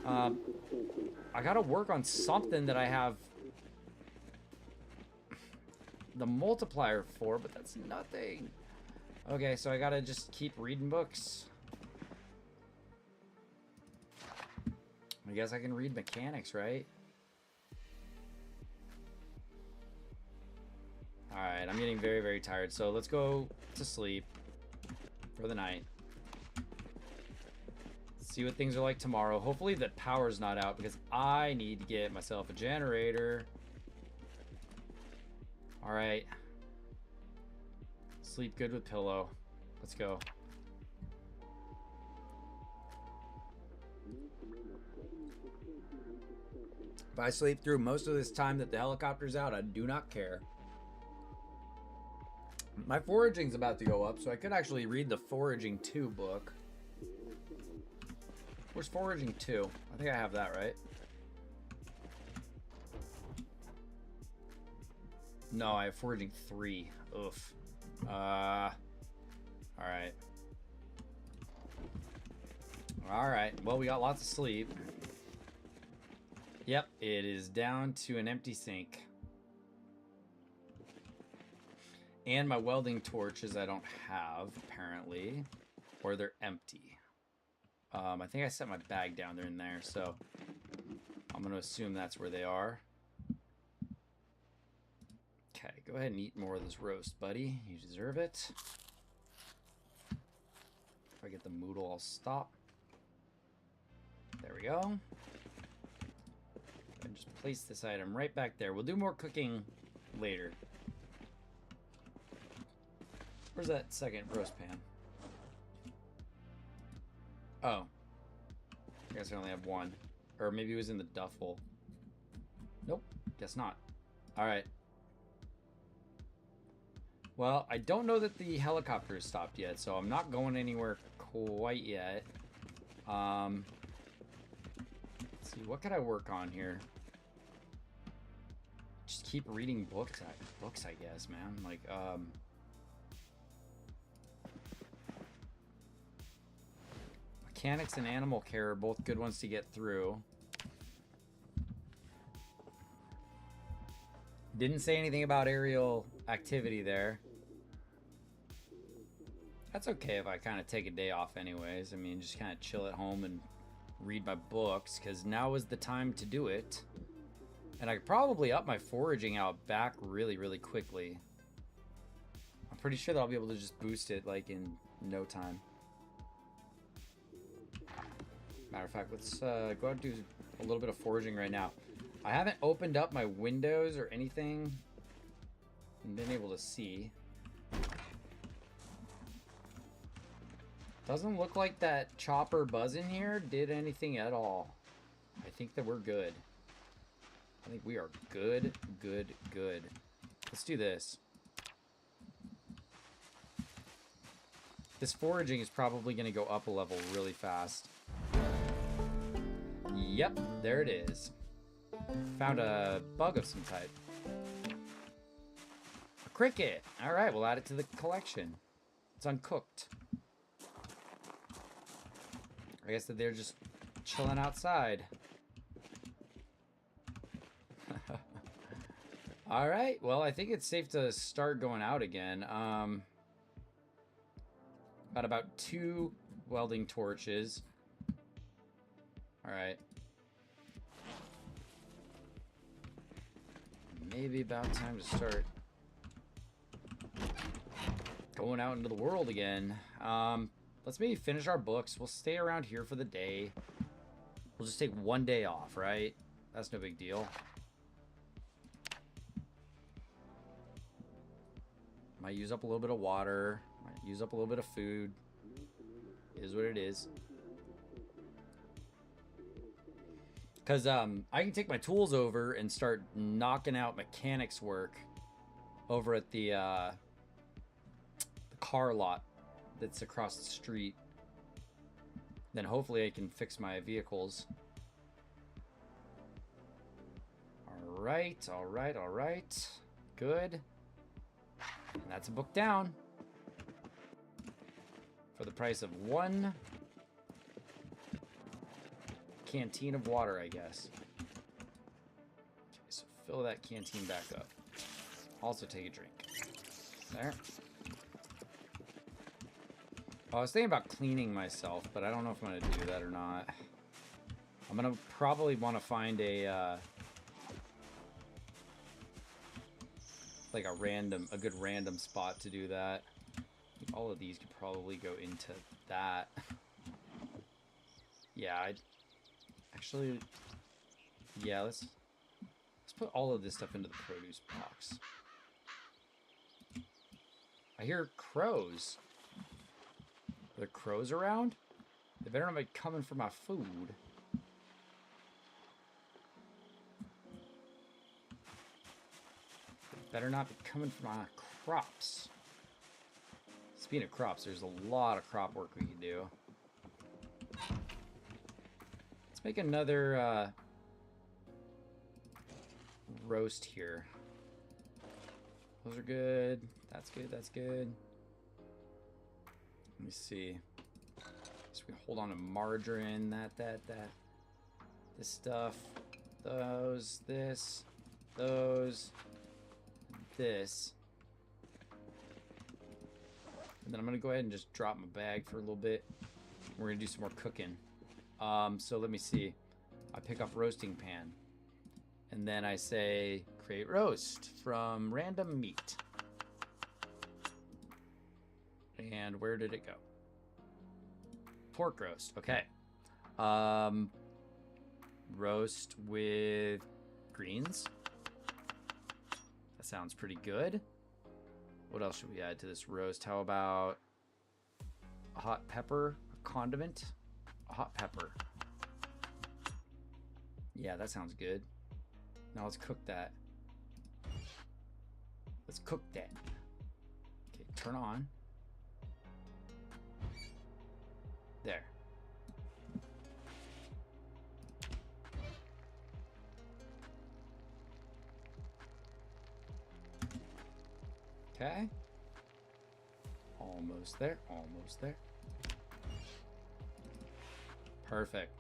Speaker 1: I gotta work on something that I have the multiplier for, but that's nothing. Okay, so I gotta just keep reading books. I guess I can read mechanics, right? Alright, I'm getting very, very tired. So let's go to sleep for the night. See what things are like tomorrow. Hopefully the power's not out because I need to get myself a generator. Alright. Sleep good with pillow. Let's go. If I sleep through most of this time that the helicopter's out, I do not care. My foraging's about to go up, so I could actually read the Foraging 2 book. Where's Foraging 2? I think I have that, right? No, I have Foraging 3. Oof. Alright. Alright, well, we got lots of sleep. Yep, it is down to an empty sink. And my welding torches I don't have, apparently. Or they're empty. I think I set my bag down there in there, so I'm going to assume that's where they are. Okay, go ahead and eat more of this roast, buddy. You deserve it. If I get the moodle, I'll stop. There we go. And just place this item right back there. We'll do more cooking later. Where's that second roast pan? Oh. I guess I only have one. Or maybe it was in the duffel. Nope. Guess not. Alright. Well, I don't know that the helicopter has stopped yet, so I'm not going anywhere quite yet. Let's see, what could I work on here? Just keep reading books, I guess, man. Like, mechanics and animal care are both good ones to get through. Didn't say anything about aerial activity there. That's okay if I kind of take a day off anyways. I mean, just kind of chill at home and read my books, because now is the time to do it. And I could probably up my foraging out back really, really quickly. I'm pretty sure that I'll be able to just boost it like in no time. Matter of fact, let's go ahead and do a little bit of foraging right now. I haven't opened up my windows or anything and been able to see. Doesn't look like that chopper buzz in here did anything at all. I think that we're good. I think we are good, good, good. Let's do this. This foraging is probably going to go up a level really fast. Yep, there it is. Found a bug of some type. A cricket. All right, we'll add it to the collection. It's uncooked. I guess that they're just chilling outside. All right, well, I think it's safe to start going out again. Got about 2 welding torches. All right. Maybe about time to start going out into the world again. Let's maybe finish our books. We'll stay around here for the day. We'll just take one day off, right? That's no big deal. Might use up a little bit of water. Might use up a little bit of food. Is what it is. Because I can take my tools over and start knocking out mechanics work over at the car lot that's across the street. Then hopefully I can fix my vehicles. Alright, alright, alright. Good. And that's a book down. For the price of 1 canteen of water, I guess. Okay, so fill that canteen back up. Also take a drink. There. I was thinking about cleaning myself, but I don't know if I'm going to do that or not. I'm going to probably want to find a like a good random spot to do that. All of these could probably go into that. Yeah, let's put all of this stuff into the produce box. I hear crows. Are there crows around? They better not be coming for my food. They better not be coming for my crops. Speaking of crops, there's a lot of crop work we can do. Let's make another roast here. Those are good. That's good. That's good. Let me see. So we hold on to margarine. That. This stuff. Those. This. Those. This. And then I'm going to go ahead and just drop my bag for a little bit. We're going to do some more cooking. So let me see. I pick up roasting pan. And then I say, create roast from random meat. And where did it go? Pork roast. Okay. Roast with greens. That sounds pretty good. What else should we add to this roast? How about a hot pepper, a condiment? A hot pepper. Yeah, that sounds good. Now let's cook that. Let's cook that. Okay, turn on. There. Okay. Almost there. Almost there. Perfect.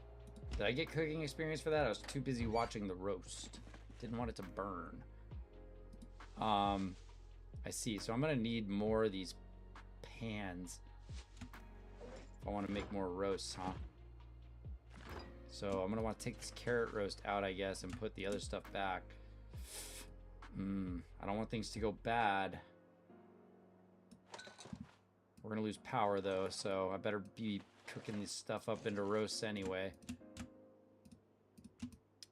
Speaker 1: Did I get cooking experience for that? I was too busy watching the roast. Didn't want it to burn. I see. So I'm going to need more of these pans if I want to make more roasts, huh? So I'm going to want to take this carrot roast out, I guess, and put the other stuff back. I don't want things to go bad. We're going to lose power, though, so I better be cooking this stuff up into roasts anyway.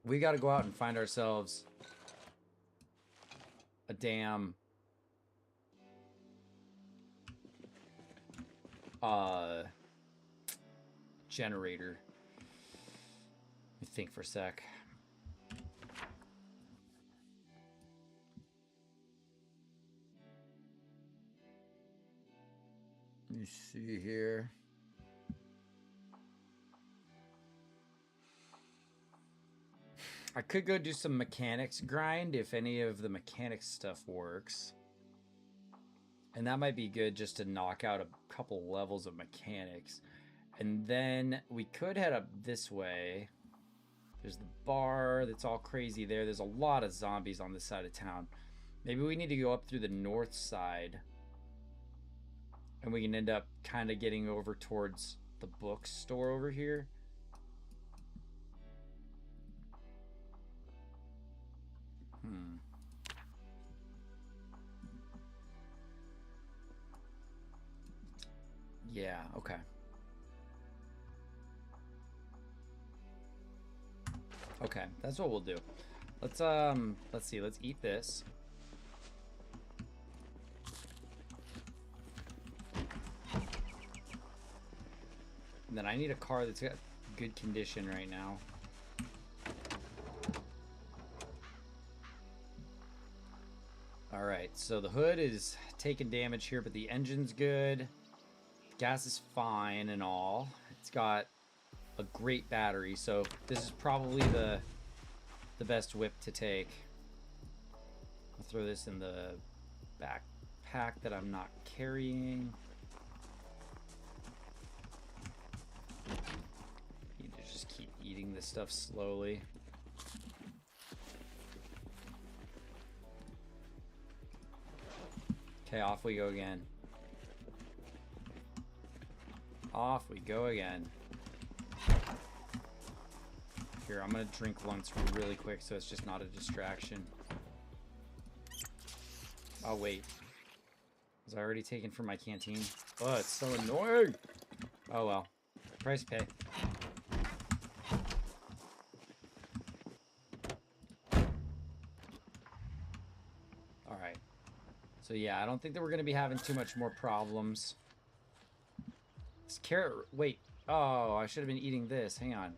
Speaker 1: We got to go out and find ourselves a damn generator. Let me think for a sec. Let me see here. I could go do some mechanics grind if any of the mechanics stuff works. And that might be good just to knock out a couple levels of mechanics. And then we could head up this way. There's the bar that's all crazy there. There's a lot of zombies on this side of town. Maybe we need to go up through the north side. And we can end up kind of getting over towards the bookstore over here. Yeah, okay. Okay, that's what we'll do. Let's see, let's eat this. And then I need a car that's got good condition right now. Alright, so the hood is taking damage here, but the engine's good. Gas is fine and all. It's got a great battery, so this is probably the best whip to take. I'll throw this in the backpack that I'm not carrying. You need to just keep eating this stuff slowly. Okay, off we go again. Off we go again. Here, I'm gonna drink once really quick so it's just not a distraction. Oh, wait. Was I already taken from my canteen? Oh, it's so annoying! Oh, well. Price pay. Alright. So yeah, I don't think that we're going to be having too much more problems. This carrot... Wait. Oh, I should have been eating this. Hang on.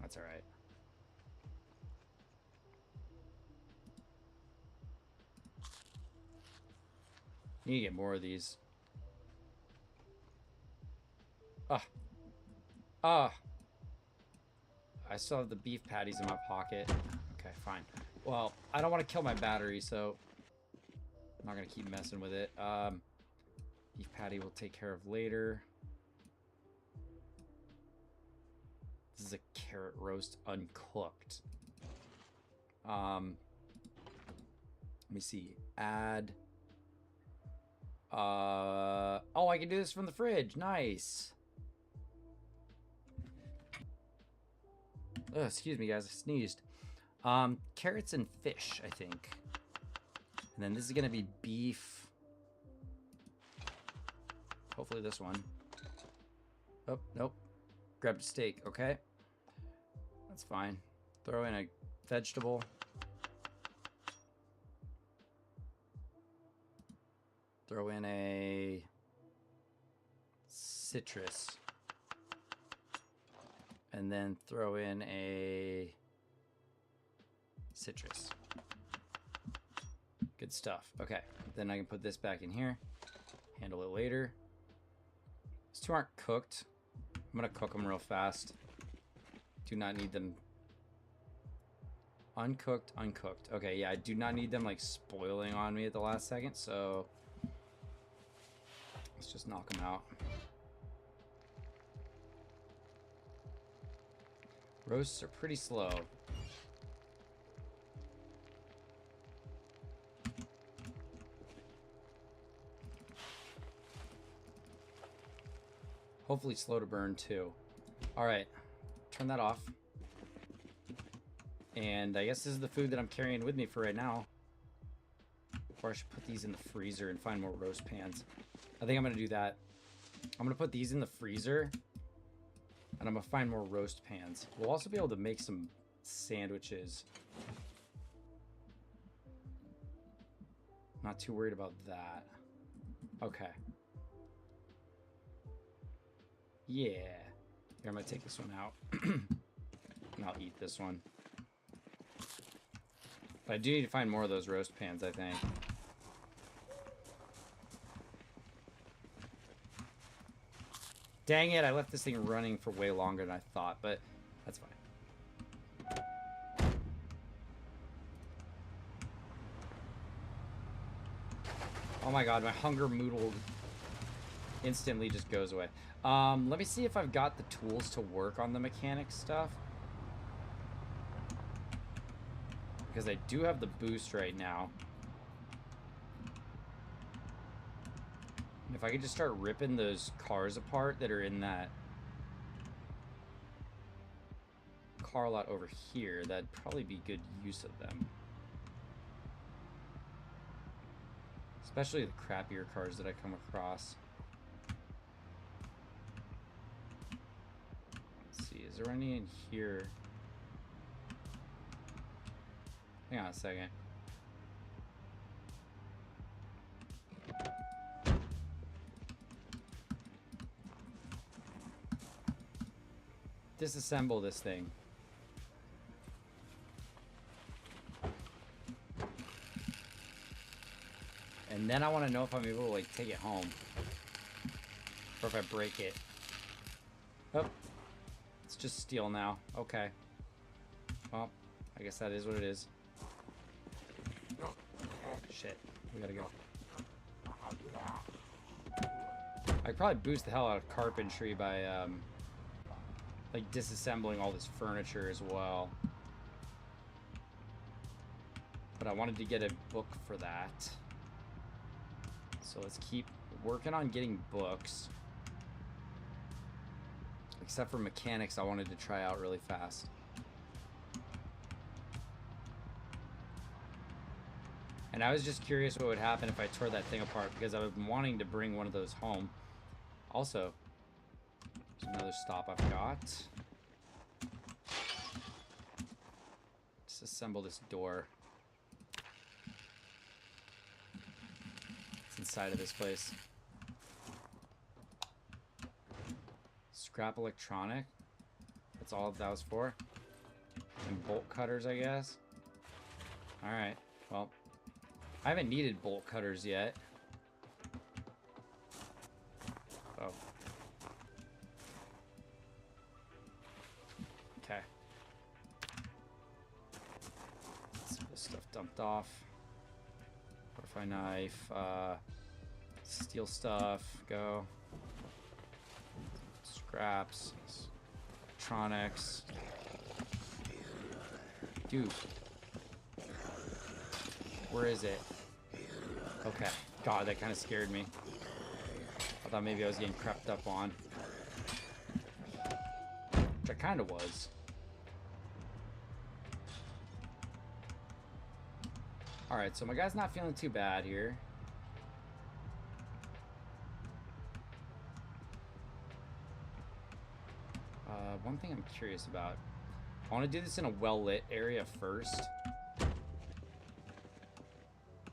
Speaker 1: That's alright. Need to get more of these. Ah. Ah. I still have the beef patties in my pocket. Okay, fine. Well, I don't want to kill my battery, so I'm not going to keep messing with it. Beef patty we'll take care of later. This is a carrot roast uncooked. Let me see. Add. Oh, I can do this from the fridge. Nice. Oh, excuse me, guys. I sneezed. Carrots and fish, I think. And then this is gonna be beef. Hopefully this one. Oh, nope. Grabbed a steak. Okay. That's fine. Throw in a vegetable. Throw in a citrus. And then throw in a citrus. Good stuff. Okay, then I can put this back in here. Handle it later. These two aren't cooked. I'm gonna cook them real fast. Do not need them uncooked, uncooked. Okay, yeah, I do not need them like spoiling on me at the last second, so let's just knock them out. Roasts are pretty slow. Hopefully slow to burn too. All right, turn that off. And I guess this is the food that I'm carrying with me for right now. Or I should put these in the freezer and find more roast pans. I think I'm gonna do that. I'm gonna put these in the freezer and I'm gonna find more roast pans. We'll also be able to make some sandwiches. Not too worried about that. Okay. Yeah. Here, I'm gonna take this one out. And I'll eat this one. But I do need to find more of those roast pans, I think. Dang it, I left this thing running for way longer than I thought, but that's fine. Oh my god, my hunger moodle instantly just goes away. Let me see if I've got the tools to work on the mechanic stuff. Because I do have the boost right now. If I could just start ripping those cars apart that are in that car lot over here, that'd probably be good use of them. Especially the crappier cars that I come across. Let's see, is there any in here? Hang on a second. Disassemble this thing. And then I want to know if I'm able to like take it home. Or if I break it. Oh. It's just steel now. Okay. Well, I guess that is what it is. Shit. We gotta go. I could probably boost the hell out of carpentry by like disassembling all this furniture as well. But I wanted to get a book for that. So let's keep working on getting books. Except for mechanics, I wanted to try out really fast. And I was just curious what would happen if I tore that thing apart, because I've been wanting to bring one of those home. Also, there's another stop I've got. Disassemble this door. inside of this place. Scrap electronic. That's all that was for. And bolt cutters, I guess. Alright, well. I haven't needed bolt cutters yet. Oh. Okay. This stuff dumped off. Butterfly knife. Steel stuff. Go. Scraps. Electronics. Dude. Where is it? Okay. God, that kind of scared me. I thought maybe I was getting crept up on. Which I kind of was. Alright, so my guy's not feeling too bad here. One thing I'm curious about. I want to do this in a well-lit area first.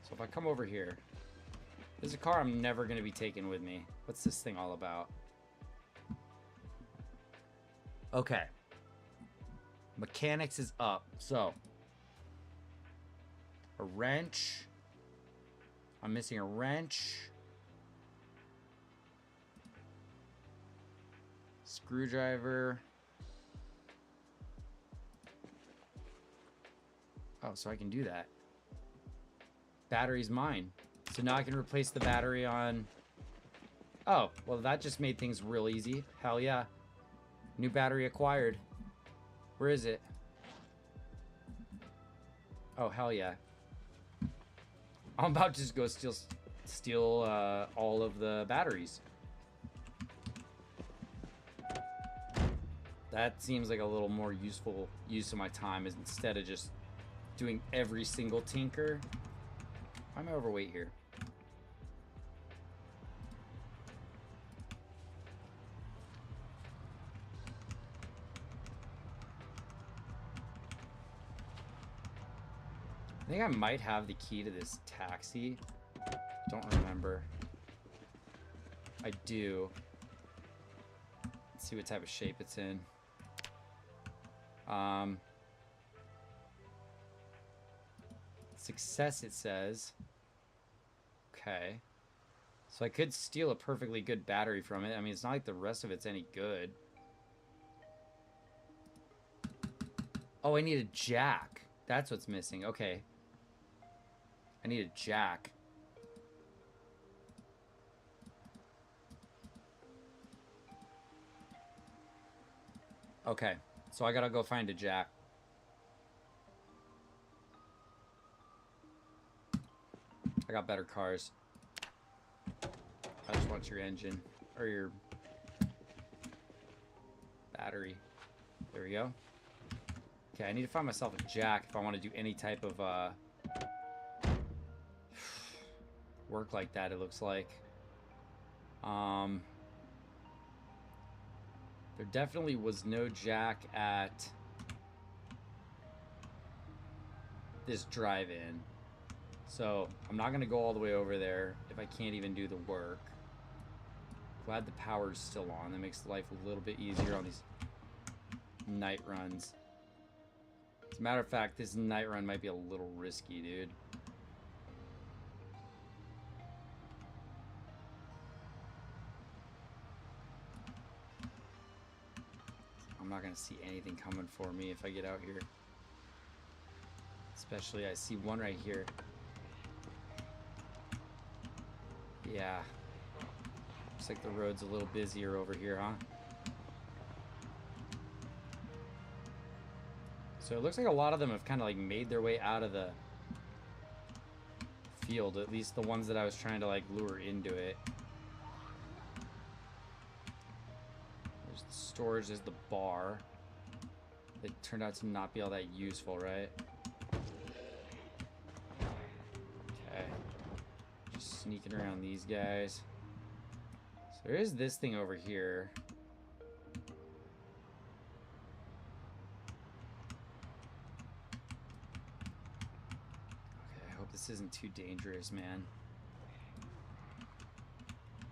Speaker 1: So if I come over here, there's a car I'm never going to be taking with me. What's this thing all about? Okay. Mechanics is up. So, a wrench. I'm missing a wrench. Screwdriver. Oh, so I can do that. Battery's mine. So now I can replace the battery on... Oh, well that just made things real easy. Hell yeah. New battery acquired. Where is it? Oh, hell yeah. I'm about to just go steal all of the batteries. That seems like a little more useful use of my time, is instead of just doing every single tinker. Why am I overweight here? I think I might have the key to this taxi. Don't remember. I do. Let's see what type of shape it's in. Success, it says. Okay. So I could steal a perfectly good battery from it. I mean, it's not like the rest of it's any good. Oh, I need a jack. That's what's missing. Okay. I need a jack. Okay. So I gotta go find a jack. I got better cars. I just want your engine. Or your battery. There we go. Okay, I need to find myself a jack if I want to do any type of work like that, it looks like. There definitely was no jack at this drive-in. So, I'm not going to go all the way over there if I can't even do the work. Glad the power's still on. That makes life a little bit easier on these night runs. As a matter of fact, this night run might be a little risky, dude. I'm not going to see anything coming for me if I get out here. Especially, I see one right here. Yeah. Looks like the road's a little busier over here, huh? So it looks like a lot of them have kind of like made their way out of the field. At least the ones that I was trying to like lure into it. There's the storage, there's the bar. It turned out to not be all that useful, right? Sneaking around these guys. So there is this thing over here. Okay, I hope this isn't too dangerous, man.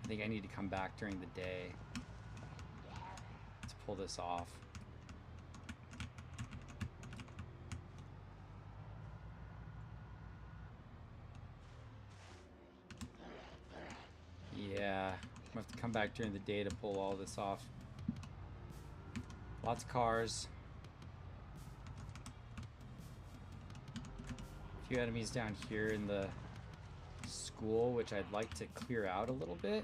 Speaker 1: I think I need to come back during the day to pull this off. Yeah, I'm gonna have to come back during the day to pull all this off. Lots of cars. A few enemies down here in the school, which I'd like to clear out a little bit.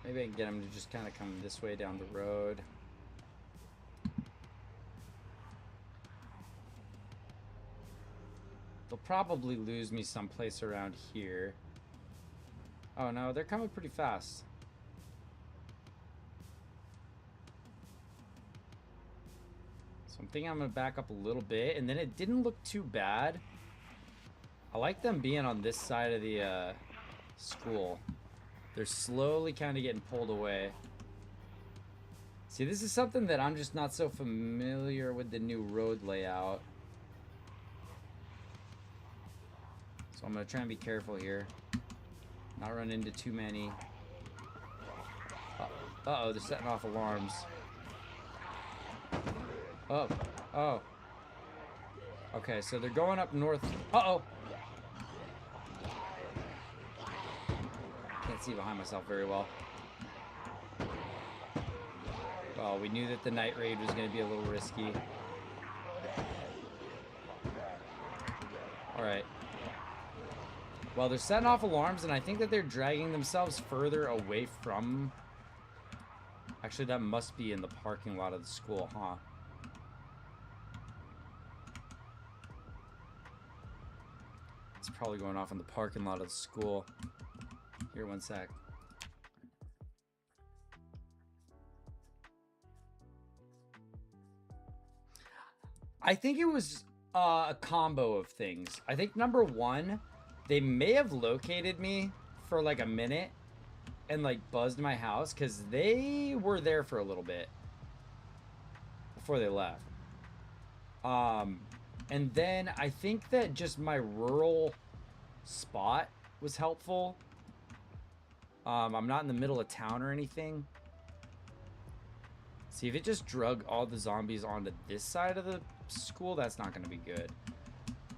Speaker 1: Maybe I can get them to just kind of come this way down the road. They'll probably lose me someplace around here. Oh no, they're coming pretty fast. So I'm thinking I'm gonna back up a little bit, and then it didn't look too bad. I like them being on this side of the school. They're slowly kind of getting pulled away. See, this is something that I'm just not so familiar with the new road layout. So I'm going to try and be careful here. Not run into too many. Uh-oh, they're setting off alarms. Oh, oh. Okay, so they're going up north. Uh-oh. Can't see behind myself very well. Well, we knew that the night raid was going to be a little risky. Alright. Well, they're setting off alarms, and I think that they're dragging themselves further away from... Actually, that must be in the parking lot of the school, huh? It's probably going off in the parking lot of the school. Here, one sec. I think it was a combo of things. I think number one, they may have located me for like a minute and like buzzed my house because they were there for a little bit before they left. And then I think that just my rural spot was helpful. I'm not in the middle of town or anything. See, if it just drug all the zombies onto this side of the school, that's not going to be good.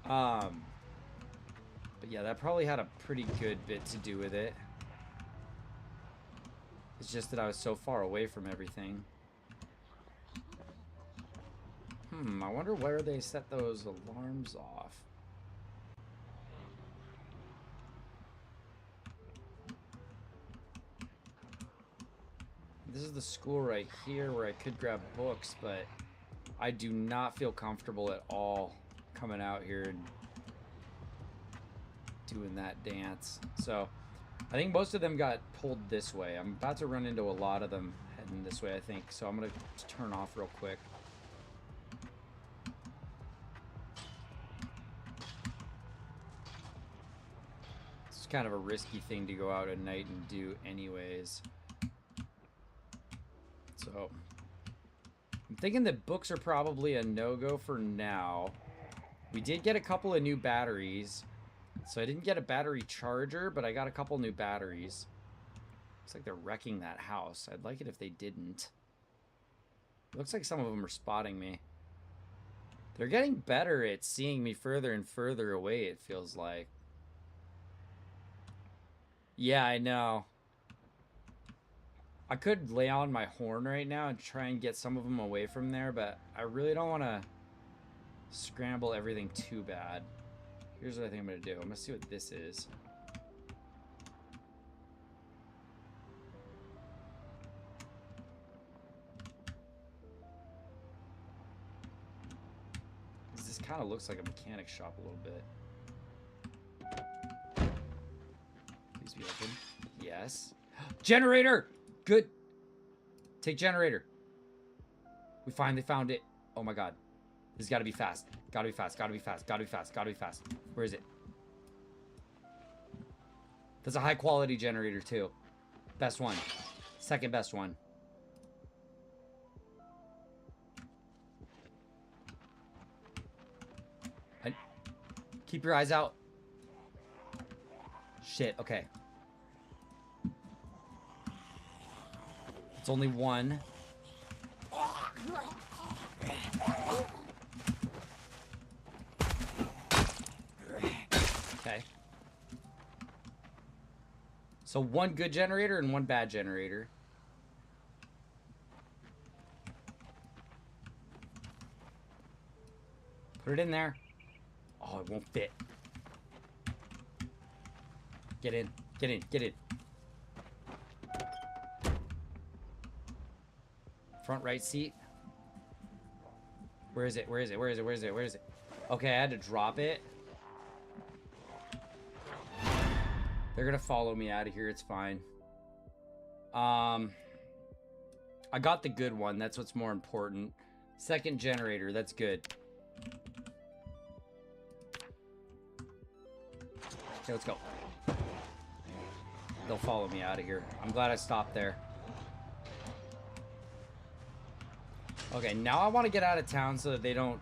Speaker 1: But yeah, that probably had a pretty good bit to do with it. It's just that I was so far away from everything. I wonder where they set those alarms off. This is the school right here where I could grab books, but I do not feel comfortable at all coming out here and doing that dance. So I think most of them got pulled this way. I'm about to run into a lot of them heading this way, I think. So I'm going to turn off real quick. It's kind of a risky thing to go out at night and do anyways. So I'm thinking that books are probably a no-go for now. We did get a couple of new batteries. So I didn't get a battery charger, but I got a couple new batteries. Looks like they're wrecking that house. I'd like it if they didn't. Looks like some of them are spotting me. They're getting better at seeing me further and further away, it feels like. Yeah, I know. I could lay on my horn right now and try and get some of them away from there, but I really don't want to scramble everything too bad. Here's what I think I'm going to do. I'm going to see what this is. This kind of looks like a mechanic shop a little bit. Please be open. Yes. Generator! Good. Take generator. We finally found it. Oh my god. This has got to be fast. Gotta be fast. Gotta be fast. Gotta be fast. Gotta be fast. Where is it? That's a high quality generator too. Best one. Second best one. Keep your eyes out. Shit, okay. It's only one. Okay. So one good generator and one bad generator. Put it in there. Oh, it won't fit. Get in. Get in. Get in. Front right seat. Where is it? Where is it? Where is it? Where is it? Where is it? Okay, I had to drop it. They're gonna follow me out of here. It's fine. I got the good one. That's what's more important. Second generator. That's good. Okay, let's go. They'll follow me out of here. I'm glad I stopped there. Okay, now I want to get out of town so that they don't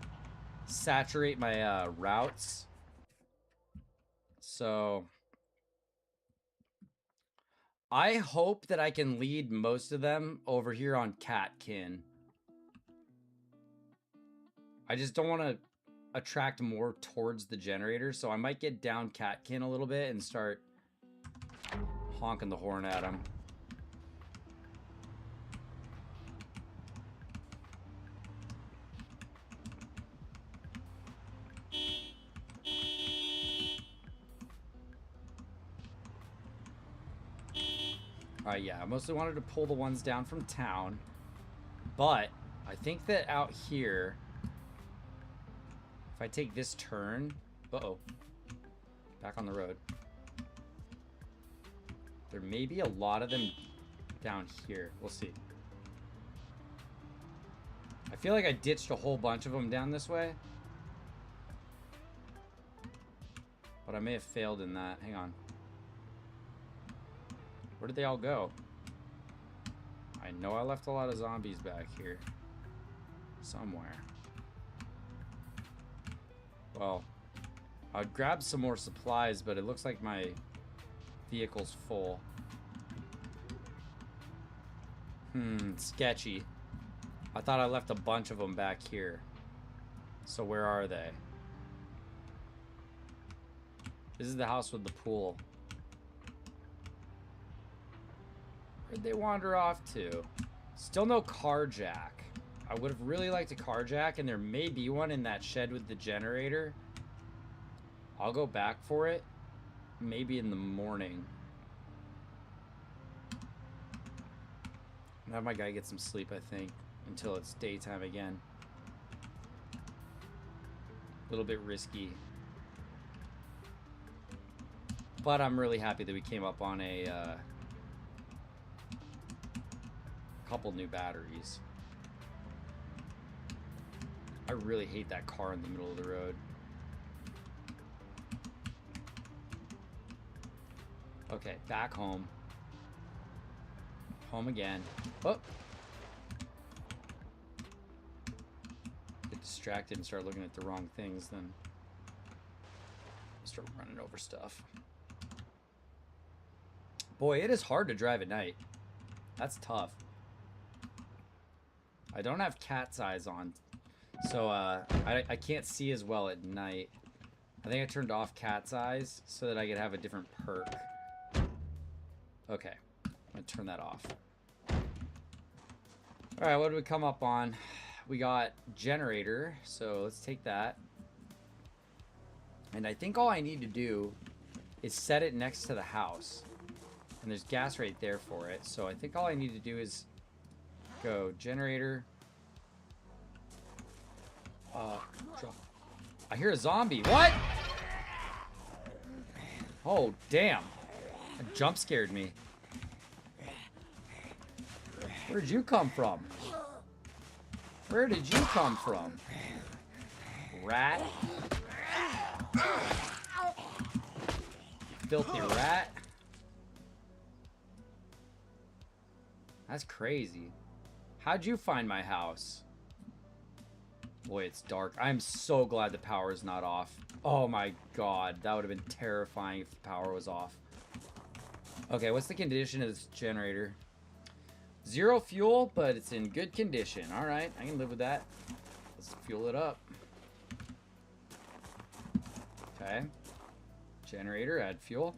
Speaker 1: saturate my routes. So I hope that I can lead most of them over here on Catkin. I just don't want to attract more towards the generator, so I might get down Catkin a little bit and start honking the horn at him. Alright, yeah, I mostly wanted to pull the ones down from town, but I think that out here, if I take this turn, uh-oh, back on the road. There may be a lot of them down here. We'll see. I feel like I ditched a whole bunch of them down this way, but I may have failed in that. Hang on. Where did they all go? I know I left a lot of zombies back here. Somewhere. Well, I'd grab some more supplies, but it looks like my vehicle's full. Sketchy. I thought I left a bunch of them back here. So where are they? This is the house with the pool. Where'd they wander off to? Still no carjack. I would have really liked a carjack, and there may be one in that shed with the generator. I'll go back for it. Maybe in the morning. I'll have my guy get some sleep, I think, until it's daytime again. A little bit risky. But I'm really happy that we came up on a couple new batteries. I really hate that car in the middle of the road. Okay, back home. Home again. Oh! Get distracted and start looking at the wrong things, then start running over stuff. Boy, it is hard to drive at night. That's tough. I don't have cat's eyes on, so I can't see as well at night. I think I turned off cat's eyes so that I could have a different perk. Okay, I'm gonna turn that off. Alright, what did we come up on? We got generator, so let's take that. And I think all I need to do is set it next to the house. And there's gas right there for it, so I think all I need to do is go generator. Drop. I hear a zombie. What? Oh, damn. That jump scared me. Where'd you come from? Where did you come from? Rat? You filthy rat. That's crazy. How'd you find my house? Boy, it's dark. I'm so glad the power is not off. Oh my god, that would have been terrifying if the power was off. Okay, what's the condition of this generator? 0 fuel, but it's in good condition. All right, I can live with that. Let's fuel it up. Okay. Generator, add fuel.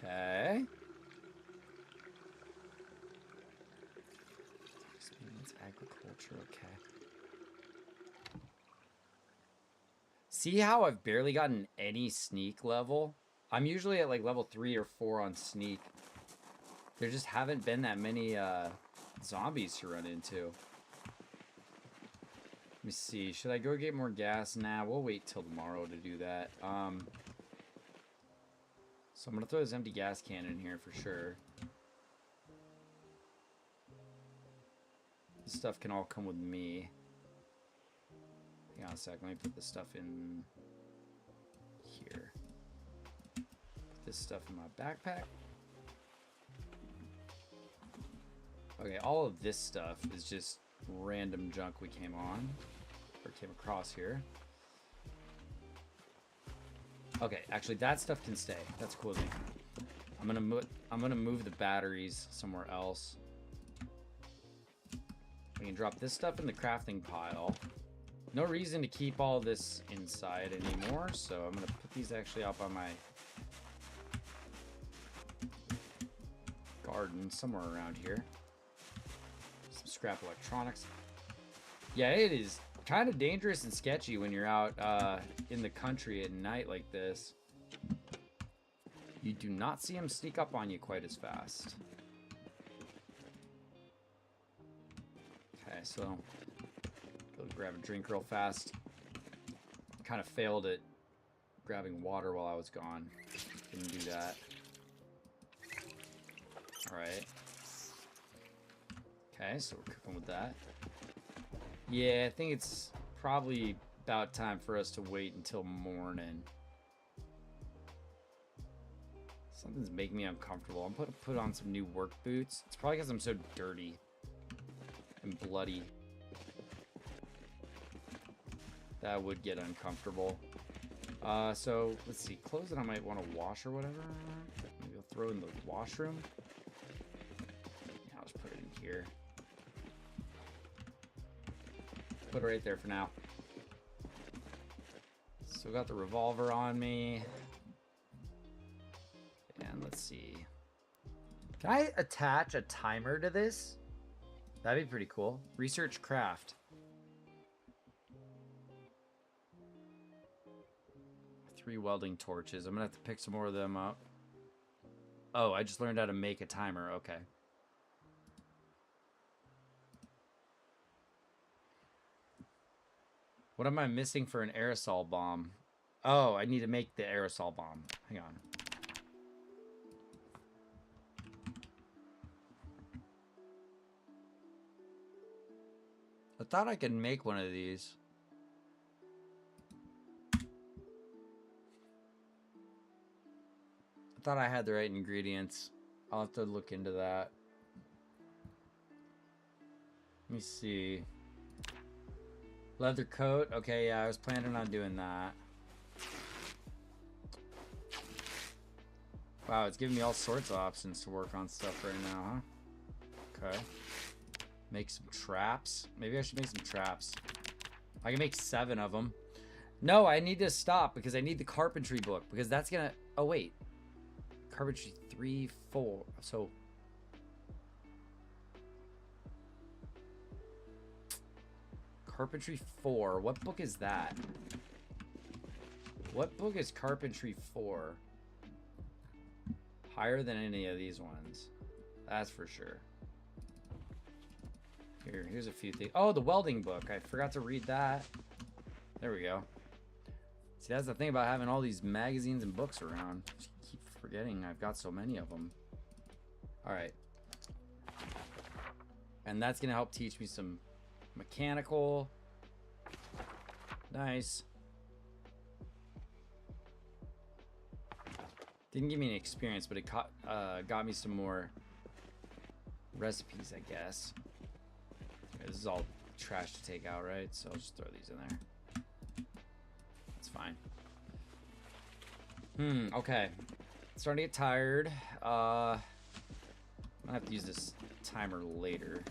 Speaker 1: Okay. It's agriculture, okay. See how I've barely gotten any sneak level? I'm usually at like level 3 or 4 on sneak. There just haven't been that many zombies to run into. Let me see. Should I go get more gas? Nah, we'll wait till tomorrow to do that. So I'm going to throw this empty gas can in here for sure. This stuff can all come with me. Hang on a sec. Let me put this stuff in here. Put this stuff in my backpack. Okay, all of this stuff is just random junk we came on. Or came across here. Okay, actually that stuff can stay. That's cool with me. I'm gonna move the batteries somewhere else. We can drop this stuff in the crafting pile. No reason to keep all this inside anymore, so I'm gonna put these actually out by my garden somewhere around here. Some scrap electronics. Yeah, it is kind of dangerous and sketchy when you're out in the country at night like this. You do not see them sneak up on you quite as fast. Okay, so go grab a drink real fast. Kind of failed at grabbing water while I was gone. Didn't do that. Alright. Okay, so we're cooking with that. Yeah, I think it's probably about time for us to wait until morning. Something's making me uncomfortable. I'm gonna put on some new work boots. It's probably because I'm so dirty and bloody. That would get uncomfortable. So let's see. Clothes that I might want to wash or whatever. Maybe I'll throw in the washroom. Yeah, I'll just put it in here. Put it right there for now. Still got the revolver on me. And let's see. Can I attach a timer to this? That'd be pretty cool. Research craft. 3 welding torches. I'm gonna have to pick some more of them up. Oh, I just learned how to make a timer. Okay. What am I missing for an aerosol bomb? Oh, I need to make the aerosol bomb. Hang on. I thought I could make one of these. I thought I had the right ingredients. I'll have to look into that. Let me see. Leather coat. Okay, yeah, I was planning on doing that. Wow, it's giving me all sorts of options to work on stuff right now, huh? Okay. Make some traps. Maybe I should make some traps. I can make 7 of them. No, I need to stop because I need the carpentry book because that's gonna... Oh, wait. Carpentry 3, 4. So... Carpentry 4. What book is that? What book is Carpentry 4? Higher than any of these ones. That's for sure. Here's a few things. Oh, the welding book. I forgot to read that. There we go. See, that's the thing about having all these magazines and books around. Just keep forgetting I've got so many of them. All right. And that's going to help teach me some mechanical. Nice. Didn't give me an experience, but it got me some more recipes, I guess. This is all trash to take out, right? So I'll just throw these in there. That's fine. Okay. Starting to get tired. I'm gonna have to use this timer later.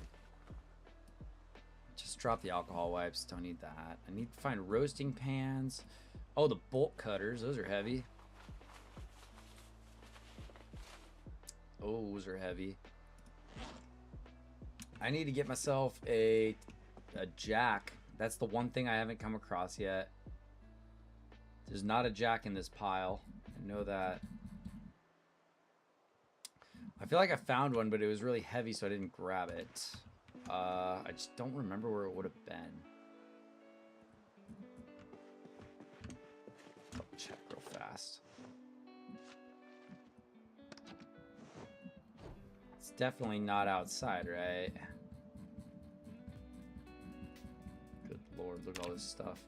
Speaker 1: Just drop the alcohol wipes. Don't need that. I need to find roasting pans. Oh, the bolt cutters. Those are heavy. Oh, those are heavy. I need to get myself a jack. That's the one thing I haven't come across yet. There's not a jack in this pile. I know that. I feel like I found one, but it was really heavy, so I didn't grab it. I just don't remember where it would have been. I'll check real fast. It's definitely not outside, right? Good Lord, look at all this stuff.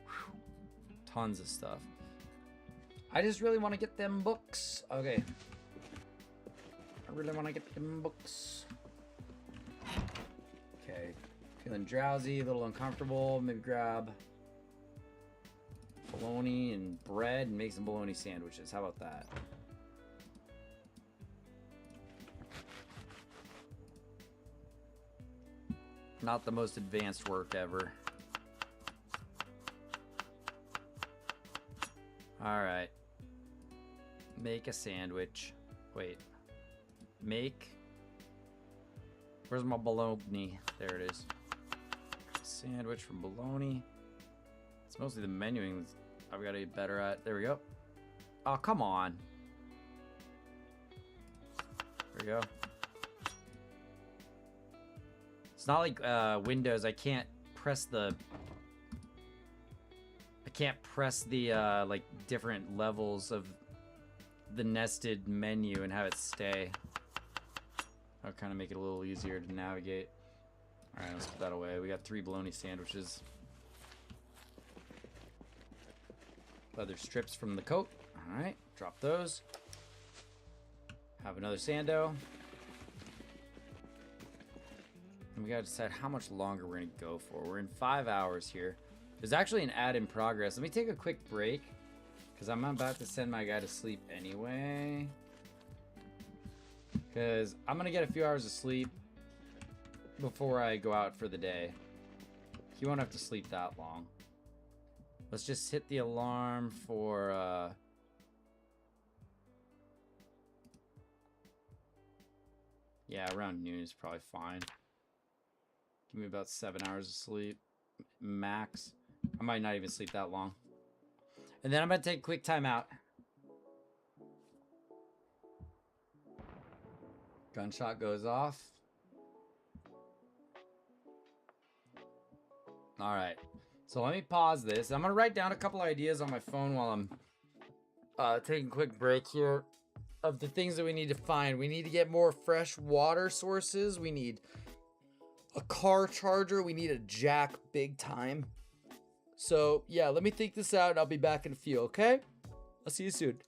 Speaker 1: Whew. Tons of stuff. I just really want to get them books. Okay. I really want to get them books. Okay. Feeling drowsy, a little uncomfortable. Maybe grab bologna and bread and make some bologna sandwiches. How about that? Not the most advanced work ever. All right. Make a sandwich. Wait. Make. Where's my bologna? There it is. Sandwich from bologna. It's mostly the menuing I've got to get better at. There we go. Oh, come on. There we go. It's not like Windows. I can't press the like different levels of the nested menu and have it stay. That'll kind of make it a little easier to navigate. All right, let's put that away. We got 3 bologna sandwiches. Leather strips from the coat. All right, drop those. Have another sando. And we gotta decide how much longer we're gonna go for. We're in 5 hours here. There's actually an ad in progress. Let me take a quick break because I'm about to send my guy to sleep anyway. Because I'm gonna get a few hours of sleep before I go out for the day. He won't have to sleep that long. Let's just hit the alarm for yeah, around noon is probably fine. Give me about 7 hours of sleep max. I might not even sleep that long. And then I'm gonna take a quick time out. Gunshot goes off. All right. So let me pause this. I'm gonna write down a couple ideas on my phone while I'm taking a quick break here of the things that we need to find. We need to get more fresh water sources. We need a car charger. We need a jack big time. So yeah, let me think this out and I'll be back in a few, okay? I'll see you soon.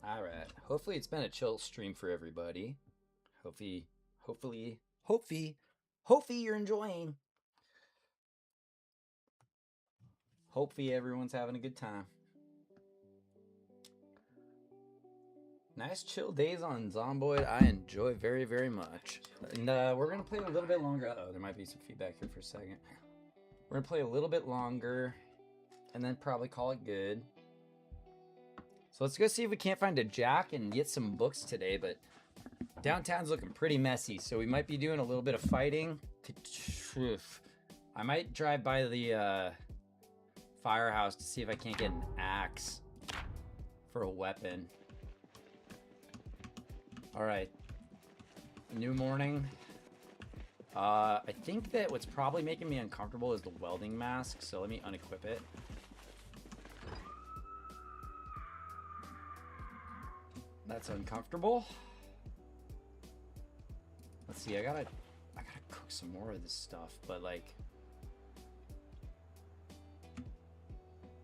Speaker 1: All right. Hopefully it's been a chill stream for everybody. Hopefully you're enjoying. Hopefully everyone's having a good time. Nice chill days on Zomboid. I enjoy very, very much. And we're going to play a little bit longer. Uh-oh, there might be some feedback here for a second. We're going to play a little bit longer and then probably call it good. So let's go see if we can't find a jack and get some books today, but downtown's looking pretty messy, so we might be doing a little bit of fighting. I might drive by the firehouse to see if I can't get an axe for a weapon. All right, new morning. I think that what's probably making me uncomfortable is the welding mask, so let me unequip it. That's uncomfortable. Let's see, I gotta cook some more of this stuff, but like,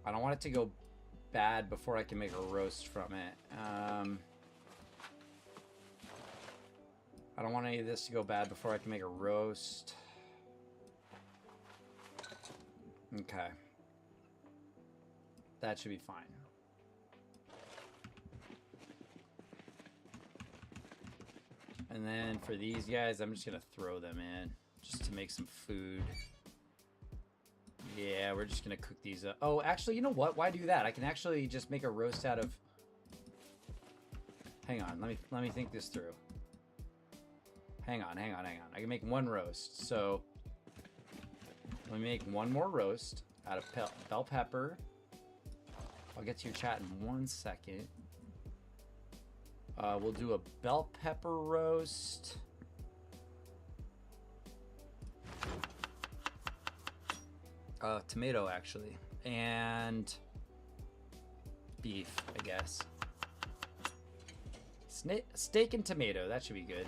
Speaker 1: I don't want it to go bad before I can make a roast from it. I don't want any of this to go bad before I can make a roast. Okay. That should be fine. And then for these guys, I'm just gonna throw them in just to make some food. Yeah, we're just gonna cook these up. Oh, actually, you know what? Why do that? I can actually just make a roast out of... Hang on, let me think this through. Hang on. I can make one roast. So let me make one more roast out of bell pepper. I'll get to your chat in 1 second. We'll do a bell pepper roast. Tomato, actually. And beef, I guess. Steak and tomato, that should be good.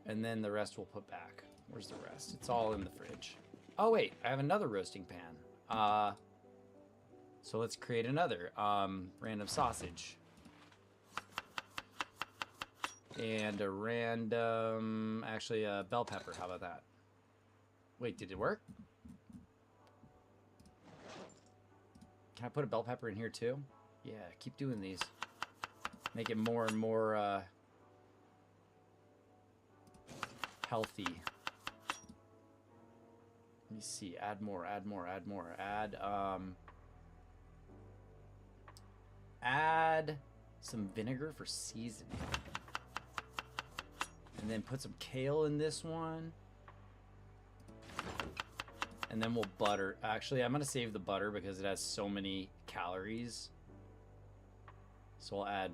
Speaker 1: And then the rest we'll put back. Where's the rest? It's all in the fridge. Oh, wait, I have another roasting pan. So let's create another random sausage. And a random, actually, bell pepper. How about that? Wait, did it work? Can I put a bell pepper in here too? Yeah, keep doing these. Make it more and more healthy. Let me see. Add more. Add some vinegar for seasoning. And then put some kale in this one. And then we'll butter. Actually, I'm going to save the butter because it has so many calories. So I'll add,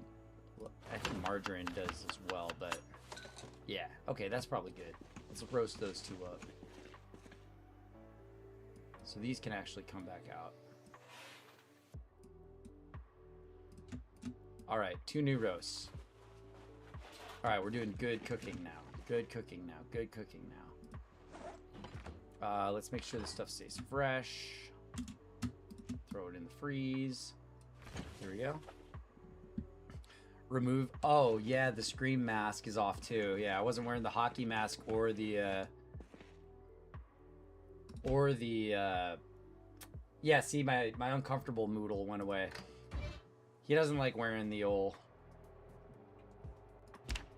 Speaker 1: I think margarine does as well, but yeah. Okay, that's probably good. Let's roast those two up. So these can actually come back out. All right, 2 new roasts. All right, we're doing good cooking now. Good cooking now. Let's make sure this stuff stays fresh. Throw it in the freeze. Here we go. Remove. Oh, yeah, the scream mask is off too. Yeah, I wasn't wearing the hockey mask or the... Yeah, see, my uncomfortable Moodle went away. He doesn't like wearing the old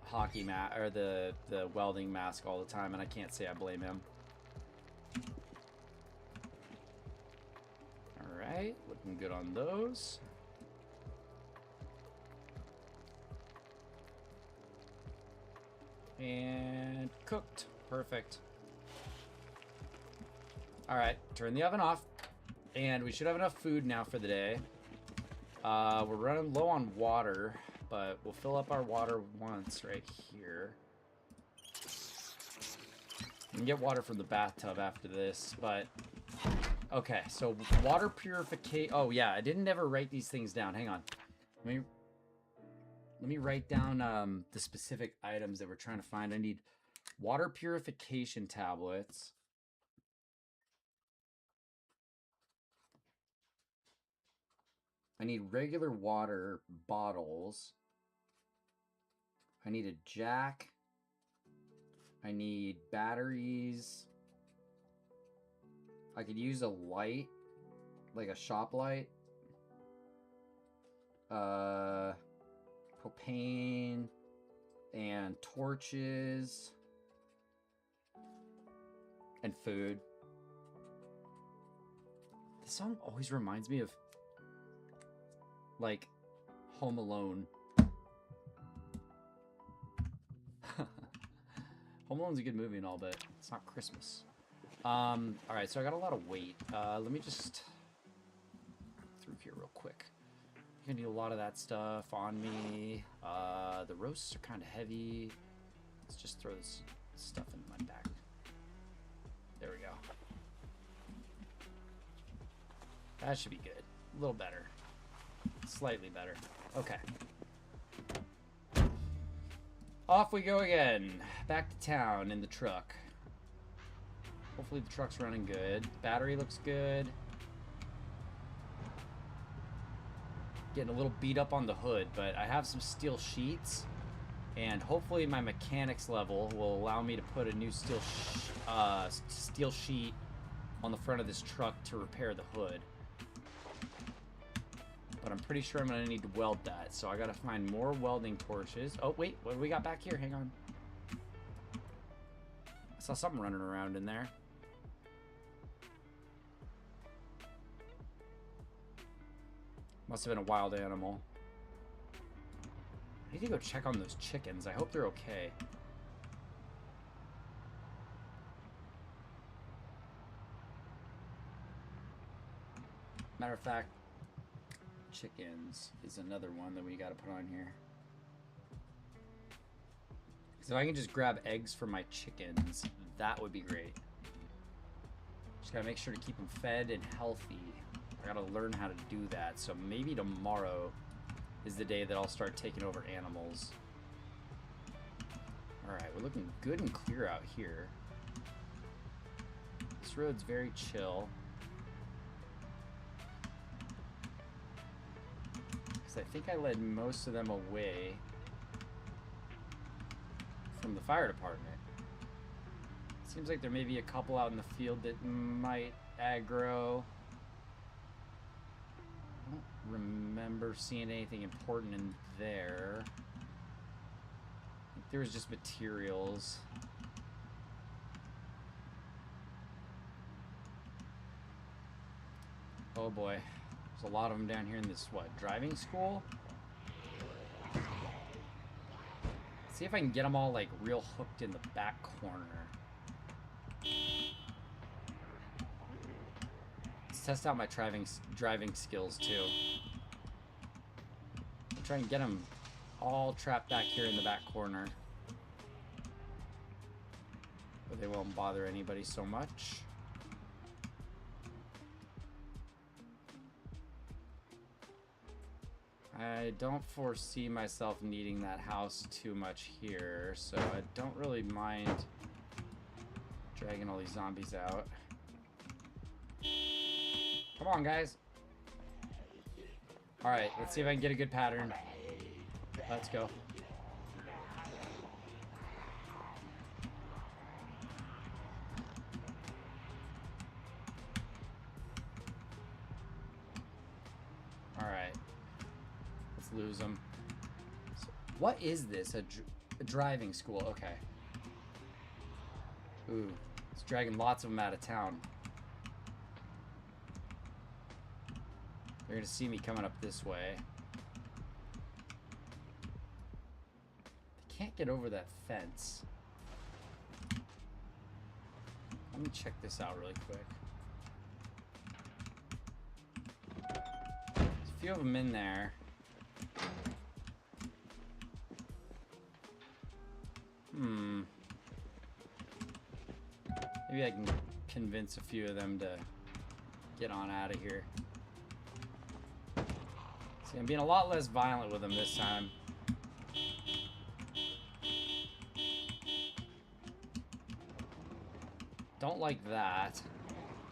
Speaker 1: hockey mask or the welding mask all the time, and I can't say I blame him. All right, looking good on those. And cooked. Perfect. All right, turn the oven off. And we should have enough food now for the day. We're running low on water, but we'll fill up our water once right here. We can get water from the bathtub after this, but... Okay, so water purification... Oh, yeah, I didn't ever write these things down. Hang on. Let me write down the specific items that we're trying to find. I need water purification tablets. I need regular water bottles. I need a jack. I need batteries. I could use a light, like a shop light. Propane and torches and food. This song always reminds me of like Home Alone. Home Alone's a good movie and all, but it's not Christmas. Alright, so I got a lot of weight. Let me just through here real quick. You're gonna need a lot of that stuff on me. The roasts are kind of heavy. Let's just throw this stuff in my back. There we go. That should be good. A little better. Slightly better. Okay. Off we go again. Back to town in the truck. Hopefully the truck's running good. Battery looks good. Getting a little beat up on the hood, but I have some steel sheets, and hopefully my mechanics level will allow me to put a new steel sheet on the front of this truck to repair the hood. But I'm pretty sure I'm going to need to weld that, so I got to find more welding torches. Oh, wait, what do we got back here? Hang on. I saw something running around in there. Must have been a wild animal. I need to go check on those chickens. I hope they're okay. Matter of fact, chickens is another one that we got to put on here. Because if I can just grab eggs for my chickens, that would be great. Just got to make sure to keep them fed and healthy. I gotta learn how to do that, so maybe tomorrow is the day that I'll start taking over animals. Alright, we're looking good and clear out here. This road's very chill. Because I think I led most of them away from the fire department. Seems like there may be a couple out in the field that might aggro. Remember seeing anything important in there. I think there was just materials. Oh boy, there's a lot of them down here in this, what, driving school? See if I can get them all like real hooked in the back corner. Test out my driving skills too. I'll try and get them all trapped back here in the back corner, but they won't bother anybody so much. I don't foresee myself needing that house too much here, so I don't really mind dragging all these zombies out. Come on, guys. Alright, let's see if I can get a good pattern. Let's go. Alright. Let's lose them. So, what is this? A driving school. Okay. Ooh. It's dragging lots of them out of town. They're gonna see me coming up this way. They can't get over that fence. Let me check this out really quick. There's a few of them in there. Maybe I can convince a few of them to get on out of here. See, I'm being a lot less violent with them this time. Don't like that.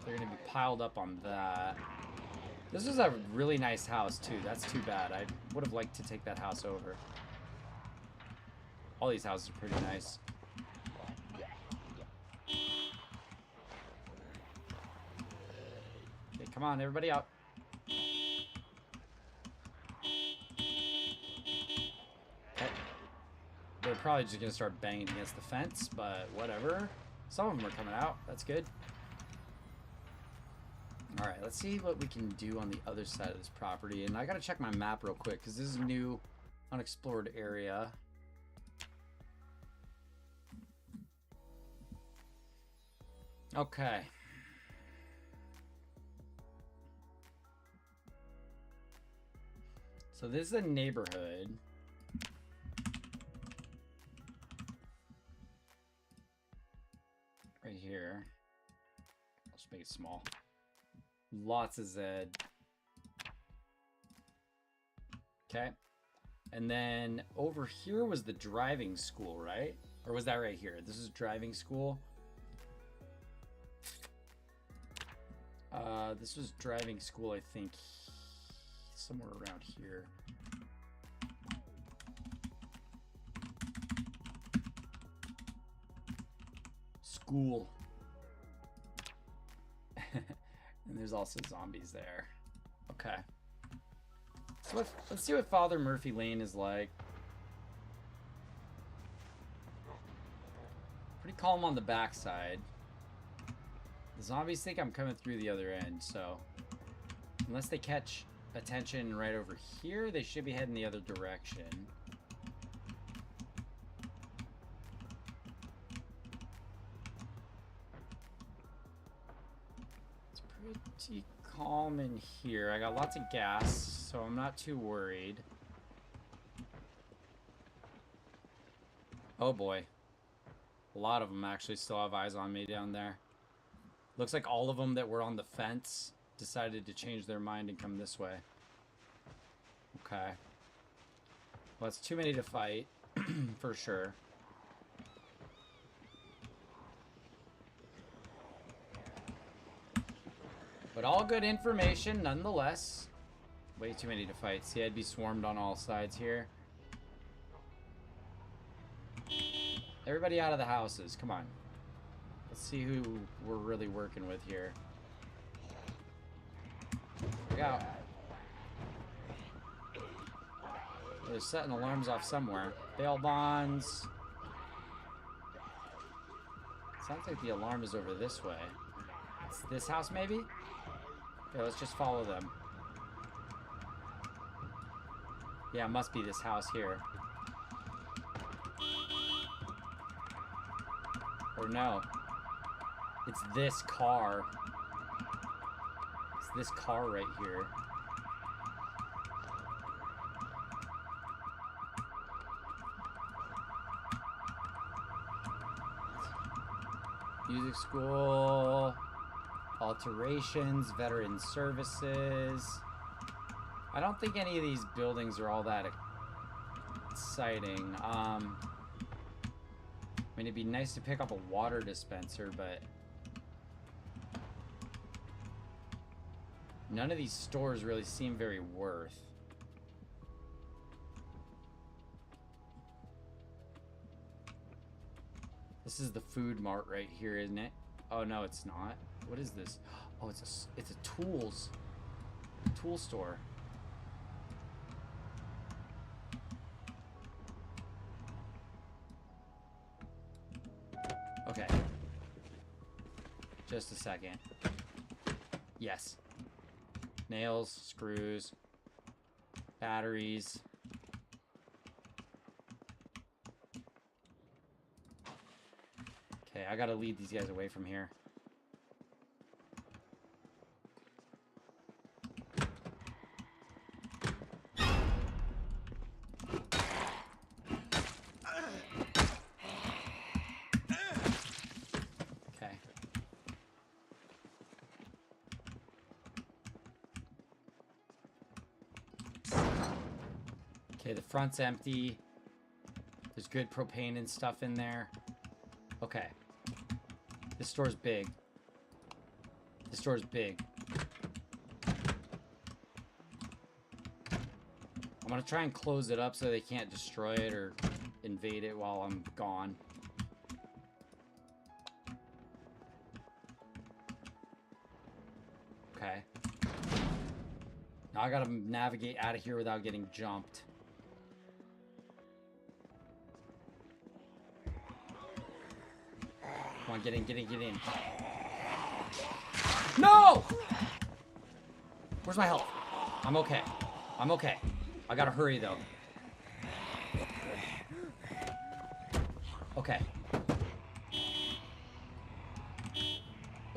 Speaker 1: They're gonna be piled up on that. This is a really nice house, too. That's too bad. I would have liked to take that house over. All these houses are pretty nice. Okay, come on, everybody out. Okay. They're probably just going to start banging against the fence, but whatever. Some of them are coming out. That's good. Alright, let's see what we can do on the other side of this property. And I gotta check my map real quick, because this is a new, unexplored area. Okay. So this is a neighborhood. Right here. I'll just make it small. Lots of Zed. Okay. And then over here was the driving school, right? Or was that right here? This is driving school. This was driving school, I think, somewhere around here. School. And there's also zombies there. Okay. So let's see what Father Murphy Lane is like. Pretty calm on the backside. The zombies think I'm coming through the other end, so unless they catch attention right over here, they should be heading the other direction. It's pretty calm in here. I got lots of gas, so I'm not too worried. Oh boy. A lot of them actually still have eyes on me down there. Looks like all of them that were on the fence decided to change their mind and come this way. Okay. Well, it's too many to fight, for sure. But all good information, nonetheless. Way too many to fight. See, I'd be swarmed on all sides here. Everybody out of the houses. Come on. Let's see who we're really working with here. Look out. They're setting alarms off somewhere. Bail bonds. Sounds like the alarm is over this way. It's this house, maybe? Okay, let's just follow them. Yeah, it must be this house here. Or no. It's this car. It's this car right here. Music school. Alterations. Veteran services. I don't think any of these buildings are all that exciting. I mean, it'd be nice to pick up a water dispenser, but none of these stores really seem very worth. This is the food mart right here, isn't it? Oh no, it's not. What is this? Oh, it's a tool store. Okay. Just a second. Yes. Nails, screws, batteries. Okay, I gotta lead these guys away from here. Okay, the front's empty. There's good propane and stuff in there. Okay. This store's big. This store's big. gonna try and close it up so they can't destroy it or invade it while I'm gone. Okay. Now I gotta navigate out of here without getting jumped. Come on, get in, get in, get in. No! Where's my health? I'm okay. I'm okay. I gotta hurry, though. Okay.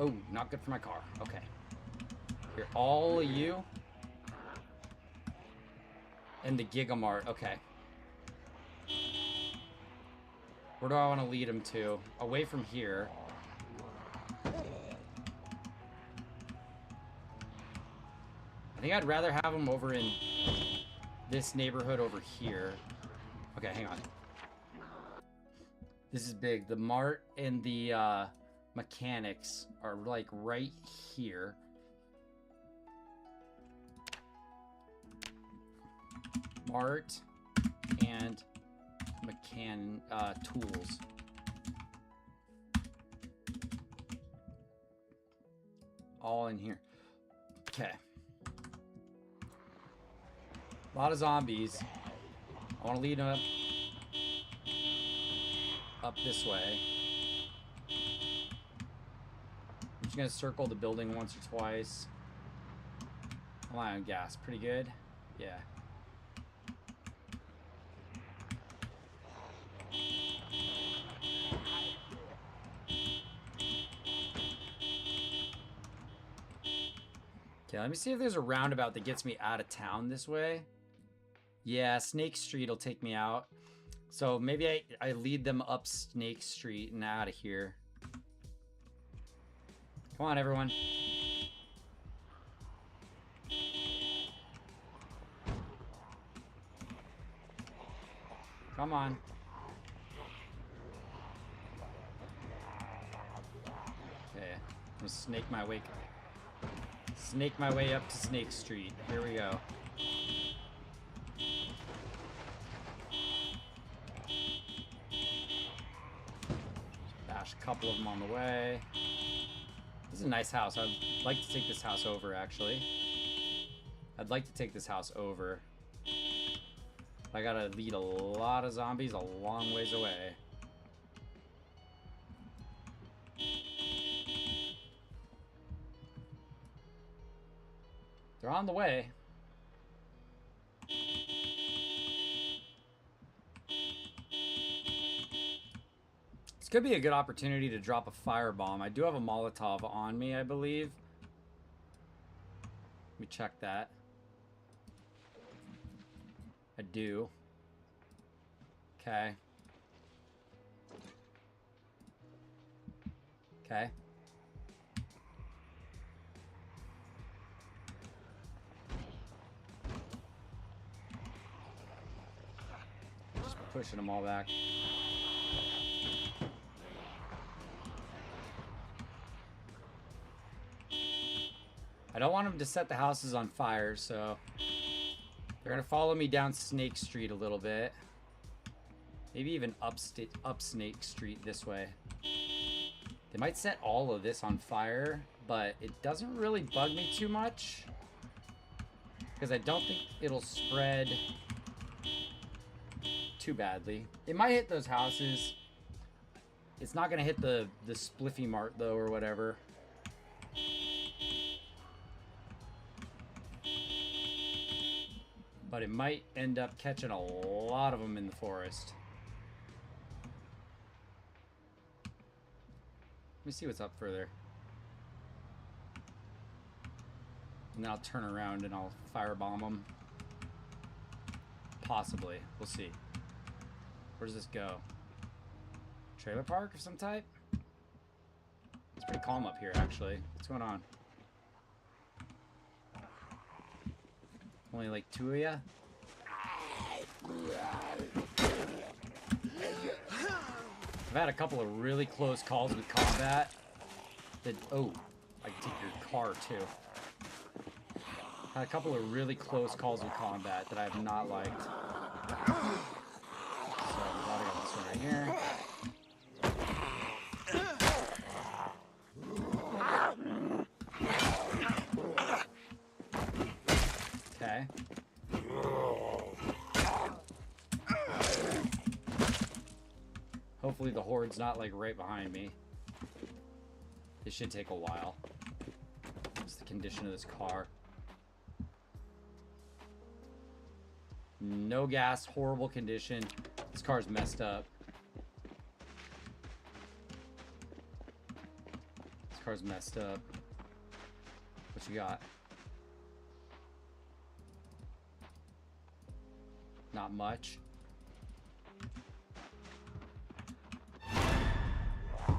Speaker 1: Oh, not good for my car. Okay. Here, all of you. And the Gigamart. Okay. Where do I want to lead him to? Away from here. I think I'd rather have him over in this neighborhood over here. Okay, hang on. This is big. The mart and the mechanics are like right here. Mart and tools. All in here. Okay. A lot of zombies. I want to lead them up this way. I'm just going to circle the building once or twice. Rely on gas. Pretty good. Yeah. Okay, let me see if there's a roundabout that gets me out of town this way. Yeah, Snake Street will take me out. So maybe I lead them up Snake Street and out of here. Come on, everyone. Come on. Okay, I'm gonna snake my way up to Snake Street. Here we go. Bash a couple of them on the way. This is a nice house. I'd like to take this house over, actually. I'd like to take this house over. I gotta lead a lot of zombies a long ways away. They're on the way. This could be a good opportunity to drop a firebomb. I do have a Molotov on me, I believe. Let me check that. I do. Okay. Okay. Just pushing them all back. I don't want them to set the houses on fire, so they're gonna follow me down Snake Street a little bit. Maybe even up Snake Street this way. They might set all of this on fire, but it doesn't really bug me too much because I don't think it'll spread too badly. It might hit those houses. It's not gonna hit the Spliffy Mart though, or whatever. But it might end up catching a lot of them in the forest. Let me see what's up further. And then I'll turn around and I'll firebomb them. Possibly. We'll see. Where does this go? Trailer park of some type? It's pretty calm up here, actually. What's going on? Only like 2 of ya? I've had a couple of really close calls with combat. Oh, I can take your car too. Had a couple of really close calls of combat that I have not liked. So I'm glad I got this one right here. Okay. Hopefully the horde's not like right behind me. It should take a while. What's the condition of this car? No gas, horrible condition. This car's messed up. This car's messed up. What you got? Not much. I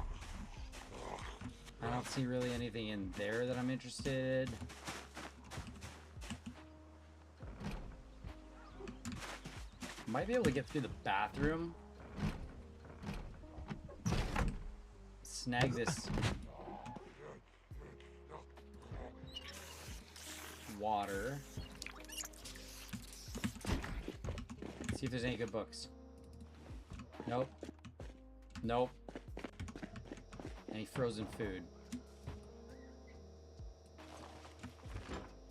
Speaker 1: don't see really anything in there that I'm interested. Might be able to get through the bathroom. Snag this water. See if there's any good books. Nope. Nope. Any frozen food.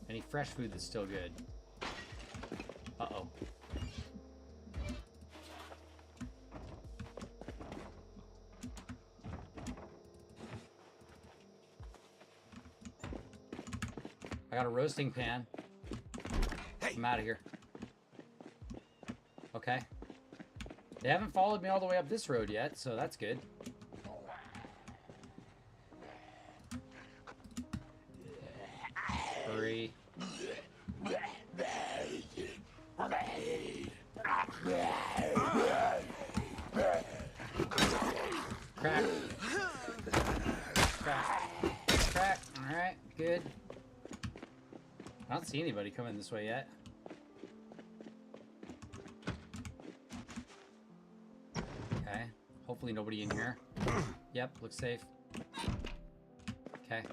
Speaker 1: Any fresh food that's still good. Uh-oh. I got a roasting pan.
Speaker 2: Hey.
Speaker 1: I'm out of here. Okay. They haven't followed me all the way up this road yet, so that's good. Hurry. Crack. Crack. Crack. Alright, good. I don't see anybody coming this way yet. Okay. Hopefully nobody in here. Yep, looks safe. Okay.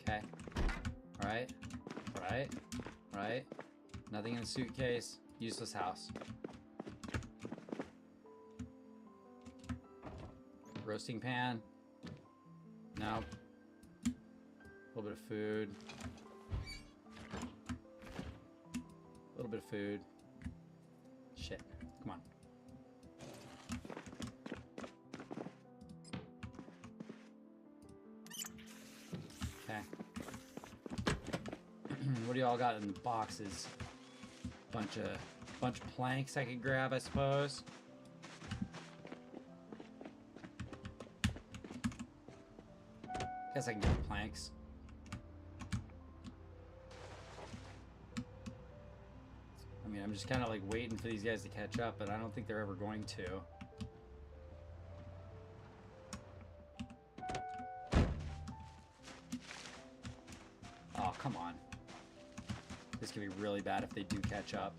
Speaker 1: Okay. Alright. Right. Right. Nothing in the suitcase. Useless house. Roasting pan. No. A little bit of food. A little bit of food. Shit. Come on. Okay. What do y'all got in the boxes? Bunch of planks I could grab, I suppose. Guess I can get planks. I mean, I'm just kind of like waiting for these guys to catch up, but I don't think they're ever going to. Oh, come on. This could be really bad if they do catch up.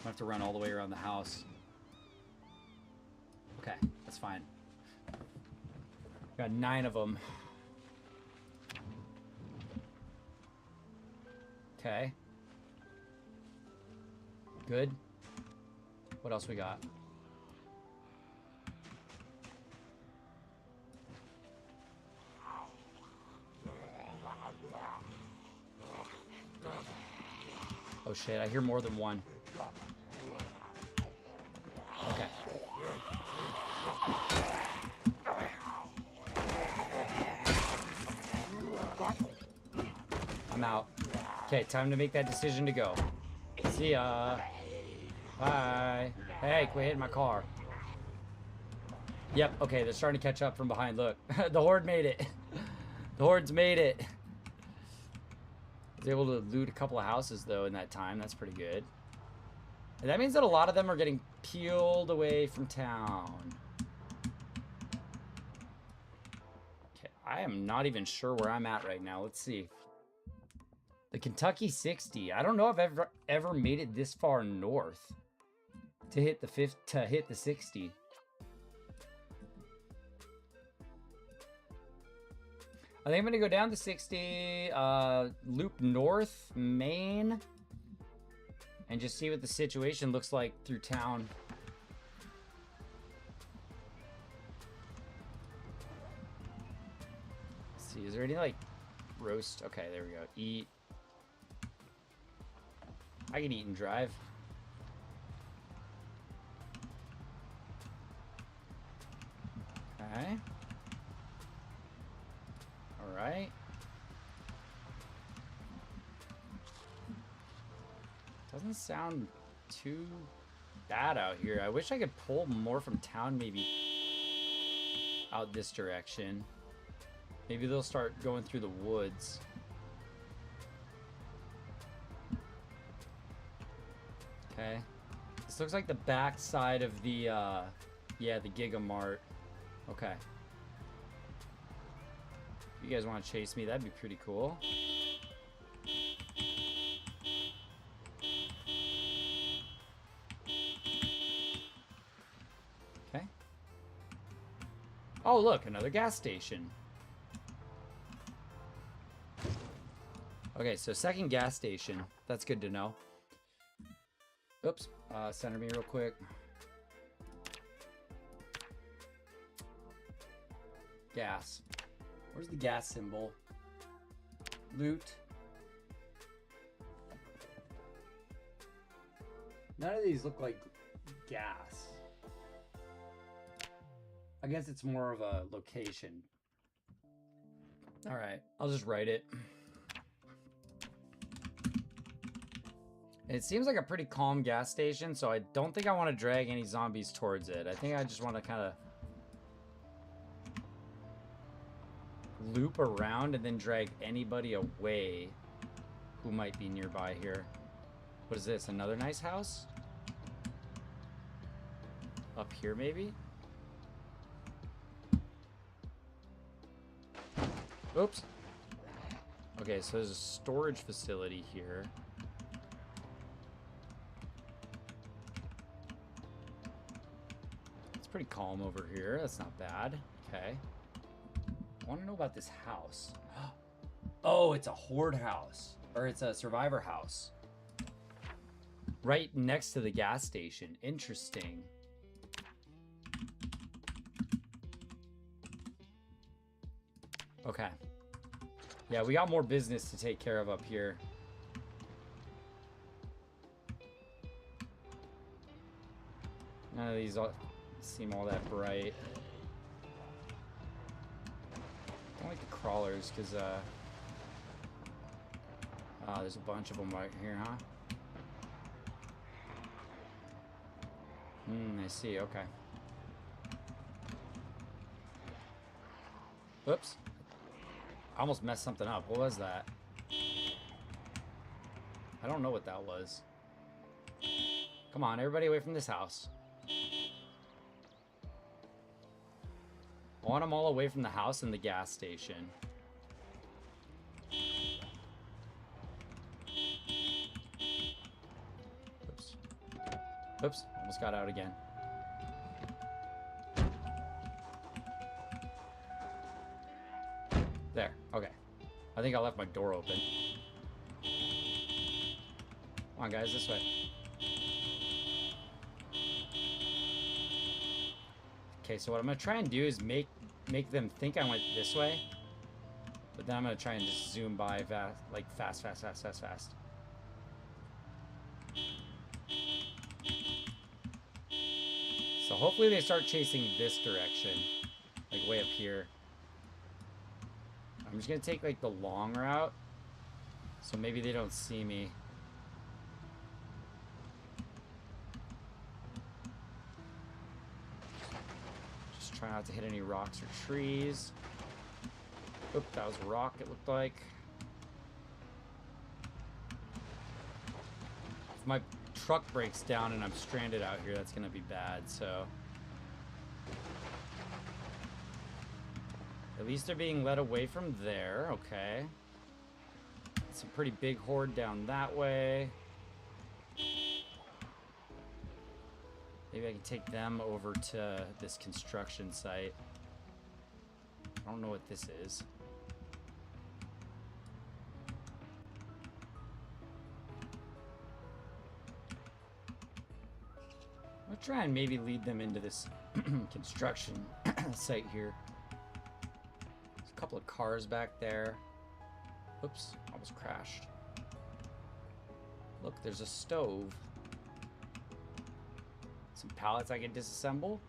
Speaker 1: I have to run all the way around the house. Okay, that's fine. Got 9 of them. Okay. Good. What else we got? Oh shit, I hear more than one. Okay. I'm out. Okay, time to make that decision to go. See ya. Bye. Hey, quit hitting my car. Yep, okay, they're starting to catch up from behind. Look, the horde made it. The horde's made it. I was able to loot a couple of houses, though, in that time. That's pretty good. And that means that a lot of them are getting peeled away from town. Okay, I am not even sure where I'm at right now. Let's see. The Kentucky 60. I don't know if I've ever made it this far north to hit the 60. I think I'm gonna go down to 60, loop north, main, and just see what the situation looks like through town. Let's see, is there any like roast? Okay, there we go. Eat. I can eat and drive. Okay. All right. Doesn't sound too bad out here. I wish I could pull more from town, maybe out this direction. Maybe they'll start going through the woods. Okay. This looks like the back side of the, yeah, the Giga Mart. Okay. If you guys want to chase me, that'd be pretty cool. Okay. Oh, look, another gas station. Okay, so second gas station. That's good to know. Oops. Center me real quick. Gas. Where's the gas symbol? Loot. None of these look like gas. I guess it's more of a location. All right, I'll just write it. It seems like a pretty calm gas station, so I don't think I want to drag any zombies towards it. I think I just want to kind of loop around and then drag anybody away who might be nearby here. What is this? Another nice house? Up here, maybe? Oops. Okay, so there's a storage facility here. It's pretty calm over here. That's not bad. Okay. I want to know about this house. Oh, it's a horde house. Or it's a survivor house. Right next to the gas station. Interesting. Okay. Yeah, we got more business to take care of up here. None of these seem all that bright. I don't like the crawlers because there's a bunch of them right here, huh? I see. Okay. Oops. I almost messed something up. What was that? I don't know what that was. Come on, everybody away from this house. I want them all away from the house and the gas station. Oops. Oops, almost got out again. There, okay. I think I left my door open. Come on, guys, this way. Okay, so what I'm gonna try and do is make them think I went this way, but then I'm gonna try and just zoom by fast. So hopefully they start chasing this direction, like way up here. I'm just gonna take like the long route, so maybe they don't see me. Just try not to hit any rocks or trees. Oop, that was a rock, it looked like. If my truck breaks down and I'm stranded out here, that's gonna be bad, so. At least they're being led away from there, okay. It's a pretty big horde down that way. Maybe I can take them over to this construction site. I don't know what this is. I'll try and maybe lead them into this construction site here. There's a couple of cars back there. Oops, almost crashed. Look, there's a stove. Some pallets I can disassemble.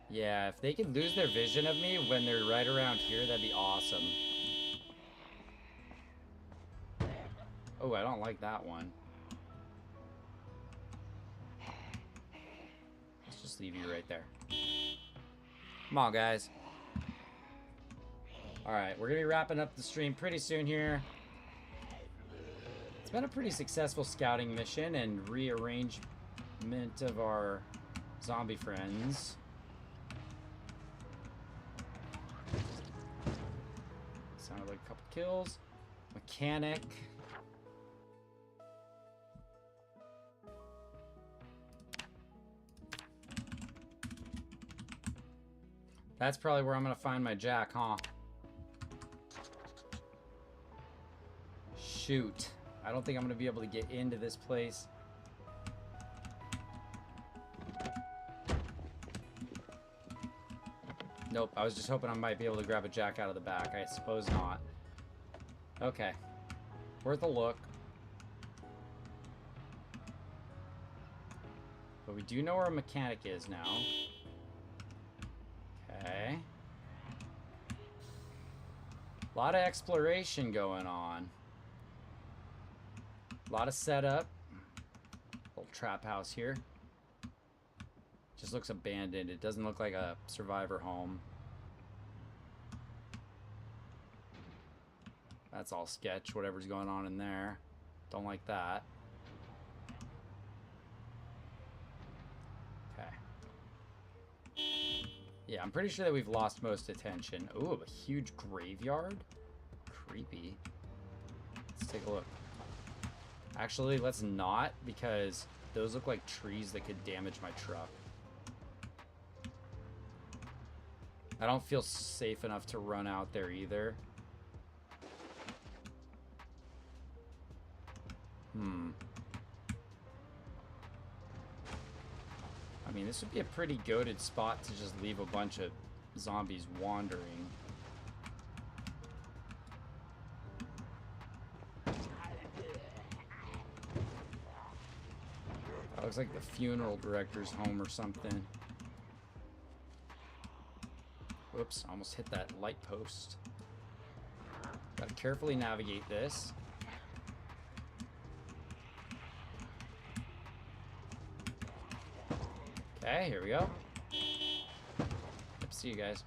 Speaker 1: Yeah, if they could lose their vision of me when they're right around here, that'd be awesome. Oh, I don't like that one. Let's just leave you right there. Come on, guys. Alright, we're gonna be wrapping up the stream pretty soon here. It's been a pretty successful scouting mission and rearrangement of our zombie friends. Sounded like a couple kills. Mechanic. That's probably where I'm gonna find my jack, huh? Shoot. I don't think I'm gonna be able to get into this place. Nope, I was just hoping I might be able to grab a jack out of the back. I suppose not. Okay. Worth a look. But we do know where a mechanic is now. Okay. A lot of exploration going on. A lot of setup. Little trap house here. Just looks abandoned. It doesn't look like a survivor home. That's all sketch, whatever's going on in there. Don't like that. Okay. Yeah, I'm pretty sure that we've lost most attention. Ooh, a huge graveyard? Creepy. Let's take a look. Actually, let's not, because those look like trees that could damage my truck. I don't feel safe enough to run out there either. I mean, this would be a pretty goated spot to just leave a bunch of zombies wandering. That looks like the funeral director's home or something. Whoops, almost hit that light post. Gotta carefully navigate this. Okay, here we go. Yep, see you guys.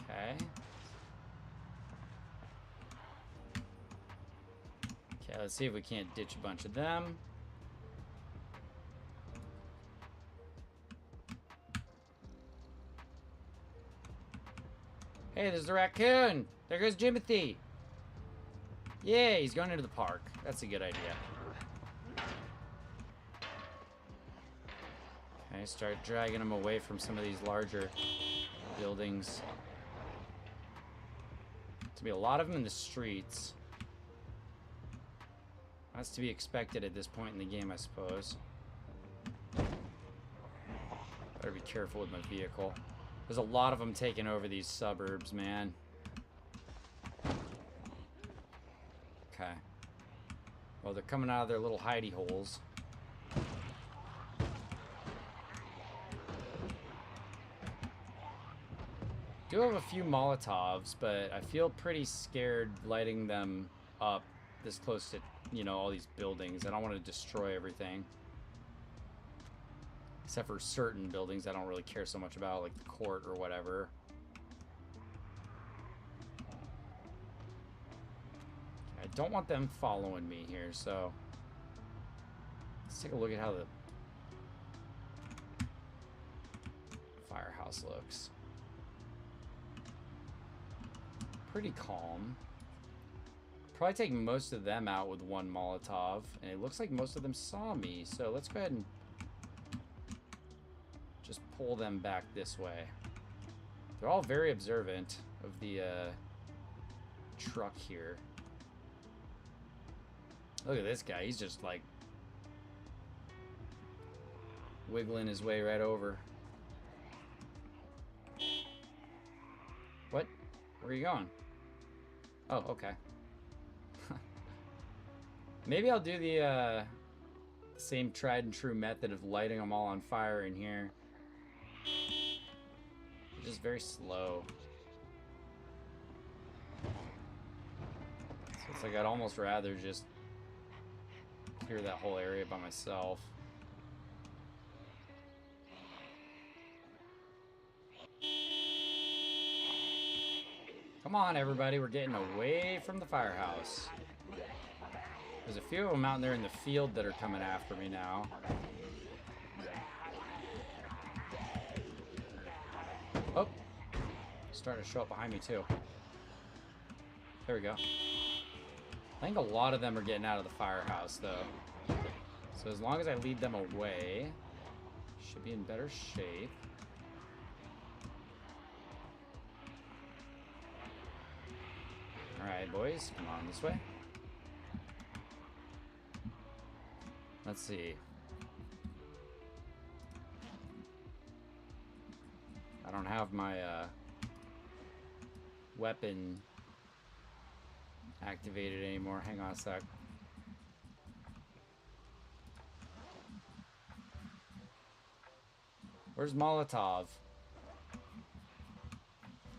Speaker 1: Okay. Okay, let's see if we can't ditch a bunch of them. Hey, there's the raccoon! There goes Jimothy! Yeah, he's going into the park. That's a good idea. Okay, start dragging him away from some of these larger buildings. To be a lot of them in the streets. That's to be expected at this point in the game, I suppose. Better be careful with my vehicle. There's a lot of them taking over these suburbs, man. Okay. Well, they're coming out of their little hidey holes. Do have a few Molotovs, but I feel pretty scared lighting them up this close to, you know, all these buildings. I don't want to destroy everything. Except for certain buildings I don't really care so much about, like the court or whatever. I don't want them following me here, so let's take a look at how the firehouse looks. Pretty calm. Probably take most of them out with one Molotov, and it looks like most of them saw me, so let's go ahead and just pull them back this way. They're all very observant of the truck here. Look at this guy. He's just like wiggling his way right over. What? Where are you going? Oh, okay. Maybe I'll do the same tried and true method of lighting them all on fire in here. Just very slow. So it's like I'd almost rather just clear that whole area by myself. Come on, everybody. We're getting away from the firehouse. There's a few of them out there in the field that are coming after me now. Oh. Starting to show up behind me, too. There we go. I think a lot of them are getting out of the firehouse, though. So as long as I lead them away, should be in better shape. Alright, boys. Come on this way. Let's see. I don't have my weapon activated anymore. Hang on a sec. Where's Molotov?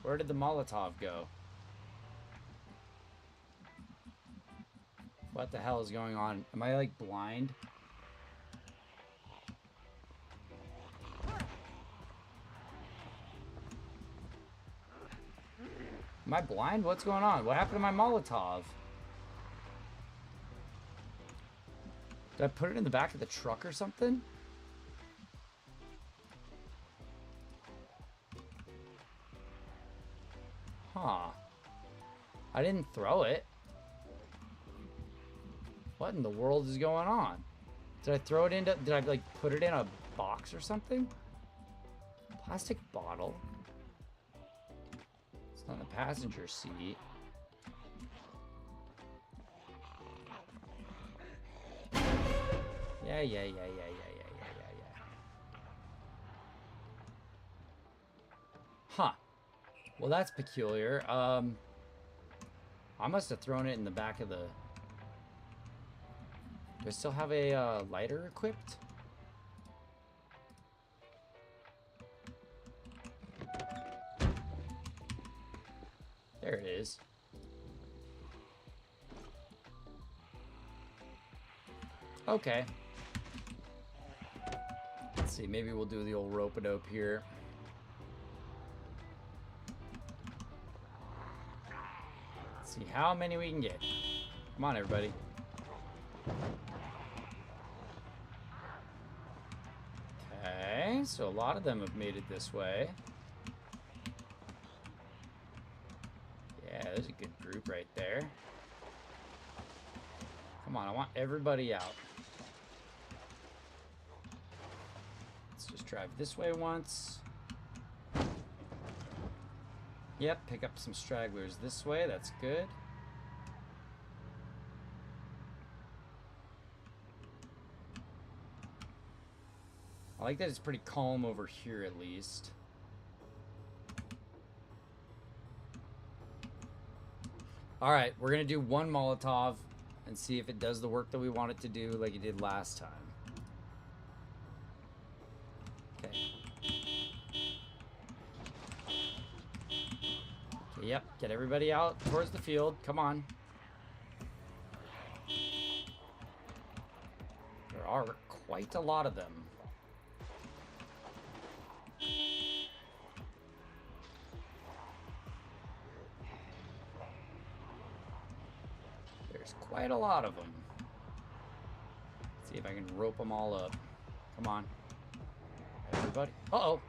Speaker 1: Where did the Molotov go? What the hell is going on? Am I like blind? Am I blind? What's going on? What happened to my Molotov? Did I put it in the back of the truck or something? Huh. I didn't throw it. What in the world is going on? Did I throw it into... Did I, like, put it in a box or something? Plastic bottle. It's not in the passenger seat. Yeah. Huh. Well, that's peculiar. I must have thrown it in the back of the... Do I still have a lighter equipped? There it is. Okay. Let's see, maybe we'll do the old rope-a-dope here. Let's see how many we can get. Come on, everybody. Okay, so a lot of them have made it this way. Yeah, there's a good group right there. Come on, I want everybody out. Let's just drive this way once. Yep, pick up some stragglers this way. That's good. I like that it's pretty calm over here at least. Alright, we're going to do one Molotov and see if it does the work that we want it to do like it did last time. Okay. Okay, yep, get everybody out towards the field. Come on. There are quite a lot of them. Quite a lot of them. Let's see if I can rope them all up. Come on. Everybody. Uh-oh.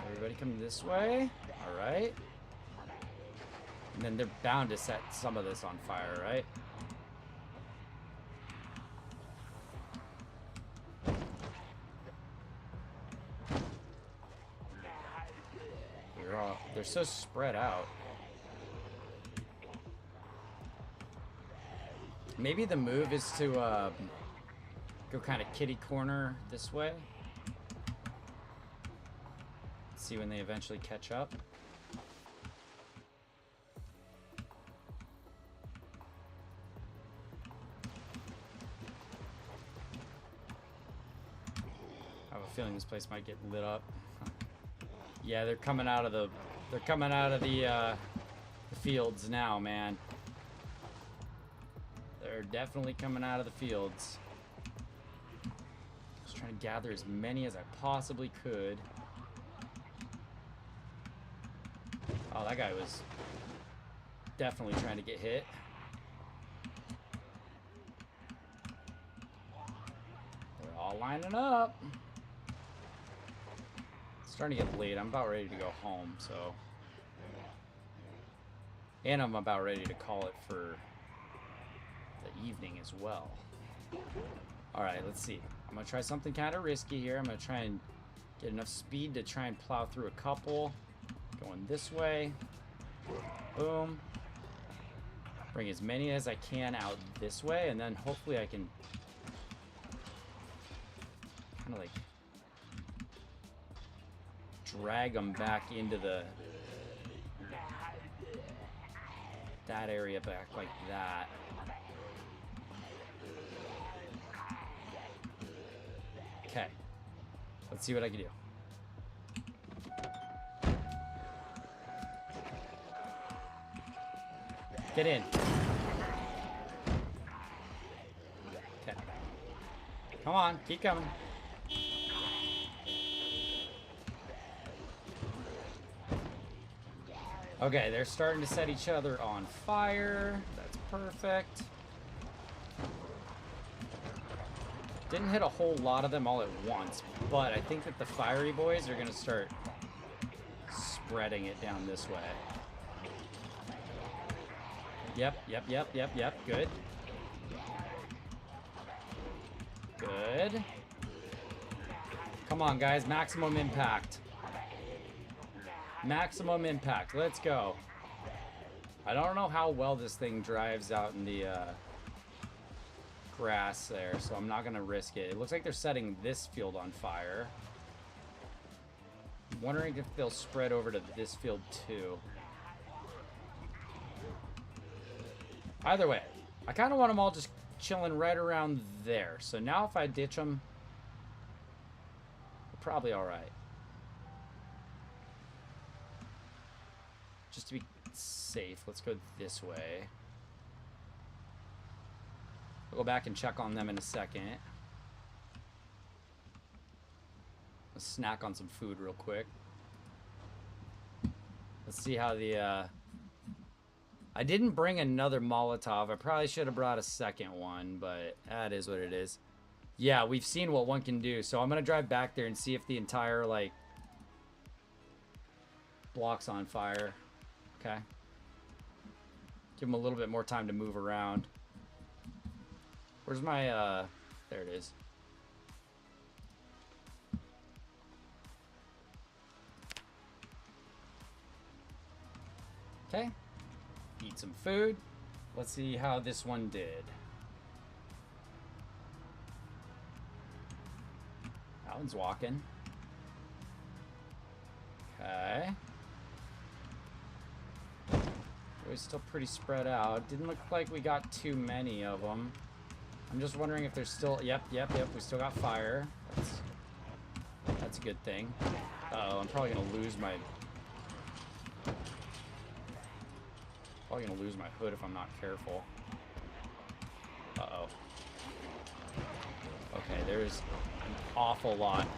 Speaker 1: Everybody come this way. All right. And then they're bound to set some of this on fire, right? They're so spread out. Maybe the move is to go kind of kitty corner this way. See when they eventually catch up. I have a feeling this place might get lit up. Yeah, they're coming out of the fields now, man. They're definitely coming out of the fields. Just trying to gather as many as I possibly could. Oh, that guy was definitely trying to get hit. They're all lining up. It's starting to get late. I'm about ready to go home, so. And I'm about ready to call it for the evening as well. Alright, let's see. I'm going to try something kind of risky here. I'm going to try and get enough speed to try and plow through a couple. Going this way. Boom. Bring as many as I can out this way, and then hopefully I can kind of like drag them back into that area back like that. Okay. Let's see what I can do. Get in. Okay. Come on, keep coming. Okay, they're starting to set each other on fire. That's perfect. Didn't hit a whole lot of them all at once, but I think that the fiery boys are going to start spreading it down this way. Yep. Good. Good. Come on, guys. Maximum impact. Maximum impact. Let's go. I don't know how well this thing drives out in the grass there, so I'm not going to risk it. It looks like they're setting this field on fire. I'm wondering if they'll spread over to this field too. Either way, I kind of want them all just chilling right around there. So now if I ditch them, we're probably all right. Just to be safe, let's go this way. I'll go back and check on them in a second. Let's snack on some food real quick. Let's see how the... I didn't bring another Molotov. I probably should have brought a second one, but that is what it is. Yeah, we've seen what one can do, so I'm going to drive back there and see if the entire, like, block's on fire. Okay. Give them a little bit more time to move around. Where's my, there it is. Okay. Eat some food. Let's see how this one did. That one's walking. Okay. We're still pretty spread out. Didn't look like we got too many of them. I'm just wondering if there's still... Yep. We still got fire. That's a good thing. Uh-oh, I'm probably going to lose my... Probably gonna lose my hood if I'm not careful. Uh-oh. Okay, there's an awful lot.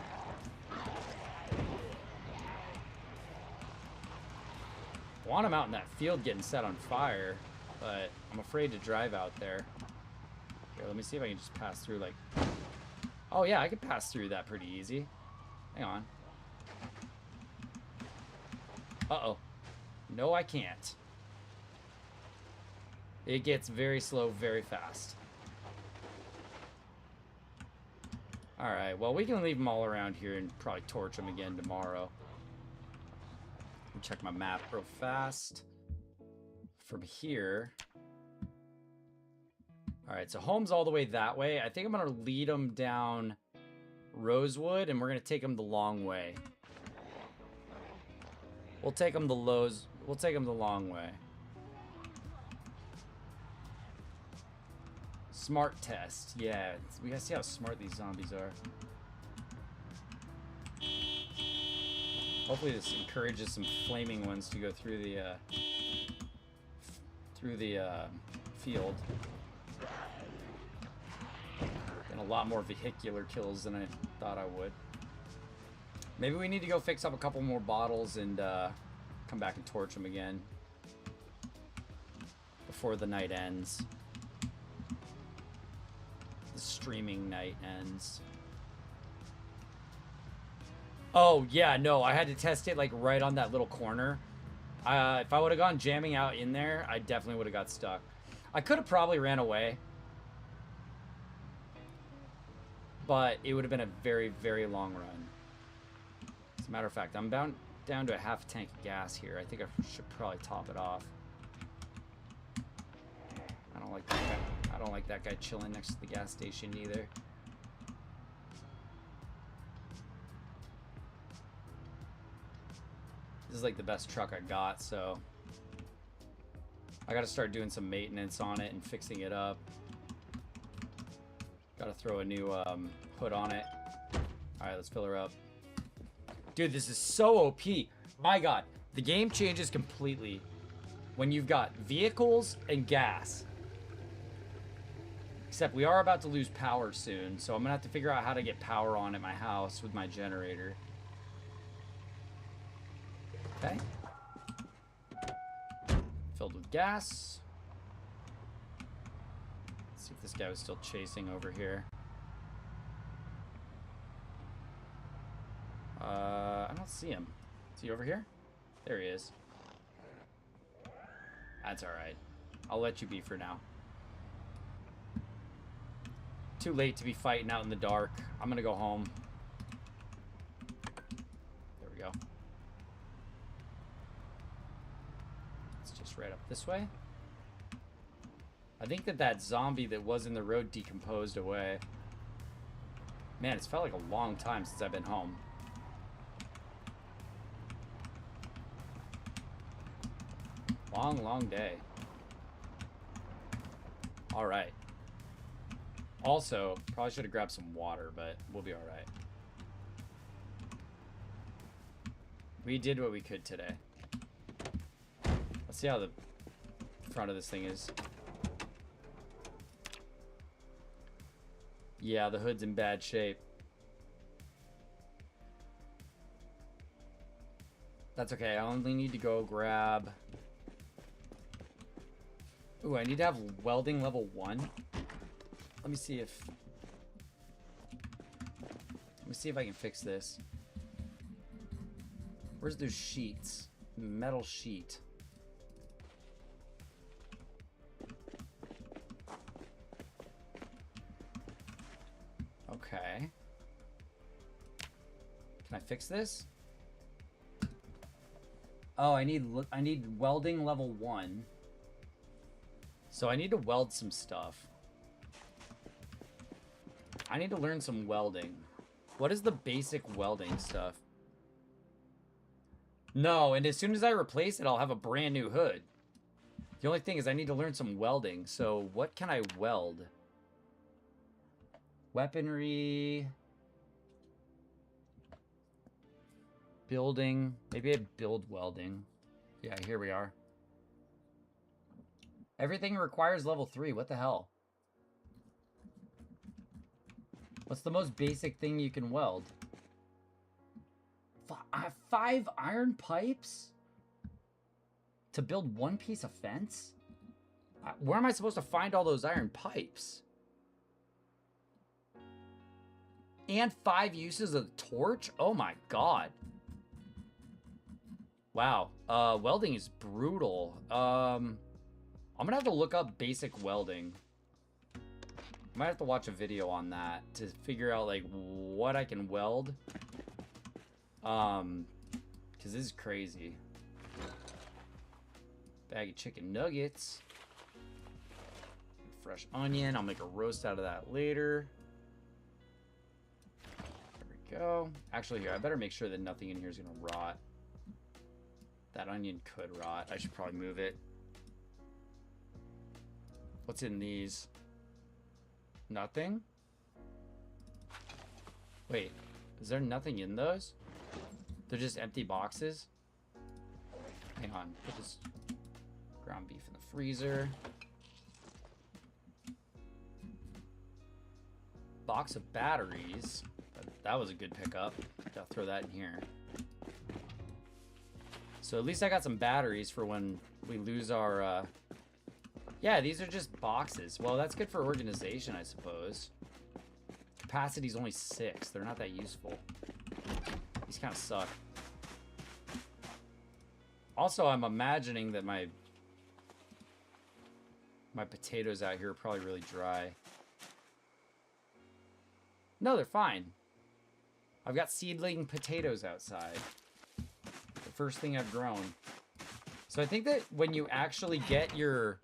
Speaker 1: I want him out in that field getting set on fire, but I'm afraid to drive out there. Here, let me see if I can just pass through, like... Oh yeah, I could pass through that pretty easy. Hang on. Uh-oh. No, I can't. It gets very slow very fast. Alright, well, we can leave them all around here and probably torch them again tomorrow. Check my map real fast. From here. All right, so home's all the way that way. I think I'm gonna lead them down Rosewood, and we're gonna take them the long way. We'll take them the long way. Smart test. Yeah, we gotta see how smart these zombies are. Hopefully this encourages some flaming ones to go through the field. And a lot more vehicular kills than I thought I would. Maybe we need to go fix up a couple more bottles and come back and torch them again before the night ends. The streaming night ends. Oh, yeah, no, I had to test it, like, right on that little corner. If I would have gone jamming out in there, I definitely would have got stuck. I could have probably ran away. But it would have been a very, very long run. As a matter of fact, I'm down to a half tank of gas here. I think I should probably top it off. I don't like that guy. I don't like that guy chilling next to the gas station either. This is like the best truck I got, so I gotta start doing some maintenance on it and fixing it up. Gotta throw a new hood on it. Alright, let's fill her up. Dude, this is so OP. My god, the game changes completely when you've got vehicles and gas. Except we are about to lose power soon, so I'm gonna have to figure out how to get power on at my house with my generator. Okay. Filled with gas. Let's see if this guy was still chasing over here. I don't see him. Is he over here? There he is. That's alright. I'll let you be for now. Too late to be fighting out in the dark. I'm gonna go home. There we go. It's just right up this way. I think that zombie that was in the road decomposed away. Man, it's felt like a long time since I've been home. Long, long day. Alright. Also, probably should have grabbed some water, but we'll be alright. We did what we could today. Let's see how the front of this thing is. Yeah, the hood's in bad shape. That's okay. I only need to go grab... Ooh, I need to have welding level 1. Let me see if I can fix this. Where's those sheets? Metal sheet. Okay. Can I fix this? Oh, I need welding level 1. So I need to weld some stuff. I need to learn some welding. What is the basic welding stuff? No, and as soon as I replace it, I'll have a brand new hood. The only thing is I need to learn some welding. So what can I weld? Weaponry. Building. Maybe I build welding. Yeah, here we are. Everything requires level 3. What the hell? What's the most basic thing you can weld? 5 iron pipes? To build 1 piece of fence? Where am I supposed to find all those iron pipes? And 5 uses of the torch? Oh my god. Wow. Welding is brutal. I'm gonna have to look up basic welding. I might have to watch a video on that to figure out like what I can weld. Cause this is crazy. Bag of chicken nuggets. Fresh onion. I'll make a roast out of that later. There we go. Actually, here, I better make sure that nothing in here is going to rot. That onion could rot. I should probably move it. What's in these? Nothing? Wait, is there nothing in those? They're just empty boxes? Hang on, put this ground beef in the freezer. Box of batteries. That was a good pickup. Gotta throw that in here. So at least I got some batteries for when we lose our, yeah, these are just boxes. Well, that's good for organization, I suppose. Capacity's only 6. They're not that useful. These kind of suck. Also, I'm imagining that my potatoes out here are probably really dry. No, they're fine. I've got seedling potatoes outside. The first thing I've grown. So I think that when you actually get your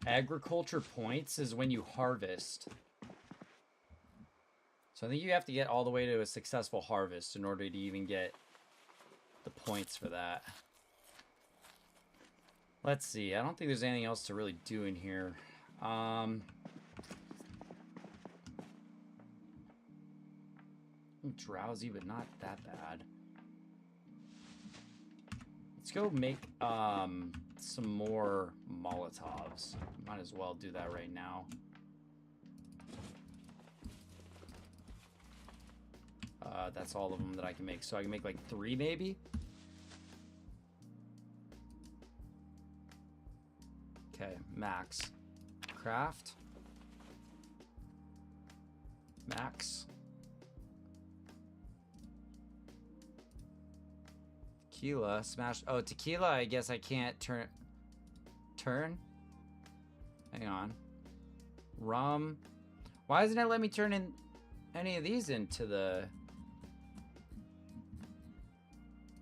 Speaker 1: agriculture points is when you harvest. So I think you have to get all the way to a successful harvest in order to even get the points for that. Let's see. I don't think there's anything else to really do in here. I'm drowsy, but not that bad. Let's go make some more Molotovs. Might as well do that right now. That's all of them that I can make. So I can make like 3 maybe? Okay, max. Craft. Max. Tequila. Smash. Oh, tequila, I guess I can't turn. Hang on. Rum. Why doesn't it let me turn in any of these into the...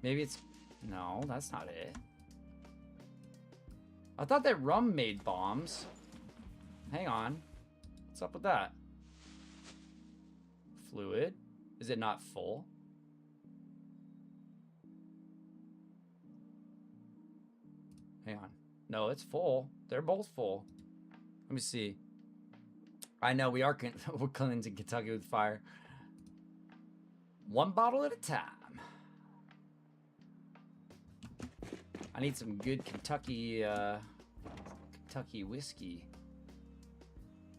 Speaker 1: Maybe it's... No, that's not it. I thought that rum made bombs. Hang on. What's up with that? Fluid. Is it not full? Hang on. No, it's full. They're both full. Let me see. I know we are we're cleansing Kentucky with fire. 1 bottle at a time. I need some good Kentucky whiskey.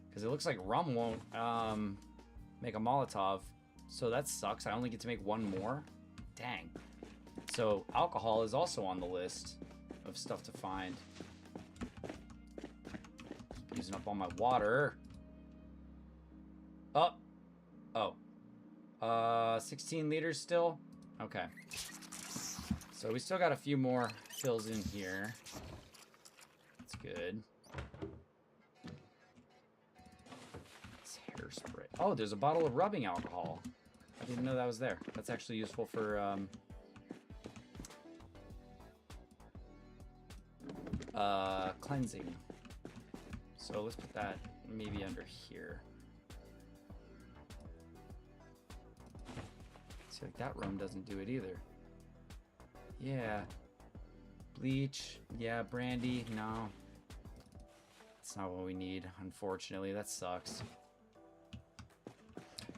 Speaker 1: Because it looks like rum won't make a Molotov. So that sucks. I only get to make 1 more. Dang. So alcohol is also on the list of stuff to find. Using up all my water. Oh. 16 liters still? Okay. So we still got a few more fills in here. That's good. It's hairspray. Oh, there's a bottle of rubbing alcohol. I didn't know that was there. That's actually useful for cleansing. So let's put that maybe under here. See, like that rum doesn't do it either. Yeah. Bleach. Yeah, brandy. No. That's not what we need, unfortunately. That sucks.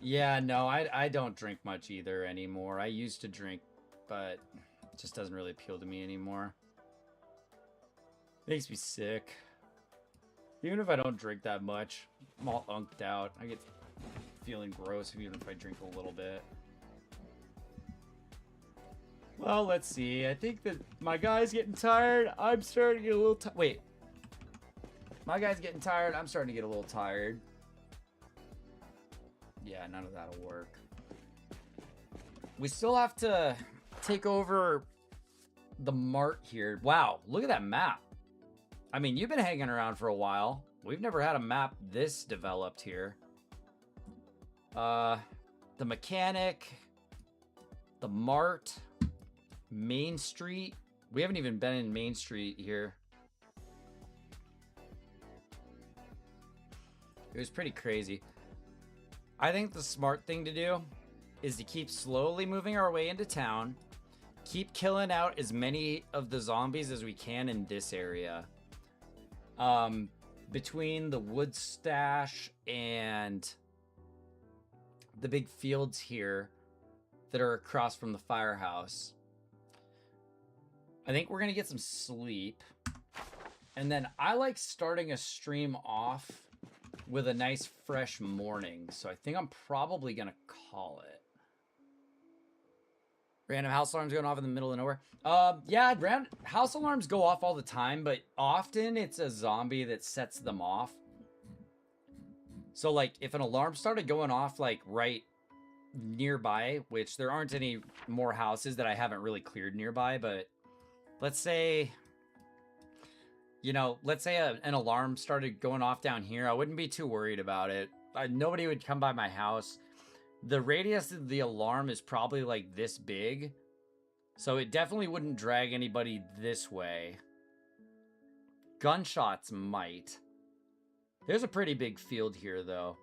Speaker 1: Yeah, no, I don't drink much either anymore. I used to drink, but it just doesn't really appeal to me anymore. Makes me sick. Even if I don't drink that much, I'm all unked out. I get feeling gross even if I drink a little bit. Well, let's see. I think that my guy's getting tired. I'm starting to get a little tired. Wait. My guy's getting tired. I'm starting to get a little tired. Yeah, none of that'll work. We still have to take over the mart here. Wow, look at that map. I mean, you've been hanging around for a while. We've never had a map this developed here. The mechanic, the mart, Main Street. We haven't even been in Main Street here. It was pretty crazy. I think the smart thing to do is to keep slowly moving our way into town. Keep killing out as many of the zombies as we can in this area. Between the wood stash and the big fields here that are across from the firehouse. I think we're going to get some sleep. And then I like starting a stream off with a nice fresh morning. So I think I'm probably going to call it. Random house alarms going off in the middle of nowhere. Yeah, house alarms go off all the time, but often it's a zombie that sets them off. So, like, if an alarm started going off, like, right nearby, which there aren't any more houses that I haven't really cleared nearby, but let's say, you know, let's say an alarm started going off down here, I wouldn't be too worried about it. Nobody would come by my house. The radius of the alarm is probably like this big, so it definitely wouldn't drag anybody this way. Gunshots might. There's a pretty big field here, though.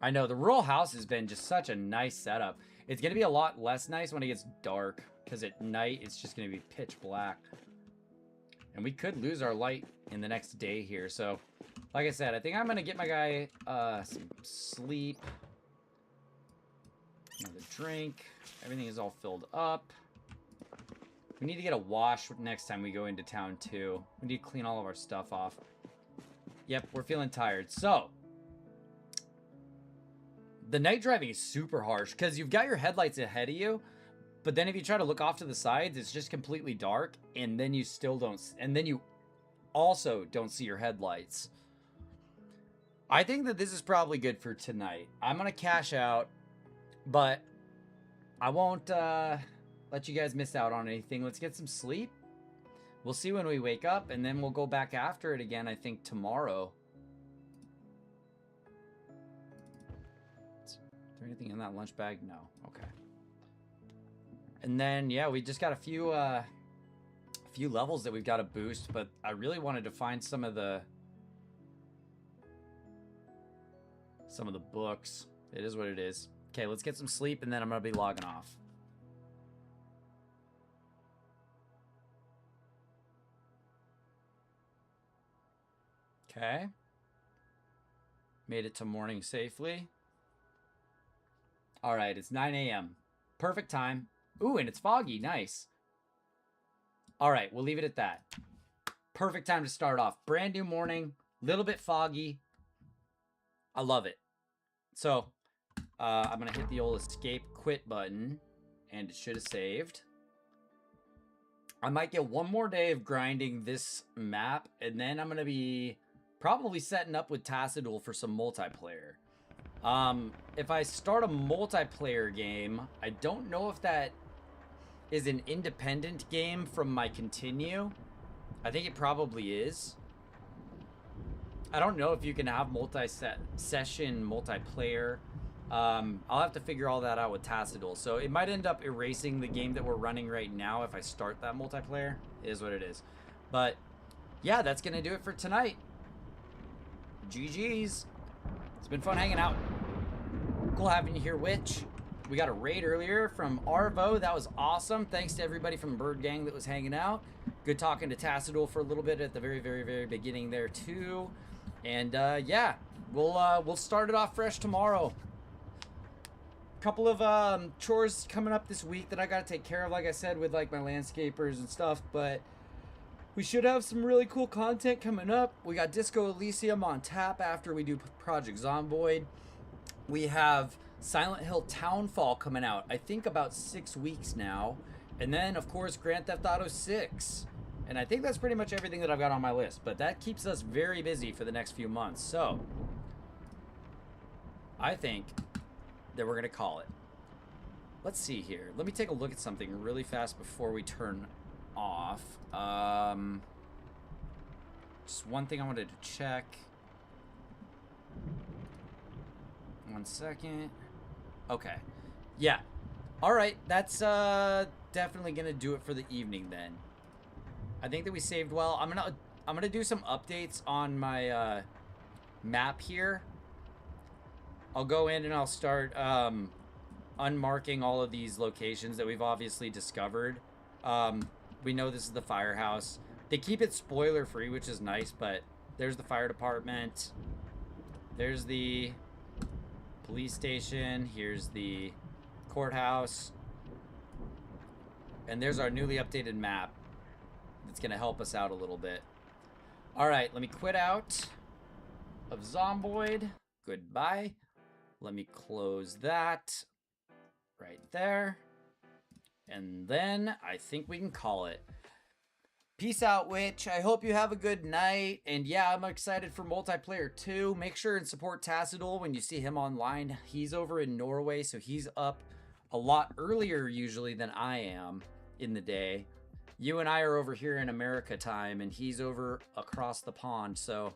Speaker 1: I know, the rural house has been just such a nice setup. It's going to be a lot less nice when it gets dark, because at night it's just going to be pitch black. And we could lose our light in the next day here, so like I said, I think I'm going to get my guy some sleep. Another drink. Everything is all filled up. We need to get a wash next time we go into town, too. We need to clean all of our stuff off. Yep, we're feeling tired. So, the night driving is super harsh because you've got your headlights ahead of you, but then if you try to look off to the sides, it's just completely dark, and then you still don't, and then you also don't see your headlights. I think that this is probably good for tonight. I'm going to cash out. But I won't let you guys miss out on anything. Let's get some sleep. We'll see when we wake up, and then we'll go back after it again, I think, tomorrow. Is there anything in that lunch bag? No. Okay. And then, yeah, we just got a few levels that we've got to boost, but I really wanted to find some of the books. It is what it is. Okay, let's get some sleep, and then I'm going to be logging off. Okay. Made it to morning safely. All right, it's 9 a.m. Perfect time. Ooh, and it's foggy. Nice. All right, we'll leave it at that. Perfect time to start off. Brand new morning. Little bit foggy. I love it. So, I'm going to hit the old escape quit button, and it should have saved. I might get one more day of grinding this map, and then I'm going to be probably setting up with Tassadul for some multiplayer. If I start a multiplayer game, I don't know if that is an independent game from my continue. I think it probably is. I don't know if you can have multi-session multiplayer. I'll have to figure all that out with Tassadul. So it might end up erasing the game that we're running right now if I start that multiplayer. It is what it is. But yeah, that's going to do it for tonight. GG's. It's been fun hanging out. Cool having you here, Witch. We got a raid earlier from Arvo. That was awesome. Thanks to everybody from Bird Gang that was hanging out. Good talking to Tassadul for a little bit at the very, very, very beginning there too. And yeah, we'll start it off fresh tomorrow. Couple of chores coming up this week that I got to take care of, like I said, with like my landscapers and stuff, but we should have some really cool content coming up. We got Disco Elysium on tap after we do Project Zomboid. We have Silent Hill Townfall coming out, I think about 6 weeks now. And then, of course, Grand Theft Auto 6. And I think that's pretty much everything that I've got on my list. But that keeps us very busy for the next few months. So, I think that we're going to call it. Let's see here. Let me take a look at something really fast before we turn off. Just one thing I wanted to check. 1 second. Okay. Yeah. All right. That's definitely going to do it for the evening then. I think that we saved well. I'm gonna do some updates on my map here, I'll go in and I'll start unmarking all of these locations that we've obviously discovered. We know this is the firehouse. They keep it spoiler free, which is nice, but there's the fire department. There's the police station. Here's the courthouse. And there's our newly updated map. That's going to help us out a little bit. All right, let me quit out of Zomboid. Goodbye. Let me close that right there. And then I think we can call it. Peace out, Witch. I hope you have a good night. And yeah, I'm excited for multiplayer too. Make sure and support Tassadul when you see him online. He's over in Norway, so he's up a lot earlier usually than I am in the day. You and I are over here in America time, and he's over across the pond. So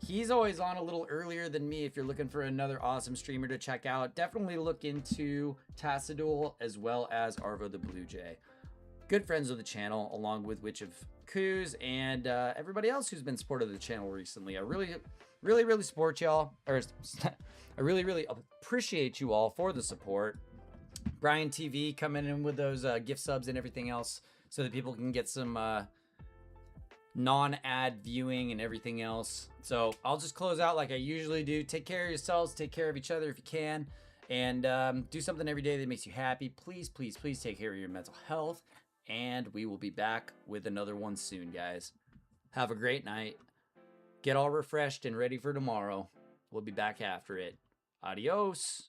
Speaker 1: he's always on a little earlier than me. If you're looking for another awesome streamer to check out, definitely look into Tassadul as well as Arvo the Blue Jay. Good friends of the channel, along with Witch of Coos and everybody else who's been supportive of the channel recently. I really support y'all, or I really appreciate you all for the support. Brian TV coming in with those gift subs and everything else so that people can get some non-ad viewing and everything else. So I'll just close out like I usually do. Take care of yourselves, take care of each other if you can, and do something every day that makes you happy. Please take care of your mental health. And we will be back with another one soon, guys. Have a great night. Get all refreshed and ready for tomorrow. We'll be back after it. Adios.